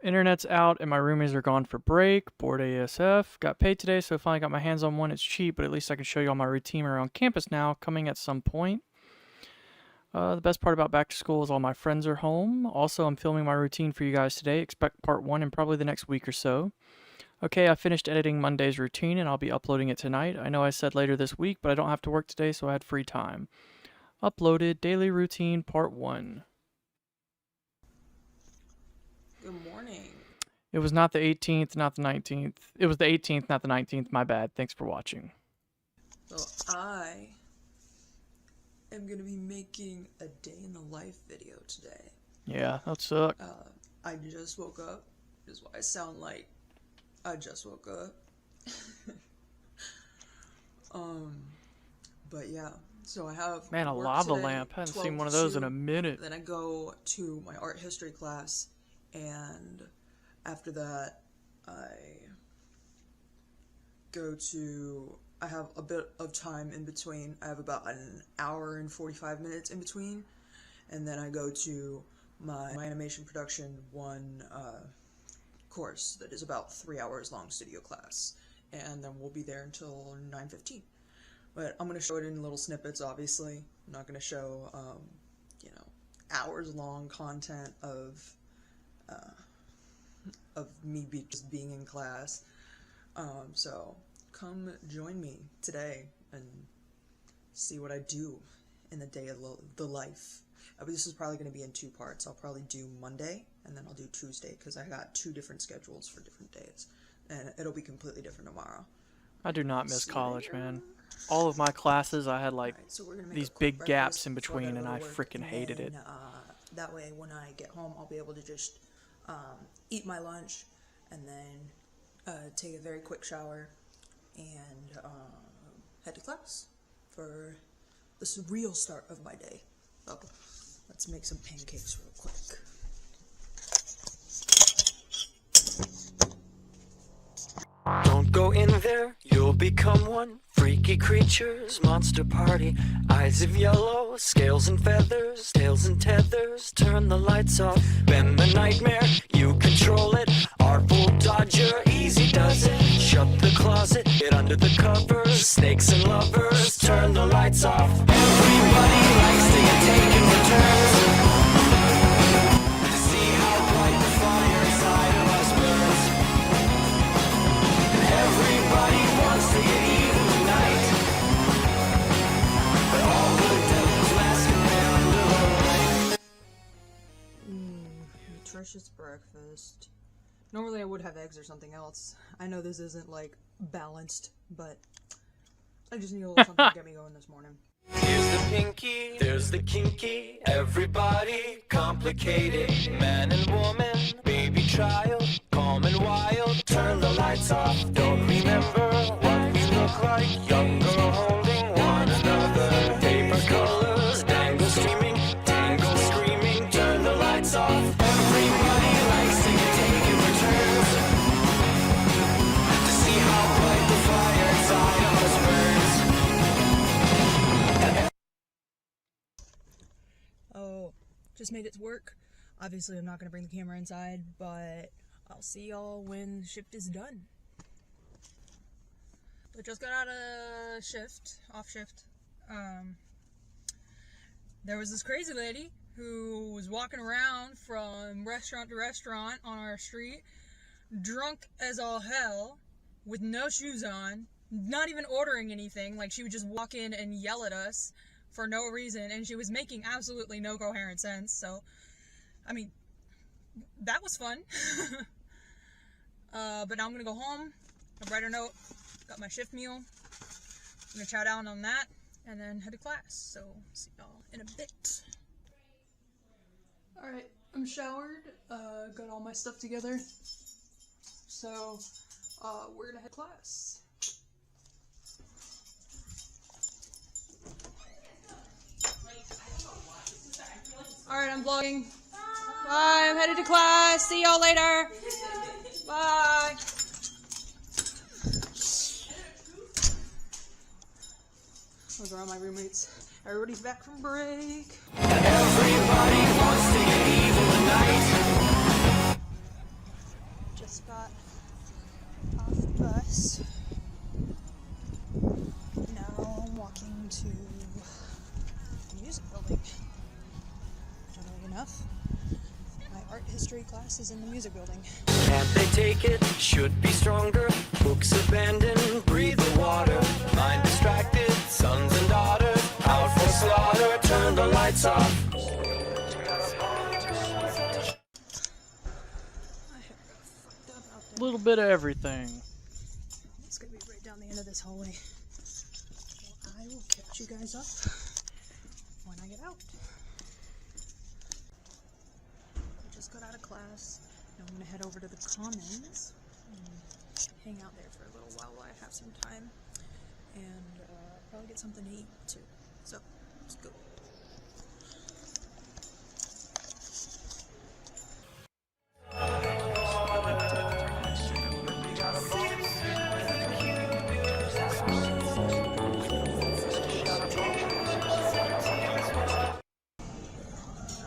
Internet's out and my roomies are gone for break. Bored ASF. Got paid today, so finally got my hands on one. It's cheap, but at least I can show you all my routine around campus now, coming at some point. The best part about back to school is all my friends are home. Also, I'm filming my routine for you guys today. Expect part 1 in probably the next week or so. Okay, I finished editing Monday's routine and I'll be uploading it tonight. I know I said later this week, but I don't have to work today, so I had free time. Uploaded daily routine part 1. Good morning. It was not the 18th, not the 19th. It was the 18th, not the 19th. My bad. Thanks for watching. So I am going to be making a day in the life video today. Yeah, that sucked. I just woke up. This is why I sound like I just woke up. But yeah, so I have Man, a work lava today, lamp. I haven't 12 seen one of to those 2. in a minute. Then I go to my art history class, and after that, I have a bit of time in between. I have about an hour and 45 minutes in between, and then I go to my animation production 1 course that is about 3 hours long studio class, and then we'll be there until 9:15. But I'm going to show it in little snippets, obviously. I'm not going to show, hours long content of me just being in class. So come join me today and see what I do in the day of the life. This is probably going to be in 2 parts. I'll probably do Monday, and then I'll do Tuesday, because I got 2 different schedules for different days. And it'll be completely different tomorrow. I do not miss college, man. All of my classes, I had like these big gaps in between, and I freaking hated it. That way, when I get home, I'll be able to just eat my lunch, and then take a very quick shower, and head to class for the real start of my day. So, let's make some pancakes real quick. Don't go in there, you'll become one. Freaky creatures, monster party. Eyes of yellow, scales and feathers, tails and tethers. Turn the lights off, bend the nightmare, you control it. Artful dodger, easy does it. Shut the closet, get under the covers. Snakes and lovers, turn the lights off. Everybody likes to get taken for turns. To see how bright the fire inside of us burns. Everybody wants to get even tonight, but all the devils masquerade under the light. Nutritious breakfast. Normally I would have eggs or something else. I know this isn't like balanced, but I just need a little something to get me going this morning. Here's the pinky, there's the kinky. Everybody complicated. Man and woman, baby child, calm and wild. Turn the lights off, don't remember what we look like. Young girl holding one another. Paper colors, dangle streaming, tangle screaming. Turn the lights off. Everybody likes to get taken for turns. To see how bright the fire inside of us burns. Oh, just made it to work. Obviously I'm not going to bring the camera inside, but I'll see y'all when the shift is done. I just got out of off shift. There was this crazy lady who was walking around from restaurant to restaurant on our street, drunk as all hell, with no shoes on, not even ordering anything. Like, she would just walk in and yell at us for no reason, and she was making absolutely no coherent sense. So, I mean, that was fun. But now I'm gonna go home, a brighter note, got my shift meal. I'm gonna chow down on that and then head to class. So see y'all in a bit. Alright, I'm showered, got all my stuff together. So we're gonna head to class. Alright, I'm vlogging. Bye, I'm headed to class. See y'all later. Bye. Those are all my roommates. Everybody's back from break. Everybody wants to get evil tonight. Just got off the bus. Now I'm walking to the music building. Funnily enough, my art history class is in the music building. Can't they take it? Should be stronger. Books abandoned, breathe the water. Mind distracted, sons and daughters out for slaughter. Turn the lights off. A little bit of everything. It's gonna be right down the end of this hallway. So I will catch you guys up when I get out. I just got out of class. Now I'm gonna head over to the Commons and hang out there for a little while I have some time, and probably get something to eat too. So let's go.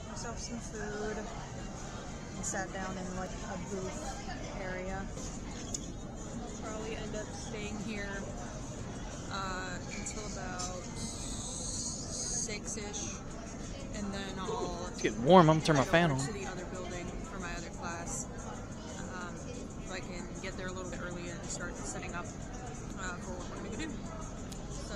Myself some food and sat down in like a booth area. I'll probably end up staying here until about 6-ish, and then I'll It's getting warm. I'm gonna turn my fan on. to the other building for my other class. If I can get there a little bit early and start setting up for what we're gonna do. So.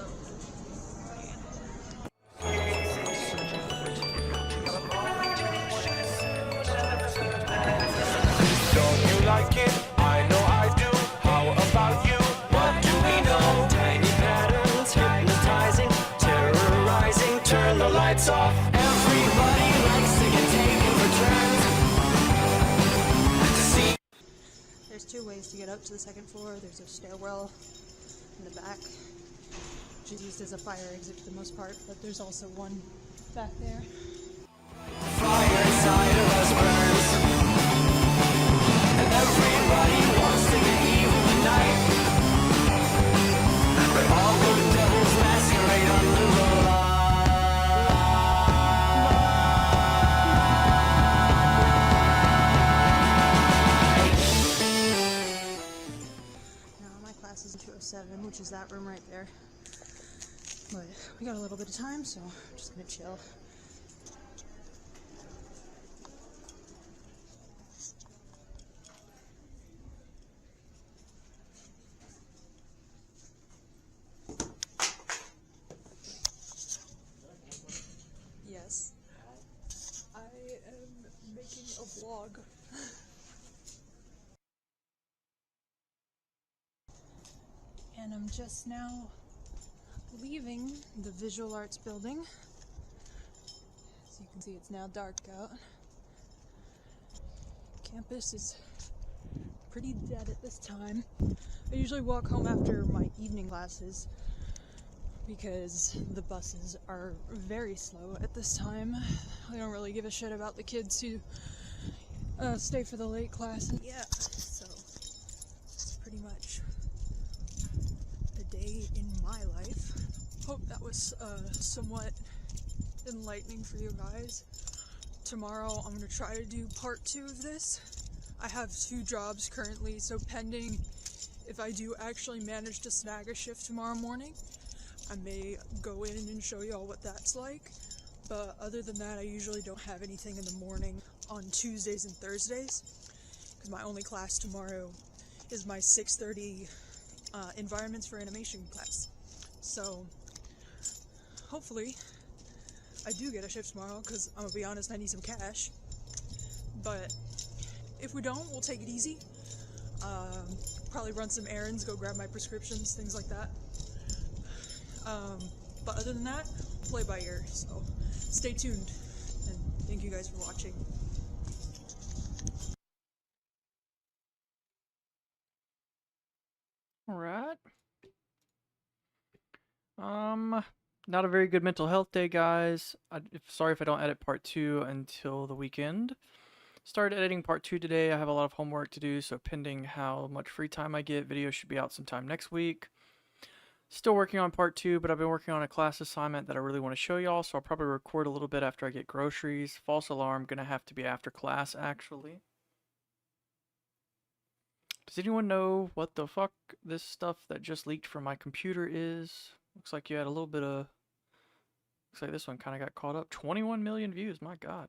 Don't you like it? I know I do. How about you? What do we know? Tiny patterns, hypnotizing, terrorizing. Turn the lights off. Everybody likes to get taken for turns. See. There's two ways to get up to the second floor. There's a stairwell in the back, which is used as a fire exit for the most part, but there's also one back there. Fire inside of us burns. And everybody wants to get evil tonight. All the devils masquerade under the light. Now my class is in 207, which is that room right there. But we got a little bit of time, so I'm just gonna chill. Yes, I am making a vlog. And I'm just now leaving the visual arts building. As you can see, it's now dark out. Campus is pretty dead at this time. I usually walk home after my evening classes because the buses are very slow at this time. I don't really give a shit about the kids who stay for the late class. Yeah, so it's pretty much a day in my life. Hope that was somewhat enlightening for you guys. Tomorrow I'm going to try to do part 2 of this. I have 2 jobs currently, so pending if I do actually manage to snag a shift tomorrow morning, I may go in and show y'all what that's like. But other than that, I usually don't have anything in the morning on Tuesdays and Thursdays, because my only class tomorrow is my 6:30 environments for animation class. So hopefully I do get a shift tomorrow, because I'm gonna be honest, I need some cash. But if we don't, we'll take it easy. Probably run some errands, go grab my prescriptions, things like that. But other than that, play by ear. So stay tuned, and thank you guys for watching. All right. Not a very good mental health day, guys. Sorry if I don't edit part 2 until the weekend. Started editing part 2 today. I have a lot of homework to do, so pending how much free time I get, video should be out sometime next week. Still working on part 2, but I've been working on a class assignment that I really want to show y'all, so I'll probably record a little bit after I get groceries. False alarm, gonna have to be after class, actually. Does anyone know what the fuck this stuff that just leaked from my computer is? Looks like you had a little bit of... Looks like this one kind of got caught up. 21 million views, my god.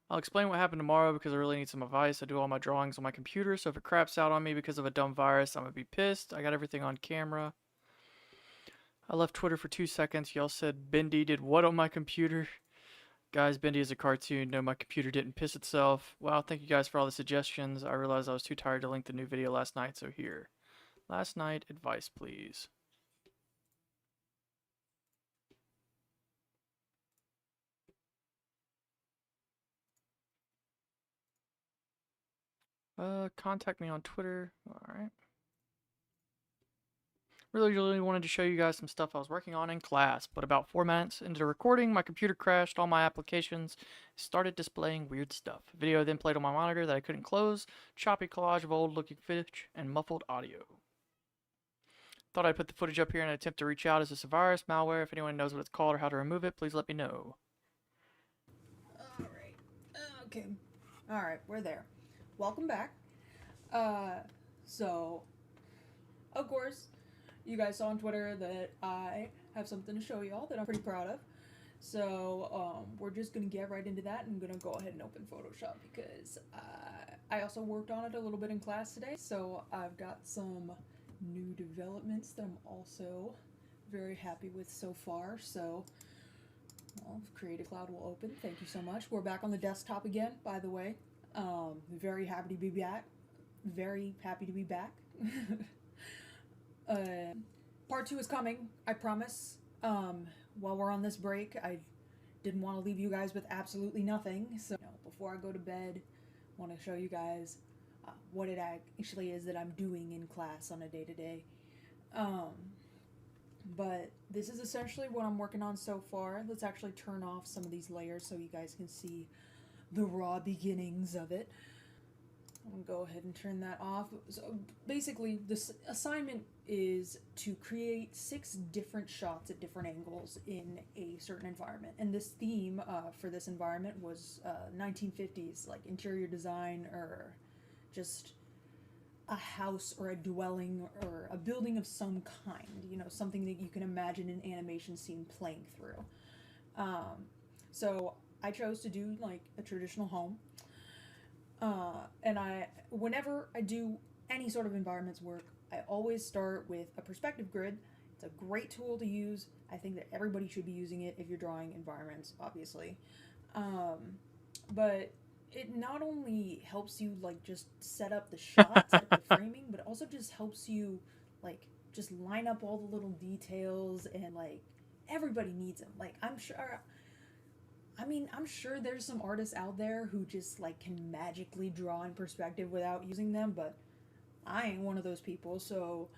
I'll explain what happened tomorrow because I really need some advice. I do all my drawings on my computer, so if it craps out on me because of a dumb virus, I'm gonna be pissed. I got everything on camera. I left Twitter for 2 seconds. Y'all said Bendy did what on my computer? Guys, Bendy is a cartoon. No, my computer didn't piss itself. Wow, thank you guys for all the suggestions. I realized I was too tired to link the new video last night, so here. Last night, advice, please. Contact me on Twitter. Alright. Really wanted to show you guys some stuff I was working on in class, but about 4 minutes into the recording, my computer crashed, all my applications started displaying weird stuff. Video then played on my monitor that I couldn't close, choppy collage of old-looking footage, and muffled audio. Thought I'd put the footage up here in an attempt to reach out. Is this a virus, malware? If anyone knows what it's called or how to remove it, please let me know. Alright. Okay. Alright, we're there. Welcome back. So, of course, you guys saw on Twitter that I have something to show y'all that I'm pretty proud of. So, we're just gonna get right into that. I'm gonna go ahead and open Photoshop because I also worked on it a little bit in class today. So, I've got some new developments that I'm also very happy with so far. So, well, Creative Cloud will open. Thank you so much. We're back on the desktop again, by the way. Very happy to be back. Very happy to be back. Part 2 is coming, I promise. While we're on this break, I didn't want to leave you guys with absolutely nothing. So, before I go to bed, I want to show you guys what it actually is that I'm doing in class on a day-to-day. But this is essentially what I'm working on so far. Let's actually turn off some of these layers so you guys can see the raw beginnings of it. I'm gonna go ahead and turn that off. So basically, this assignment is to create 6 different shots at different angles in a certain environment. And this theme for this environment was 1950s, like interior design or just a house or a dwelling or a building of some kind. You know, something that you can imagine an animation scene playing through. So I chose to do like a traditional home. And whenever I do any sort of environments work, I always start with a perspective grid. It's a great tool to use. I think that everybody should be using it if you're drawing environments, obviously. But it not only helps you like just set up the shots, set up the framing, but it also just helps you like just line up all the little details, and like everybody needs them. Like I'm sure there's some artists out there who just like can magically draw in perspective without using them, but I ain't one of those people, so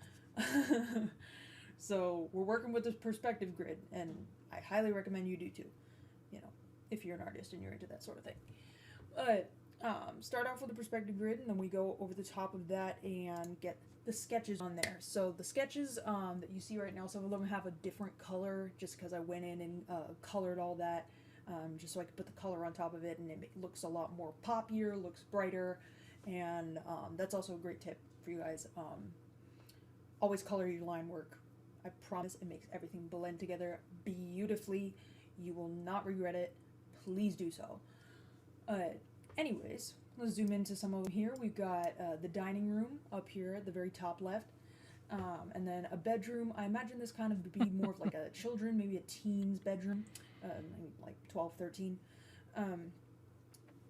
so we're working with this perspective grid, and I highly recommend you do too, you know, if you're an artist and you're into that sort of thing. But start off with the perspective grid, and then we go over the top of that and get the sketches on there. So the sketches that you see right now, some of them have a different color just because I went in and colored all that. Just so I could put the color on top of it, and it looks a lot more poppier, looks brighter, and that's also a great tip for you guys. Always color your line work. I promise it makes everything blend together beautifully. You will not regret it. Please do so. Anyways, let's zoom into some of them here. We've got the dining room up here at the very top left. And then a bedroom. I imagine this kind of would be more of like a children, maybe a teen's bedroom, maybe like 12, 13.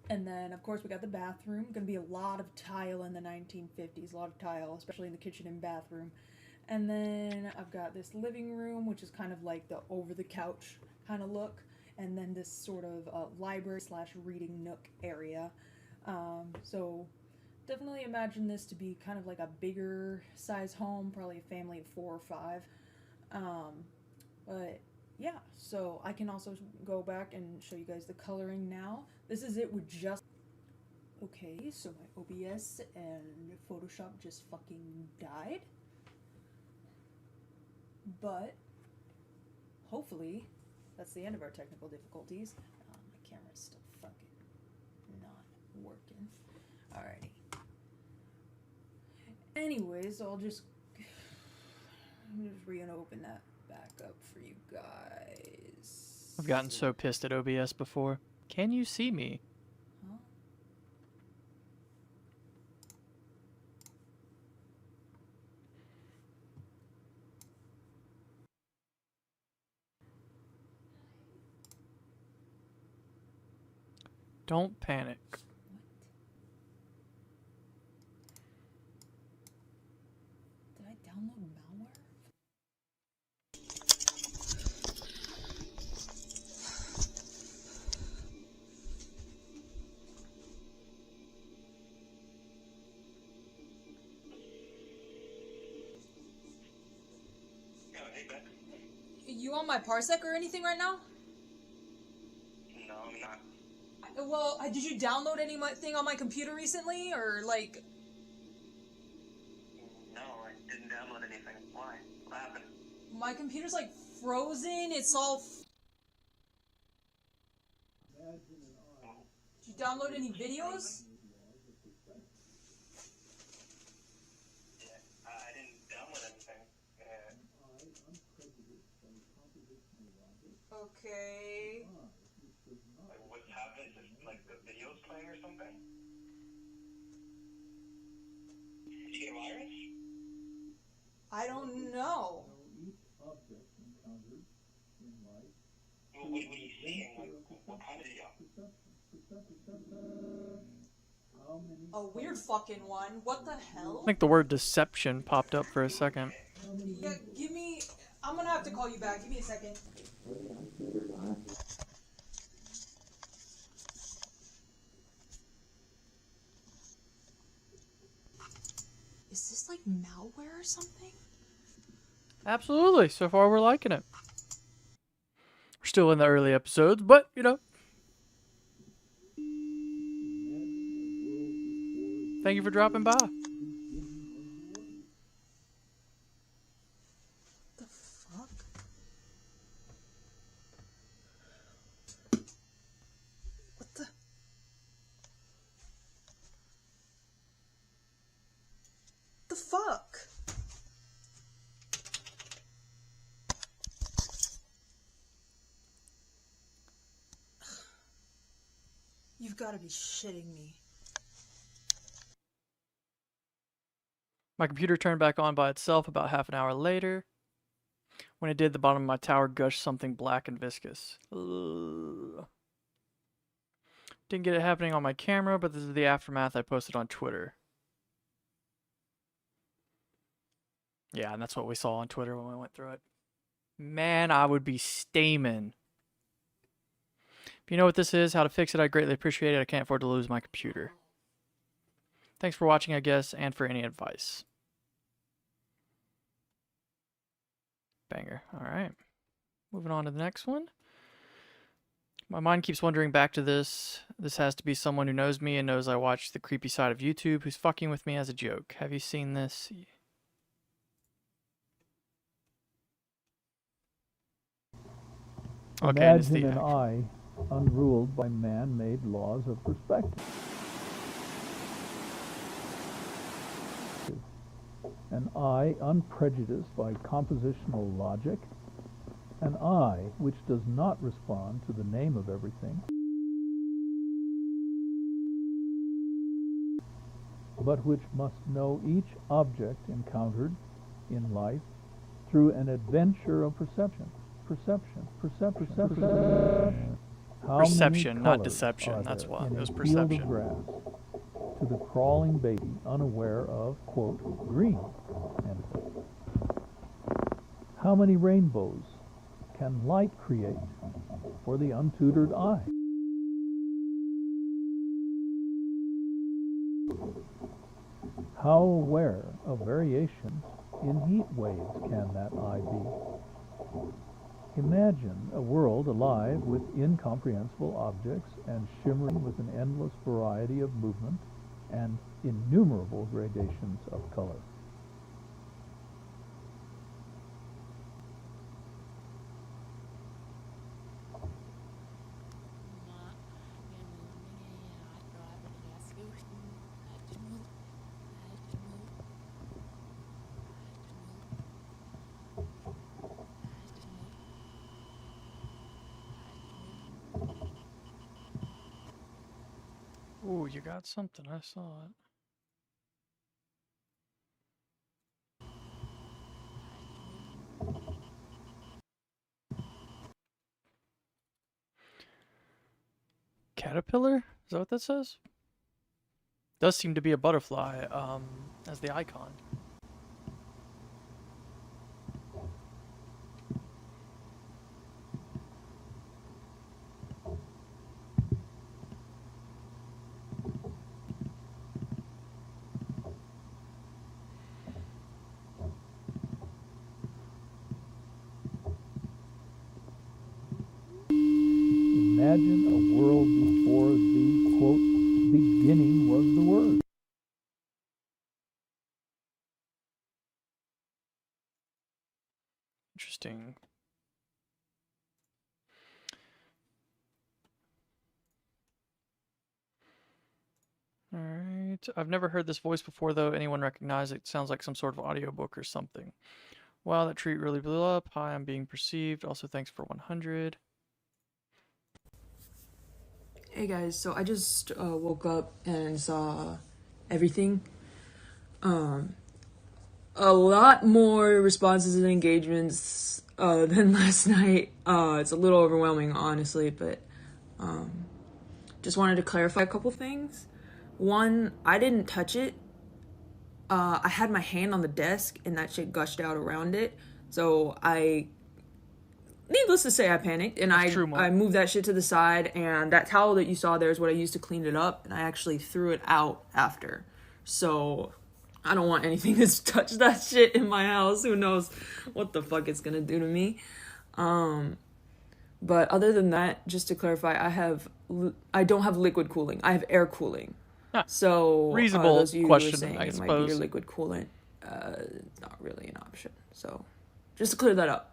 And then, of course, we got the bathroom. Gonna be a lot of tile in the 1950s, a lot of tile, especially in the kitchen and bathroom. And then I've got this living room, which is kind of like the over-the-couch kind of look. And then this sort of library slash reading nook area. So definitely imagine this to be kind of like a bigger size home, probably a family of 4 or 5. But yeah, so I can also go back and show you guys the coloring now. This is it with just... Okay, so my OBS and Photoshop just fucking died. But hopefully that's the end of our technical difficulties. My camera's still fucking not working. Alrighty. Anyways, I'll just reopen that back up for you guys. I've gotten so pissed at OBS before. Can you see me? Huh? Don't panic. Did I download malware? You on my Parsec or anything right now? No, I'm not. Well, did you download anything on my computer recently, or like... No, I didn't download anything. Why? What happened? My computer's like frozen, it's all... Did you download any videos? Yeah, I didn't download anything. Okay... Like, what's happened? Is like the video's playing or something? Did you get a virus? I don't know. Well, what are you seeing? Like, what kind of video? A weird fucking one. What the hell? I think the word deception popped up for a second. Yeah, give me... I'm gonna have to call you back. Give me a second. Is this like malware or something? Absolutely. So far, we're liking it. We're still in the early episodes, but, you know. Thank you for dropping by. The fuck? What the... The fuck? You've got to be shitting me. My computer turned back on by itself about half an hour later. When it did, the bottom of my tower gushed something black and viscous. Ugh. Didn't get it happening on my camera, but this is the aftermath I posted on Twitter. Yeah, and that's what we saw on Twitter when we went through it. Man, I would be steaming. If you know what this is, how to fix it, I greatly appreciate it. I can't afford to lose my computer. Thanks for watching, I guess, and for any advice. Banger. All right. Moving on to the next one. My mind keeps wandering back to this. This has to be someone who knows me and knows I watch the creepy side of YouTube who's fucking with me as a joke. Have you seen this? Okay, and it's the Imagine an eye unruled by man-made laws of perspective. An eye unprejudiced by compositional logic. An eye which does not respond to the name of everything, but which must know each object encountered in life through an adventure of perception. Perception. How Perception, many not colors deception. are That's there what. in It was a field of perception. grass to the crawling baby unaware of, quote, green, end quote? How many rainbows can light create for the untutored eye? How aware of variations in heat waves can that eye be? Imagine a world alive with incomprehensible objects and shimmering with an endless variety of movement and innumerable gradations of color. Ooh, you got something. I saw it. Caterpillar? Is that what that says? Does seem to be a butterfly, as the icon. Imagine a world before the, quote, beginning was the word. Interesting. Alright. I've never heard this voice before, though. Anyone recognize it? Sounds like some sort of audiobook or something. Wow, that treat really blew up. Hi, I'm being perceived. Also, thanks for 100. Hey guys, so I just woke up and saw everything. A lot more responses and engagements than last night. It's a little overwhelming, honestly, but just wanted to clarify a couple things. One, I didn't touch it. I had my hand on the desk and that shit gushed out around it. So needless to say, I panicked and I moved that shit to the side, and that towel that you saw there is what I used to clean it up, and I actually threw it out after. So I don't want anything to touch that shit in my house. Who knows what the fuck it's gonna do to me. But other than that, just to clarify, I don't have liquid cooling. I have air cooling. So reasonable those of you question, who are saying I it might be suppose. your liquid coolant, it's not really an option. So just to clear that up.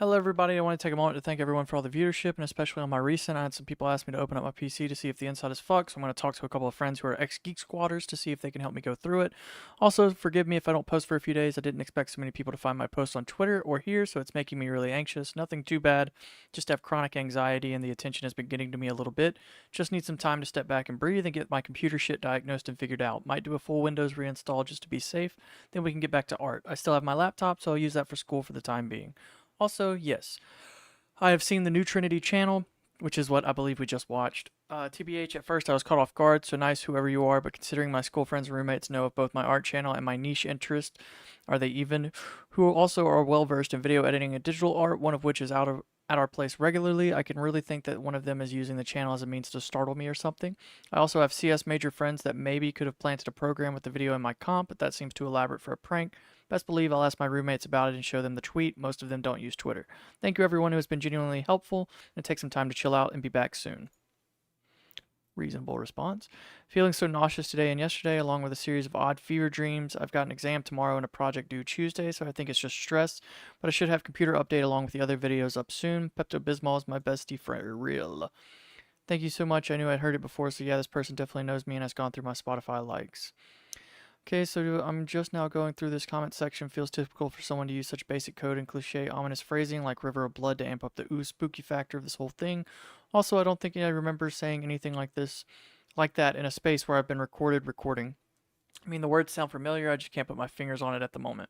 Hello everybody, I want to take a moment to thank everyone for all the viewership, and especially on my recent, I had some people ask me to open up my PC to see if the inside is fucked, so I'm going to talk to a couple of friends who are ex-Geek Squatters to see if they can help me go through it. Also, forgive me if I don't post for a few days. I didn't expect so many people to find my posts on Twitter or here, so it's making me really anxious. Nothing too bad, just have chronic anxiety and the attention has been getting to me a little bit. Just need some time to step back and breathe and get my computer shit diagnosed and figured out. Might do a full Windows reinstall just to be safe, then we can get back to art. I still have my laptop, so I'll use that for school for the time being. Also, yes, I have seen the new Trinity channel, which is what I believe we just watched. TBH, at first I was caught off guard, so nice whoever you are, but considering my school friends and roommates know of both my art channel and my niche interest, are they even, who also are well versed in video editing and digital art, one of which is at our place regularly, I can really think that one of them is using the channel as a means to startle me or something. I also have CS major friends that maybe could have planted a program with the video in my comp, but that seems too elaborate for a prank. Best believe I'll ask my roommates about it and show them the tweet. Most of them don't use Twitter. Thank you everyone who has been genuinely helpful, and take some time to chill out and be back soon. Reasonable response. Feeling so nauseous today and yesterday, along with a series of odd fever dreams. I've got an exam tomorrow and a project due Tuesday, so I think it's just stress, but I should have computer update along with the other videos up soon. Pepto-Bismol is my bestie for real. Thank you so much. I knew I'd heard it before, so yeah, this person definitely knows me and has gone through my Spotify likes. Okay, so I'm just now going through this comment section. Feels typical for someone to use such basic code and cliche ominous phrasing like River of Blood to amp up the ooh spooky factor of this whole thing. Also, I don't think I remember saying anything like that in a space where I've been recording. I mean, the words sound familiar, I just can't put my fingers on it at the moment.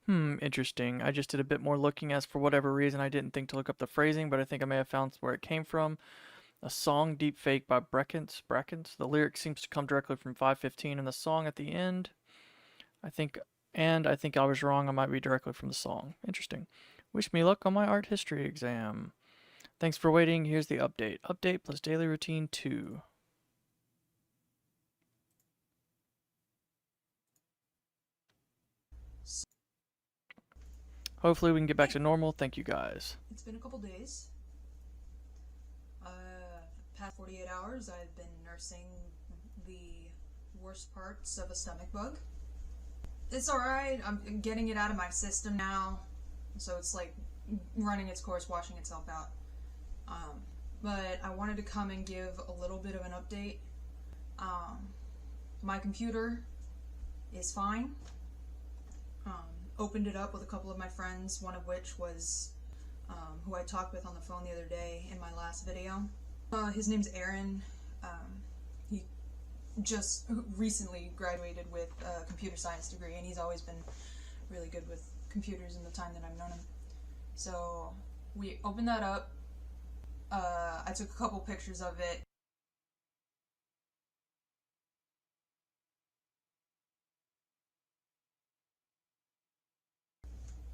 Interesting. I just did a bit more looking as for whatever reason I didn't think to look up the phrasing, but I think I may have found where it came from. A song deepfake by Brackens. The lyric seems to come directly from 515 and the song at the end. I think I was wrong. I might be directly from the song. Interesting. Wish me luck on my art history exam. Thanks for waiting. Here's the update. Update plus daily routine 2. Hopefully we can get back to normal. Thank you guys. It's been a couple days. Past 48 hours, I've been nursing the worst parts of a stomach bug. It's alright, I'm getting it out of my system now, so it's like running its course, washing itself out. But I wanted to come and give a little bit of an update. My computer is fine. Opened it up with a couple of my friends, one of which was who I talked with on the phone the other day in my last video. His name's Aaron. He just recently graduated with a computer science degree, and he's always been really good with computers in the time that I've known him. So we opened that up. I took a couple pictures of it.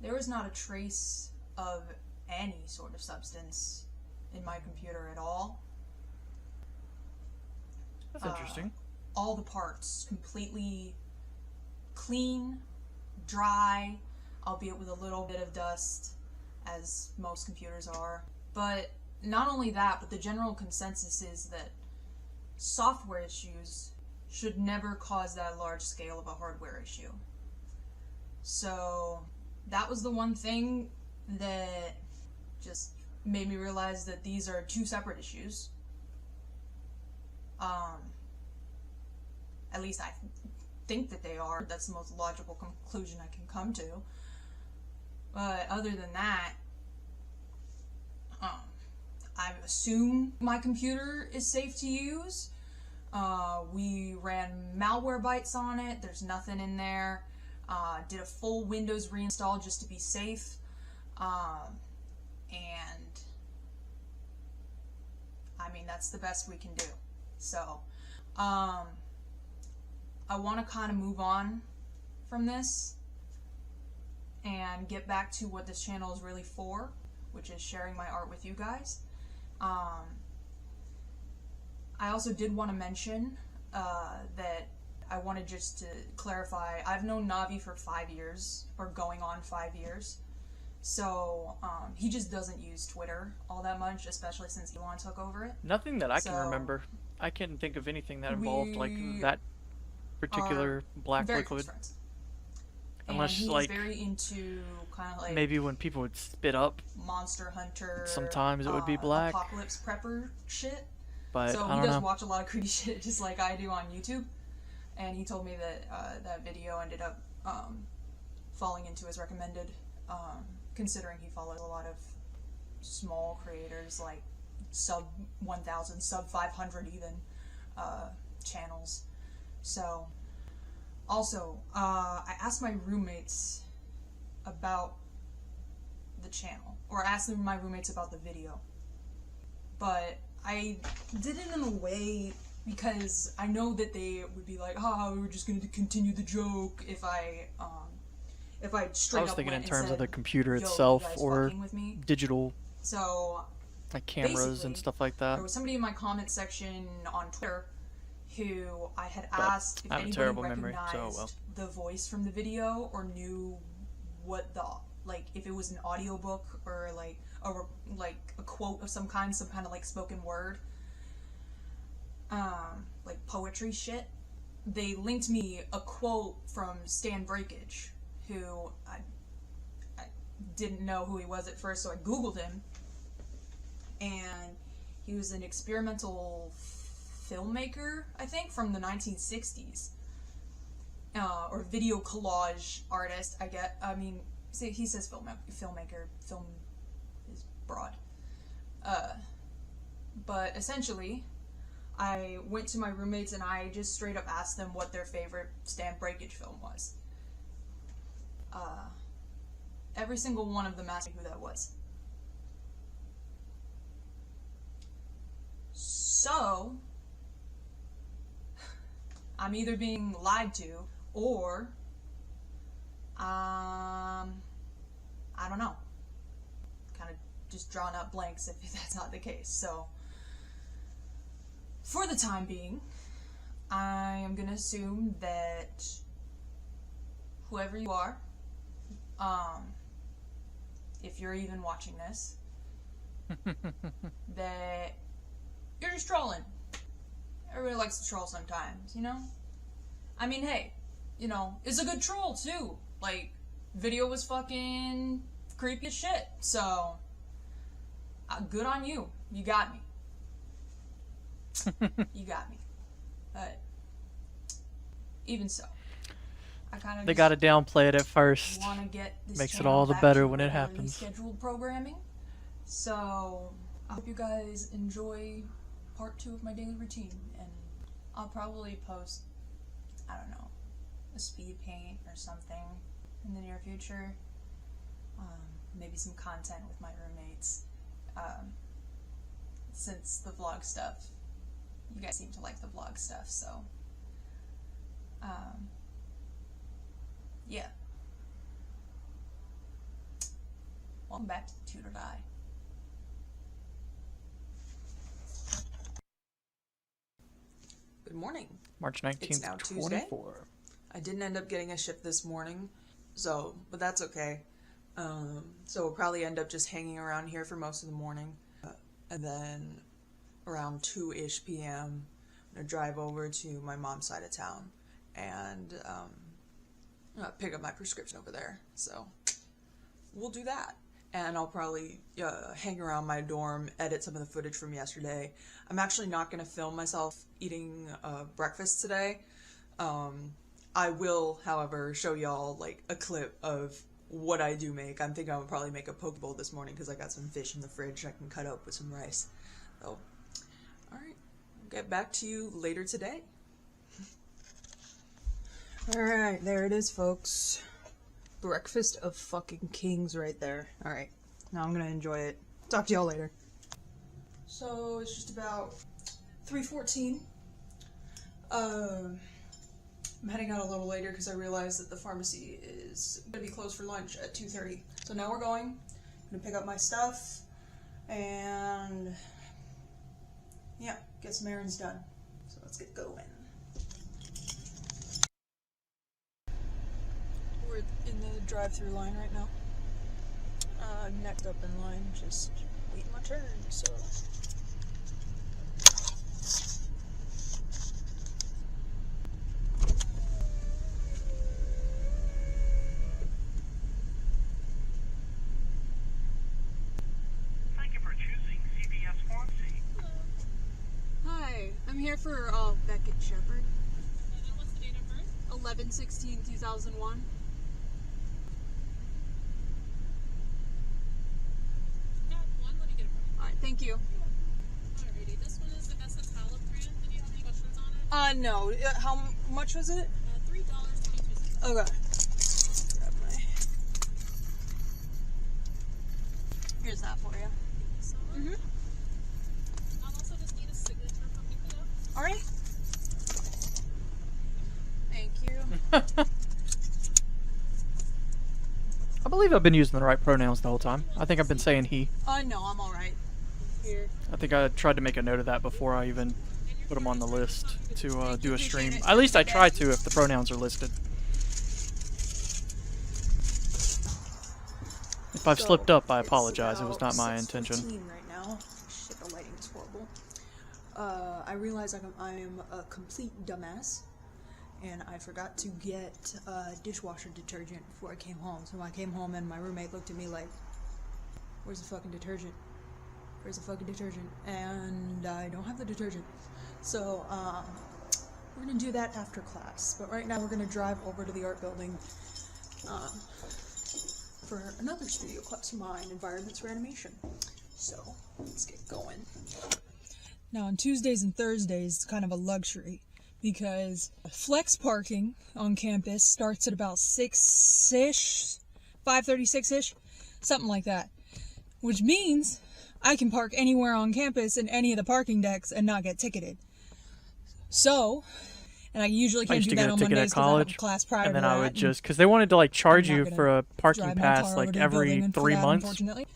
There was not a trace of any sort of substance in my computer at all. That's interesting. All the parts completely clean, dry, albeit with a little bit of dust, as most computers are. But not only that, but the general consensus is that software issues should never cause that large scale of a hardware issue. So that was the one thing that just made me realize that these are two separate issues. At least I think that they are. That's the most logical conclusion I can come to. But other than that, I assume my computer is safe to use. We ran malware bites on it. There's nothing in there. Did a full Windows reinstall just to be safe. And I mean, that's the best we can do. So, I want to kind of move on from this and get back to what this channel is really for, which is sharing my art with you guys. I also did want to mention that I wanted just to clarify, I've known Navi for 5 years, or going on 5 years. So, he just doesn't use Twitter all that much, especially since Elon took over it. Nothing that I can remember. I can't think of anything that involved like that particular black liquid. Unless he's like very into kind of like maybe when people would spit up Monster Hunter, sometimes it would be black. Apocalypse Prepper shit. But so I he don't does know. watch a lot of creepy shit just like I do on YouTube. And he told me that that video ended up falling into his recommended, considering he follows a lot of small creators like sub 1,000, sub 500 even channels. So also I asked my roommates about the channel, or asked my roommates about the video, but I did it in a way because I know that they would be like, "Oh, we're just going to continue the joke." If I straight I was up thinking in went and terms said, of the computer "Yo, you itself guys or fucking with me?" digital, So like cameras and stuff like that. there was somebody in my comment section on Twitter who I had But asked if I have a anybody terrible memory, recognized so well. the voice from the video or knew what the, like, if it was an audiobook or like a quote of some kind of like spoken word, like poetry shit. They linked me a quote from Stan Breakage, who I didn't know who he was at first, so I googled him, and he was an experimental filmmaker, I think, from the 1960s, or video collage artist. I mean, see, he says filmmaker. Film is broad, but essentially, I went to my roommates and I just straight up asked them what their favorite Stan Breakage film was. every single one of them asked me who that was. So, I'm either being lied to, or, I don't know. Kind of just drawing out blanks if that's not the case. So, for the time being, I am gonna assume that whoever you are, if you're even watching this, that you're just trolling. Everybody likes to troll sometimes, you know? I mean, hey, you know, it's a good troll too. Like, video was fucking creepy as shit, so good on you. You got me. You got me. But even so, I kind of they gotta downplay it at first. want to get this Makes it channel all the back better to when it regularly happens. scheduled programming. So I hope you guys enjoy part 2 of my daily routine, and I'll probably post, I don't know, a speed paint or something in the near future. Maybe some content with my roommates. Since the vlog stuff, you guys seem to like the vlog stuff, so yeah. Welcome back to the Tutored Eye. Good morning. March It's 19th, now Tuesday. 24. I didn't end up getting a shift this morning, but that's okay. So we'll probably end up just hanging around here for most of the morning. And then around 2-ish p.m., I'm going to drive over to my mom's side of town and pick up my prescription over there. So we'll do that. And I'll probably hang around my dorm, edit some of the footage from yesterday. I'm actually not going to film myself eating breakfast today. I will, however, show y'all like a clip of what I do make. I'm thinking I'll probably make a poke bowl this morning because I got some fish in the fridge I can cut up with some rice. So, alright, I'll get back to you later today. Alright, there it is, folks. Breakfast of fucking kings right there. Alright, now I'm gonna enjoy it. Talk to y'all later. So, it's just about 3:14. I'm heading out a little later because I realized that the pharmacy is going to be closed for lunch at 2:30. So now we're going. I'm going to pick up my stuff and yeah, get some errands done. So let's get going. We're in the drive-thru line right now. Next up in line, just waiting my turn, so... I'm here for Beckett Shepherd. And what's the date of birth? 11/16/2001. Let me get it for you. Alright, thank you. Alrighty, this one is the Essetala brand. Did you have any questions on it? No. How much was it? $3.22. Okay. Grab my... Here's that for you. Thank you so much. I'll also just need a signature from you for that. Alright. Thank you. I believe I've been using the right pronouns the whole time. I think I've been saying he. No, I'm alright. Here. I think I tried to make a note of that before I even put them on the list to do a stream. At least I try to if the pronouns are listed. If I've slipped up, I apologize. It was not my intention. Right now. Shit, the lighting is horrible. I realize I am a complete dumbass, and I forgot to get dishwasher detergent before I came home. So I came home and my roommate looked at me like, "Where's the fucking detergent? Where's the fucking detergent?" And I don't have the detergent. So we're gonna do that after class. But right now we're gonna drive over to the art building for another studio class of mine, Environments for Animation. So let's get going. Now on Tuesdays and Thursdays, it's kind of a luxury because flex parking on campus starts at about 6-ish 5:36-ish, something like that. Which means I can park anywhere on campus in any of the parking decks and not get ticketed. So, and I usually can't do that on Mondays because I have a class prior to that. And then I would just, because they wanted to like charge you for a parking pass like every 3 months. Unfortunately.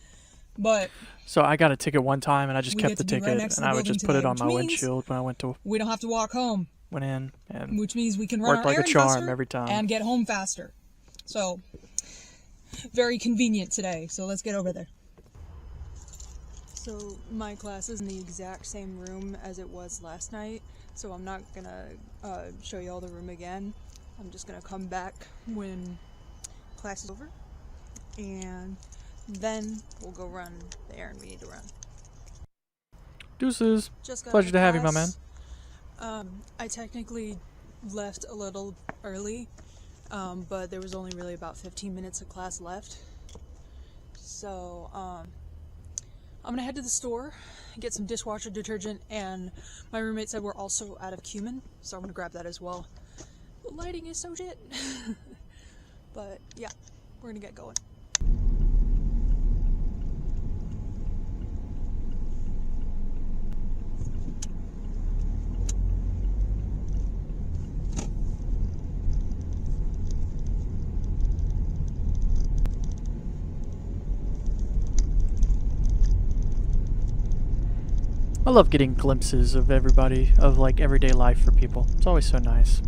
But so I got a ticket one time and I just we kept get the to be right ticket next to and the I would building just put it today, on my which means windshield when I went we don't have to walk home. Went in and Which means we can run worked our like a errand charm faster every time. and get home faster. So, very convenient today. So let's get over there. So my class is in the exact same room as it was last night. So I'm not gonna show you all the room again. I'm just gonna come back when class is over, and then we'll go run the errand we need to run. Deuces. Just got Pleasure out to of have you, my man. class. I technically left a little early, but there was only really about 15 minutes of class left. So, I'm gonna head to the store, get some dishwasher detergent, and my roommate said we're also out of cumin, so I'm gonna grab that as well. The lighting is so shit. But yeah, we're gonna get going. I love getting glimpses of everybody, of like everyday life for people. It's always so nice.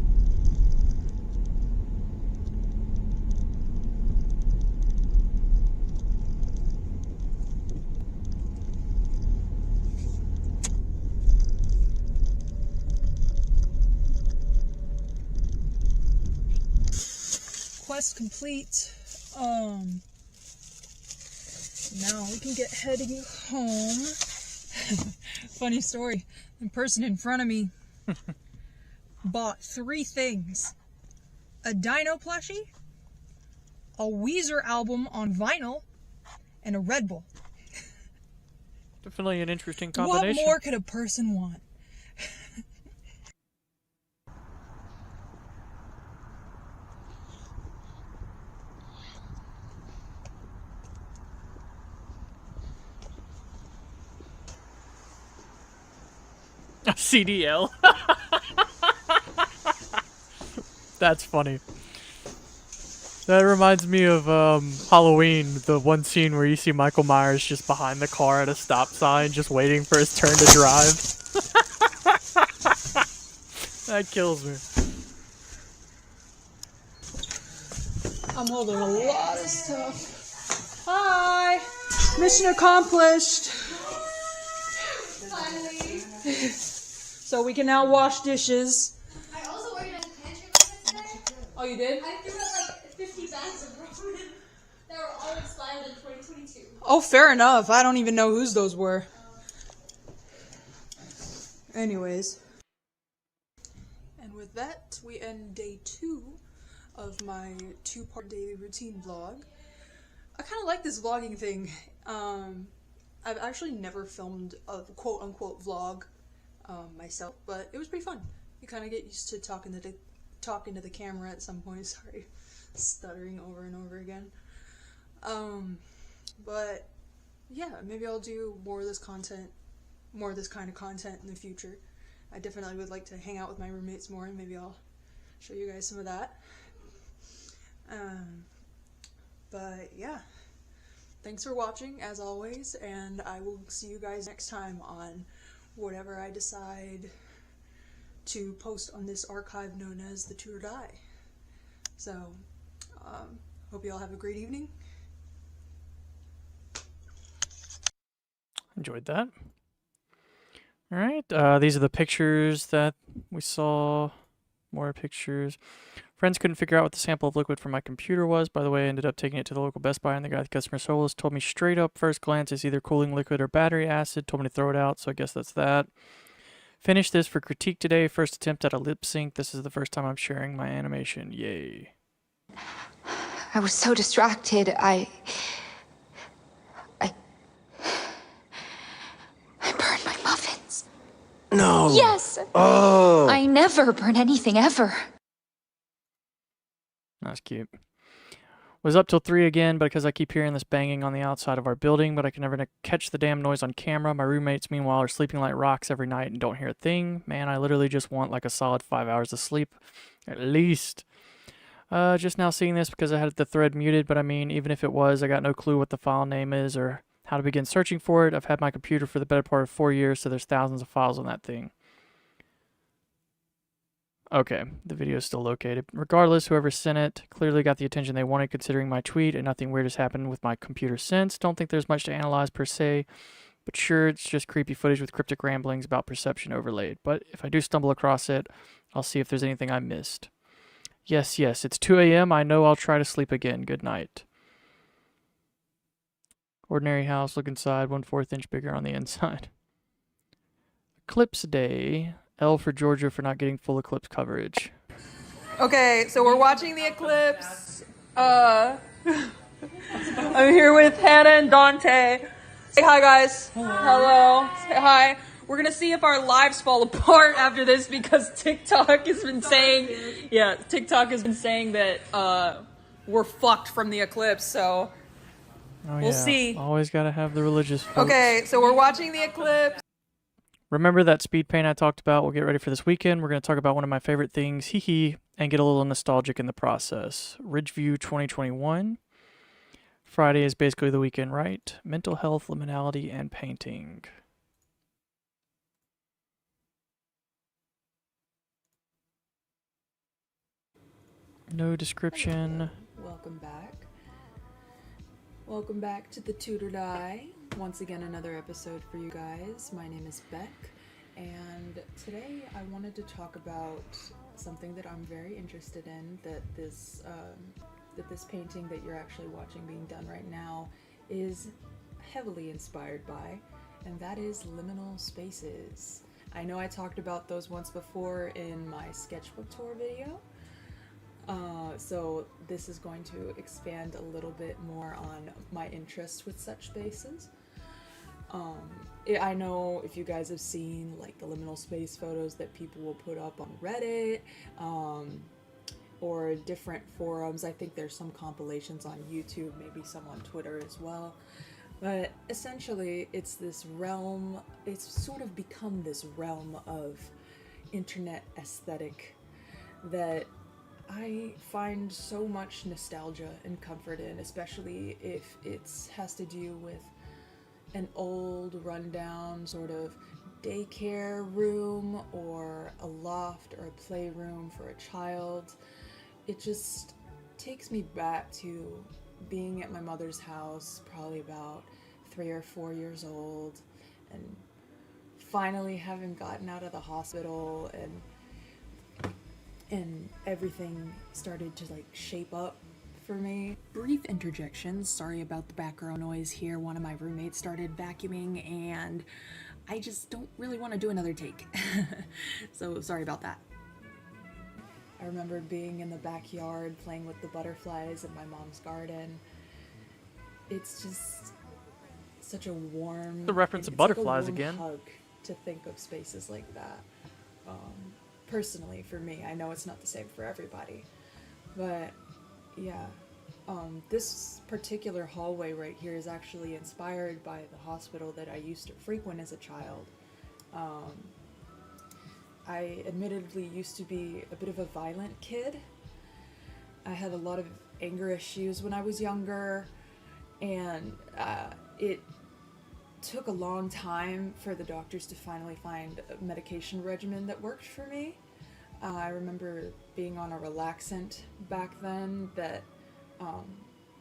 Quest complete. Now we can get heading home. Funny story. The person in front of me bought 3 things. A Dino plushie, a Weezer album on vinyl, and a Red Bull. Definitely an interesting combination. What more could a person want? CDL. That's funny. That reminds me of Halloween, the one scene where you see Michael Myers just behind the car at a stop sign, just waiting for his turn to drive. That kills me. I'm holding a lot of stuff. Hi! Mission accomplished! Finally! So we can now wash dishes. I also organized a pantry today. Oh, you did? I threw out like 50 bags of ramen that were all expired in 2022. Oh, fair enough. I don't even know whose those were. Anyways. And with that, we end day 2 of my 2-part daily routine vlog. I kind of like this vlogging thing. I've actually never filmed a quote-unquote vlog myself, but it was pretty fun. You kind of get used to talking to the camera at some point. Sorry, stuttering over and over again. But yeah, maybe I'll do more of this content, more of this kind of content in the future. I definitely would like to hang out with my roommates more, and maybe I'll show you guys some of that. But yeah, thanks for watching as always, and I will see you guys next time on whatever I decide to post on this archive known as the Tutored Eye. So, hope you all have a great evening. Enjoyed that. Alright, these are the pictures that we saw. More pictures. Friends couldn't figure out what the sample of liquid from my computer was. By the way, I ended up taking it to the local Best Buy, and the guy at the customer service told me straight up, first glance, it's either cooling liquid or battery acid. Told me to throw it out, so I guess that's that. Finished this for critique today. First attempt at a lip sync. This is the first time I'm sharing my animation. Yay. I was so distracted. I burned my muffins. No. Yes. Oh. I never burn anything ever. That's cute. Was up till 3 again, but because I keep hearing this banging on the outside of our building, but I can never catch the damn noise on camera. My roommates, meanwhile, are sleeping like rocks every night and don't hear a thing. Man, I literally just want like a solid 5 hours of sleep, at least. Just now seeing this because I had the thread muted, but I mean, even if it was, I got no clue what the file name is or how to begin searching for it. I've had my computer for the better part of 4 years, so there's thousands of files on that thing. Okay, the video is still located. Regardless, whoever sent it clearly got the attention they wanted considering my tweet, and nothing weird has happened with my computer since. Don't think there's much to analyze per se, but sure, it's just creepy footage with cryptic ramblings about perception overlaid. But if I do stumble across it, I'll see if there's anything I missed. Yes, it's 2 a.m. I know I'll try to sleep again. Good night. Ordinary house, look inside, 1/4 inch bigger on the inside. Eclipse day. L for Georgia for not getting full eclipse coverage. Okay, so we're watching the eclipse. I'm here with Hannah and Dante. Say hi, guys. Hello. Say hi. We're gonna see if our lives fall apart after this because TikTok has been saying, that we're fucked from the eclipse. So we'll see. Always gotta have the religious folks. Okay, so we're watching the eclipse. Remember that speed paint I talked about? We'll get ready for this weekend. We're going to talk about one of my favorite things, and get a little nostalgic in the process. Ridgeview 2021. Friday is basically the weekend, right? Mental health, liminality, and painting. No description. Welcome back. Welcome back to the Tutored Eye. Once again, another episode for you guys. My name is Beck, and today I wanted to talk about something that I'm very interested in, that this painting that you're actually watching being done right now is heavily inspired by, and that is liminal spaces. I know I talked about those once before in my sketchbook tour video. So this is going to expand a little bit more on my interest with such spaces. I know if you guys have seen like the liminal space photos that people will put up on Reddit, or different forums. I think there's some compilations on YouTube, maybe some on Twitter as well. But essentially it's this realm, it's sort of become this realm of internet aesthetic that I find so much nostalgia and comfort in, especially if it has to do with an old rundown sort of daycare room or a loft or a playroom for a child. It just takes me back to being at my mother's house, probably about 3 or 4 years old, and finally having gotten out of the hospital and everything started to like shape up for me. Brief interjection, sorry about the background noise here. One of my roommates started vacuuming and I just don't really want to do another take. So sorry about that. I remember being in the backyard playing with the butterflies in my mom's garden. It's just such a warm... The reference of butterflies again. Hug to think of spaces like that. Personally, for me, I know it's not the same for everybody, but yeah, this particular hallway right here is actually inspired by the hospital that I used to frequent as a child. I admittedly used to be a bit of a violent kid. I had a lot of anger issues when I was younger, and it took a long time for the doctors to finally find a medication regimen that worked for me. I remember being on a relaxant back then that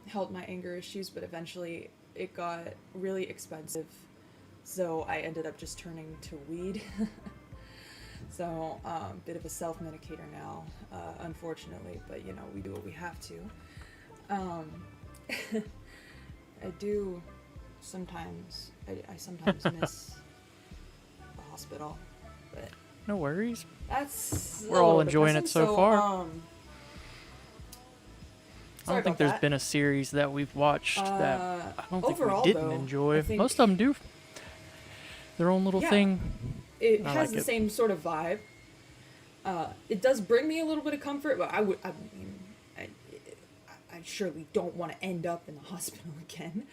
helped my anger issues, but eventually it got really expensive, so I ended up just turning to weed. So a bit of a self-medicator now, unfortunately, but you know, we do what we have to. I do sometimes, I sometimes miss the hospital, but no worries. We're all enjoying it so far. I don't think there's that. been a series that we've watched that I don't think overall, we didn't though, enjoy. I think- Most of them do their own little Yeah. thing. It I has like the it. same sort of vibe. It does bring me a little bit of comfort, but I mean, I I surely don't want to end up in the hospital again.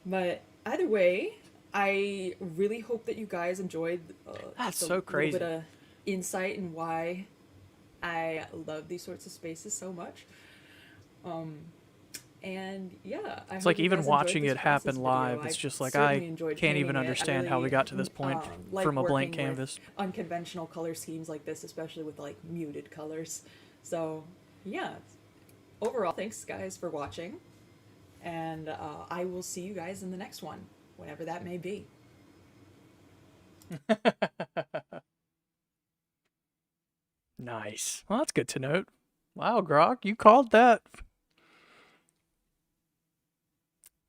But either way, I really hope that you guys enjoyed That's just so a crazy. little bit of insight in why I love these sorts of spaces so much. And yeah, I It's hope like you even guys enjoyed watching this it process happen video. live, I it's just like certainly I enjoyed can't even painting it. I understand how we really, got to this point like from a blank working with canvas. unconventional color schemes like this, especially with like muted colors. So yeah, overall, thanks guys for watching, and I will see you guys in the next one, whenever that may be. Nice. Well, that's good to note. Wow, Grok, you called that.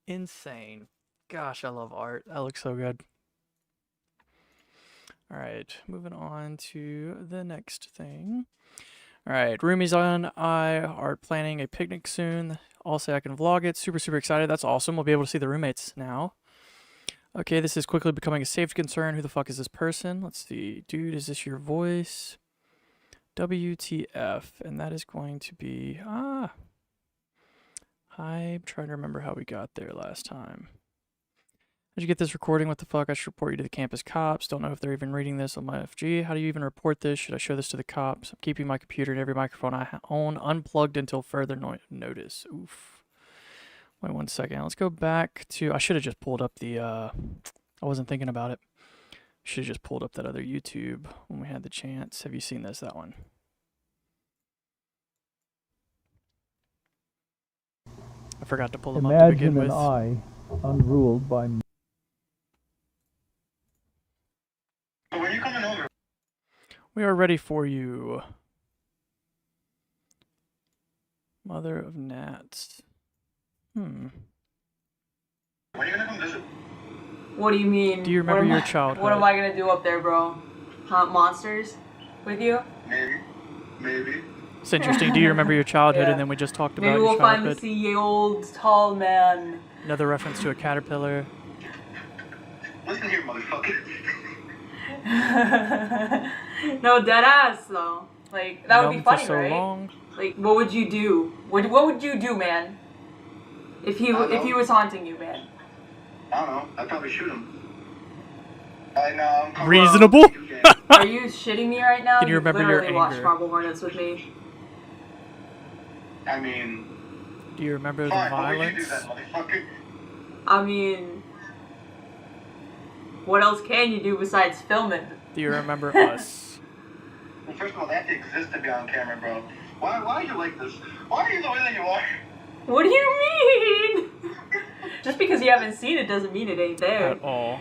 Insane. Gosh, I love art. That looks so good. All right, moving on to the next thing. All right, roomies on I are planning a picnic soon. I'll say I can vlog it. Super, super excited. That's awesome. We'll be able to see the roommates now. Okay, this is quickly becoming a safety concern. Who the fuck is this person? Let's see. Dude, is this your voice? WTF. And that is going to be... I'm trying to remember how we got there last time. How'd you get this recording? What the fuck? I should report you to the campus cops. Don't know if they're even reading this on my FG. How do you even report this? Should I show this to the cops? I'm keeping my computer and every microphone I own unplugged until further notice. Oof. Wait 1 second. Let's go back to... I should have just pulled up the... I wasn't thinking about it. Should have just pulled up that other YouTube when we had the chance. Have you seen this? That one. I forgot to pull them up to begin Imagine with. an eye unruled by... When are you coming over? We are ready for you. Mother of gnats. When are you gonna come visit? What do you mean? Do you remember your childhood? What am I gonna do up there, bro? Hunt monsters with you? Maybe. It's interesting. Do you remember your childhood? Yeah. And then we just talked about Maybe your we'll finally childhood. see the old tall man. Another reference to a caterpillar. Listen here, motherfucker. No, dead ass though. Like that would be Numb for funny, so right? long. Like, what would you do? What would you do, man? If he was haunting you, man. I don't know. I'd probably shoot him. I know. Reasonable? Are you shitting me right now? Can you remember your literally watched anger? Marble Hornets with me. I mean. Do you remember the Fine, why would you do violence? that, motherfucker? I mean, what else can you do besides filming? Do you remember us? Well, first of all, that exists to be on camera, bro. Why are you like this? Why are you the way that you are? What do you mean? Just because you haven't seen it doesn't mean it ain't there. At all.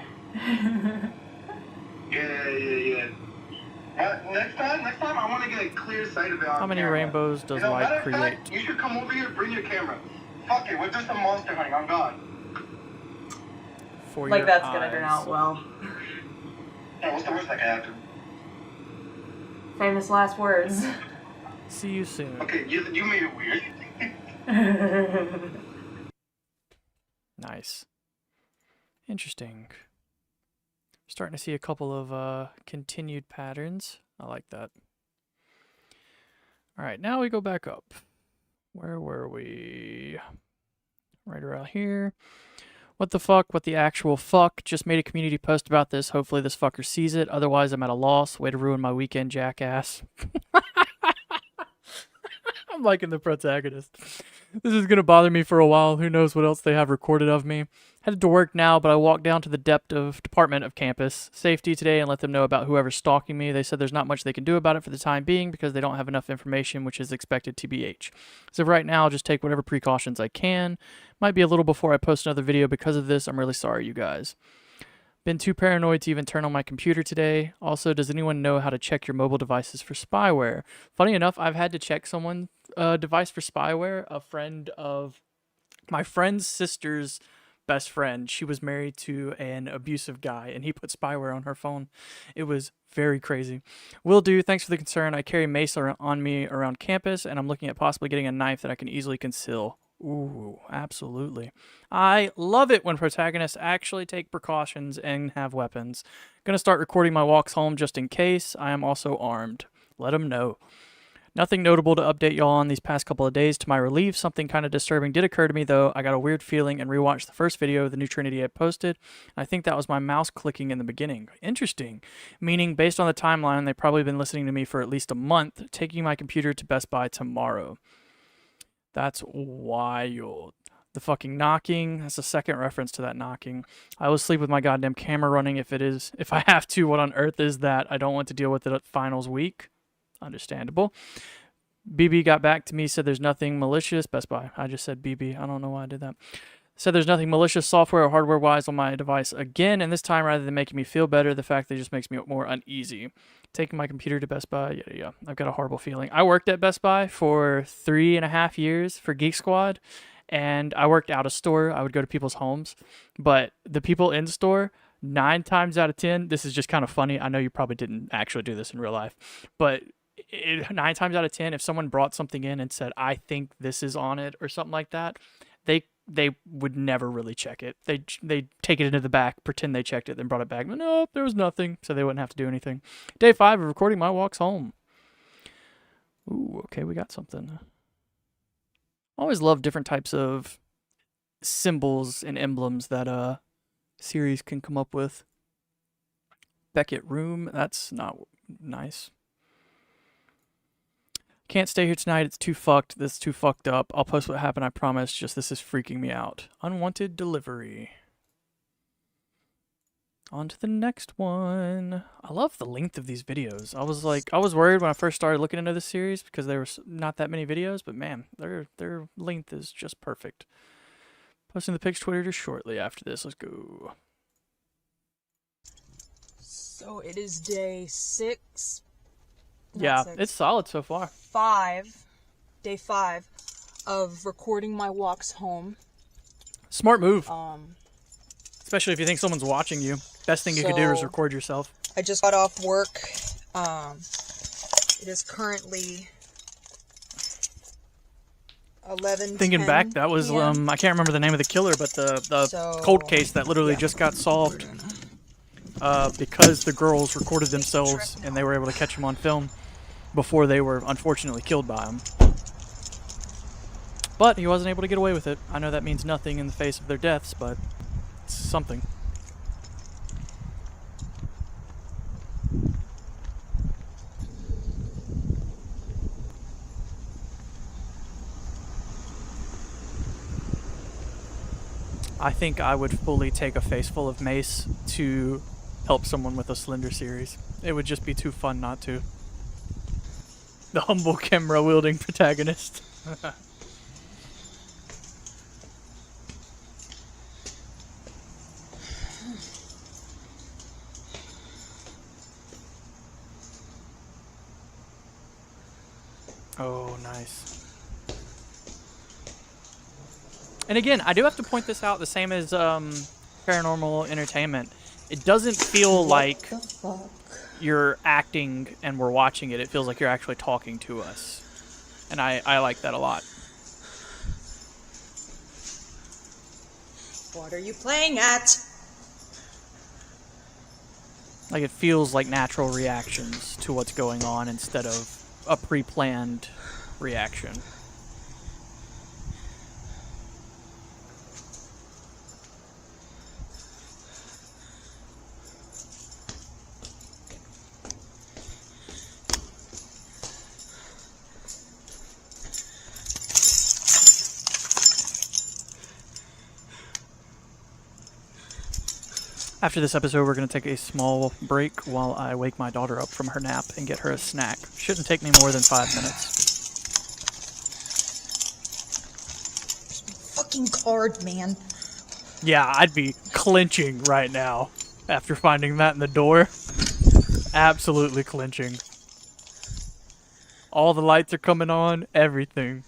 Yeah. Next time I want to get a clear sight of it on How many camera. rainbows does matter light of create? fact, you should come over here, bring your camera. Fuck it, we're just a monster hunting. I'm gone. For Like your that's gonna turn eyes. out well. Yeah, what's the worst that can happen? Famous last words. See you soon. Okay, you made it weird. Nice. Interesting. Starting to see a couple of continued patterns. I like that. All right, now we go back up. Where were we? Right around here. What the fuck? What the actual fuck? Just made a community post about this. Hopefully this fucker sees it. Otherwise, I'm at a loss. Way to ruin my weekend, jackass. I'm liking the protagonist. This is going to bother me for a while. Who knows what else they have recorded of me. Headed to work now, but I walked down to the department of campus safety today and let them know about whoever's stalking me. They said there's not much they can do about it for the time being because they don't have enough information, which is expected TBH. So right now, I'll just take whatever precautions I can. Might be a little before I post another video because of this. I'm really sorry, you guys. Been too paranoid to even turn on my computer today. Also, does anyone know how to check your mobile devices for spyware? Funny enough, I've had to check someone's device for spyware. A friend of my friend's sister's best friend, she was married to an abusive guy, and he put spyware on her phone. It was very crazy. Will do. Thanks for the concern. I carry mace on me around campus, and I'm looking at possibly getting a knife that I can easily conceal. Ooh, absolutely. I love it when protagonists actually take precautions and have weapons. Gonna start recording my walks home just in case. I am also armed. Let them know. Nothing notable to update y'all on these past couple of days. To my relief, something kind of disturbing did occur to me, though. I got a weird feeling and rewatched the first video the new Trinity had posted. I think that was my mouse clicking in the beginning. Interesting. Meaning, based on the timeline, they've probably been listening to me for at least a month, taking my computer to Best Buy tomorrow. That's wild. The fucking knocking. That's the second reference to that knocking. I will sleep with my goddamn camera running if I have to. What on earth is that? I don't want to deal with it at finals week. Understandable. BB got back to me, said there's nothing malicious. Best Buy. I just said BB. I don't know why I did that. Said there's nothing malicious software or hardware wise on my device again, and this time rather than making me feel better, the fact that it just makes me more uneasy. Taking my computer to Best Buy, yeah. I've got a horrible feeling. I worked at Best Buy for 3.5 years for Geek Squad, and I worked out of store. I would go to people's homes, but the people in store, 9 times out of 10, this is just kind of funny. I know you probably didn't actually do this in real life, but 9 times out of 10, if someone brought something in and said, I think this is on it or something like that, they would never really check it. They'd take it into the back, pretend they checked it, then brought it back. But no, there was nothing, so they wouldn't have to do anything. Day 5 of recording my walks home. Ooh, okay, we got something. I always love different types of symbols and emblems that series can come up with. Beckett room, that's not nice. Can't stay here tonight. It's too fucked. This is too fucked up. I'll post what happened, I promise. Just this is freaking me out. Unwanted delivery. On to the next one. I love the length of these videos. I was worried when I first started looking into this series because there were not that many videos, but man, their length is just perfect. Posting the pics Twitter just shortly after this. Let's go. So it is day 6. Yeah, it's solid so far. Day 5 of recording my walks home. Smart move. Especially if you think someone's watching you. Best thing you could do is record yourself. I just got off work. It is currently 11:10 Thinking back, that was I can't remember the name of the killer, but the cold case that literally just got solved because the girls recorded themselves and they were able to catch them on film before they were unfortunately killed by him. But he wasn't able to get away with it. I know that means nothing in the face of their deaths, but it's something. I think I would fully take a face full of mace to help someone with a Slender series. It would just be too fun not to. The humble camera-wielding protagonist. Oh, nice. And again, I do have to point this out, the same as Paranormal Entertainment. It doesn't feel like you're acting and we're watching it. It feels like you're actually talking to us. And I like that a lot. What are you playing at? Like it feels like natural reactions to what's going on instead of a pre-planned reaction. After this episode, we're going to take a small break while I wake my daughter up from her nap and get her a snack. Shouldn't take me more than 5 minutes. Fucking card, man. Yeah, I'd be clenching right now after finding that in the door. Absolutely clenching. All the lights are coming on, everything.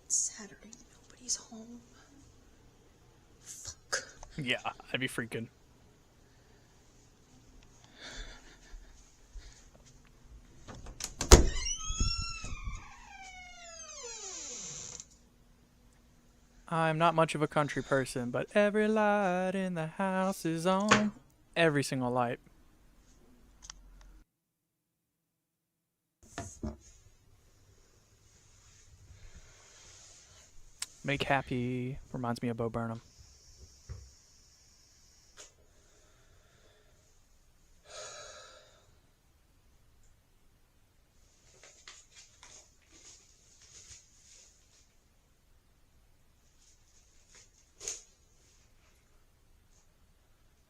Saturday, nobody's home. Yeah, I'd be freaking. I'm not much of a country person, but every light in the house is on. Every single light. Make happy reminds me of Bo Burnham.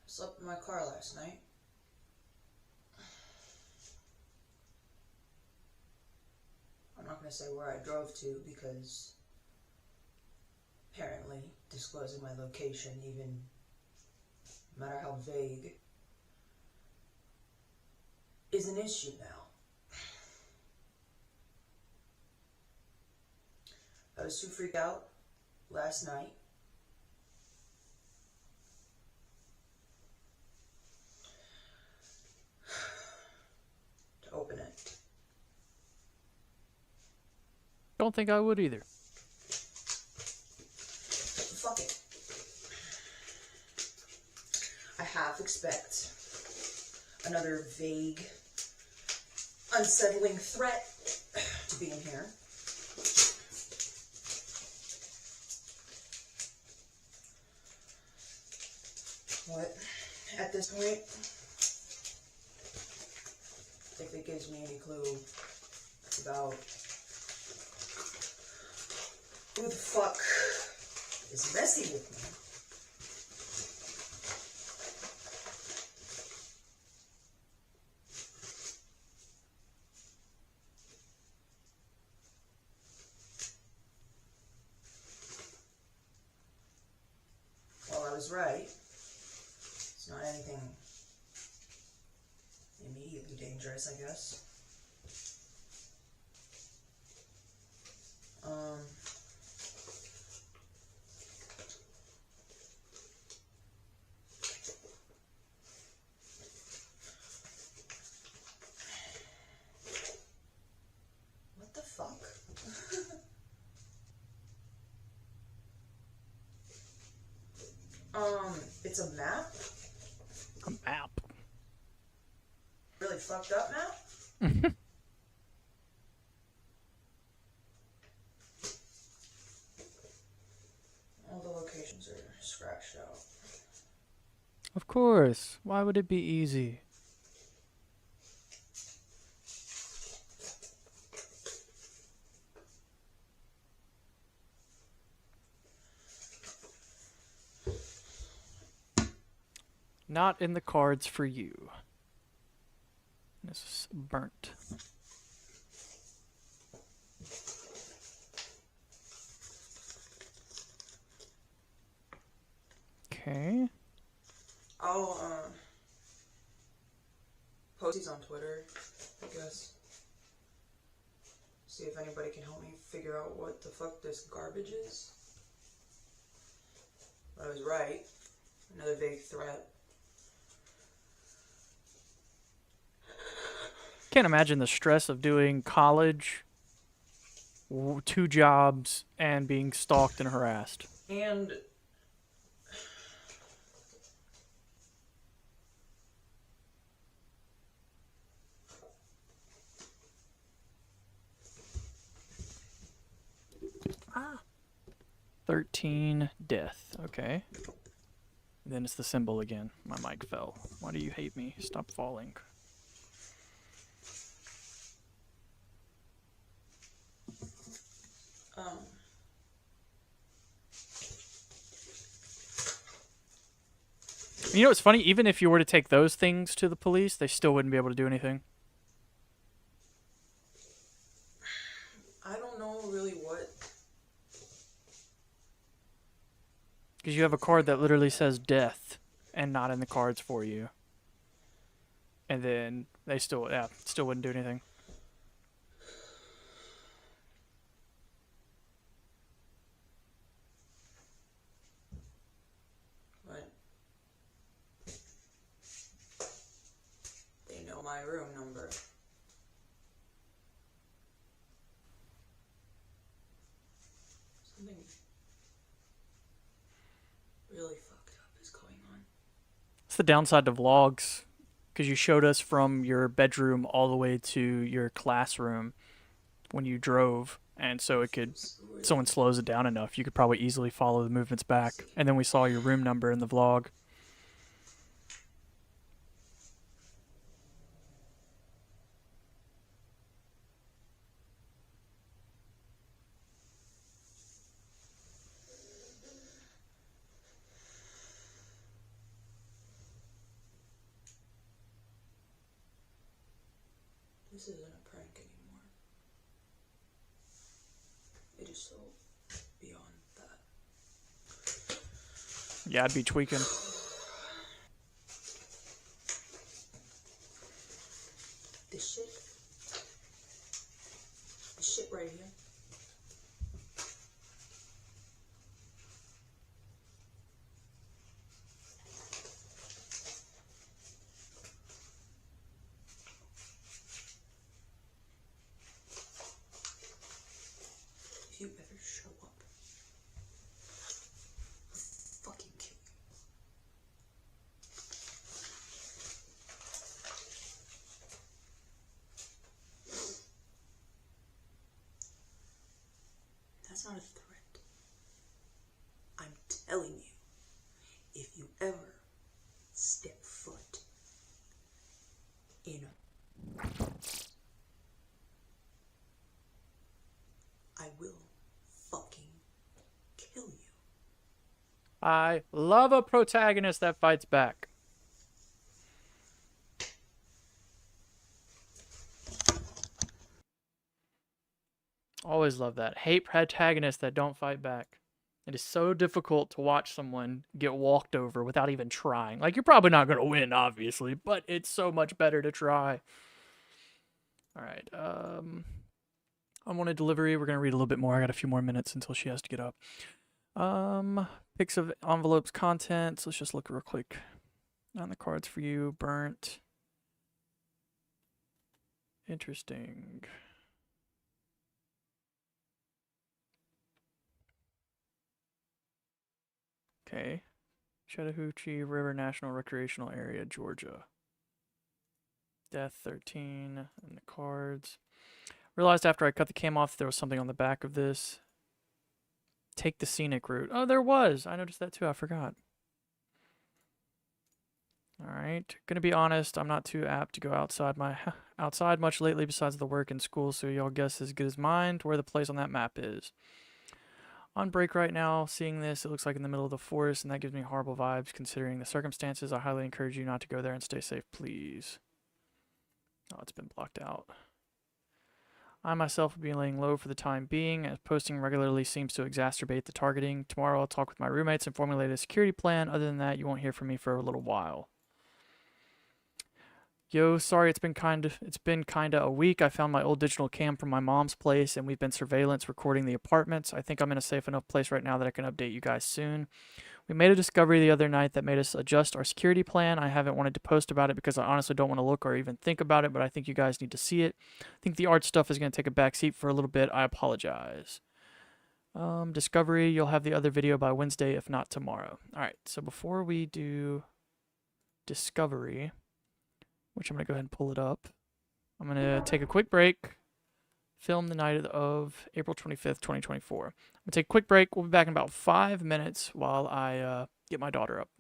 Slept in my car last night. I'm not going to say where I drove to because apparently disclosing my location, even no matter how vague, is an issue now. I was too freaked out last night to open it. Don't think I would either. Fuck it. I half expect another vague, unsettling threat to be in here. But at this point, if it gives me any clue about who the fuck is messing with me, well, I was right. It's not anything immediately dangerous, I guess. What the fuck? It's a map? A map? Really fucked up map? All the locations are scratched out. Of course. Why would it be easy? Not in the cards for you. This is burnt. Okay. I'll post these on Twitter, I guess. See if anybody can help me figure out what the fuck this garbage is. But I was right. Another vague threat. Can't imagine the stress of doing college, 2 jobs, and being stalked and harassed. And Ah. 13 death. Okay. And then it's the symbol again. My mic fell. Why do you hate me? Stop falling. You know what's funny? Even if you were to take those things to the police, they still wouldn't be able to do anything. I don't know really what. Because you have a card that literally says death and not in the cards for you. And then they still wouldn't do anything. But they know my room number. Something really fucked up is going on. It's the downside to vlogs. Because you showed us from your bedroom all the way to your classroom when you drove. and so it could, someone slows it down enough, you could probably easily follow the movements back. And then we saw your room number in the vlog. This isn't a prank anymore. It is so beyond that. Yeah, I'd be tweaking. This shit right here. If you ever show up, I'll fucking kill you. That's not a threat. I'm telling you, if you ever step foot in I will fucking kill you. I love a protagonist that fights back. Always love that. Hate protagonists that don't fight back. It is so difficult to watch someone get walked over without even trying. Like, you're probably not going to win, obviously, but it's so much better to try. Alright, unwanted delivery. We're going to read a little bit more. I got a few more minutes until she has to get up. Pics of envelopes, contents. Let's just look real quick. On the cards for you. Burnt. Interesting. Okay. Chattahoochee River National Recreational Area, Georgia. Death 13 and the cards. Realized after I cut the cam off there was something on the back of this. Take the scenic route. Oh, there was. I noticed that too. I forgot. Alright. Gonna be honest, I'm not too apt to go outside much lately besides the work and school, so y'all guess as good as mine where the place on that map is. On break right now, seeing this, it looks like in the middle of the forest, and that gives me horrible vibes considering the circumstances. I highly encourage you not to go there and stay safe, please. Oh, it's been blocked out. I myself will be laying low for the time being, as posting regularly seems to exacerbate the targeting. Tomorrow I'll talk with my roommates and formulate a security plan. Other than that, you won't hear from me for a little while. Yo, sorry, it's been kinda a week. I found my old digital cam from my mom's place, and we've been surveillance recording the apartments. I think I'm in a safe enough place right now that I can update you guys soon. We made a discovery the other night that made us adjust our security plan. I haven't wanted to post about it because I honestly don't want to look or even think about it, but I think you guys need to see it. I think the art stuff is going to take a back seat for a little bit. I apologize. Discovery, you'll have the other video by Wednesday, if not tomorrow. Alright, so before we do Discovery, which I'm going to go ahead and pull it up, I'm going to take a quick break, film the night of April 25th, 2024. I'm going to take a quick break. We'll be back in about 5 minutes while I get my daughter up.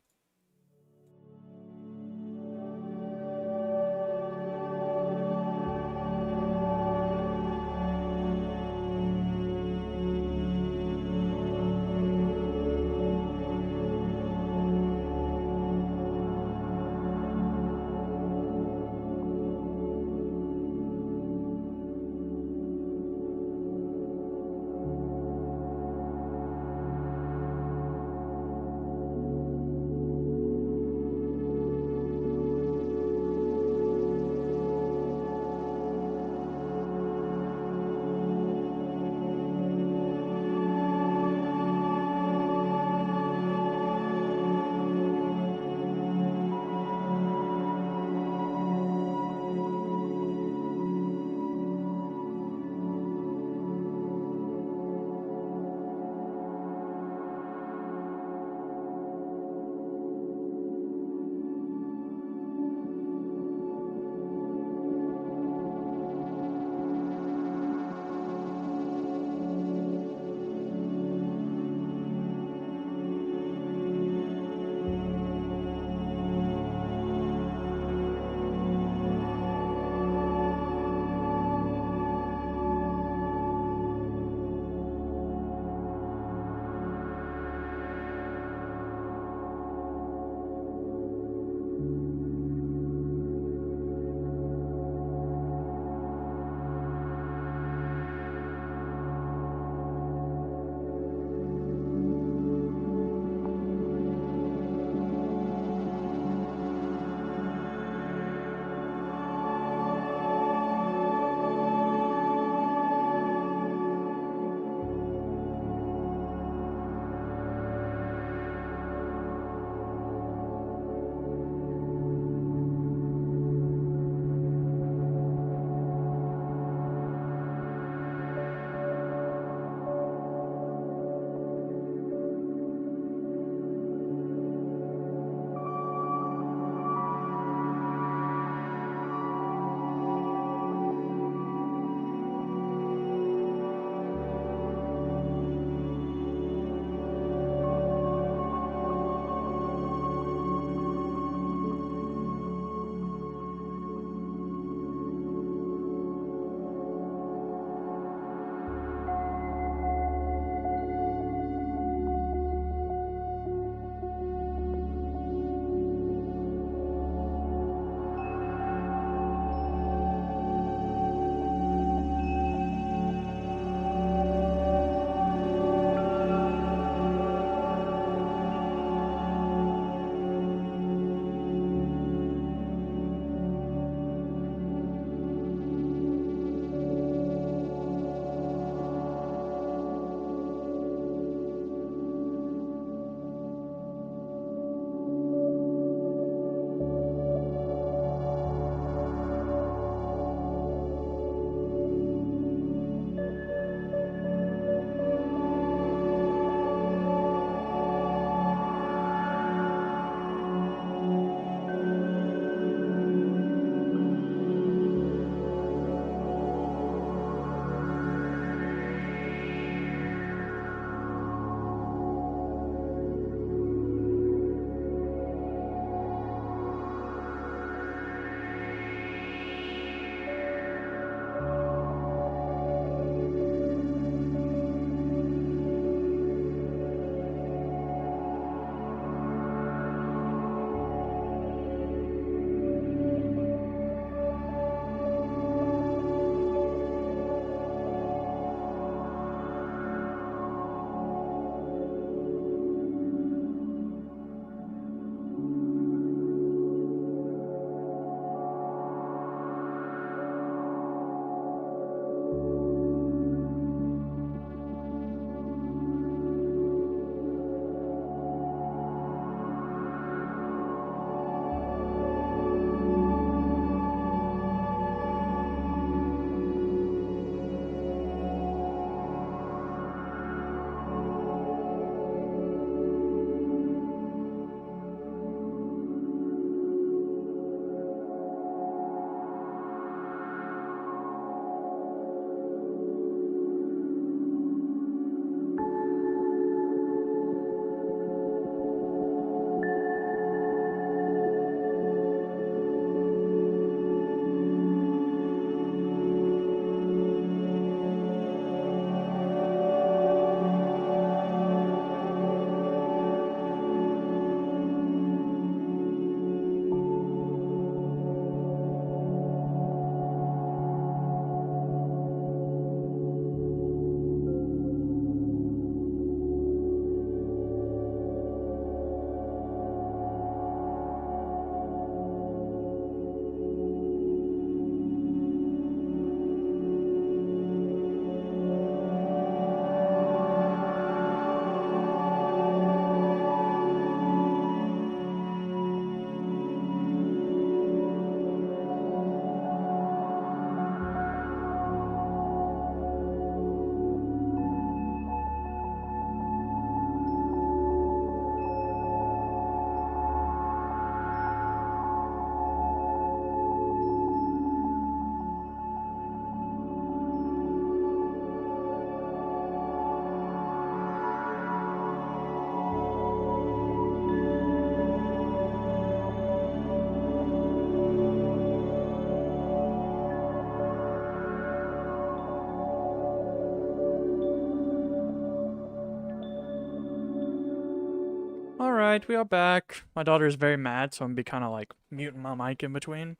Alright, we are back. My daughter is very mad, so I'm gonna be kind of like muting my mic in between.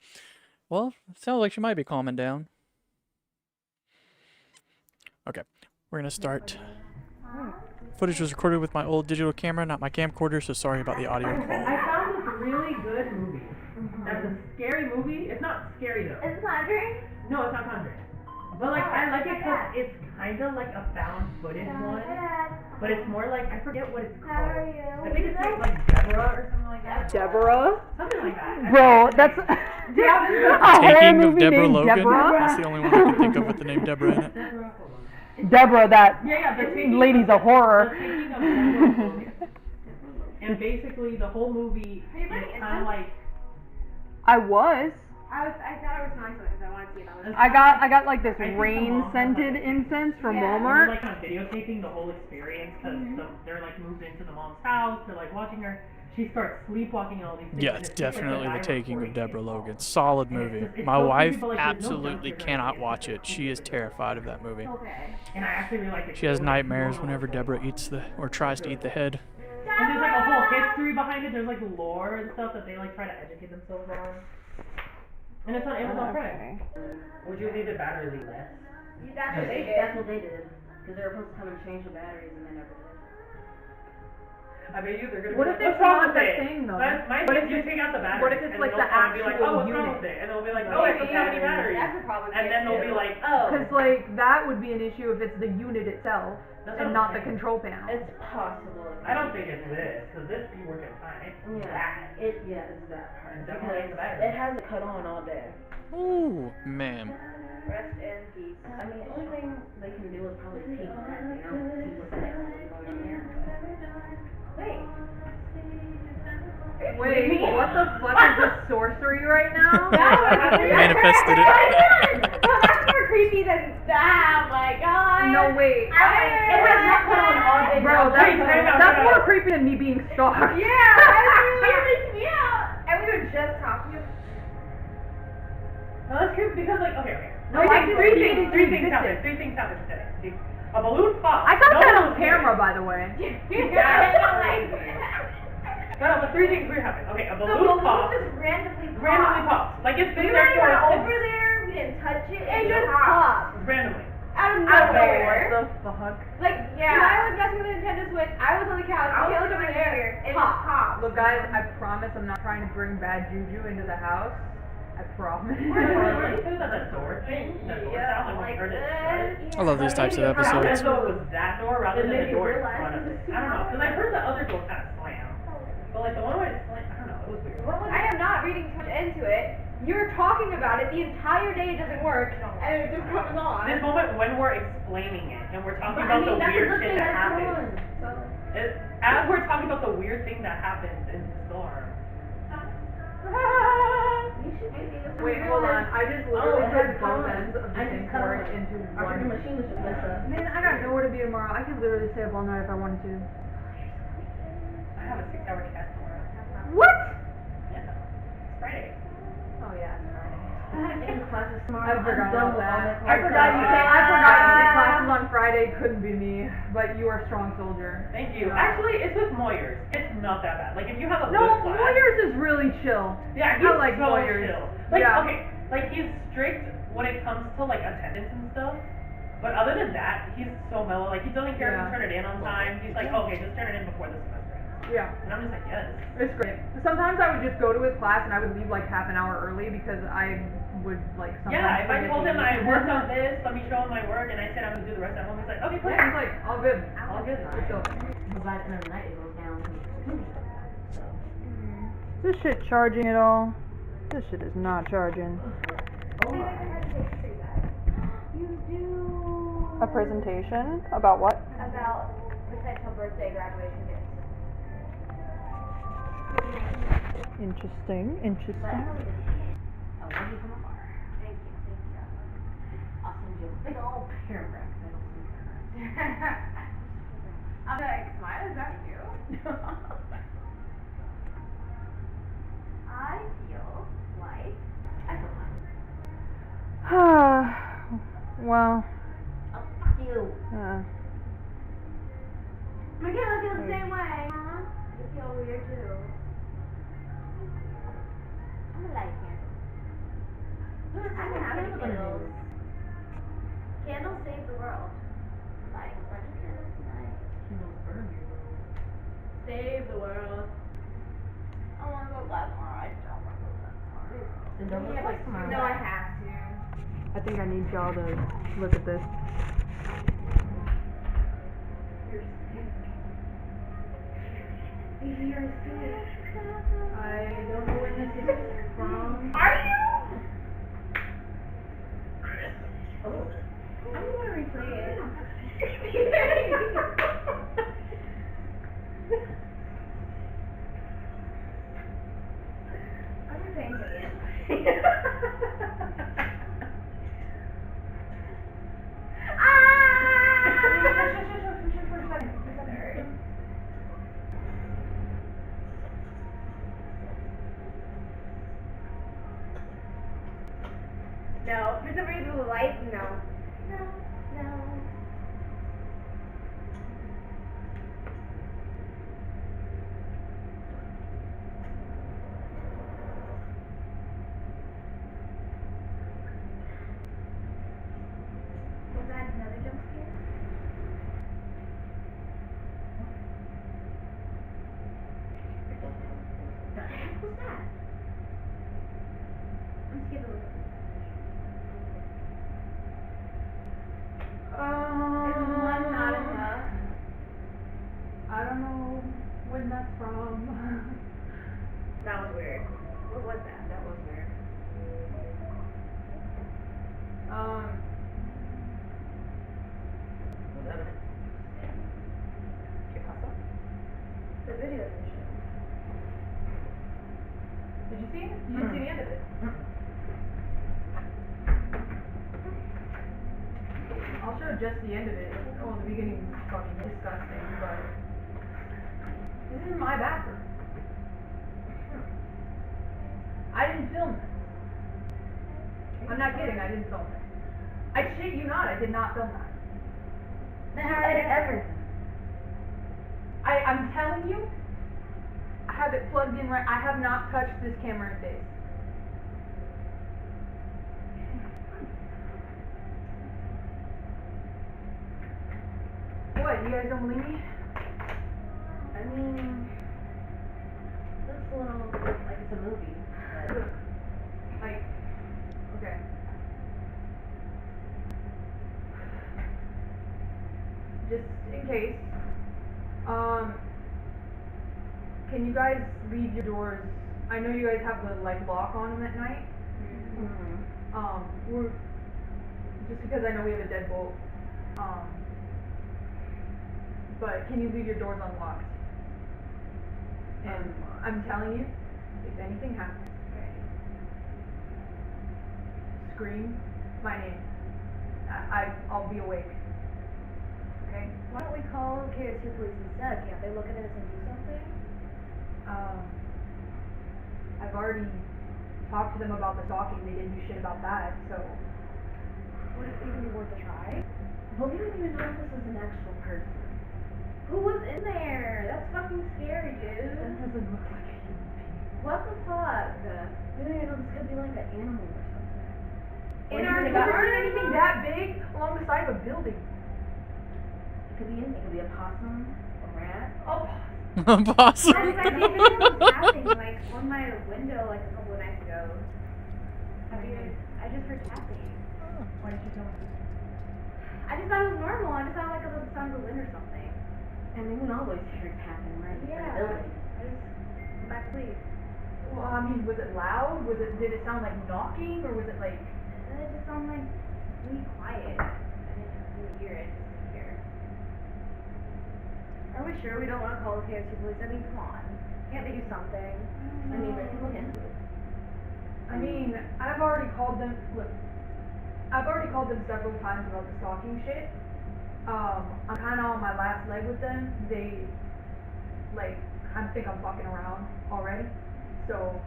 Well, it sounds like she might be calming down. Okay, we're gonna start. Footage was recorded with my old digital camera, not my camcorder, so sorry about the audio quality. I found this really good movie. That's a scary movie. It's not scary though. It's Conjuring? No, it's not Conjuring. But like, I like it because it's kind of like a found footage one. But it's more like, I forget what it's called. I think it's like Deborah or something like that. Deborah? Something like that. Bro, that's a horror Taking of movie Deborah named Logan. Deborah? That's the only one I can think of with the name Deborah in it. Deborah, that the lady's a horror. taking of Deborah Logan. And basically, the whole movie is kind of like. I was. I thought I was smelling something, so I wanted to see if I was. I got like this rain scented incense from And Walmart. they're like kind of videotaping the whole experience because they're like moved into the mom's house. They're like watching her. She starts sleepwalking and all these things. Yeah, and it's just like definitely the diary taking of recording. Deborah Logan. Solid movie. It's My so wife creepy, but, like, there's no absolutely jump scares or cannot anything. watch it. She is terrified of that movie. And I actually really like it. She has nightmares whenever Deborah eats the or tries to eat the head. And there's like a whole history behind it. There's like lore and stuff that they like try to educate themselves on. And it's on Amazon Prime. Would you leave it bad or leave less? That's what they did. That's what they did. Because they were supposed to come and change the batteries and they never did. I bet you they're gonna. What be if like, it's what's wrong not with the it? thing, though? My What thing if is you it's- take out the batteries. what if it's and like they'll the come and be like, actual oh, what's wrong unit? with it? And they'll be like, Like, oh, it doesn't have any yeah. batteries. That's the problem with And it, then they'll be too. like, oh. Because like that would be an issue if it's the unit itself That's and what not I'm the saying. control panel. It's possible. I don't think it's this, because this be working fine. It's that. It's that part. It's definitely the battery. It hasn't cut on all day. Ooh, man. Rest in peace. I mean, the only thing they can do is probably tape that down, see what's next going on here. Wait. Wait, what the fuck is this sorcery right now? Manifested it. That's more creepy than that. Oh my god. No, wait. It has not put on all day. Bro, that's more creepy than me being stalked. Yeah, that really freaks me out. And we were just talking about. No, that's creepy because, like, okay. No, I just three didn't things exist. happened. Three things happened today. See, a balloon popped. I got No that one on was camera, there. by the way. No, but three things weird happened. Okay, a The balloon balloon popped. just randomly popped. Randomly popped. Like it's been We there weren't for even since- over there. We didn't touch it. It just popped. popped. Randomly. Out of What nowhere. the fuck? Like, yeah. I was messing with the Nintendo Switch. I was on the couch. I was over there. It just popped. Look, guys, I promise I'm not trying to bring bad juju into the house. I promise. That door thing. That door sound like we heard it shut. I love these types of As episodes. though it was that door rather than the door in front of it. I don't know, because I heard the other door kind of slam. But like the one where it slammed, I don't know, it was weird. I am not reading too much into it. You're talking about it the entire day. It doesn't work, and it just comes on. This moment when we're explaining it and we're talking about the weird shit that happens. As we're talking about the weird thing that happens in the storm. Wait, hold on. I just literally put both ends of the same cord into Our one. freaking machine was just messed up. Man, I got nowhere to be tomorrow. I could literally stay up all night if I wanted to. I have a 6-hour class tomorrow. What? Yeah. It's Friday. Oh yeah, it's Friday. I have 8 classes tomorrow. I forgot I'm done about with all that. my I forgot you take classes classes. on Friday. Couldn't be me, but you are a strong soldier. Thank you. Actually, it's with Moyers. It's not that bad. Like if you have a No, good class. Moyers is really chill. Yeah, I he's like so Moyers. chill. Like, Yeah. okay, like he's strict when it comes to like attendance and stuff. But other than that, he's so mellow. Like he doesn't care if you Yeah. turn it in on time. He's like, okay, just turn it in before the semester ends. Yeah. And I'm just like, yes. It's great. Sometimes I would just go to his class and I would leave like half an hour early because I would like sometimes Yeah, if I forget told to him eat. I worked on this, let me show him my work, and I said I'm gonna do the rest at home, he's like, okay, cool. Yeah, he's like, all good. All good. We're chill. But by the end of the night, it goes down. So. Is this shit charging at all? This shit is not charging. You do. A presentation? About what? About potential birthday graduation gifts. Interesting, interesting. I love you from afar. Thank you. I'll send you a big old paragraph. I don't see paragraphs. I'm like, smile, is that you? I feel like. I feel fine. Well. Oh, fuck you. Michaela feels the same way, huh? You feel so weird too. I'm gonna light a candle. I don't have any candles. Candles save the world. Light a bunch of candles tonight. Candles burn your world. Save the world. I wanna go back tomorrow. I don't wanna go back tomorrow. Then don't look like tomorrow. No, I have to. I think I need y'all to look at this. You're sick. You're sick. I don't know when this is from. Are you? Oh. I'm gonna replay it. I'm replaying it again. No, for some reason the lights, no. No, no. Was that another jump scare? What the heck was that? I'm scared to look at this. Is one not enough? I don't know when that's from. That was weird. What was that? That was weird. Was that it? ¿Qué pasó? The video didn't show. Did you see it? You didn't see the end of it. I'll show just the end of it. Oh, the beginning is fucking disgusting, but this is my bathroom. I didn't film this. I'm not kidding, I didn't film this. I shit you not, I did not film that. Then how did it ever? I'm telling you, I have it plugged in right. I have not touched this camera in days. What, you guys don't believe me? I mean, looks a little like it's a movie, but Like, okay. Just in case, can you guys leave your doors? I know you guys have the like lock on them at night. We're just because I know we have a deadbolt. But can you leave your doors unlocked? And I'm telling you, if anything happens, scream my name. I'll be awake. Okay? why don't we call KSU police instead? Can't they look at us and do something? I've already talked to them about the stalking. They didn't do shit about that, so. Would it even be worth a try? But we don't even know if this is an actual person. Who was in there? That's fucking scary, dude. That doesn't look like a human being. What the fuck? We don't even know, this could be like an animal or something. Have you ever seen anything that big along the side of a building? It could be anything. It could be a possum, a rat. Oh, Possum. I think it was tapping like on my window like a couple of nights ago. I just heard tapping. why did you tell me? I just thought it was normal. I just thought like it was the sound of the wind or something. I mean, we always hear tapping right in Yeah. the building. I just went back to sleep. Well, I mean, was it loud? Did it sound like knocking, or was it like? It just sounded like really quiet. I didn't really hear it. Just didn't hear. Are we sure we don't want to call the KSU police? I mean, come on. Can't they do something? I mean, they can look into it. I mean, I've already called them. Look, I've already called them several times about the stalking shit. I'm kind of on my last leg with them. They, like, I think I'm fucking around already. So.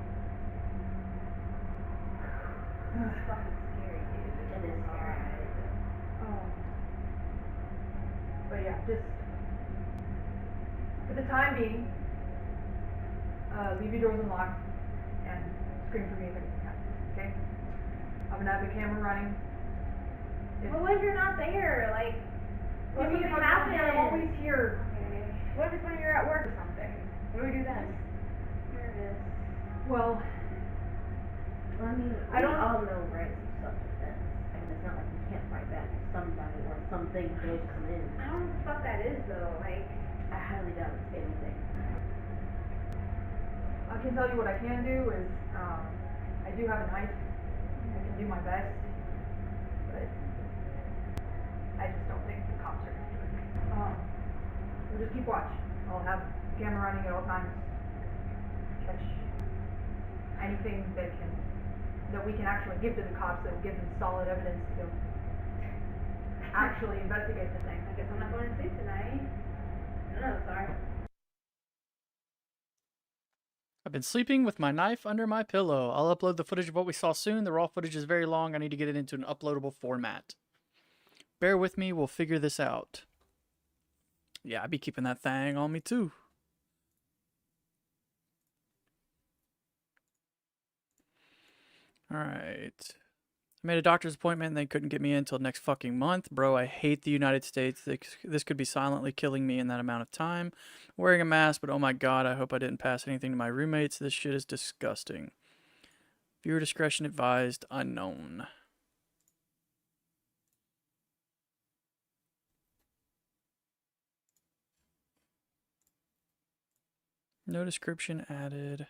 It's fucking scary, dude. It is scary. But yeah, just for the time being, leave your doors unlocked and scream for me if anything happens, okay? I'm gonna have the camera running. But what if you're not there? Like, what's gonna happen? I'm always here. Okay. What if it's when you're at work or something? What do we do then? Here it is. Well, I mean, I don't all know rights of self-defense. I mean, it's not like you can't fight back if somebody or something does come in. I don't know what the fuck that is though. Like, I highly doubt it's anything. I can tell you what I can do is, I do have a knife. I can do my best, but I just don't think the cops are gonna do it. We'll just keep watch. I'll have the camera running at all times. Catch anything that we can actually give to the cops that will give them solid evidence to actually investigate the thing. I guess I'm not going to sleep tonight. No, sorry. I've been sleeping with my knife under my pillow. I'll upload the footage of what we saw soon. The raw footage is very long. I need to get it into an uploadable format. Bear with me. We'll figure this out. Yeah, I'd be keeping that thing on me too. Alright. I made a doctor's appointment and they couldn't get me in until next fucking month. Bro, I hate the United States. This could be silently killing me in that amount of time. Wearing a mask, but oh my god, I hope I didn't pass anything to my roommates. This shit is disgusting. Viewer discretion advised, unknown. No description added.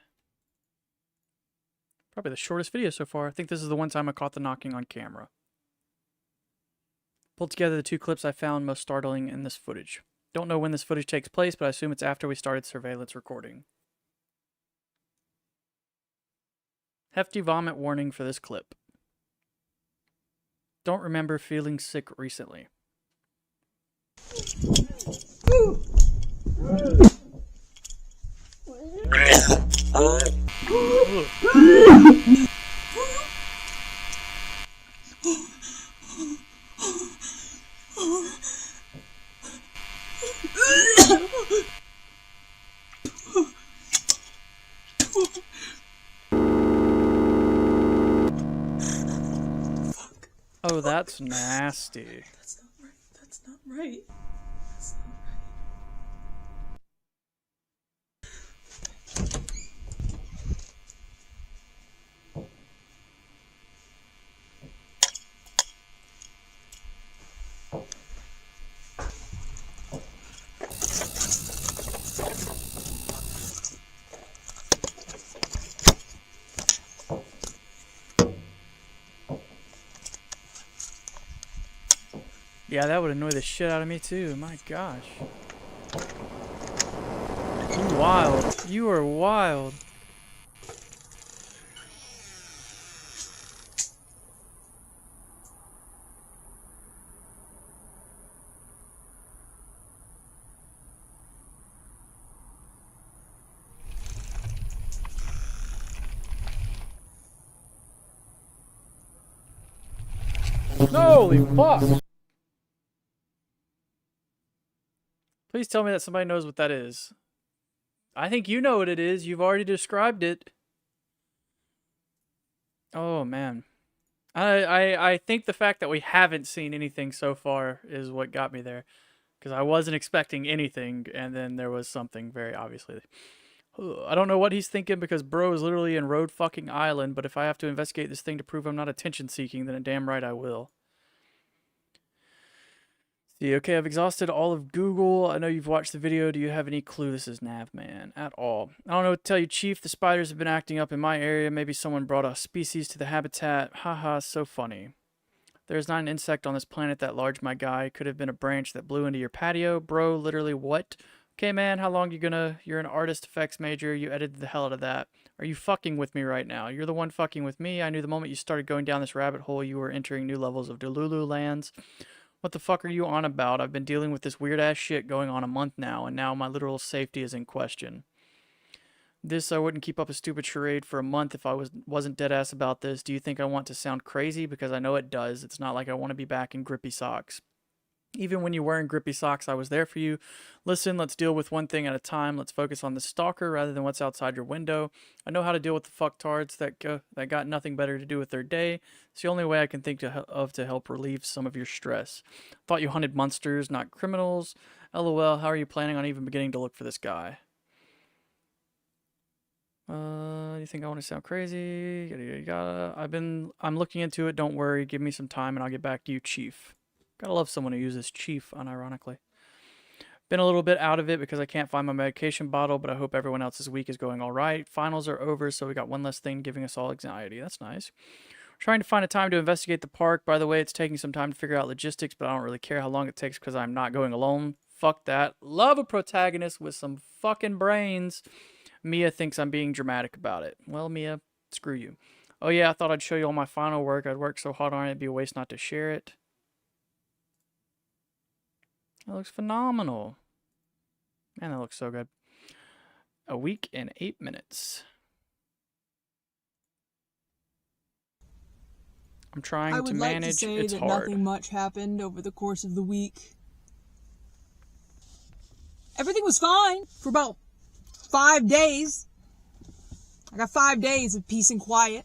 Probably the shortest video so far. I think this is the one time I caught the knocking on camera. Pulled together the two clips I found most startling in this footage. Don't know when this footage takes place, but I assume it's after we started surveillance recording. Hefty vomit warning for this clip. Don't remember feeling sick recently. Oh, that's nasty. That's not right. That's not right. Yeah, that would annoy the shit out of me too. My gosh. You wild. You are wild. Holy fuck! Please tell me that somebody knows what that is. I think you know what it is. You've already described it. Oh, man. I think the fact that we haven't seen anything so far is what got me there. Because I wasn't expecting anything, and then there was something very obviously. I don't know what he's thinking because bro is literally in Road fucking Island, but if I have to investigate this thing to prove I'm not attention seeking, then damn right I will. See, okay, I've exhausted all of Google. I know you've watched the video. Do you have any clue this is Navman at all? I don't know what to tell you, Chief. The spiders have been acting up in my area. Maybe someone brought a species to the habitat. Haha, so funny. There's not an insect on this planet that large, my guy. Could have been a branch that blew into your patio. Bro, literally what? Okay, man, how long you're an artist effects major. You edited the hell out of that. Are you fucking with me right now? You're the one fucking with me. I knew the moment you started going down this rabbit hole, you were entering new levels of Delulu lands. What the fuck are you on about? I've been dealing with this weird ass shit going on a month now, and now my literal safety is in question. I wouldn't keep up a stupid charade for a month if I wasn't dead ass about this. Do you think I want to sound crazy? Because I know it does. It's not like I want to be back in grippy socks. Even when you're wearing grippy socks, I was there for you. Listen, let's deal with one thing at a time. Let's focus on the stalker rather than what's outside your window. I know how to deal with the fucktards that got nothing better to do with their day. It's the only way I can think of to help relieve some of your stress. Thought you hunted monsters, not criminals. LOL, how are you planning on even beginning to look for this guy? You think I want to sound crazy? Yada, yada, yada. I'm looking into it. Don't worry. Give me some time and I'll get back to you, Chief. Gotta love someone who uses Chief, unironically. Been a little bit out of it because I can't find my medication bottle, but I hope everyone else's week is going all right. Finals are over, so we got one less thing giving us all anxiety. That's nice. We're trying to find a time to investigate the park. By the way, it's taking some time to figure out logistics, but I don't really care how long it takes because I'm not going alone. Fuck that. Love a protagonist with some fucking brains. Mia thinks I'm being dramatic about it. Well, Mia, screw you. Oh yeah, I thought I'd show you all my final work. I'd worked so hard on it, it'd be a waste not to share it. That looks phenomenal. Man, that looks so good. A week and 8 minutes. I'm trying to manage. I would like to say it's that hard. nothing much happened over the course of the week. Everything was fine for about 5 days. I got 5 days of peace and quiet.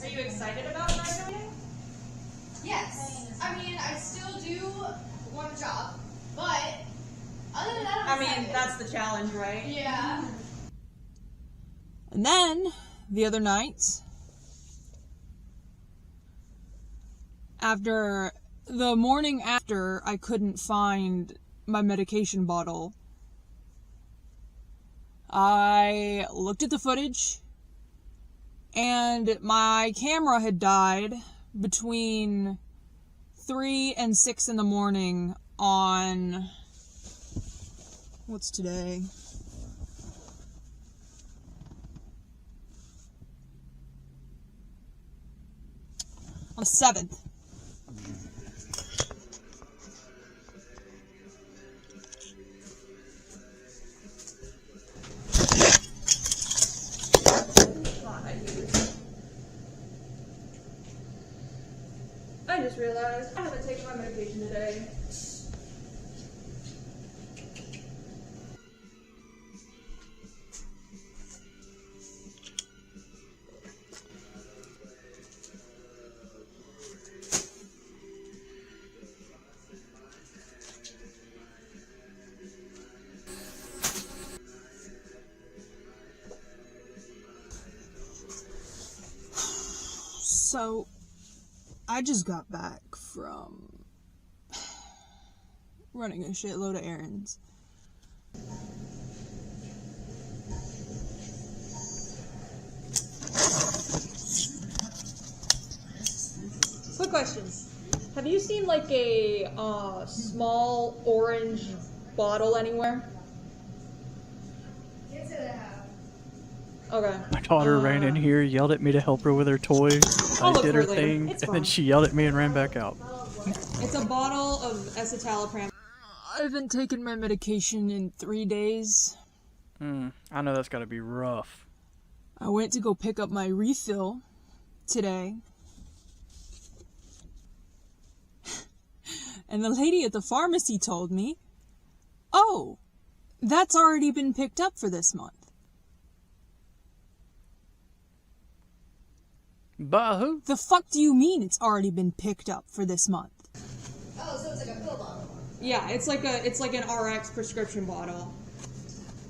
Are you excited about graduating? Yes. I mean, I still do want a job, but other than that, I'm excited. That's the challenge, right? Yeah. And then, the other night, the morning after I couldn't find my medication bottle, I looked at the footage, and my camera had died between 3 and 6 in the morning on, what's today? On the 7th. I just realized I haven't taken my medication today. So, I just got back from running a shitload of errands. Quick question. Have you seen like a small orange bottle anywhere? Can't say that I have. Okay. My daughter ran in here, yelled at me to help her with her toy. I'll I look did for her it later. thing, It's and then fine. she yelled at me and ran back out. It's a bottle of escitalopram. I haven't taken my medication in 3 days. I know that's gotta be rough. I went to go pick up my refill today. And the lady at the pharmacy told me, "Oh, that's already been picked up for this month." By who? The fuck do you mean it's already been picked up for this month? Oh, so it's like a pill bottle. Yeah, it's like an RX prescription bottle.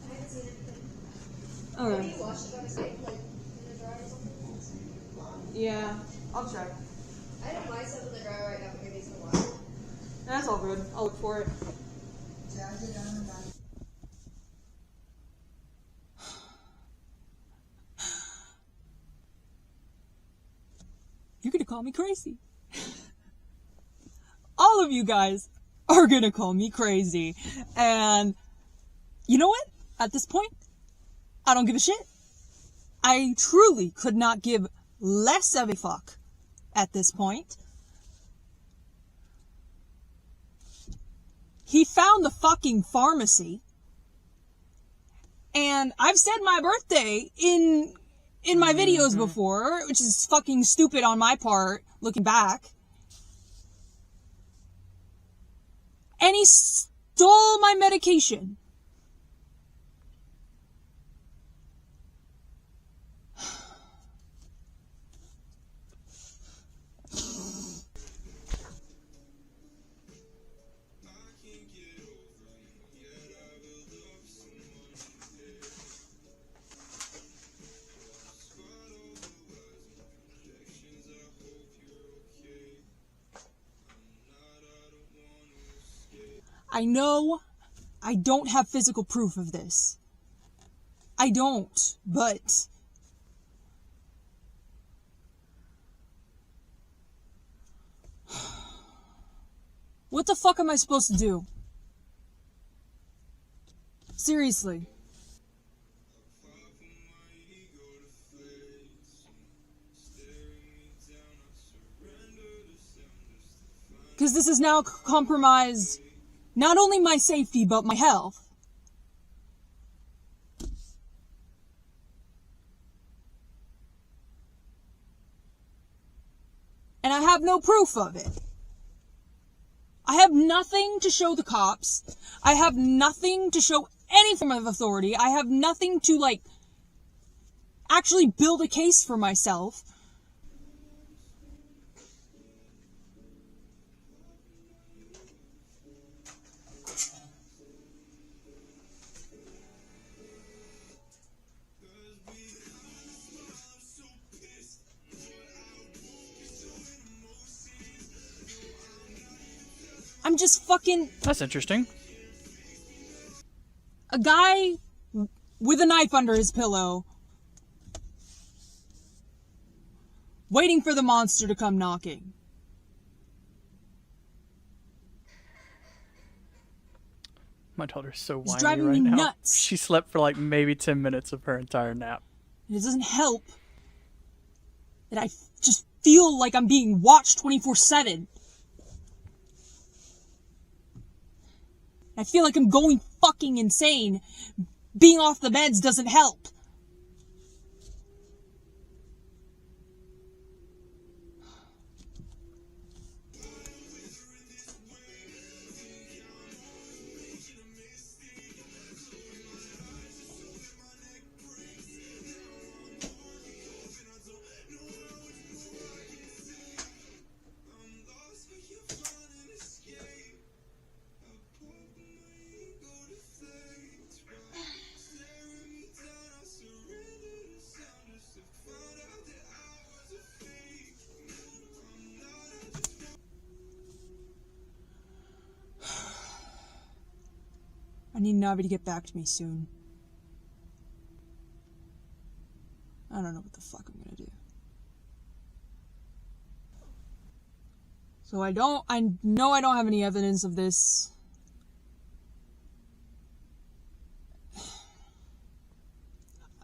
I haven't seen anything. Okay. Maybe you washed it on the side, like in the dryer or something? Yeah, I'll check. I have my stuff in the dryer right now, but maybe it's in the water. That's all good. I'll look for it. Yeah, I did that on the back. You're gonna call me crazy. All of you guys are gonna call me crazy. And you know what? At this point, I don't give a shit. I truly could not give less of a fuck at this point. He found the fucking pharmacy. And I've said my birthday in my videos before, which is fucking stupid on my part, looking back. And he stole my medication. I know I don't have physical proof of this. I don't, but what the fuck am I supposed to do? Seriously. Because this has now compromised not only my safety, but my health. And I have no proof of it. I have nothing to show the cops. I have nothing to show any form of authority. I have nothing to, like, actually build a case for myself. I'm just fucking... That's interesting. A guy with a knife under his pillow, waiting for the monster to come knocking. My daughter's so whiny driving right me now. nuts. She slept for like maybe 10 minutes of her entire nap. And it doesn't help that I just feel like I'm being watched 24/7. I feel like I'm going fucking insane. Being off the meds doesn't help. I need Navi to get back to me soon. I don't know what the fuck I'm gonna do. So I know I don't have any evidence of this.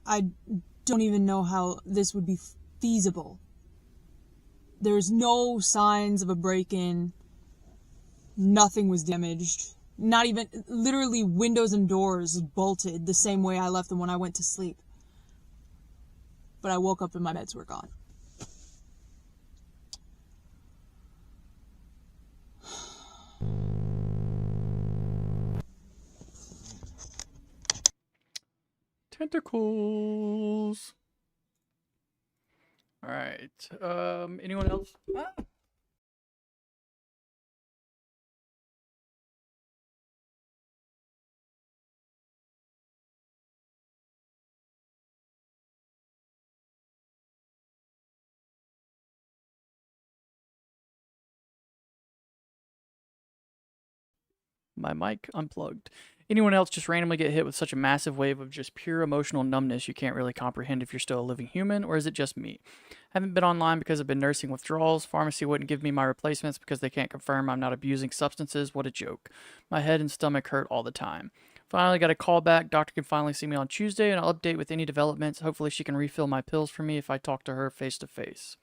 I don't even know how this would be feasible. There's no signs of a break-in. Nothing was damaged. Not even, literally windows and doors bolted the same way I left them when I went to sleep. But I woke up and my meds were gone. Tentacles. All right. Anyone else? My mic unplugged. Anyone else just randomly get hit with such a massive wave of just pure emotional numbness you can't really comprehend if you're still a living human, or is it just me? Haven't been online because I've been nursing withdrawals. Pharmacy wouldn't give me my replacements because they can't confirm I'm not abusing substances. What a joke. My head and stomach hurt all the time. Finally got a call back. Doctor can finally see me on Tuesday, and I'll update with any developments. Hopefully she can refill my pills for me if I talk to her face to face.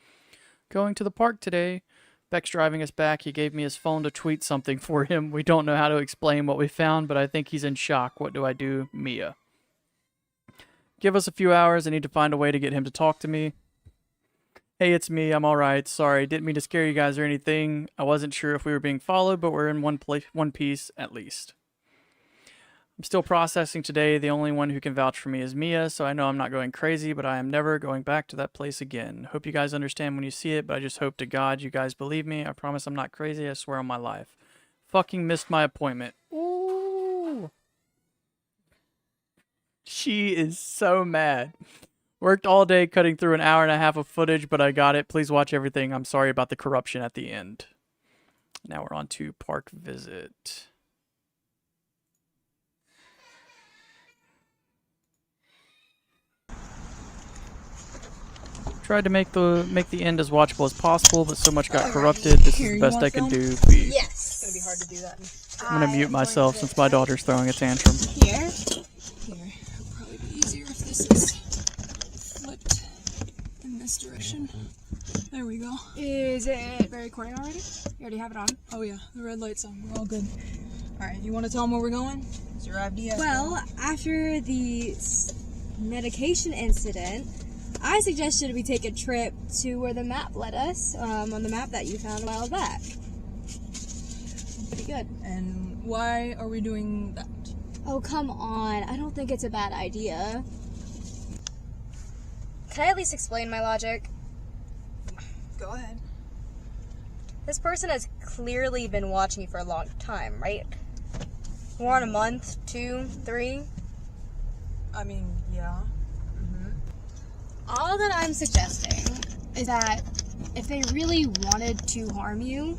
Going to the park today. Beck's driving us back. He gave me his phone to tweet something for him. We don't know how to explain what we found, but I think he's in shock. What do I do? Mia. Give us a few hours. I need to find a way to get him to talk to me. Hey, it's me. I'm alright. Sorry. Didn't mean to scare you guys or anything. I wasn't sure if we were being followed, but we're in one piece at least. I'm still processing today. The only one who can vouch for me is Mia, so I know I'm not going crazy, but I am never going back to that place again. Hope you guys understand when you see it, but I just hope to God you guys believe me. I promise I'm not crazy. I swear on my life. Fucking missed my appointment. Ooh. She is so mad. Worked all day cutting through an hour and a half of footage, but I got it. Please watch everything. I'm sorry about the corruption at the end. Now we're on to park visit. Tried to make the end as watchable as possible, but so much got corrupted. This is the best I can do. Please. Yes. It's gonna be hard to do that. I'm gonna mute myself since my daughter's throwing a tantrum. Here. It'll probably be easier if this is flipped in this direction. There we go. Is it very recording already? You already have it on? Oh yeah, the red light's on. We're all good. Alright, you want to tell them where we're going? It's your idea. Well, after the medication incident, I suggested we take a trip to where the map led us, on the map that you found a while back. Pretty good. And why are we doing that? Oh, come on. I don't think it's a bad idea. Can I at least explain my logic? Go ahead. This person has clearly been watching you for a long time, right? We're on a month, 2, 3. I mean, yeah. All that I'm suggesting is that if they really wanted to harm you,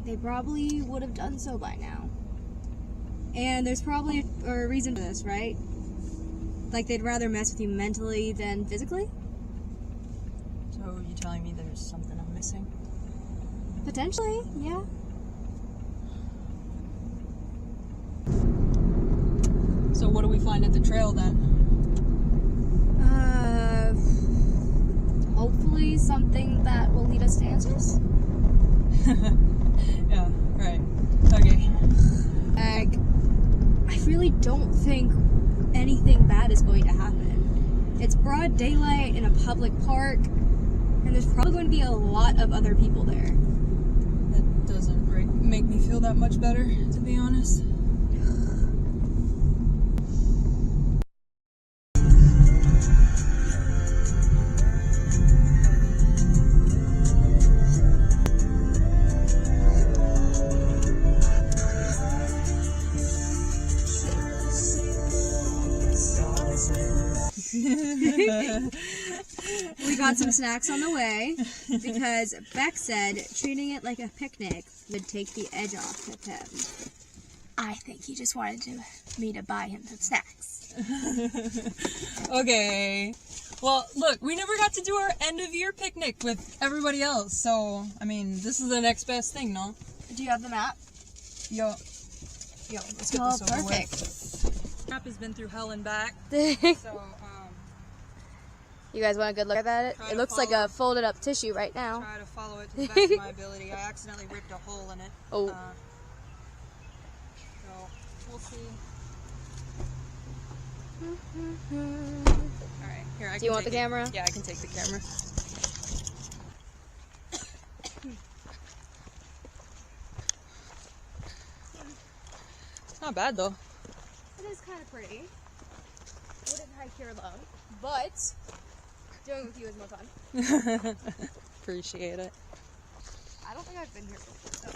they probably would have done so by now. And there's probably a reason for this, right? Like they'd rather mess with you mentally than physically? So you're telling me there's something I'm missing? Potentially, yeah. So what do we find at the trail then? Hopefully something that will lead us to answers. Yeah, right. Okay. I really don't think anything bad is going to happen. It's broad daylight in a public park, and there's probably going to be a lot of other people there. That doesn't make me feel that much better, to be honest. We got some snacks on the way because Beck said treating it like a picnic would take the edge off of him. I think he just wanted me to buy him some snacks. Okay. Well, look, we never got to do our end of year picnic with everybody else, so, I mean, this is the next best thing, no? Do you have the map? Yo, let's get this over perfect. with. Map has been through hell and back, so, You guys want a good look at it? It looks like a folded up tissue right now. Try to follow it to the best of my ability. I accidentally ripped a hole in it. Oh. So, we'll see. Alright, here, I can Do you want take the camera? Yeah, I can take the camera. It's not bad, though. It is kind of pretty. Wouldn't hike here alone, but doing it with you is more fun. Appreciate it. I don't think I've been here before,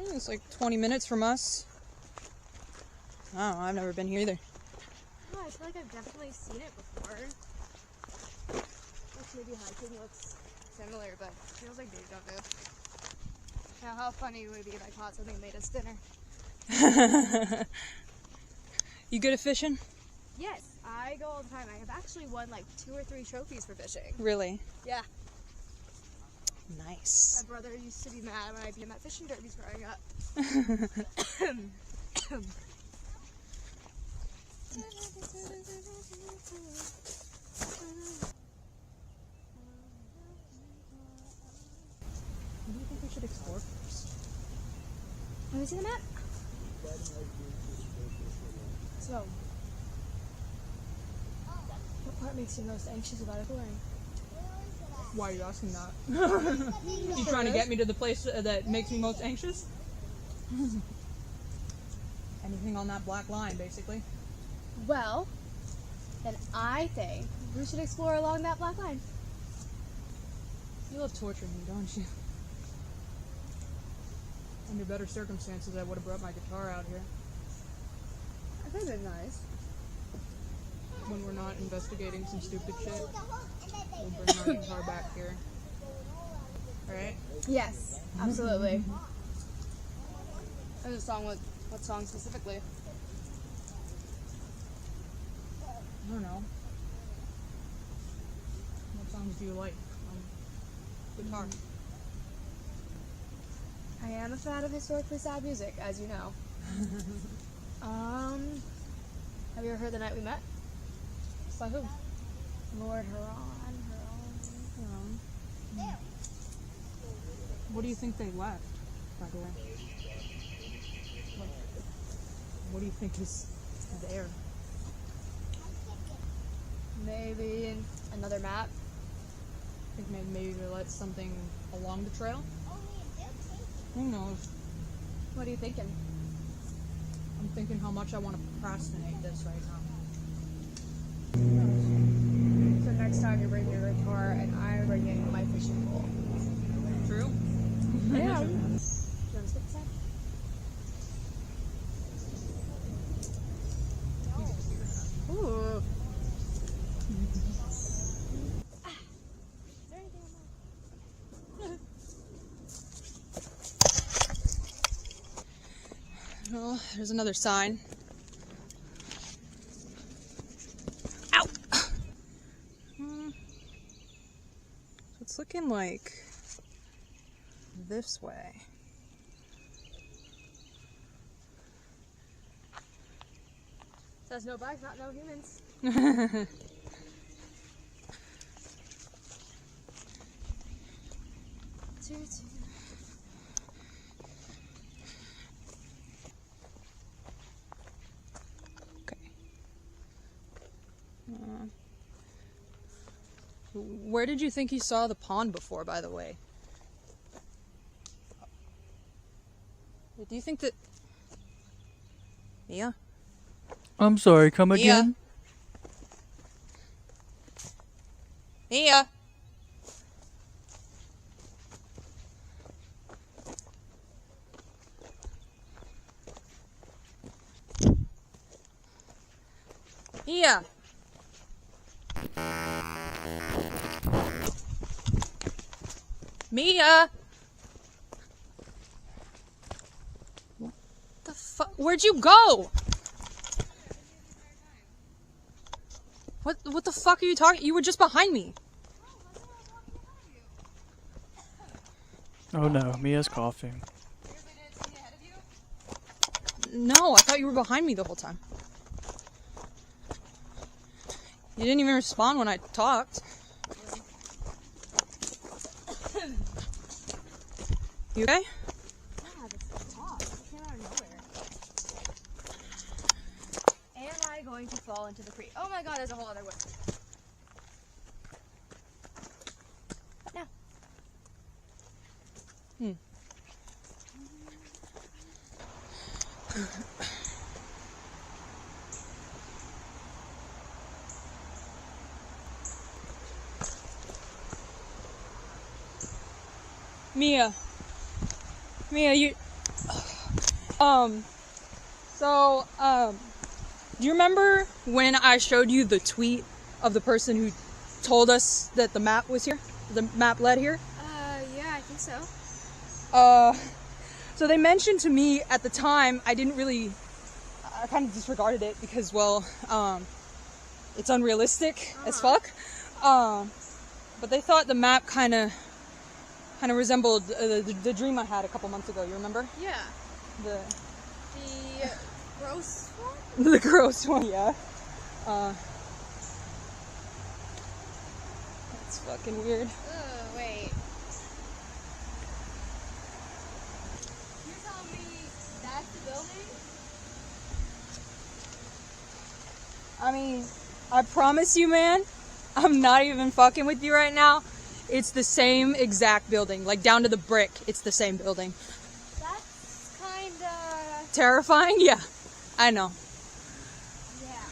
though. It's like 20 minutes from us. I don't know, I've never been here either. Oh, I feel like I've definitely seen it before. Which maybe hiking looks similar, but it feels like deja vu. Now, how funny would it be if I caught something and made us dinner? You good at fishing? Yes, I go all the time. I have actually won like 2 or 3 trophies for fishing. Really? Yeah. Nice. My brother used to be mad when I beat him at fishing derbies growing up. What do you think we should explore first? Let me see the map. So, part makes you most anxious about exploring? Why are you asking that? You trying to get me to the place that makes me most anxious? Anything on that black line, basically. Well, then I think we should explore along that black line. You love torturing me, don't you? Under better circumstances, I would have brought my guitar out here. I think it's nice. When we're not investigating some stupid shit, we'll bring my guitar back here. Alright? Yes, absolutely. There's a song with what song specifically? I don't know. What songs do you like on guitar? I am a fan of historically sad music, as you know. Have you ever heard The Night We Met? By who? Lord Huron. What do you think they left, by the way? What do you think is there? Maybe another map. I think maybe they left something along the trail? Who knows? What are you thinking? I'm thinking how much I want to procrastinate this right now. So next time you're bringing your guitar and I'm bringing my fishing pole. True? Yeah. Do you want to skip this? Ooh. Well, there's another sign. Ow! It's looking like this way. Says no bugs, not no humans. Where did you think you saw the pond before, by the way? Do you think that... Mia? I'm sorry, come again? Mia? Mia? Mia? What the fuck? Where'd you go? What the fuck are you talking? You were just behind me. Oh no, Mia's coughing. No, I thought you were behind me the whole time. You didn't even respond when I talked. You okay? Yeah, this talk. It came out of nowhere. Am I going to fall into the creek? Oh my god, there's a whole other way. What now? Mia, you, do you remember when I showed you the tweet of the person who told us that the map was here? The map led here? Yeah, I think so. So they mentioned to me at the time, I kind of disregarded it because, well, it's unrealistic as fuck. But they thought the map kind of resembled the dream I had a couple months ago. You remember? Yeah. The gross one? the gross one, yeah. That's fucking weird. Oh, wait. You're telling me that's the building? I mean, I promise you, man, I'm not even fucking with you right now. It's the same exact building, like down to the brick. It's the same building. That's kinda... Terrifying? Yeah, I know. Yeah.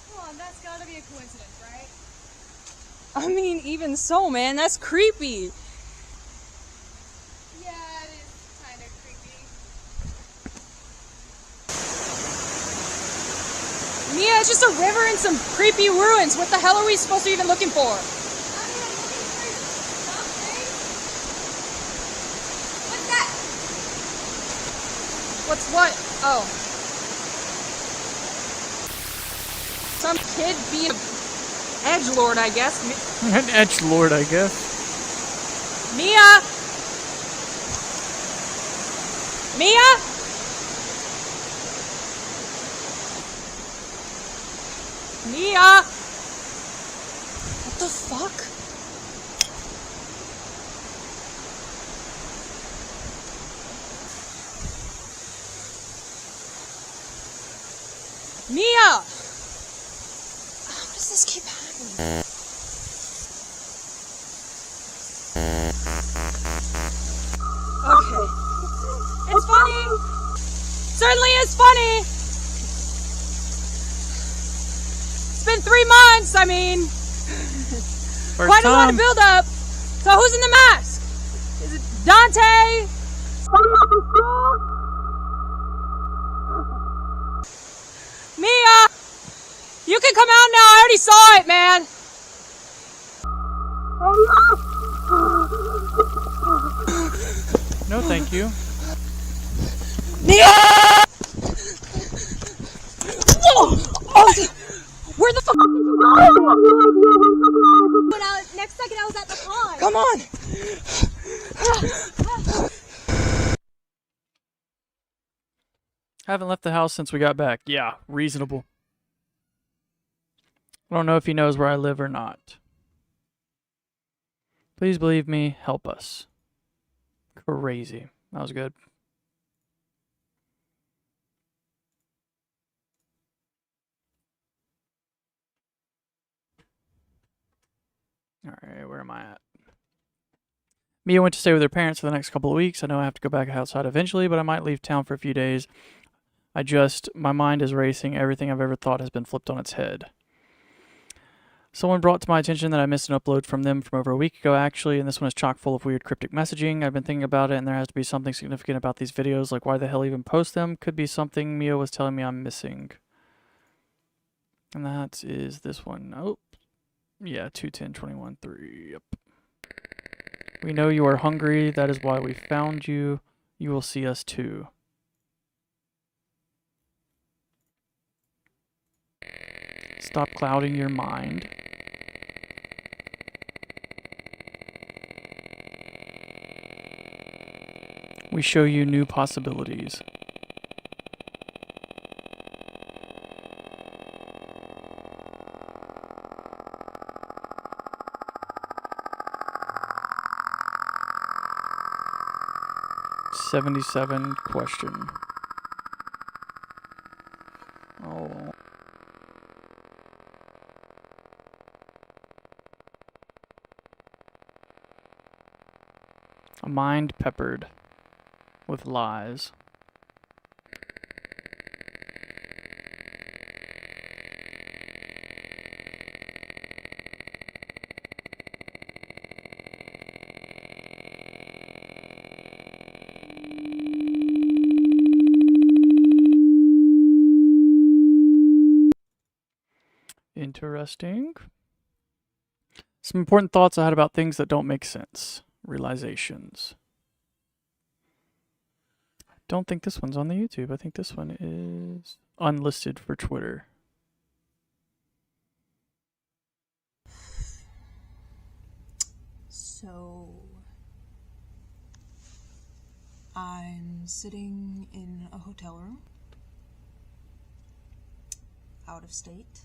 Come on, that's gotta be a coincidence, right? I mean, even so, man, that's creepy. Yeah, it is kinda creepy. Mia, it's just a river and some creepy ruins. What the hell are we supposed to be even looking for? What's that? What's what? Oh. Some kid being an edgelord, I guess. An edgelord, I guess. Mia! Mia? Mia! What the fuck? Mia! How does this keep happening? Okay. It's funny! Certainly is funny! It's been 3 months, I mean... quite a lot of build-up! So who's in the mask? Is it Dante? Somebody up in school? Mia! You can come out now, I already saw it, man! No, thank you. Mia! Where the fuck did you go? I have no idea. Next second I was at the pond. Come on! Haven't left the house since we got back. Yeah, reasonable. I don't know if he knows where I live or not. Please believe me, help us. Crazy. That was good. Alright, where am I at? Mia went to stay with her parents for the next couple of weeks. I know I have to go back outside eventually, but I might leave town for a few days. My mind is racing. Everything I've ever thought has been flipped on its head. Someone brought to my attention that I missed an upload from them from over a week ago, actually, and this one is chock full of weird cryptic messaging. I've been thinking about it, and there has to be something significant about these videos, like why the hell even post them? Could be something Mia was telling me I'm missing. And that is this one. Oh, yeah, 210-21-3. Yep. We know you are hungry. That is why we found you. You will see us too. Stop clouding your mind. We show you new possibilities. $77 question. Oh. A mind peppered with lies. Interesting. Some important thoughts I had about things that don't make sense. Realizations. I don't think this one's on the YouTube. I think this one is unlisted for Twitter. So, I'm sitting in a hotel room, out of state.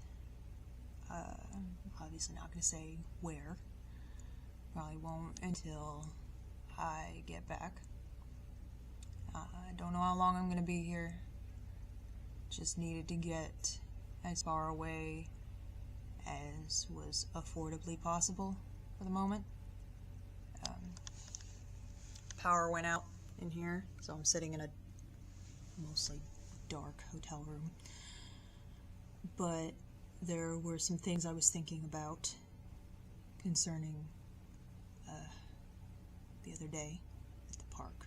Obviously not going to say where. Probably won't until I get back. I don't know how long I'm going to be here. just needed to get as far away as was affordably possible for the moment. Power went out in here, so I'm sitting in a mostly dark hotel room. But there were some things I was thinking about concerning the other day at the park.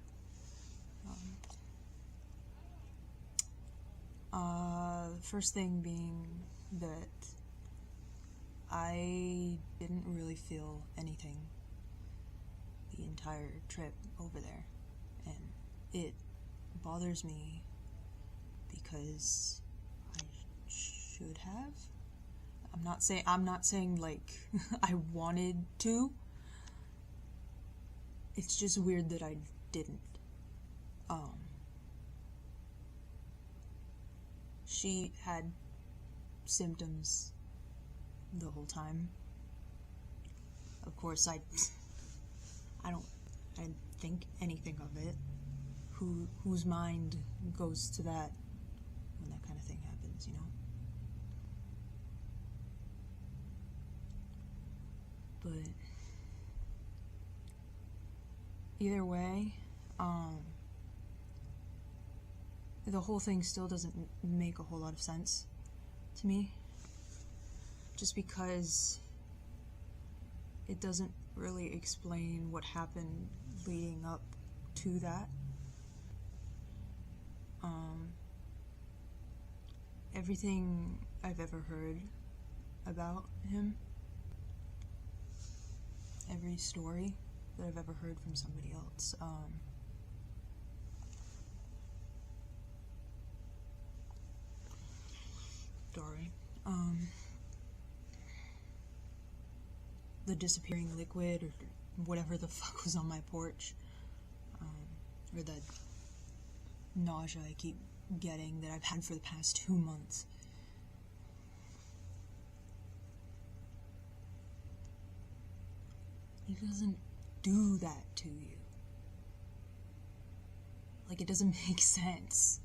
First thing being that I didn't really feel anything the entire trip over there, and it bothers me because I should have. I'm not saying like I wanted to. It's just weird that I didn't. She had symptoms the whole time. Of course, I didn't think anything of it. Whose mind goes to that when that kind of thing happens, you know? But either way, the whole thing still doesn't make a whole lot of sense to me. Just because it doesn't really explain what happened leading up to that. Everything I've ever heard about him, every story that I've ever heard from somebody else, the disappearing liquid or whatever the fuck was on my porch, or the nausea I keep getting that I've had for the past 2 months. He doesn't do that to you. Like, it doesn't make sense.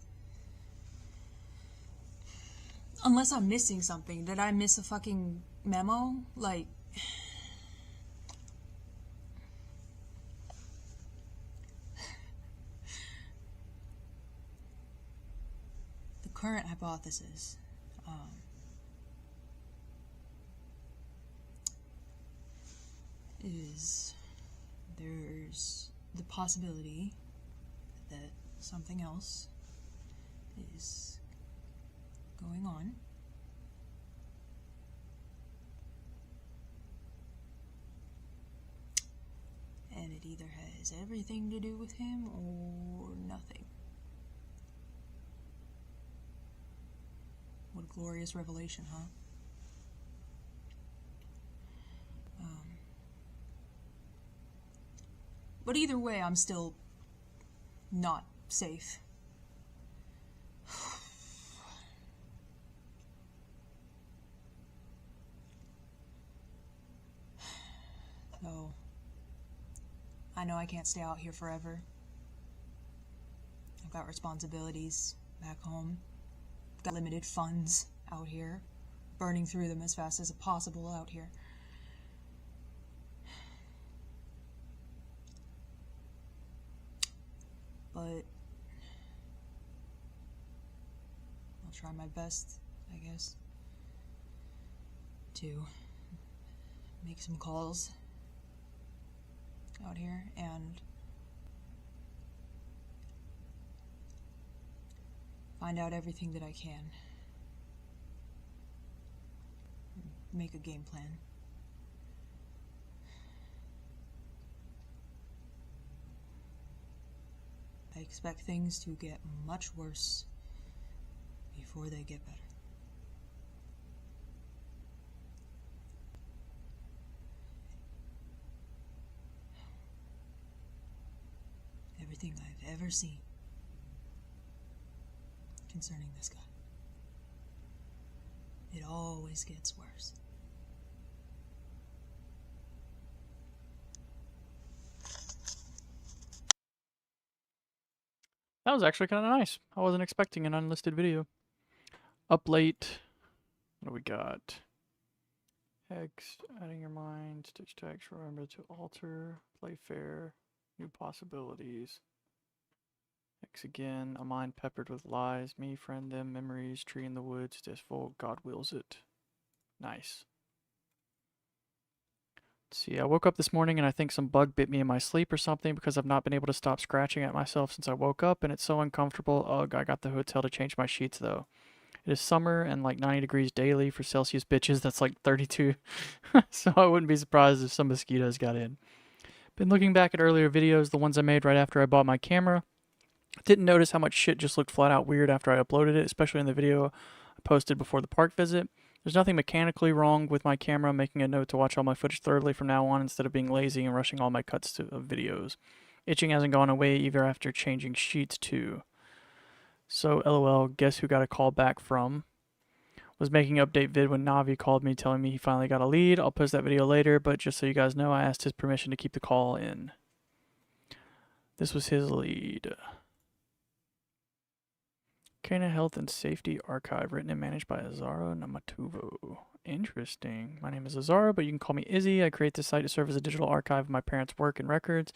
Unless I'm missing something. Did I miss a fucking memo? Like... The current hypothesis, is there's the possibility that something else is going on. And it either has everything to do with him or nothing. What a glorious revelation, huh? But either way, I'm still not safe. So, I know I can't stay out here forever. I've got responsibilities back home. I've got limited funds out here. Burning through them as fast as possible out here. But I'll try my best, I guess, to make some calls out here and find out everything that I can. Make a game plan. I expect things to get much worse before they get better. Everything I've ever seen concerning this guy, it always gets worse. That was actually kind of nice. I wasn't expecting an unlisted video. Up late. What do we got? X, adding your mind. Stitch text, remember to alter. Play fair. New possibilities. X again. A mind peppered with lies. Me, friend, them, memories. Tree in the woods. Disfold. God wills it. Nice. Let's see, I woke up this morning and I think some bug bit me in my sleep or something because I've not been able to stop scratching at myself since I woke up and it's so uncomfortable. Ugh, I got the hotel to change my sheets though. It is summer and like 90 degrees daily for Celsius bitches. That's like 32. So I wouldn't be surprised if some mosquitoes got in. Been looking back at earlier videos, the ones I made right after I bought my camera. Didn't notice how much shit just looked flat out weird after I uploaded it, especially in the video I posted before the park visit. There's nothing mechanically wrong with my camera. I'm making a note to watch all my footage thoroughly from now on instead of being lazy and rushing all my cuts of videos. Itching hasn't gone away either after changing sheets too. So LOL, guess who got a call back from? Was making an update vid when Navi called me telling me he finally got a lead. I'll post that video later, but just so you guys know, I asked his permission to keep the call in. This was his lead. Kana Health and Safety Archive, written and managed by Azaro Namatuvo. Interesting. My name is Azaro, but you can call me Izzy. I create this site to serve as a digital archive of my parents' work and records.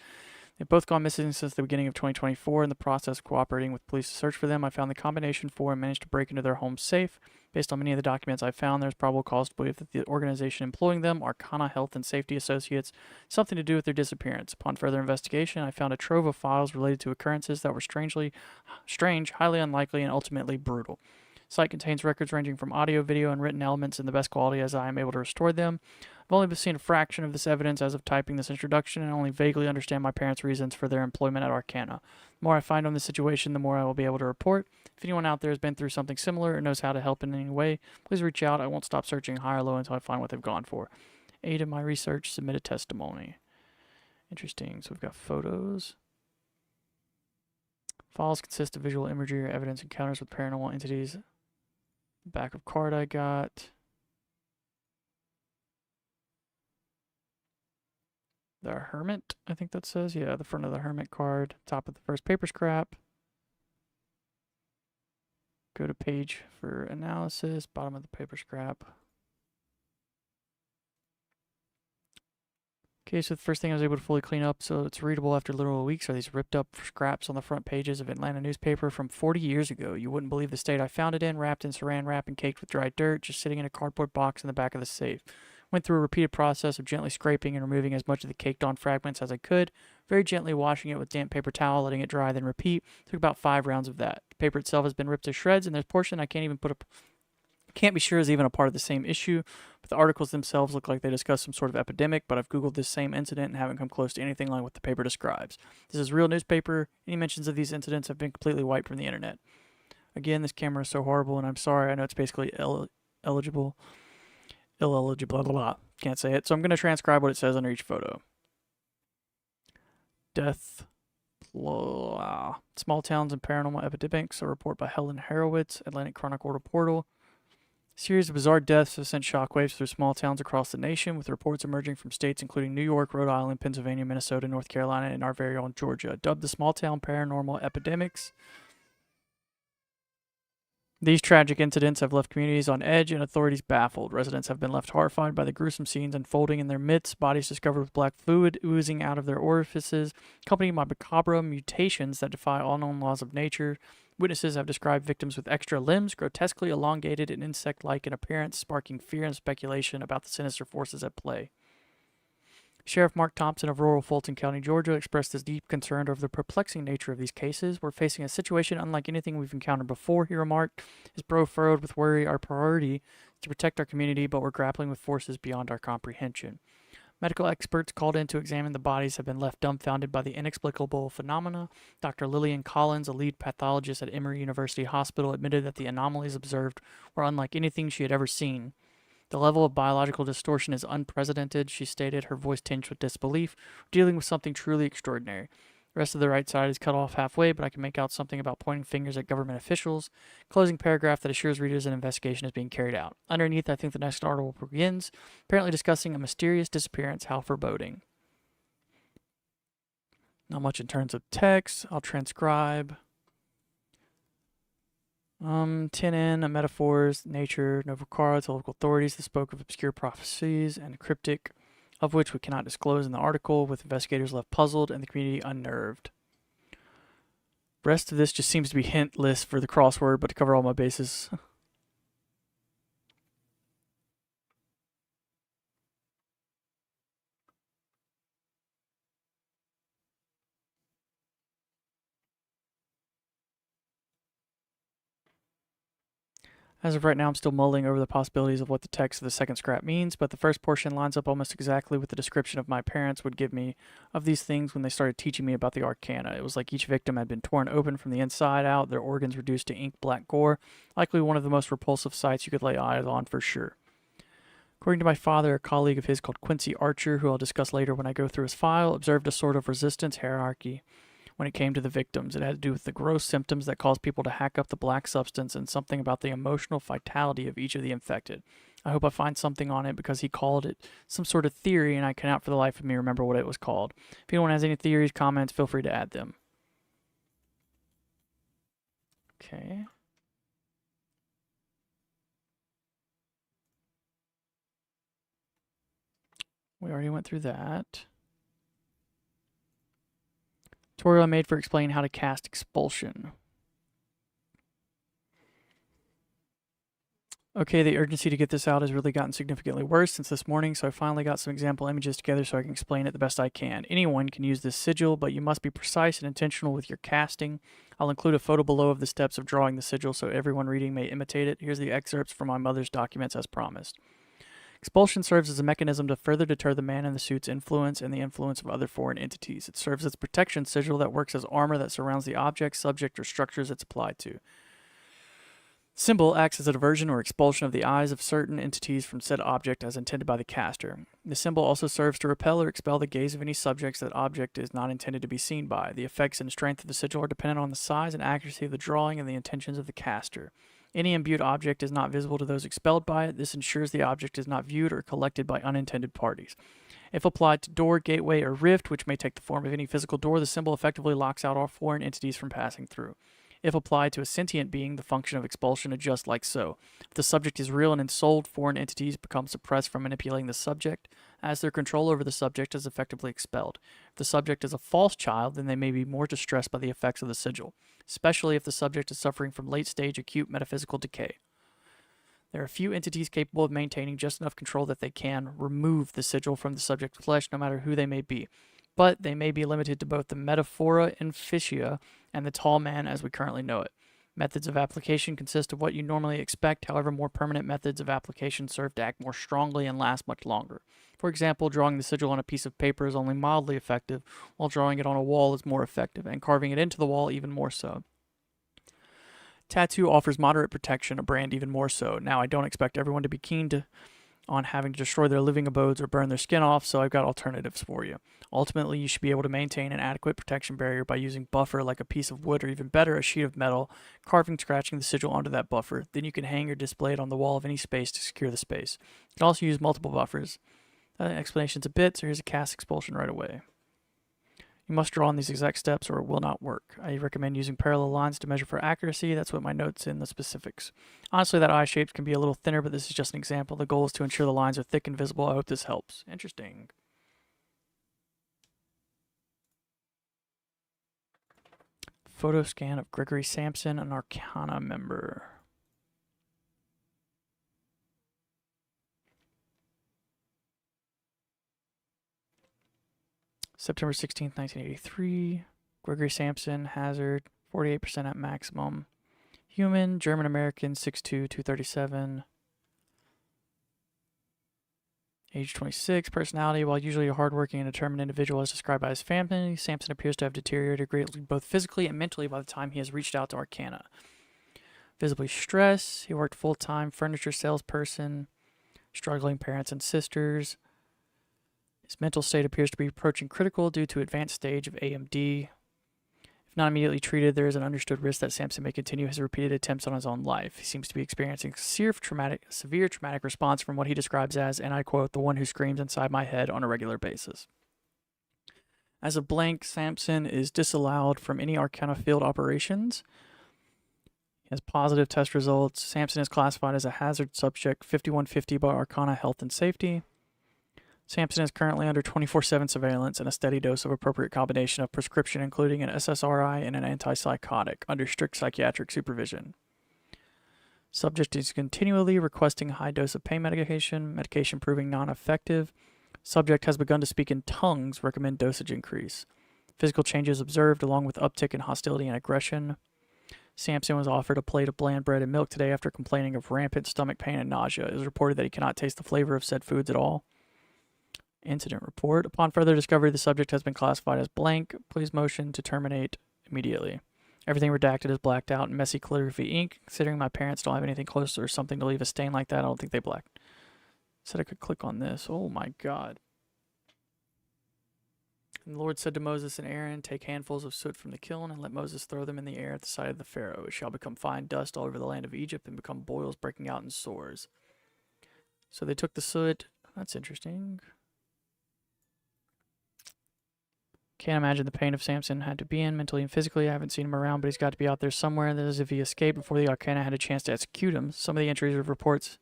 They've both gone missing since the beginning of 2024. In the process of cooperating with police to search for them, I found the combination for and managed to break into their home safe. Based on many of the documents I found, there's probable cause to believe that the organization employing them are Kana Health and Safety Associates, something to do with their disappearance. Upon further investigation, I found a trove of files related to occurrences that were strange, highly unlikely, and ultimately brutal. The site contains records ranging from audio, video, and written elements in the best quality as I am able to restore them. I've only seen a fraction of this evidence as of typing this introduction and only vaguely understand my parents' reasons for their employment at Arcana. The more I find on this situation, the more I will be able to report. If anyone out there has been through something similar or knows how to help in any way, please reach out. I won't stop searching high or low until I find what they've gone for. Aid in my research, submit a testimony. Interesting. So we've got photos. Files consist of visual imagery or evidence encounters with paranormal entities. Back of card I got. The Hermit, I think that says. Yeah, the front of the Hermit card. Top of the first paper scrap. Go to page for analysis. Bottom of the paper scrap. Okay, so the first thing I was able to fully clean up so it's readable after literal weeks are these ripped up scraps on the front pages of Atlanta newspaper from 40 years ago. You wouldn't believe the state I found it in, wrapped in saran wrap and caked with dry dirt, just sitting in a cardboard box in the back of the safe. Went through a repeated process of gently scraping and removing as much of the caked on fragments as I could, very gently washing it with damp paper towel, letting it dry, then repeat. Took about 5 rounds of that. The paper itself has been ripped to shreds, and there's portion I can't be sure is even a part of the same issue, but the articles themselves look like they discuss some sort of epidemic, but I've Googled this same incident and haven't come close to anything like what the paper describes. This is real newspaper. Any mentions of these incidents have been completely wiped from the internet. Again, this camera is so horrible, and I'm sorry. I know it's basically illegible, blah, blah, blah. Can't say it. So I'm going to transcribe what it says under each photo. Death. Blah. Small towns and paranormal epidemics. A report by Helen Horowitz, Atlantic Chronicle Reporter. A series of bizarre deaths have sent shockwaves through small towns across the nation, with reports emerging from states including New York, Rhode Island, Pennsylvania, Minnesota, North Carolina, and our very own Georgia, dubbed the small town paranormal epidemics. These tragic incidents have left communities on edge and authorities baffled. Residents have been left horrified by the gruesome scenes unfolding in their midst, bodies discovered with black fluid oozing out of their orifices, accompanied by macabre mutations that defy all known laws of nature. Witnesses have described victims with extra limbs, grotesquely elongated and insect-like in appearance, sparking fear and speculation about the sinister forces at play. Sheriff Mark Thompson of rural Fulton County, Georgia, expressed his deep concern over the perplexing nature of these cases. We're facing a situation unlike anything we've encountered before, he remarked, his brow furrowed with worry. Our priority is to protect our community, but we're grappling with forces beyond our comprehension. Medical experts called in to examine the bodies have been left dumbfounded by the inexplicable phenomena. Dr. Lillian Collins, a lead pathologist at Emory University Hospital, admitted that the anomalies observed were unlike anything she had ever seen. The level of biological distortion is unprecedented, she stated, her voice tinged with disbelief. We're dealing with something truly extraordinary. The rest of the right side is cut off halfway, but I can make out something about pointing fingers at government officials. Closing paragraph that assures readers an investigation is being carried out. Underneath, I think the next article begins, apparently discussing a mysterious disappearance. How foreboding. Not much in terms of text. I'll transcribe. 10N, metaphors, nature, noble cards, local authorities that spoke of obscure prophecies and cryptic, of which we cannot disclose in the article, with investigators left puzzled and the community unnerved. Rest of this just seems to be hint list for the crossword, but to cover all my bases. As of right now, I'm still mulling over the possibilities of what the text of the second scrap means, but the first portion lines up almost exactly with the description of my parents would give me of these things when they started teaching me about the arcana. It was like each victim had been torn open from the inside out, their organs reduced to ink black gore, likely one of the most repulsive sights you could lay eyes on for sure. According to my father, a colleague of his called Quincy Archer, who I'll discuss later when I go through his file, observed a sort of resistance hierarchy when it came to the victims. It had to do with the gross symptoms that caused people to hack up the black substance and something about the emotional vitality of each of the infected. I hope I find something on it because he called it some sort of theory and I cannot for the life of me remember what it was called. If anyone has any theories, comments, feel free to add them. Okay. We already went through that. Tutorial I made for explaining how to cast expulsion. Okay, the urgency to get this out has really gotten significantly worse since this morning, so I finally got some example images together so I can explain it the best I can. Anyone can use this sigil, but you must be precise and intentional with your casting. I'll include a photo below of the steps of drawing the sigil so everyone reading may imitate it. Here's the excerpts from my mother's documents as promised. Expulsion serves as a mechanism to further deter the man in the suit's influence and the influence of other foreign entities. It serves as a protection sigil that works as armor that surrounds the object, subject, or structures it's applied to. Symbol acts as a diversion or expulsion of the eyes of certain entities from said object as intended by the caster. The symbol also serves to repel or expel the gaze of any subjects that object is not intended to be seen by. The effects and strength of the sigil are dependent on the size and accuracy of the drawing and the intentions of the caster. Any imbued object is not visible to those expelled by it. This ensures the object is not viewed or collected by unintended parties. If applied to door, gateway, or rift, which may take the form of any physical door, the symbol effectively locks out all foreign entities from passing through. If applied to a sentient being, the function of expulsion adjusts like so. If the subject is real and ensouled, foreign entities become suppressed from manipulating the subject, as their control over the subject is effectively expelled. If the subject is a false child, then they may be more distressed by the effects of the sigil, especially if the subject is suffering from late-stage acute metaphysical decay. There are few entities capable of maintaining just enough control that they can remove the sigil from the subject's flesh, no matter who they may be. But they may be limited to both the metaphora inficia and the tall man as we currently know it. Methods of application consist of what you normally expect, however more permanent methods of application serve to act more strongly and last much longer. For example, drawing the sigil on a piece of paper is only mildly effective, while drawing it on a wall is more effective, and carving it into the wall even more so. Tattoo offers moderate protection, a brand even more so. Now, I don't expect everyone to be keen on having to destroy their living abodes or burn their skin off, so I've got alternatives for you. Ultimately, you should be able to maintain an adequate protection barrier by using buffer like a piece of wood or even better, a sheet of metal, carving, scratching the sigil onto that buffer. Then you can hang or display it on the wall of any space to secure the space. You can also use multiple buffers. Explanation's a bit, so here's a cast expulsion right away. You must draw on these exact steps or it will not work. I recommend using parallel lines to measure for accuracy. That's what my notes in the specifics. Honestly, that eye shape can be a little thinner, but this is just an example. The goal is to ensure the lines are thick and visible. I hope this helps. Interesting. Photo scan of Gregory Sampson, an Arcana member. September 16th, 1983. Gregory Sampson, hazard, 48% at maximum. Human, German-American, 6'2", 237. Age 26. Personality, while usually a hardworking and determined individual as described by his family, Sampson appears to have deteriorated greatly both physically and mentally by the time he has reached out to Arcana. Visibly stressed. He worked full-time furniture salesperson. Struggling parents and sisters. His mental state appears to be approaching critical due to advanced stage of AMD. If not immediately treated, there is an understood risk that Sampson may continue his repeated attempts on his own life. He seems to be experiencing severe traumatic response from what he describes as, and I quote, the one who screams inside my head on a regular basis. As a blank, Sampson is disallowed from any Arcana field operations. He has positive test results. Sampson is classified as a hazard subject 5150 by Arcana Health and Safety. Sampson is currently under 24/7 surveillance and a steady dose of appropriate combination of prescription, including an SSRI and an antipsychotic, under strict psychiatric supervision. Subject is continually requesting a high dose of pain medication proving non-effective. Subject has begun to speak in tongues, recommend dosage increase. Physical changes observed along with uptick in hostility and aggression. Sampson was offered a plate of bland bread and milk today after complaining of rampant stomach pain and nausea. It is reported that he cannot taste the flavor of said foods at all. Incident report. Upon further discovery, the subject has been classified as blank. Please motion to terminate immediately. Everything redacted is blacked out in messy calligraphy ink. Considering my parents don't have anything close or something to leave a stain like that, I don't think they blacked. Said I could click on this. Oh my god. And the Lord said to Moses and Aaron, take handfuls of soot from the kiln and let Moses throw them in the air at the sight of the Pharaoh. It shall become fine dust all over the land of Egypt and become boils breaking out in sores. So they took the soot. That's interesting. Can't imagine the pain of Sampson had to be in mentally and physically. I haven't seen him around, but he's got to be out there somewhere. That is if he escaped before the Arcana had a chance to execute him. Some of the entries of reports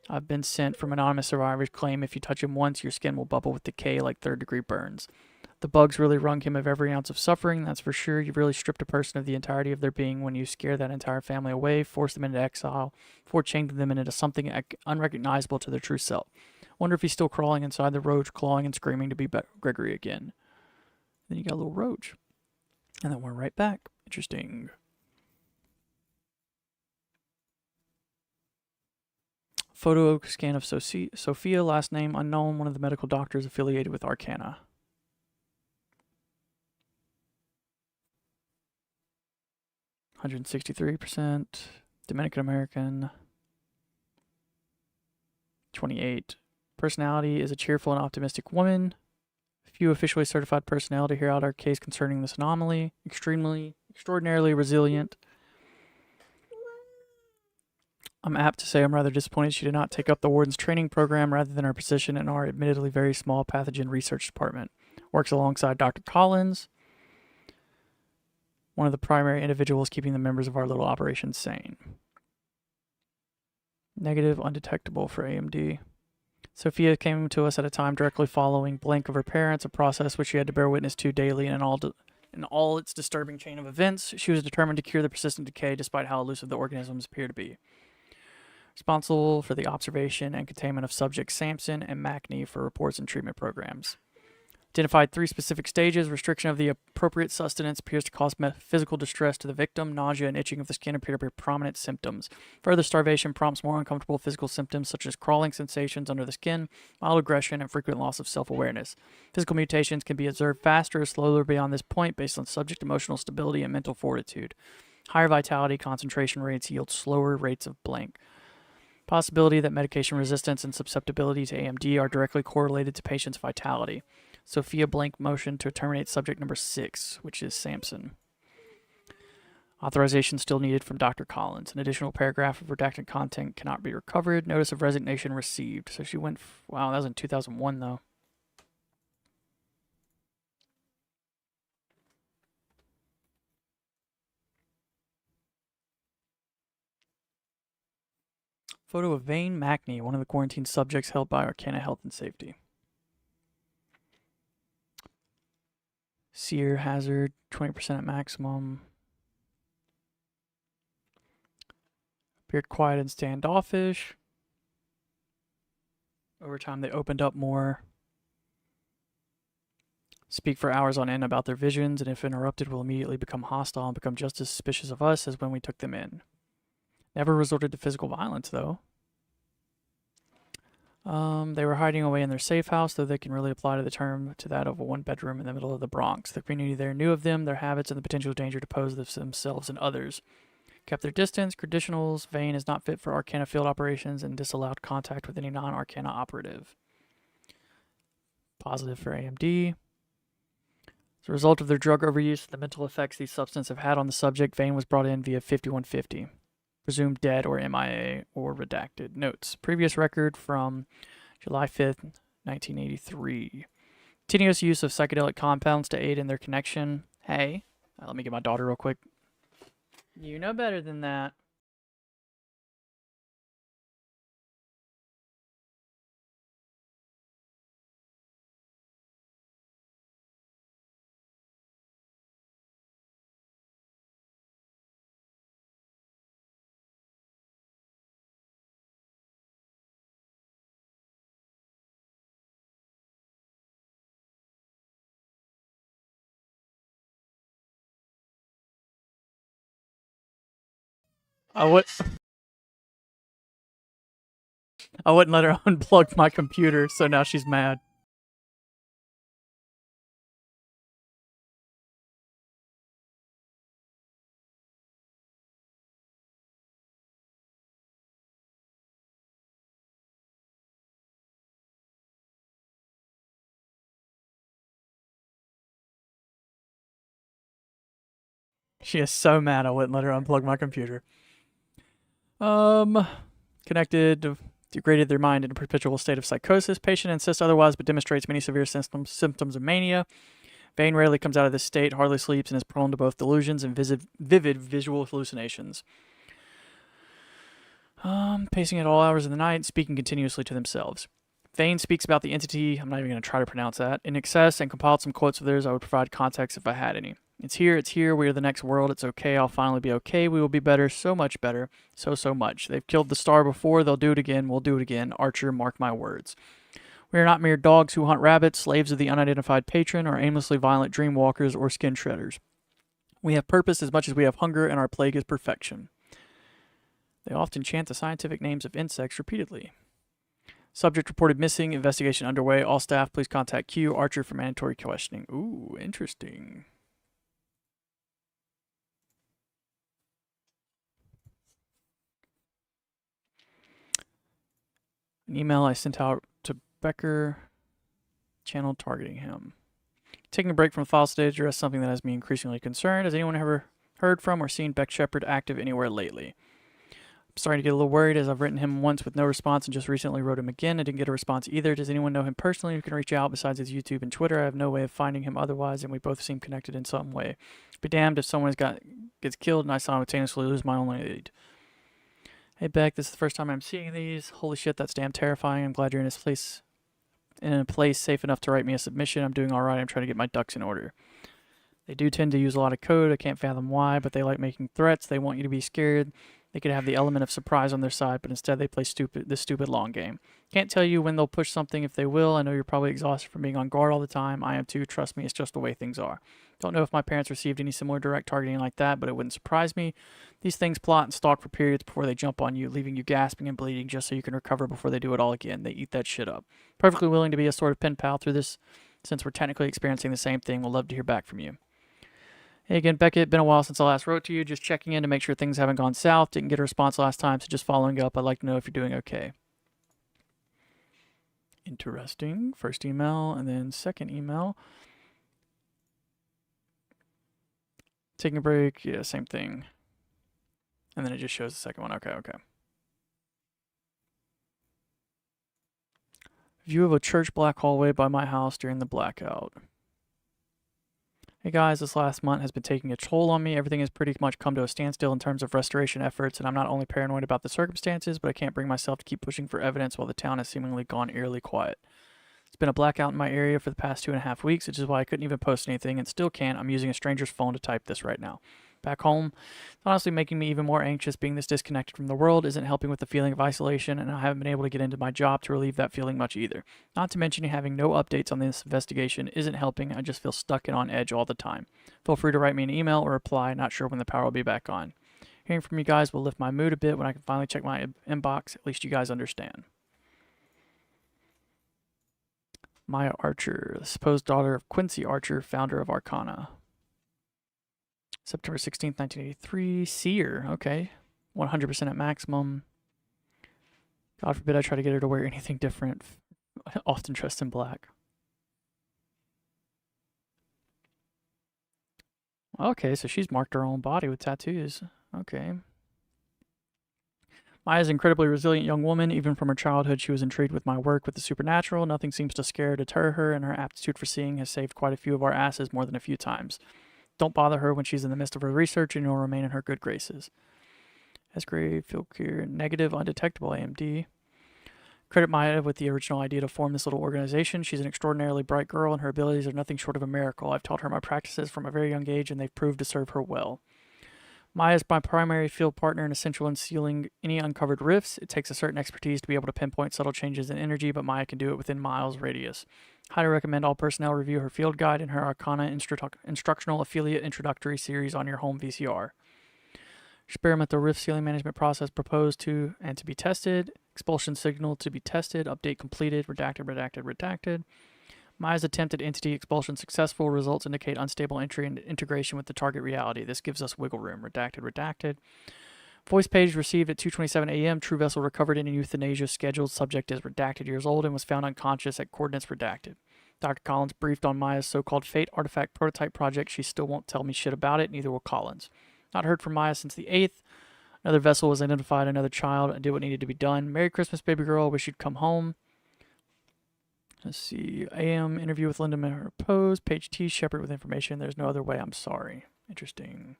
I've been sent from anonymous survivors claim if you touch him once, your skin will bubble with decay like third-degree burns. The bugs really wrung him of every ounce of suffering, that's for sure. You really stripped a person of the entirety of their being when you scare that entire family away, force them into exile, chained them into something unrecognizable to their true self. Wonder if he's still crawling inside the roach, clawing and screaming to be Gregory again. Then you got a little roach. And then we're right back. Interesting. Photo scan of Sophia, last name unknown, one of the medical doctors affiliated with Arcana. (163%). Dominican American. 28. Personality is a cheerful and optimistic woman. Few officially certified personnel to hear out our case concerning this anomaly. Extraordinarily resilient. I'm apt to say I'm rather disappointed she did not take up the warden's training program rather than her position in our admittedly very small pathogen research department. Works alongside Dr. Collins, one of the primary individuals keeping the members of our little operation sane. Negative, undetectable for AMD. Sophia came to us at a time directly following blank of her parents, a process which she had to bear witness to daily in all its disturbing chain of events. She was determined to cure the persistent decay despite how elusive the organisms appear to be. Responsible for the observation and containment of subjects Sampson and Macney for reports and treatment programs. Identified 3 specific stages. Restriction of the appropriate sustenance appears to cause physical distress to the victim. Nausea and itching of the skin appear to be prominent symptoms. Further starvation prompts more uncomfortable physical symptoms such as crawling sensations under the skin, mild aggression, and frequent loss of self-awareness. Physical mutations can be observed faster or slower beyond this point based on subject emotional stability and mental fortitude. Higher vitality concentration rates yield slower rates of blank. Possibility that medication resistance and susceptibility to AMD are directly correlated to patient's vitality. Sophia blank motion to terminate subject number 6, which is Sampson. Authorization still needed from Dr. Collins. An additional paragraph of redacted content cannot be recovered. Notice of resignation received. So she went, wow, that was in 2001 though. Photo of Vane Macney, one of the quarantined subjects held by Arcana Health and Safety. Seer hazard, 20% at maximum. Appeared quiet and standoffish. Over time, they opened up more. Speak for hours on end about their visions, and if interrupted, will immediately become hostile and become just as suspicious of us as when we took them in. Never resorted to physical violence, though. They were hiding away in their safe house, though they can really apply to the term to that of a one-bedroom in the middle of the Bronx. The community there knew of them, their habits, and the potential danger to pose themselves and others. Kept their distance, credentials. Vane is not fit for Arcana field operations and disallowed contact with any non-Arcana operative. Positive for AMD. As a result of their drug overuse and the mental effects these substances have had on the subject, Vane was brought in via 5150. Presumed dead or MIA or redacted. Notes. Previous record from July 5th, 1983. Continuous use of psychedelic compounds to aid in their connection. Hey, let me get my daughter real quick. You know better than that. I wouldn't let her unplug my computer, so now she's mad. She is so mad I wouldn't let her unplug my computer. Connected, degraded their mind in a perpetual state of psychosis. Patient insists otherwise, but demonstrates many severe symptoms of mania. Vane rarely comes out of this state, hardly sleeps, and is prone to both delusions and vivid visual hallucinations. Pacing at all hours of the night, speaking continuously to themselves. Vane speaks about the entity, I'm not even going to try to pronounce that, in excess, and compiled some quotes of theirs. I would provide context if I had any. It's here, we are the next world, it's okay, I'll finally be okay, we will be better, so much better, so much. They've killed the star before, they'll do it again, we'll do it again, Archer, mark my words. We are not mere dogs who hunt rabbits, slaves of the unidentified patron, or aimlessly violent dream walkers or skin shredders. We have purpose as much as we have hunger, and our plague is perfection. They often chant the scientific names of insects repeatedly. Subject reported missing, investigation underway, all staff please contact Q, Archer for mandatory questioning. Ooh, interesting. An email I sent out to Becker, channel targeting him. Taking a break from the file today to address something that has me increasingly concerned. Has anyone ever heard from or seen Beck Shepard active anywhere lately? I'm starting to get a little worried as I've written him once with no response and just recently wrote him again. I didn't get a response either. Does anyone know him personally who can reach out besides his YouTube and Twitter? I have no way of finding him otherwise, and we both seem connected in some way. Be damned if someone gets killed and I simultaneously lose my only lead. Hey Beck, this is the first time I'm seeing these. Holy shit, that's damn terrifying. I'm glad you're in a place safe enough to write me a submission. I'm doing alright. I'm trying to get my ducks in order. They do tend to use a lot of code. I can't fathom why, but they like making threats. They want you to be scared. They could have the element of surprise on their side, but instead they play this stupid long game. Can't tell you when they'll push something if they will. I know you're probably exhausted from being on guard all the time. I am too. Trust me, it's just the way things are. Don't know if my parents received any similar direct targeting like that, but it wouldn't surprise me. These things plot and stalk for periods before they jump on you, leaving you gasping and bleeding just so you can recover before they do it all again. They eat that shit up. Perfectly willing to be a sort of pen pal through this, since we're technically experiencing the same thing. We'll love to hear back from you. Hey again, Beckett, been a while since I last wrote to you, just checking in to make sure things haven't gone south. Didn't get a response last time, so just following up. I'd like to know if you're doing okay. Interesting. First email, and then second email. Taking a break, yeah, same thing. And then it just shows the second one. Okay. View of a church black hallway by my house during the blackout. Hey guys, this last month has been taking a toll on me. Everything has pretty much come to a standstill in terms of restoration efforts, and I'm not only paranoid about the circumstances, but I can't bring myself to keep pushing for evidence while the town has seemingly gone eerily quiet. It's been a blackout in my area for the past 2.5 weeks, which is why I couldn't even post anything, and still can't. I'm using a stranger's phone to type this right now. Back home, it's honestly making me even more anxious. Being this disconnected from the world isn't helping with the feeling of isolation, and I haven't been able to get into my job to relieve that feeling much either. Not to mention having no updates on this investigation isn't helping. I just feel stuck and on edge all the time. Feel free to write me an email or reply. Not sure when the power will be back on. Hearing from you guys will lift my mood a bit when I can finally check my inbox. At least you guys understand. Maya Archer, the supposed daughter of Quincy Archer, founder of Arcana. September 16th, 1983. Seer. Okay. 100% at maximum. God forbid I try to get her to wear anything different. Often dressed in black. Okay, so she's marked her own body with tattoos. Okay. Maya's an incredibly resilient young woman. Even from her childhood, she was intrigued with my work with the supernatural. Nothing seems to scare or deter her, and her aptitude for seeing has saved quite a few of our asses more than a few times. Don't bother her when she's in the midst of her research, and you'll remain in her good graces. S-grade, field clear, negative, undetectable AMD. Credit Maya with the original idea to form this little organization. She's an extraordinarily bright girl, and her abilities are nothing short of a miracle. I've taught her my practices from a very young age, and they've proved to serve her well. Maya is my primary field partner and essential in sealing any uncovered rifts. It takes a certain expertise to be able to pinpoint subtle changes in energy, but Maya can do it within miles radius. Highly recommend all personnel review her field guide and her Arcana instructional affiliate introductory series on your home VCR. Experimental rift sealing management process proposed to and to be tested. Expulsion signal to be tested. Update completed. Redacted, redacted, redacted. Maya's attempted entity expulsion successful. Results indicate unstable entry and integration with the target reality. This gives us wiggle room. Redacted, redacted. Voice page received at 2:27 a.m. True vessel recovered in euthanasia. Scheduled. Subject is redacted years old and was found unconscious at coordinates redacted. Dr. Collins briefed on Maya's so-called fate artifact prototype project. She still won't tell me shit about it. Neither will Collins. Not heard from Maya since the 8th. Another vessel was identified. Another child. I did what needed to be done. Merry Christmas, baby girl. Wish you'd come home. Let's see. AM interview with Linda Miller Pose. Page T. Shepard with information. There's no other way. I'm sorry. Interesting.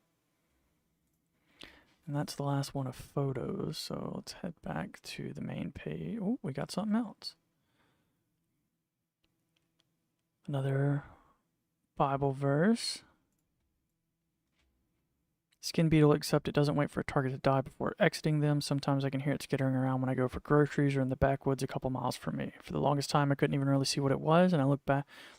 And that's the last one of photos. So let's head back to the main page. Oh, we got something else. Another Bible verse. Skin beetle, except it doesn't wait for a target to die before exiting them. Sometimes I can hear it skittering around when I go for groceries or in the backwoods a couple miles from me. For the longest time, I couldn't even really see what it was, and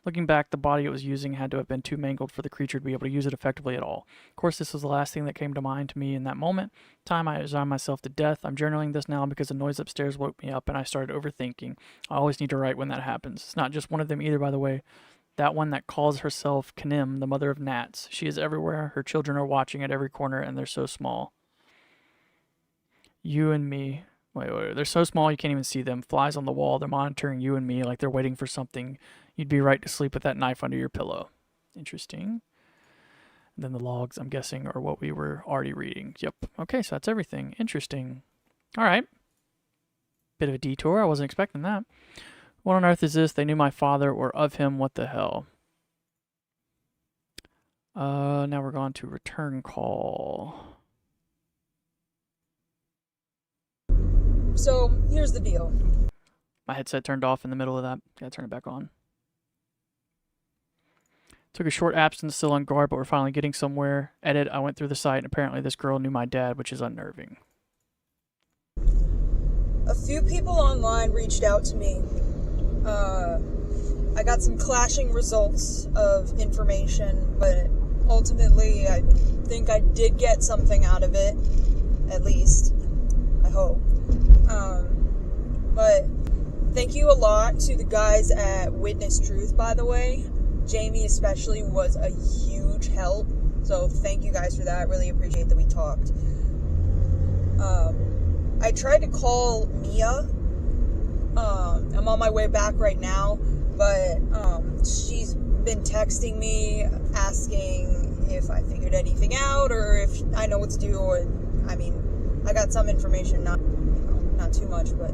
looking back, the body it was using had to have been too mangled for the creature to be able to use it effectively at all. Of course, this was the last thing that came to mind to me in that moment. Time I resigned myself to death. I'm journaling this now because the noise upstairs woke me up, and I started overthinking. I always need to write when that happens. It's not just one of them either, by the way. That one that calls herself Knim, the mother of gnats. She is everywhere. Her children are watching at every corner, and they're so small. You and me. Wait. They're so small you can't even see them. Flies on the wall. They're monitoring you and me like they're waiting for something. You'd be right to sleep with that knife under your pillow. Interesting. And then the logs, I'm guessing, are what we were already reading. Yep. Okay, so that's everything. Interesting. All right. Bit of a detour. I wasn't expecting that. What on earth is this? They knew my father or of him. What the hell? Now we're going to return call. So, here's the deal. My headset turned off in the middle of that. Gotta turn it back on. Took a short absence, still on guard, but we're finally getting somewhere. Edit, I went through the site, and apparently this girl knew my dad, which is unnerving. A few people online reached out to me. I got some clashing results of information, but ultimately I think I did get something out of it, at least. I hope. But thank you a lot to the guys at Witness Truth, by the way. Jamie especially was a huge help, so thank you guys for that. I really appreciate that we talked. I tried to call Mia. I'm on my way back right now, but she's been texting me asking if I figured anything out or if I know what to do, or I mean, I got some information, not too much, but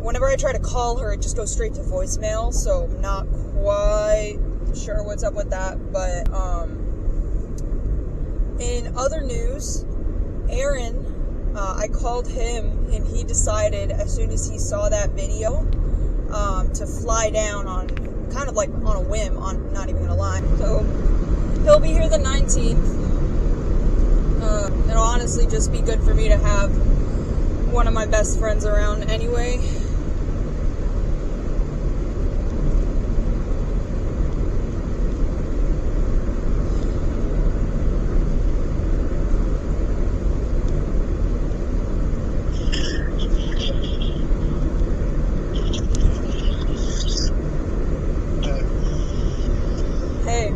whenever I try to call her, it just goes straight to voicemail, so I'm not quite sure what's up with that. But in other news, Aaron, I called him and he decided as soon as he saw that video to fly down on kind of like on a whim, on not even gonna lie. So he'll be here the 19th. It'll honestly just be good for me to have one of my best friends around anyway. Hey.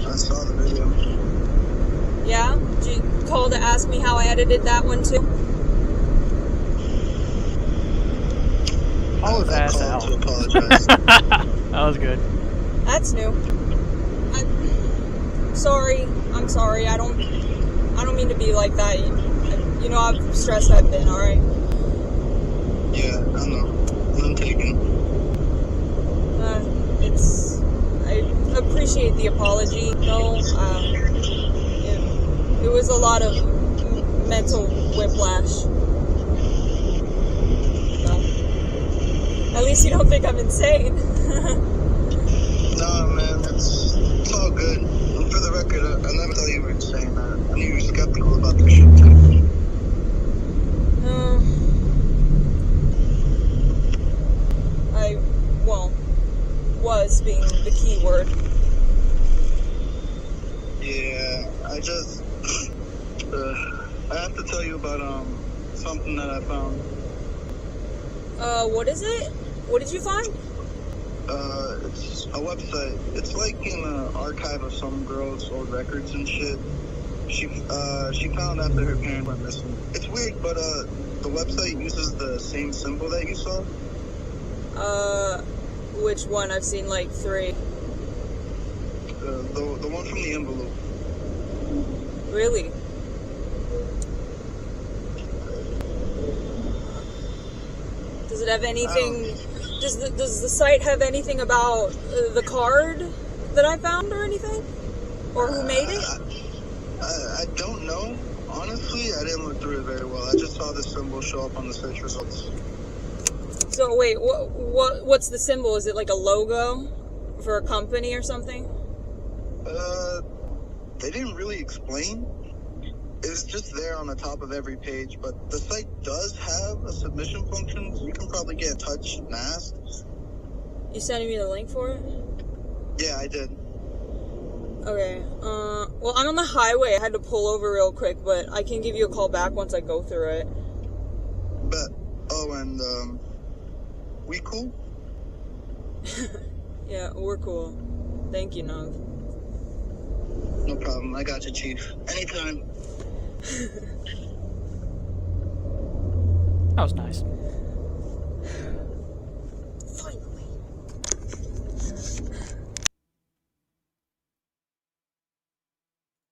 I saw the video. Yeah? Did you call to ask me how I edited that one too? Call his ass out. To apologize. That was good. That's new. I'm sorry. I don't mean to be like that. You know how stressed I've been, alright? Yeah, I know. None taken. I appreciate the apology, though. It was a lot of mental whiplash. So, at least you don't think I'm insane. Nah, man, it's all good. And for the record, I never thought you were insane. I knew you were skeptical about the shit, too. Was being the key word. Yeah, I just I have to tell you about something that I found. What is it? What did you find? It's a website. It's like in an archive of some girl's old records and shit. She found after her parents went missing. It's weird, but the website uses the same symbol that you saw. Which one? I've seen like 3. The one from the envelope. Really? Does it have anything? Does the site have anything about the card that I found or anything? Or who made it? I don't know. Honestly, I didn't look through it very well. I just saw the symbol show up on the search results. So wait, what's the symbol? Is it like a logo for a company or something? They didn't really explain. It's just there on the top of every page, but the site does have a submission function, so you can probably get in touch and ask. You sending me the link for it? Yeah, I did. Okay, well, I'm on the highway. I had to pull over real quick, but I can give you a call back once I go through it. But, oh, and, we cool? Yeah, we're cool. Thank you, Nog. No problem. I got you, Chief. Anytime. That was nice. Finally.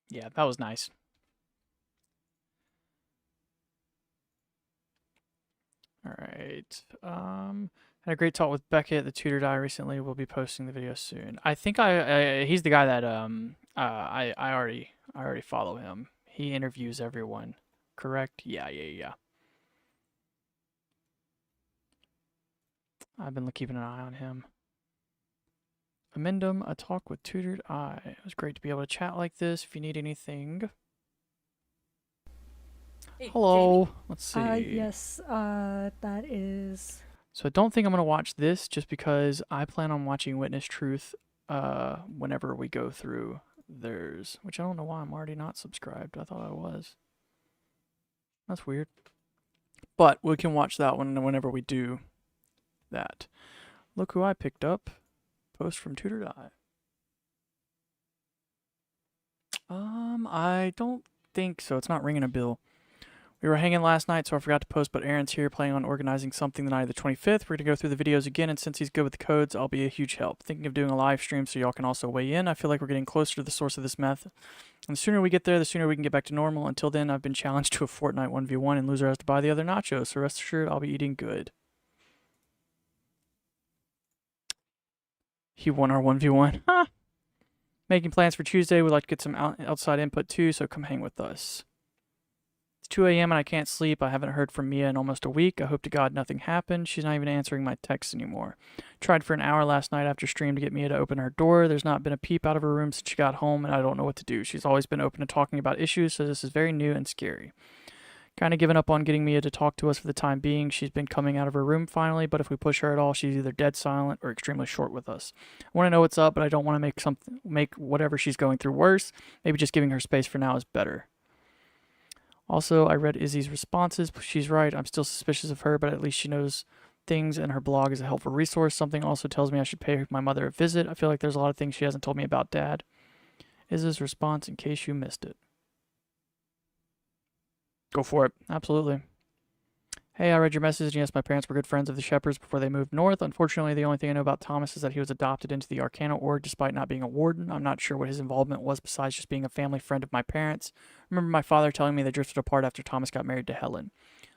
Yeah, that was nice. All right. Had a great talk with Beckett at the Tutored Eye recently. We'll be posting the video soon. I think he's the guy that I already follow him. He interviews everyone. Correct? Yeah. I've been keeping an eye on him. Amendum, a talk with Tutored Eye. It was great to be able to chat like this. If you need anything. Hey, Hello. Jamie? Let's see. Yes, that is... So I don't think I'm going to watch this just because I plan on watching Witness Truth whenever we go through theirs, which I don't know why I'm already not subscribed. I thought I was. That's weird. But we can watch that one whenever we do that. Look who I picked up. Post from Tutored Eye. I don't think so. It's not ringing a bell. We were hanging last night, so I forgot to post, but Aaron's here planning on organizing something the night of the 25th. We're going to go through the videos again, and since he's good with the codes, I'll be a huge help. Thinking of doing a live stream so y'all can also weigh in. I feel like we're getting closer to the source of this meth. And the sooner we get there, the sooner we can get back to normal. Until then, I've been challenged to a Fortnite 1v1, and loser has to buy the other nachos, so rest assured I'll be eating good. He won our 1v1. Ha! Making plans for Tuesday. We'd like to get some outside input too, so come hang with us. 2 a.m. and I can't sleep. I haven't heard from Mia in almost a week. I hope to God nothing happened. She's not even answering my texts anymore. Tried for an hour last night after stream to get Mia to open her door. There's not been a peep out of her room since she got home, and I don't know what to do. She's always been open to talking about issues, so this is very new and scary. Kind of given up on getting Mia to talk to us for the time being. She's been coming out of her room finally, but if we push her at all, she's either dead silent or extremely short with us. I want to know what's up, but I don't want to make whatever she's going through worse. Maybe just giving her space for now is better. Also, I read Izzy's responses. She's right. I'm still suspicious of her, but at least she knows things, and her blog is a helpful resource. Something also tells me I should pay my mother a visit. I feel like there's a lot of things she hasn't told me about Dad. Izzy's response in case you missed it. Go for it. Absolutely. Hey, I read your message, and yes, my parents were good friends of the Shepherds before they moved north. Unfortunately, the only thing I know about Thomas is that he was adopted into the Arcana Org despite not being a warden. I'm not sure what his involvement was besides just being a family friend of my parents. I remember my father telling me they drifted apart after Thomas got married to Helen.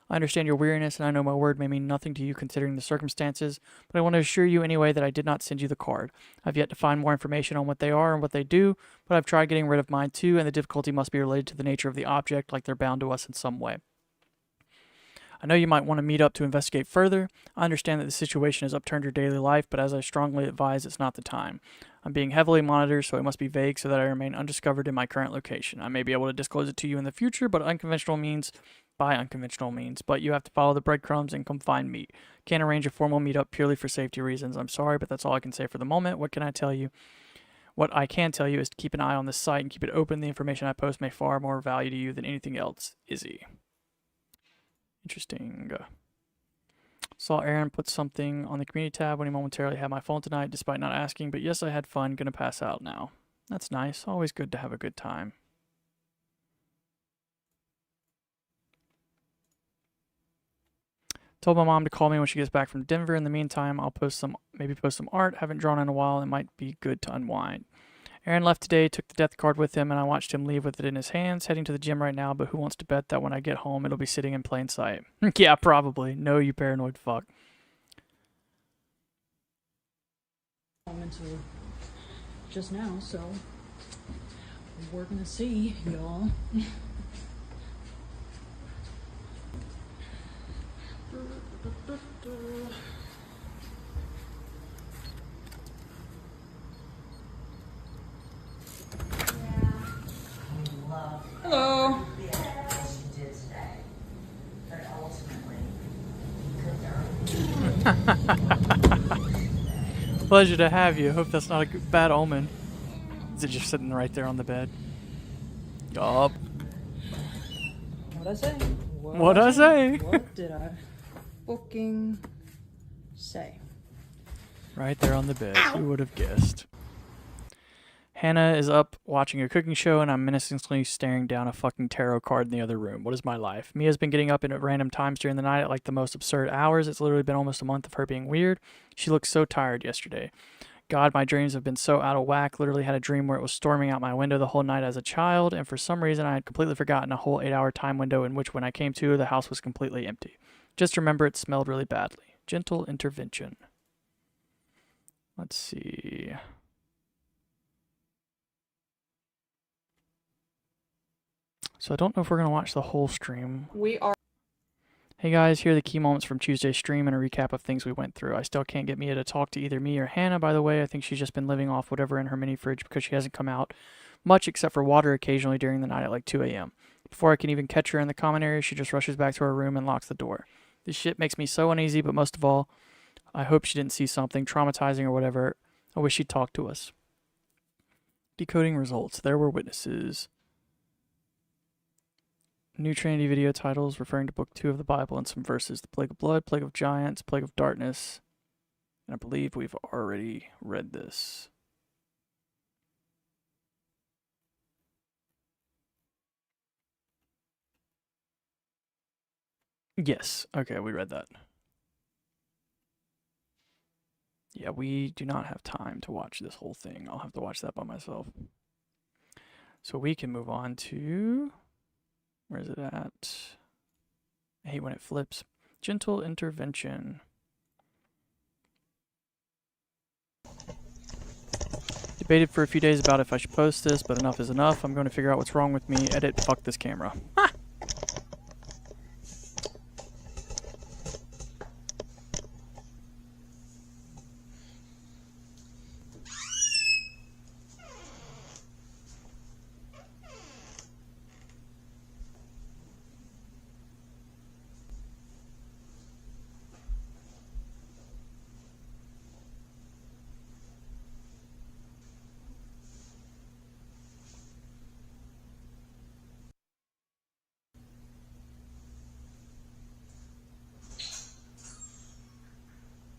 I understand your weariness, and I know my word may mean nothing to you considering the circumstances, but I want to assure you anyway that I did not send you the card. I've yet to find more information on what they are and what they do, but I've tried getting rid of mine too, and the difficulty must be related to the nature of the object, like they're bound to us in some way. I know you might want to meet up to investigate further. I understand that the situation has upturned your daily life, but as I strongly advise, it's not the time. I'm being heavily monitored, so it must be vague so that I remain undiscovered in my current location. I may be able to disclose it to you in the future, but by unconventional means, but you have to follow the breadcrumbs and come find me. Can't arrange a formal meetup purely for safety reasons. I'm sorry, but that's all I can say for the moment. What can I tell you? What I can tell you is to keep an eye on this site and keep it open. The information I post may far more value to you than anything else. Izzy. Interesting. Saw Aaron put something on the community tab when he momentarily had my phone tonight, despite not asking, but yes, I had fun. Gonna pass out now. That's nice. Always good to have a good time. Told my mom to call me when she gets back from Denver. In the meantime, I'll maybe post some art. Haven't drawn in a while. It might be good to unwind. Aaron left today, took the death card with him, and I watched him leave with it in his hands. Heading to the gym right now, but who wants to bet that when I get home, it'll be sitting in plain sight? Yeah, probably. No, you paranoid fuck. Until just now, so we're gonna see, y'all. Hello. Pleasure to have you. Hope that's not a bad omen. Is it just sitting right there on the bed? Yup. What'd I say? What'd I say? What did I fucking say? Right there on the bed. Who would have guessed? Hannah is up watching a cooking show, and I'm menacingly staring down a fucking tarot card in the other room. What is my life? Mia's been getting up at random times during the night at like the most absurd hours. It's literally been almost a month of her being weird. She looked so tired yesterday. God, my dreams have been so out of whack. Literally had a dream where it was storming out my window the whole night as a child, and for some reason I had completely forgotten a whole 8-hour time window in which when I came to, the house was completely empty. Just remember it smelled really badly. Gentle intervention. Let's see. So I don't know if we're going to watch the whole stream. We are. Hey guys, here are the key moments from Tuesday's stream and a recap of things we went through. I still can't get Mia to talk to either me or Hannah, by the way. I think she's just been living off whatever in her mini fridge because she hasn't come out much except for water occasionally during the night at like 2 a.m. Before I can even catch her in the common area, she just rushes back to her room and locks the door. This shit makes me so uneasy, but most of all, I hope she didn't see something traumatizing or whatever. I wish she'd talk to us. Decoding results. There were witnesses. New Trinity video titles referring to Book 2 of the Bible and some verses. The Plague of Blood, Plague of Giants, Plague of Darkness. And I believe we've already read this. Yes. Okay, we read that. Yeah, we do not have time to watch this whole thing. I'll have to watch that by myself. So we can move on to... Where is it at? I hate when it flips. Gentle intervention. Debated for a few days about if I should post this, but enough is enough. I'm going to figure out what's wrong with me. Edit, fuck this camera. Ha!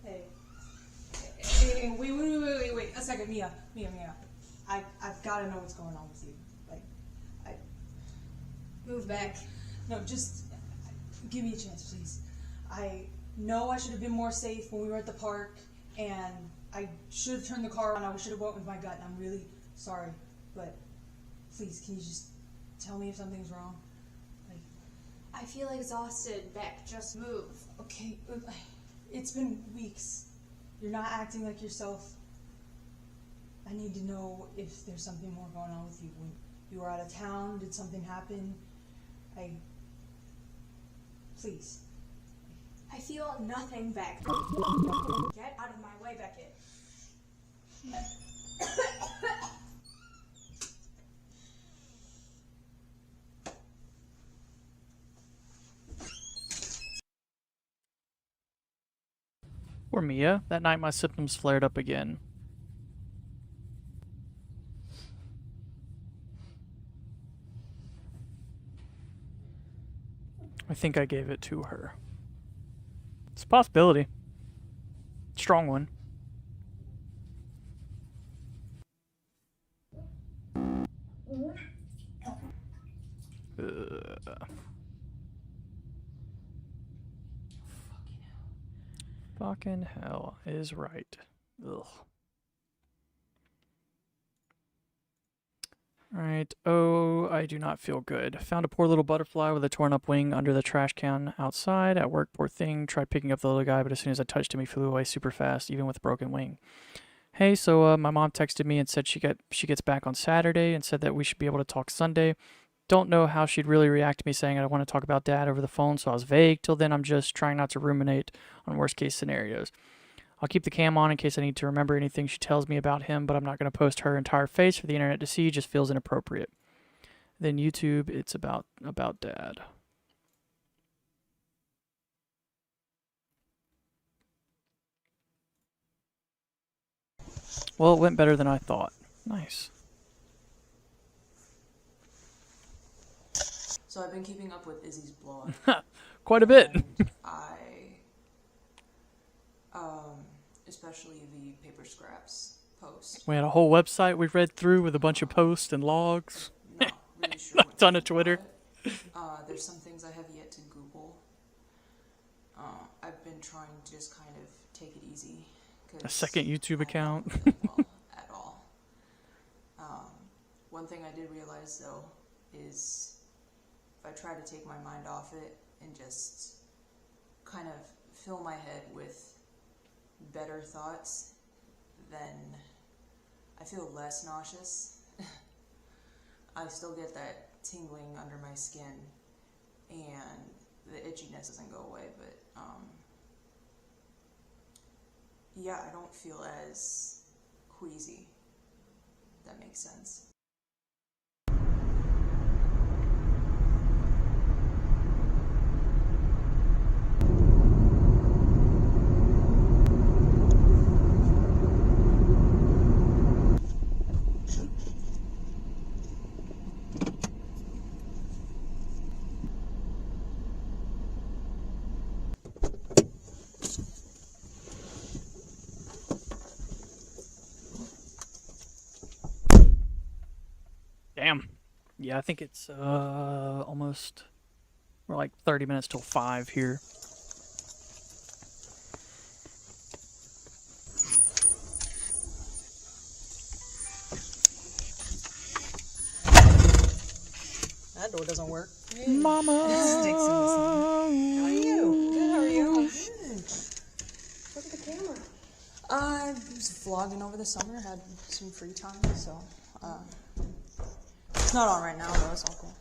Hey, wait, a second, Mia. I've gotta know what's going on with you. Like, Move back. no, just give me a chance, please. I know I should have been more safe when we were at the park, and I should have turned the car on. I should have went with my gut, and I'm really sorry. But please, can you just tell me if something's wrong? I feel exhausted, Beck. Just move. Okay, it's been weeks. You're not acting like yourself. I need to know if there's something more going on with you. When you were out of town, did something happen? Please. I feel nothing, Beck. Get out of my way, Beckett. Poor Mia. That night my symptoms flared up again. think I gave it to her. It's a possibility. Strong one. Fucking hell is right. Ugh. Alright, oh, I do not feel good. Found a poor little butterfly with a torn up wing under the trash can outside. At work, poor thing. Tried picking up the little guy, but as soon as I touched him, he flew away super fast, even with a broken wing. Hey, so my mom texted me and said she gets back on Saturday and said that we should be able to talk Sunday. Don't know how she'd really react to me saying I want to talk about Dad over the phone, so I was vague. Till then, I'm just trying not to ruminate on worst case scenarios. I'll keep the cam on in case I need to remember anything she tells me about him, but I'm not going to post her entire face for the internet to see. Just feels inappropriate. Then YouTube, it's about Dad. Well, it went better than I thought. Nice. So I've been keeping up with Izzy's blog. Quite a bit. Especially the paper scraps post. We had a whole website we read through with a bunch of posts and logs. Not really sure a ton of Twitter. There's some things I have yet to Google. I've been trying to just kind of take it easy. A second YouTube account. At all. One thing I did realize though is if I try to take my mind off it and just kind of fill my head with better thoughts, then I feel less nauseous. I still get that tingling under my skin and the itchiness doesn't go away, but yeah, I don't feel as queasy, if that makes sense. Damn. Yeah, I think it's almost, we're like 30 minutes till 5 here. That door doesn't work. Mama! Sticks in the sun. How are you? Good, how are you? Good. Look at the camera. I was vlogging over the summer, had some free time, so it's not on right now though, it's all cool.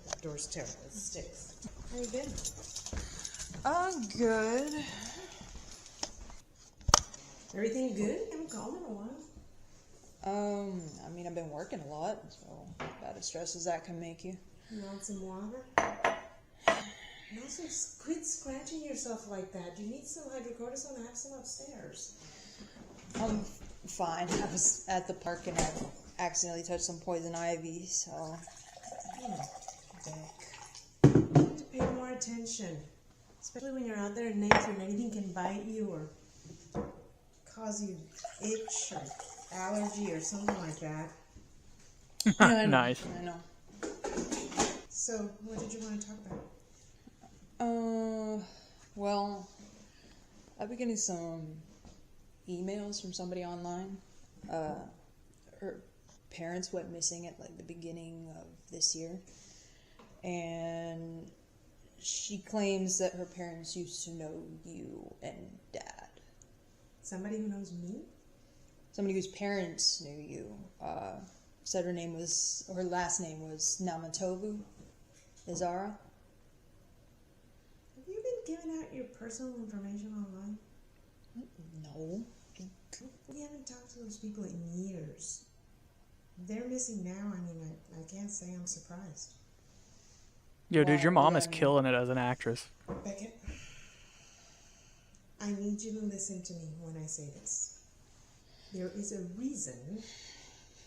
That door's terrible. It sticks. How you been? Good. Everything good? I haven't called in a while. I mean, I've been working a lot, so about as stressed as that can make you. You want some water? And also, quit scratching yourself like that. You need some hydrocortisone. I have some upstairs. I'm fine. I was at the park and I accidentally touched some poison ivy, so. Dick. You need to pay more attention. Especially when you're out there in nature and anything can bite you or cause you itch or allergy or something like that. Yeah, Nice. I know. So, what did you want to talk about? Well, I've been getting some emails from somebody online. Her parents went missing at like the beginning of this year, and she claims that her parents used to know you and Dad. Somebody who knows me? Somebody whose parents knew you. Said her last name was Namatovu Izara. Have you been giving out your personal information online? No. We haven't talked to those people in years. They're missing now. I mean, I can't say I'm surprised. Yo, dude, your mom is killing it as an actress. Beckett, I need you to listen to me when I say this. There is a reason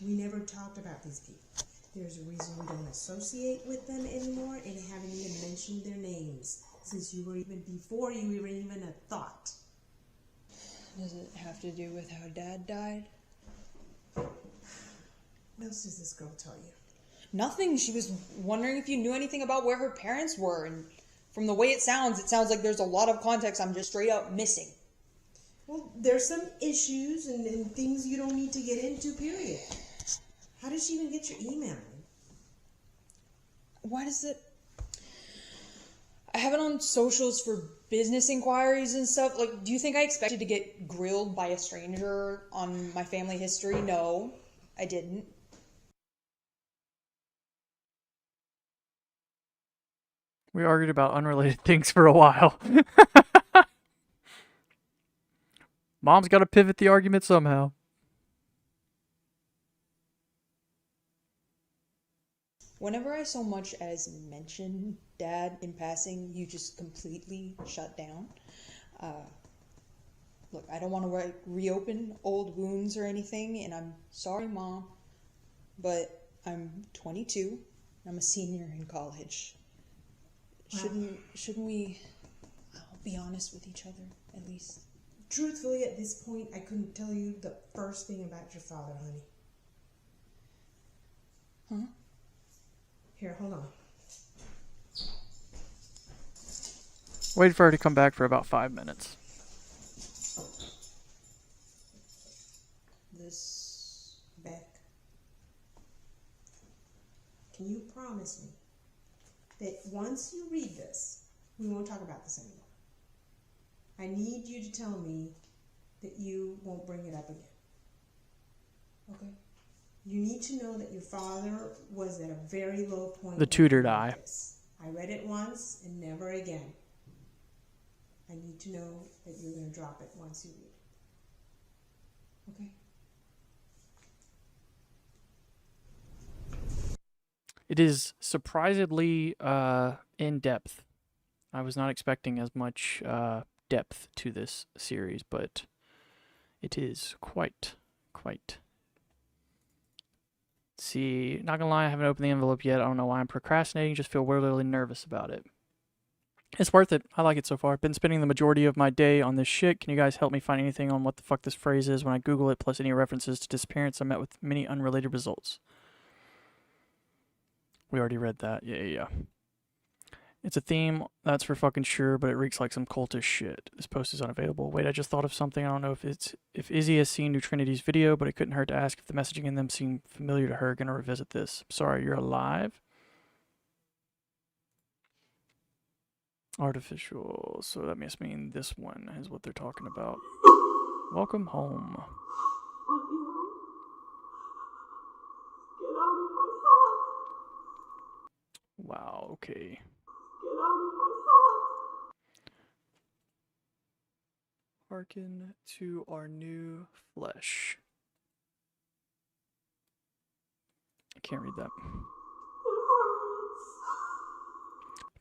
we never talked about these people. There's a reason we don't associate with them anymore and haven't even mentioned their names since you were even before you were even a thought. Does it have to do with how Dad died? What else does this girl tell you? Nothing. She was wondering if you knew anything about where her parents were, and from the way it sounds like there's a lot of context I'm just straight up missing. Well, there's some issues and things you don't need to get into, period. How did she even get your email? Why does it... I have it on socials for business inquiries and stuff. Like, do you think I expected to get grilled by a stranger on my family history? No, I didn't. We argued about unrelated things for a while. Mom's got to pivot the argument somehow. Whenever I so much as mention Dad in passing, you just completely shut down. Look, I don't want to reopen old wounds or anything, and I'm sorry, Mom, but I'm 22. I'm a senior in college. Shouldn't we be honest with each other, at least? Truthfully, at this point, I couldn't tell you the first thing about your father, honey. Huh? Here, hold on. Waited for her to come back for about 5 minutes. This, Beck, can you promise me that once you read this, we won't talk about this anymore? I need you to tell me that you won't bring it up again. Okay? You need to know that your father was at a very low point. The Tutored Eye. I read it once and never again. I need to know that you're going to drop it once you read it. Okay? It is surprisingly in depth. I was not expecting as much depth to this series, but it is quite. See, not gonna lie, I haven't opened the envelope yet. I don't know why I'm procrastinating, just feel weirdly nervous about it. It's worth it. I like it so far. I've been spending the majority of my day on this shit. Can you guys help me find anything on what the fuck this phrase is? When I Google it, plus any references to disappearance, I'm met with many unrelated results. We already read that. Yeah. It's a theme, that's for fucking sure, but it reeks like some cultish shit. This post is unavailable. Wait, I just thought of something. I don't know if Izzy has seen New Trinity's video, but it couldn't hurt to ask if the messaging in them seemed familiar to her. Gonna revisit this. Sorry, you're alive. Artificial. So that must mean this one is what they're talking about. Welcome home. Wow, okay. Hearken to our new flesh. I can't read that.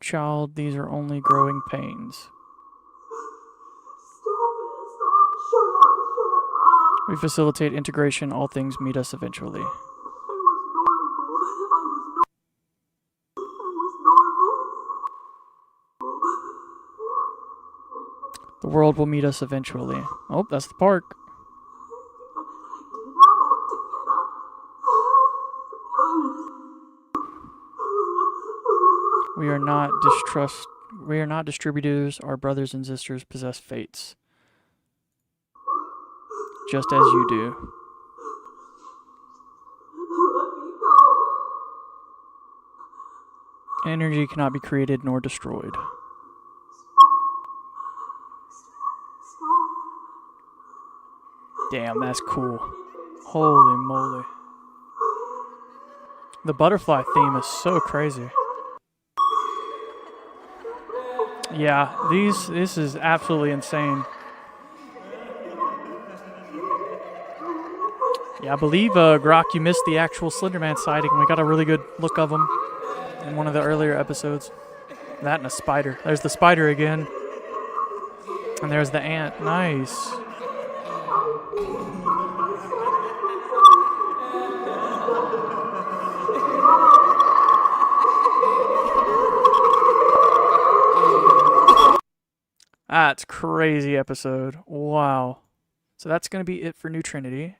Child, these are only growing pains. We facilitate integration. All things meet us eventually. The world will meet us eventually. Oh, that's the park. We are not distributors. Our brothers and sisters possess fates. Just as you do. Energy cannot be created nor destroyed. Damn, that's cool. Holy moly. The butterfly theme is so crazy. Yeah, this is absolutely insane. Yeah, I believe, Grok, you missed the actual Slenderman sighting. We got a really good look of him in one of the earlier episodes. That and a spider. There's the spider again. And there's the ant. Nice. That's crazy episode. Wow. So that's going to be it for New Trinity.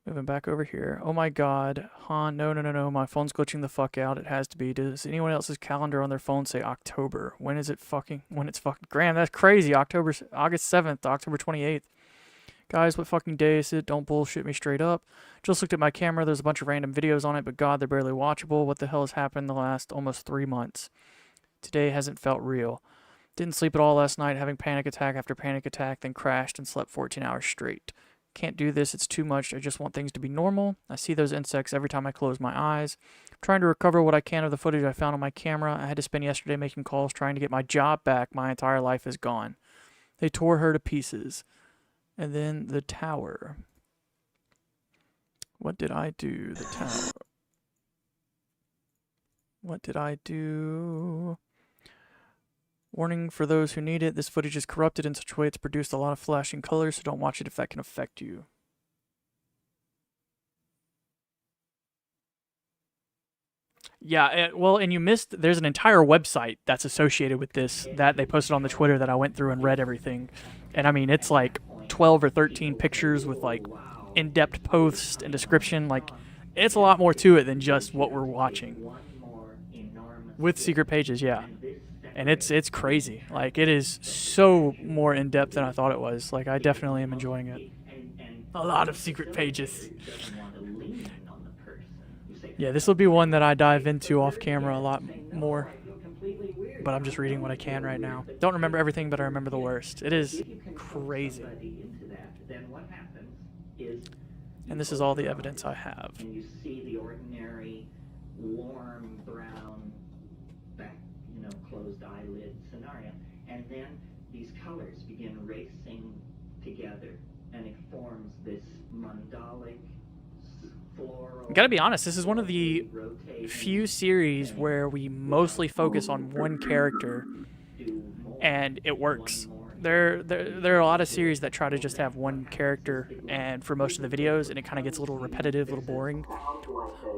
Moving back over here. Oh my god. Han, no. My phone's glitching the fuck out. It has to be. Does anyone else's calendar on their phone say October? When it's fucking Graham, that's crazy. August 7th, October 28th. Guys, what fucking day is it? Don't bullshit me straight up. Just looked at my camera. There's a bunch of random videos on it, but god, they're barely watchable. What the hell has happened the last almost 3 months? Today hasn't felt real. Didn't sleep at all last night, having panic attack after panic attack, then crashed and slept 14 hours straight. Can't do this, it's too much. I just want things to be normal. I see those insects every time I close my eyes. I'm trying to recover what I can of the footage I found on my camera. I had to spend yesterday making calls trying to get my job back. My entire life is gone. They tore her to pieces. And then the tower. What did I do? The tower. What did I do? Warning for those who need it, this footage is corrupted in such a way it's produced a lot of flashing colors, so don't watch it if that can affect you. Yeah, well, and you missed, there's an entire website that's associated with this that they posted on the Twitter that I went through and read everything. And I mean, it's like 12 or 13 pictures with like in-depth posts and description. Like, it's a lot more to it than just what we're watching. With secret pages, yeah. And it's crazy. Like, it is so more in-depth than I thought it was. Like, I definitely am enjoying it. A lot of secret pages. Yeah, this will be one that I dive into off camera a lot more. But I'm just reading what I can right now. Don't remember everything, but I remember the worst. It is crazy. And this is all the evidence I have. And you see the ordinary warm brown back, closed eyelid scenario. And then these colors begin racing together and it forms this mandalic floral. Gotta be honest, this is one of the few series where we mostly focus on one character and it works. There are a lot of series that try to just have one character and for most of the videos, and it kind of gets a little repetitive, a little boring.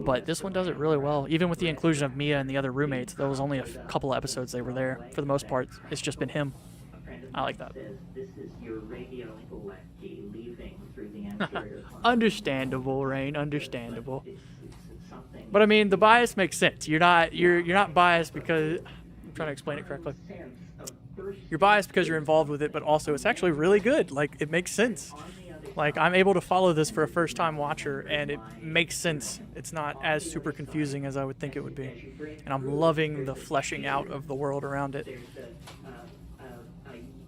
But this one does it really well. Even with the inclusion of Mia and the other roommates, there was only a couple of episodes they were there. For the most part, it's just been him. I like that. This is your radio key leaving through the anterior. Understandable, Rain. Understandable. But I mean, the bias makes sense. You're not biased because I'm trying to explain it correctly. You're biased because you're involved with it, but also it's actually really good. Like, it makes sense. Like, I'm able to follow this for a first-time watcher, and it makes sense. It's not as super confusing as I would think it would be. And I'm loving the fleshing out of the world around it. There's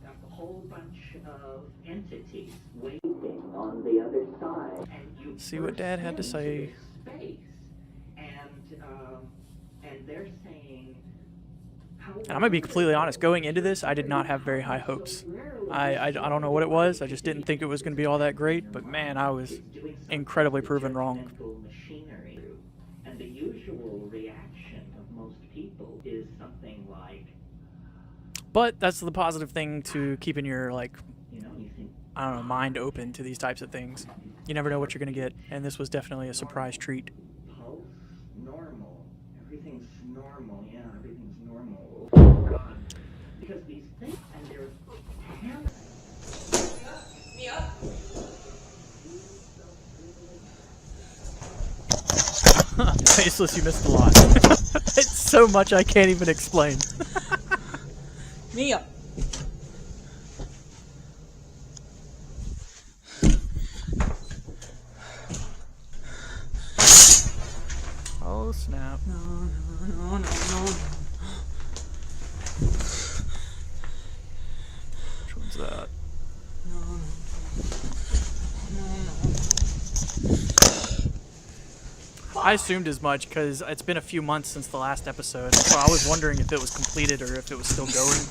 a whole bunch of entities waiting on the other side. And See what Dad had to say. Space, and they're saying. And I'm going to be completely honest, going into this, I did not have very high hopes. I don't know what it was, I just didn't think it was going to be all that great, but man, I was incredibly proven wrong. And the usual reaction of most people is something like... But that's the positive thing to keeping your, like, I don't know, mind open to these types of things. You never know what you're going to get, and this was definitely a surprise treat. Pulse, normal, everything's normal, yeah, everything's normal. Because these things, and they're Mia? Faceless, you missed a lot. It's so much I can't even explain. Mia. Oh snap. No. Which one's that? I assumed as much because it's been a few months since the last episode, so I was wondering if it was completed or if it was still going.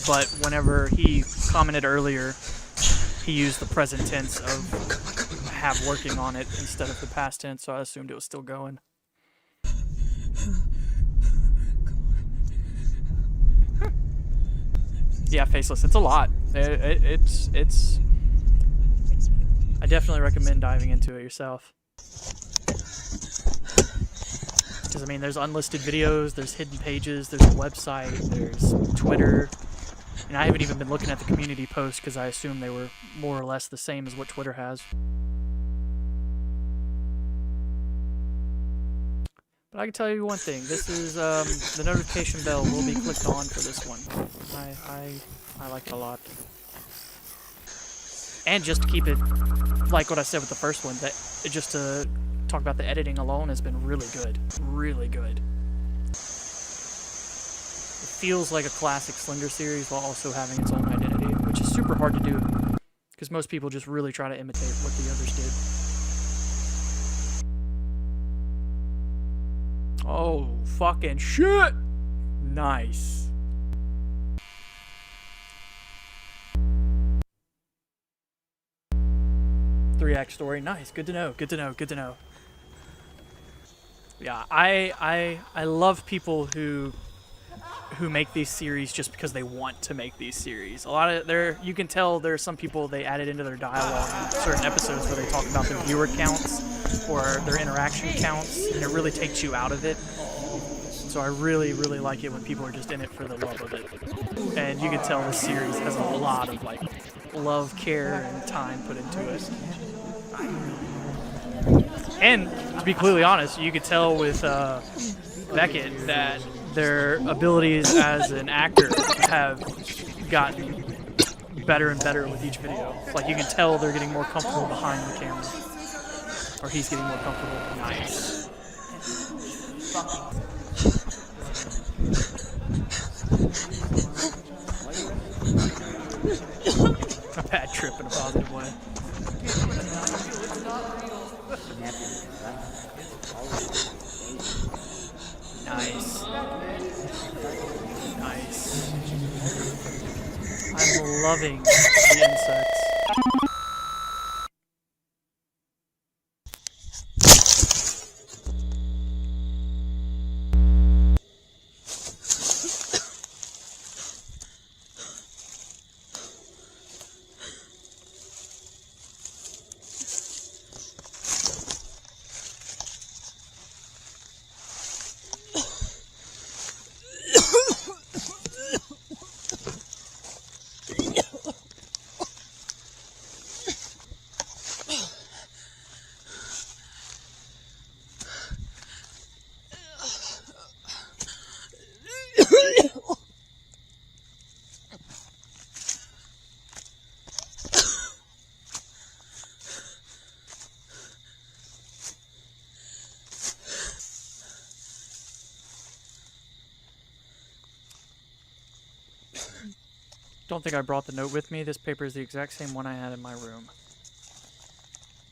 But whenever he commented earlier, he used the present tense of have working on it instead of the past tense, so I assumed it was still going. Yeah, Faceless, it's a lot. It's I definitely recommend diving into it yourself. Because, I mean, there's unlisted videos, there's hidden pages, there's a website, there's Twitter. And I haven't even been looking at the community posts because I assumed they were more or less the same as what Twitter has. But I can tell you one thing. This is, the notification bell will be clicked on for this one. I like it a lot. And just to keep it, like what I said with the first one, that just to talk about the editing alone has been really good. Really good. It feels like a classic Slender series while also having its own identity, which is super hard to do. Because most people just really try to imitate what the others did. Oh, fucking shit! Nice. Three-act story. Nice. Good to know. Good to know. Good to know. Yeah, I love people who make these series just because they want to make these series. A lot of you can tell there are some people they added into their dialogue in certain episodes where they talk about their viewer counts or their interaction counts, and it really takes you out of it. So I really, really like it when people are just in it for the love of it. And you can tell this series has a lot of like love, care, and time put into it. And to be completely honest, you could tell with Beckett that their abilities as an actor have gotten better and better with each video. Like you can tell they're getting more comfortable behind the camera. Or he's getting more comfortable. Nice. A bad trip in a positive way. Nice. Nice. I'm loving the insects. Don't think I brought the note with me. This paper is the exact same one I had in my room.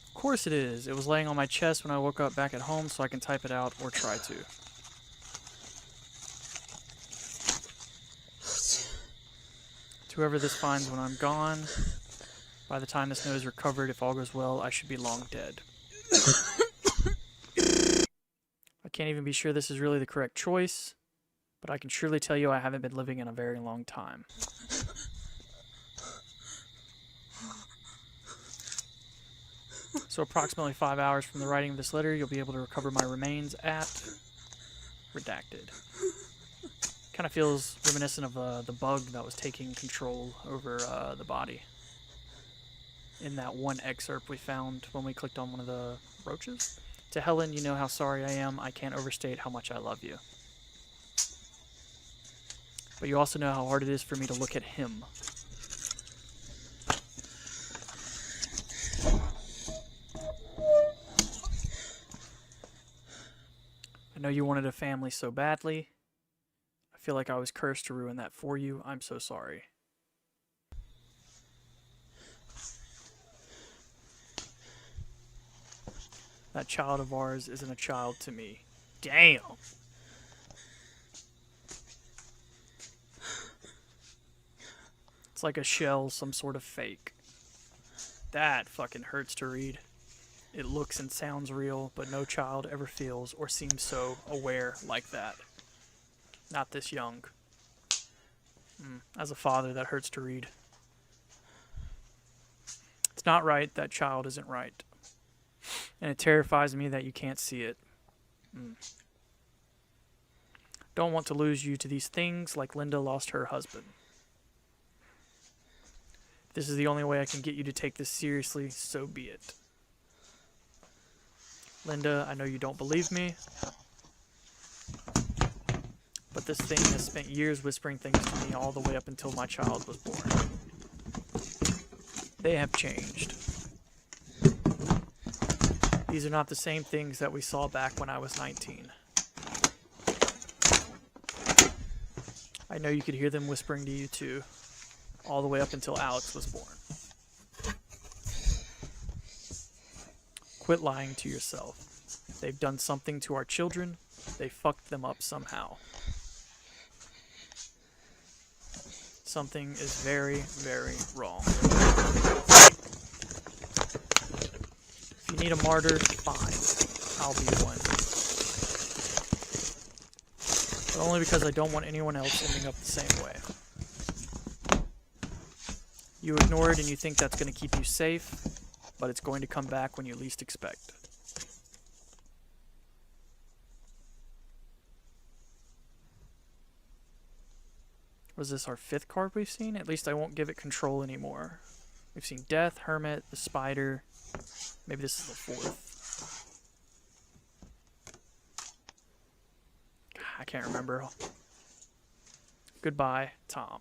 Of course it is. It was laying on my chest when I woke up back at home, so I can type it out or try to. To whoever this finds when I'm gone, by the time this note is recovered, if all goes well, I should be long dead. I can't even be sure this is really the correct choice, but I can surely tell you I haven't been living in a very long time. So approximately 5 hours from the writing of this letter, you'll be able to recover my remains at redacted. Kind of feels reminiscent of the bug that was taking control over the body. In that one excerpt we found when we clicked on one of the roaches. To Helen, you know how sorry I am. I can't overstate how much I love you. But you also know how hard it is for me to look at him. I know you wanted a family so badly. I feel like I was cursed to ruin that for you. I'm so sorry. That child of ours isn't a child to me. Damn! It's like a shell, some sort of fake. That fucking hurts to read. It looks and sounds real, but no child ever feels or seems so aware like that. Not this young. As a father, that hurts to read. It's not right, that child isn't right. And it terrifies me that you can't see it. Don't want to lose you to these things like Linda lost her husband. If this is the only way I can get you to take this seriously, so be it. Linda, I know you don't believe me, but this thing has spent years whispering things to me all the way up until my child was born. They have changed. These are not the same things that we saw back when I was 19. I know you could hear them whispering to you too, all the way up until Alex was born. Quit lying to yourself. They've done something to our children. They fucked them up somehow. Something is very, very wrong. If you need a martyr, fine. I'll be one. But only because I don't want anyone else ending up the same way. You ignore it and you think that's going to keep you safe, but it's going to come back when you least expect. Was this our 5th card we've seen? At least I won't give it control anymore. We've seen Death, Hermit, the Spider. Maybe this is the 4th. I can't remember. Goodbye, Tom.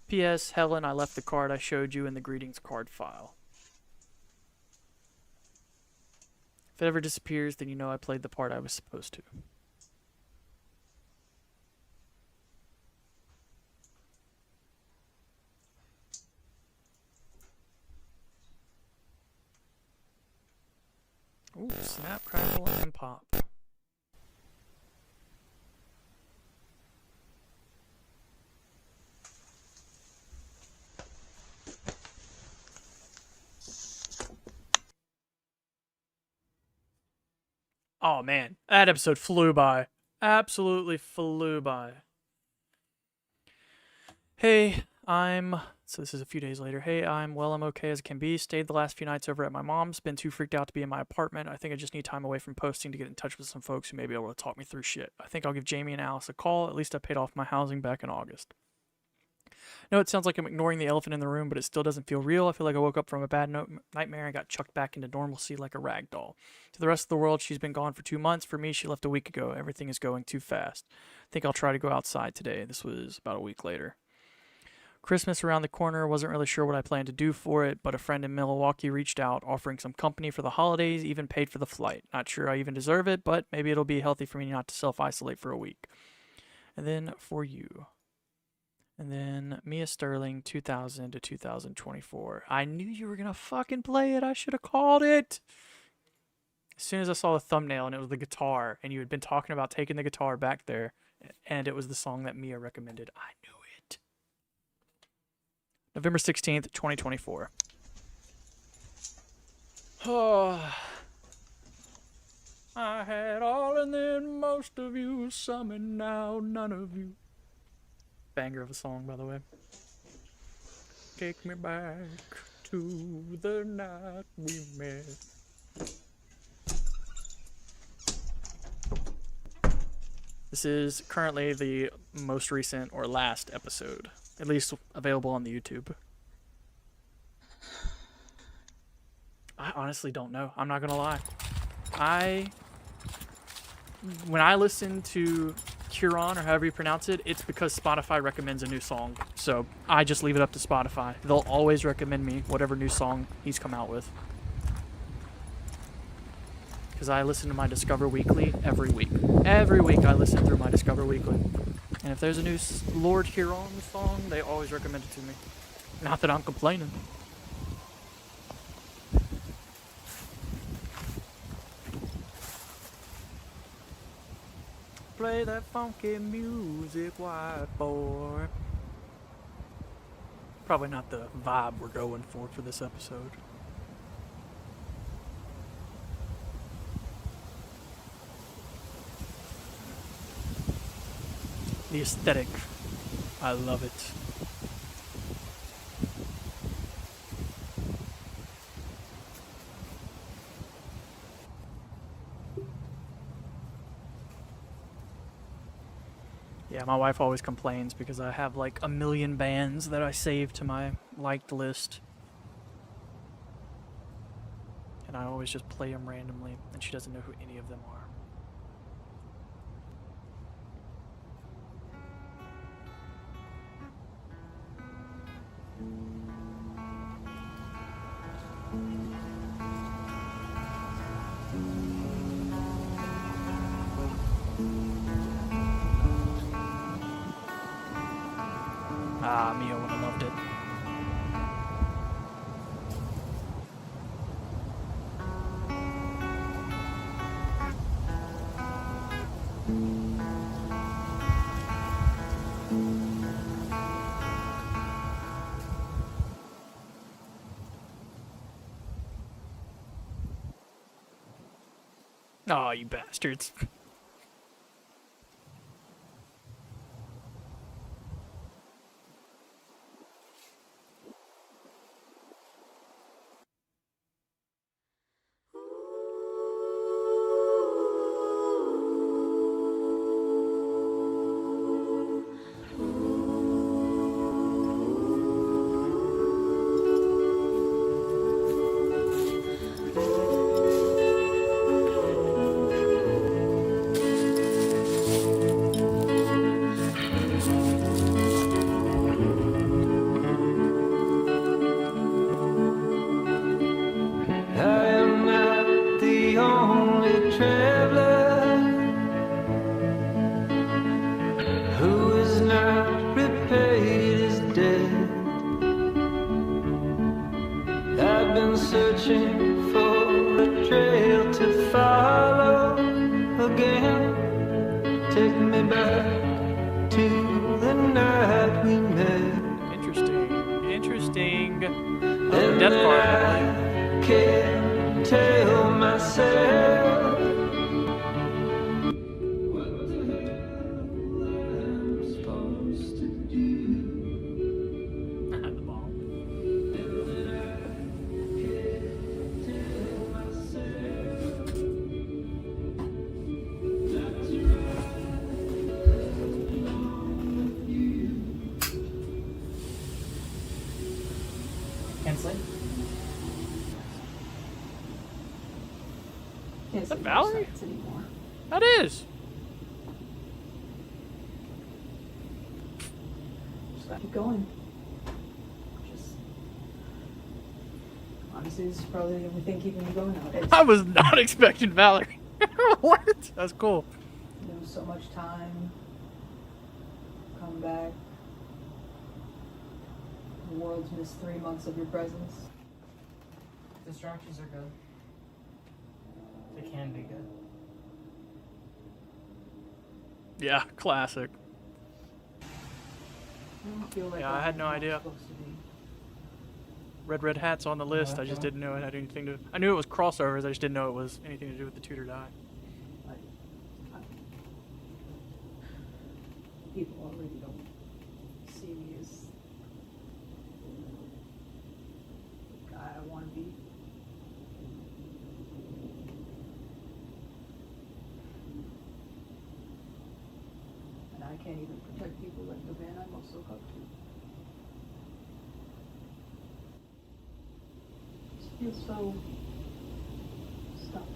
P.S. Helen, I left the card I showed you in the greetings card file. If it ever disappears, then you know I played the part I was supposed to. Ooh, snap, crackle, and pop. Oh man, that episode flew by. Absolutely flew by. Hey, so this is a few days later. Hey, I'm okay as it can be. Stayed the last few nights over at my mom's. Been too freaked out to be in my apartment. I think I just need time away from posting to get in touch with some folks who may be able to talk me through shit. I think I'll give Jamie and Alice a call. At least I paid off my housing back in August. No, it sounds like I'm ignoring the elephant in the room, but it still doesn't feel real. I feel like I woke up from a bad nightmare and got chucked back into normalcy like a rag doll. To the rest of the world, she's been gone for 2 months. For me, she left a week ago. Everything is going too fast. I think I'll try to go outside today. This was about a week later. Christmas around the corner. Wasn't really sure what I planned to do for it, but a friend in Milwaukee reached out, offering some company for the holidays, even paid for the flight. Not sure I even deserve it, but maybe it'll be healthy for me not to self-isolate for a week. And then for you. And then Mia Sterling, 2000 to 2024. I knew you were going to fucking play it. I should have called it. As soon as I saw the thumbnail and it was the guitar, and you had been talking about taking the guitar back there, and it was the song that Mia recommended, I knew it. November 16th, 2024. Oh, I had all and then most of you, some and now none of you. Banger of a song, by the way. Take me back to the night we met. This is currently the most recent or last episode, at least available on the YouTube. I honestly don't know. I'm not gonna lie. When I listen to Huron, or however you pronounce it, it's because Spotify recommends a new song. So I just leave it up to Spotify. They'll always recommend me whatever new song he's come out with. Because I listen to my Discover Weekly every week. Every week I listen through my Discover Weekly. And if there's a new Lord Huron song, they always recommend it to me. Not that I'm complaining. Play that funky music, white boy. Probably not the vibe we're going for this episode. The aesthetic I love it. Yeah, my wife always complains because I have like a million bands that I save to my liked list. And I always just play them randomly, and she doesn't know who any of them are. Ah, Mia would have loved it. Oh, you bastards. I am not the only traveler who is not repaid his debt. I've been searching for a trail to follow again. Take me back to the night we met. Interesting. Oh, death card, I believe. Can't tell myself what the hell I'm supposed to do. The ball. Tell myself that's right. Canceling. Is that Valerie? That is. Just gotta keep going. Just honestly, this is probably the only thing keeping me going nowadays. I was not expecting Valerie. What? That's cool. You know, so much time. Come back. The world's missed 3 months of your presence. Distractions are good. They can be good. Yeah, classic. I don't feel like Yeah, I had no idea. supposed to be. Red Hat's on the list. I just didn't know it had anything to. I knew it was crossovers. I just didn't know it was anything to do with the Tutored Eye. People already don't see me as the guy I want to be. And I can't even protect people like the man I most look up to. Just feels so stuck.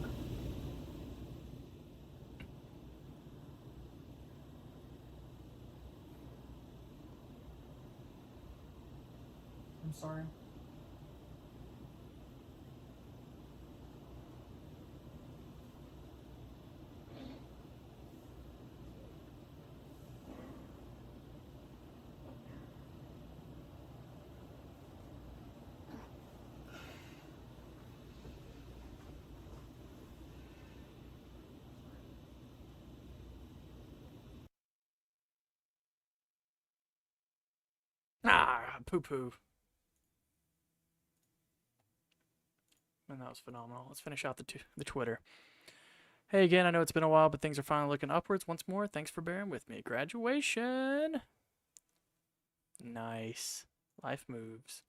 I'm sorry. Ah, poo-poo. And that was phenomenal. Let's finish out the Twitter. Hey again, I know it's been a while, but things are finally looking upwards once more. Thanks for bearing with me. Graduation. Nice. Life moves.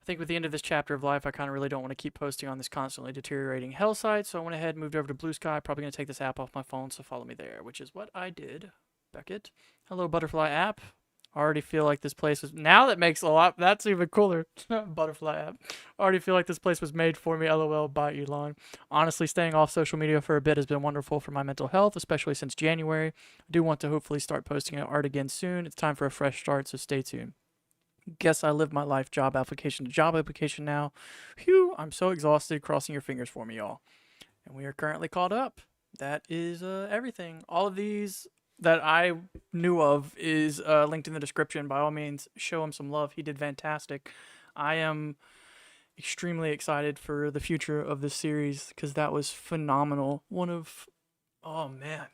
I think with the end of this chapter of life, I kind of really don't want to keep posting on this constantly deteriorating hell site, so I went ahead and moved over to Blue Sky. Probably going to take this app off my phone, so follow me there, which is what I did. Beckett. Hello, Butterfly app. I already feel like this place was... Now that makes a lot... That's even cooler. Butterfly app. I already feel like this place was made for me. LOL. Bye, Elon. Honestly, staying off social media for a bit has been wonderful for my mental health, especially since January. I do want to hopefully start posting art again soon. It's time for a fresh start, so stay tuned. Guess I live my life job application to job application now. Phew, I'm so exhausted. Crossing your fingers for me, y'all. And we are currently caught up. That is everything. All of these that I knew of is linked in the description. By all means, show him some love. He did fantastic. I am extremely excited for the future of this series because that was phenomenal. Oh man,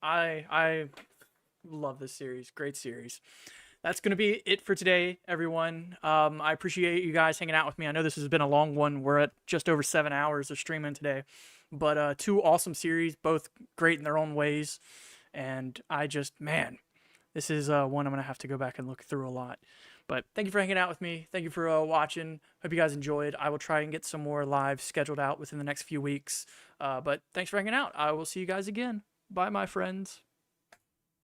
I love this series. Great series. That's going to be it for today, everyone. I appreciate you guys hanging out with me. I know this has been a long one. We're at just over 7 hours of streaming today. But 2 awesome series, both great in their own ways. And man, this is one I'm going to have to go back and look through a lot. But thank you for hanging out with me. Thank you for watching. Hope you guys enjoyed. I will try and get some more lives scheduled out within the next few weeks. But thanks for hanging out. I will see you guys again. Bye, my friends.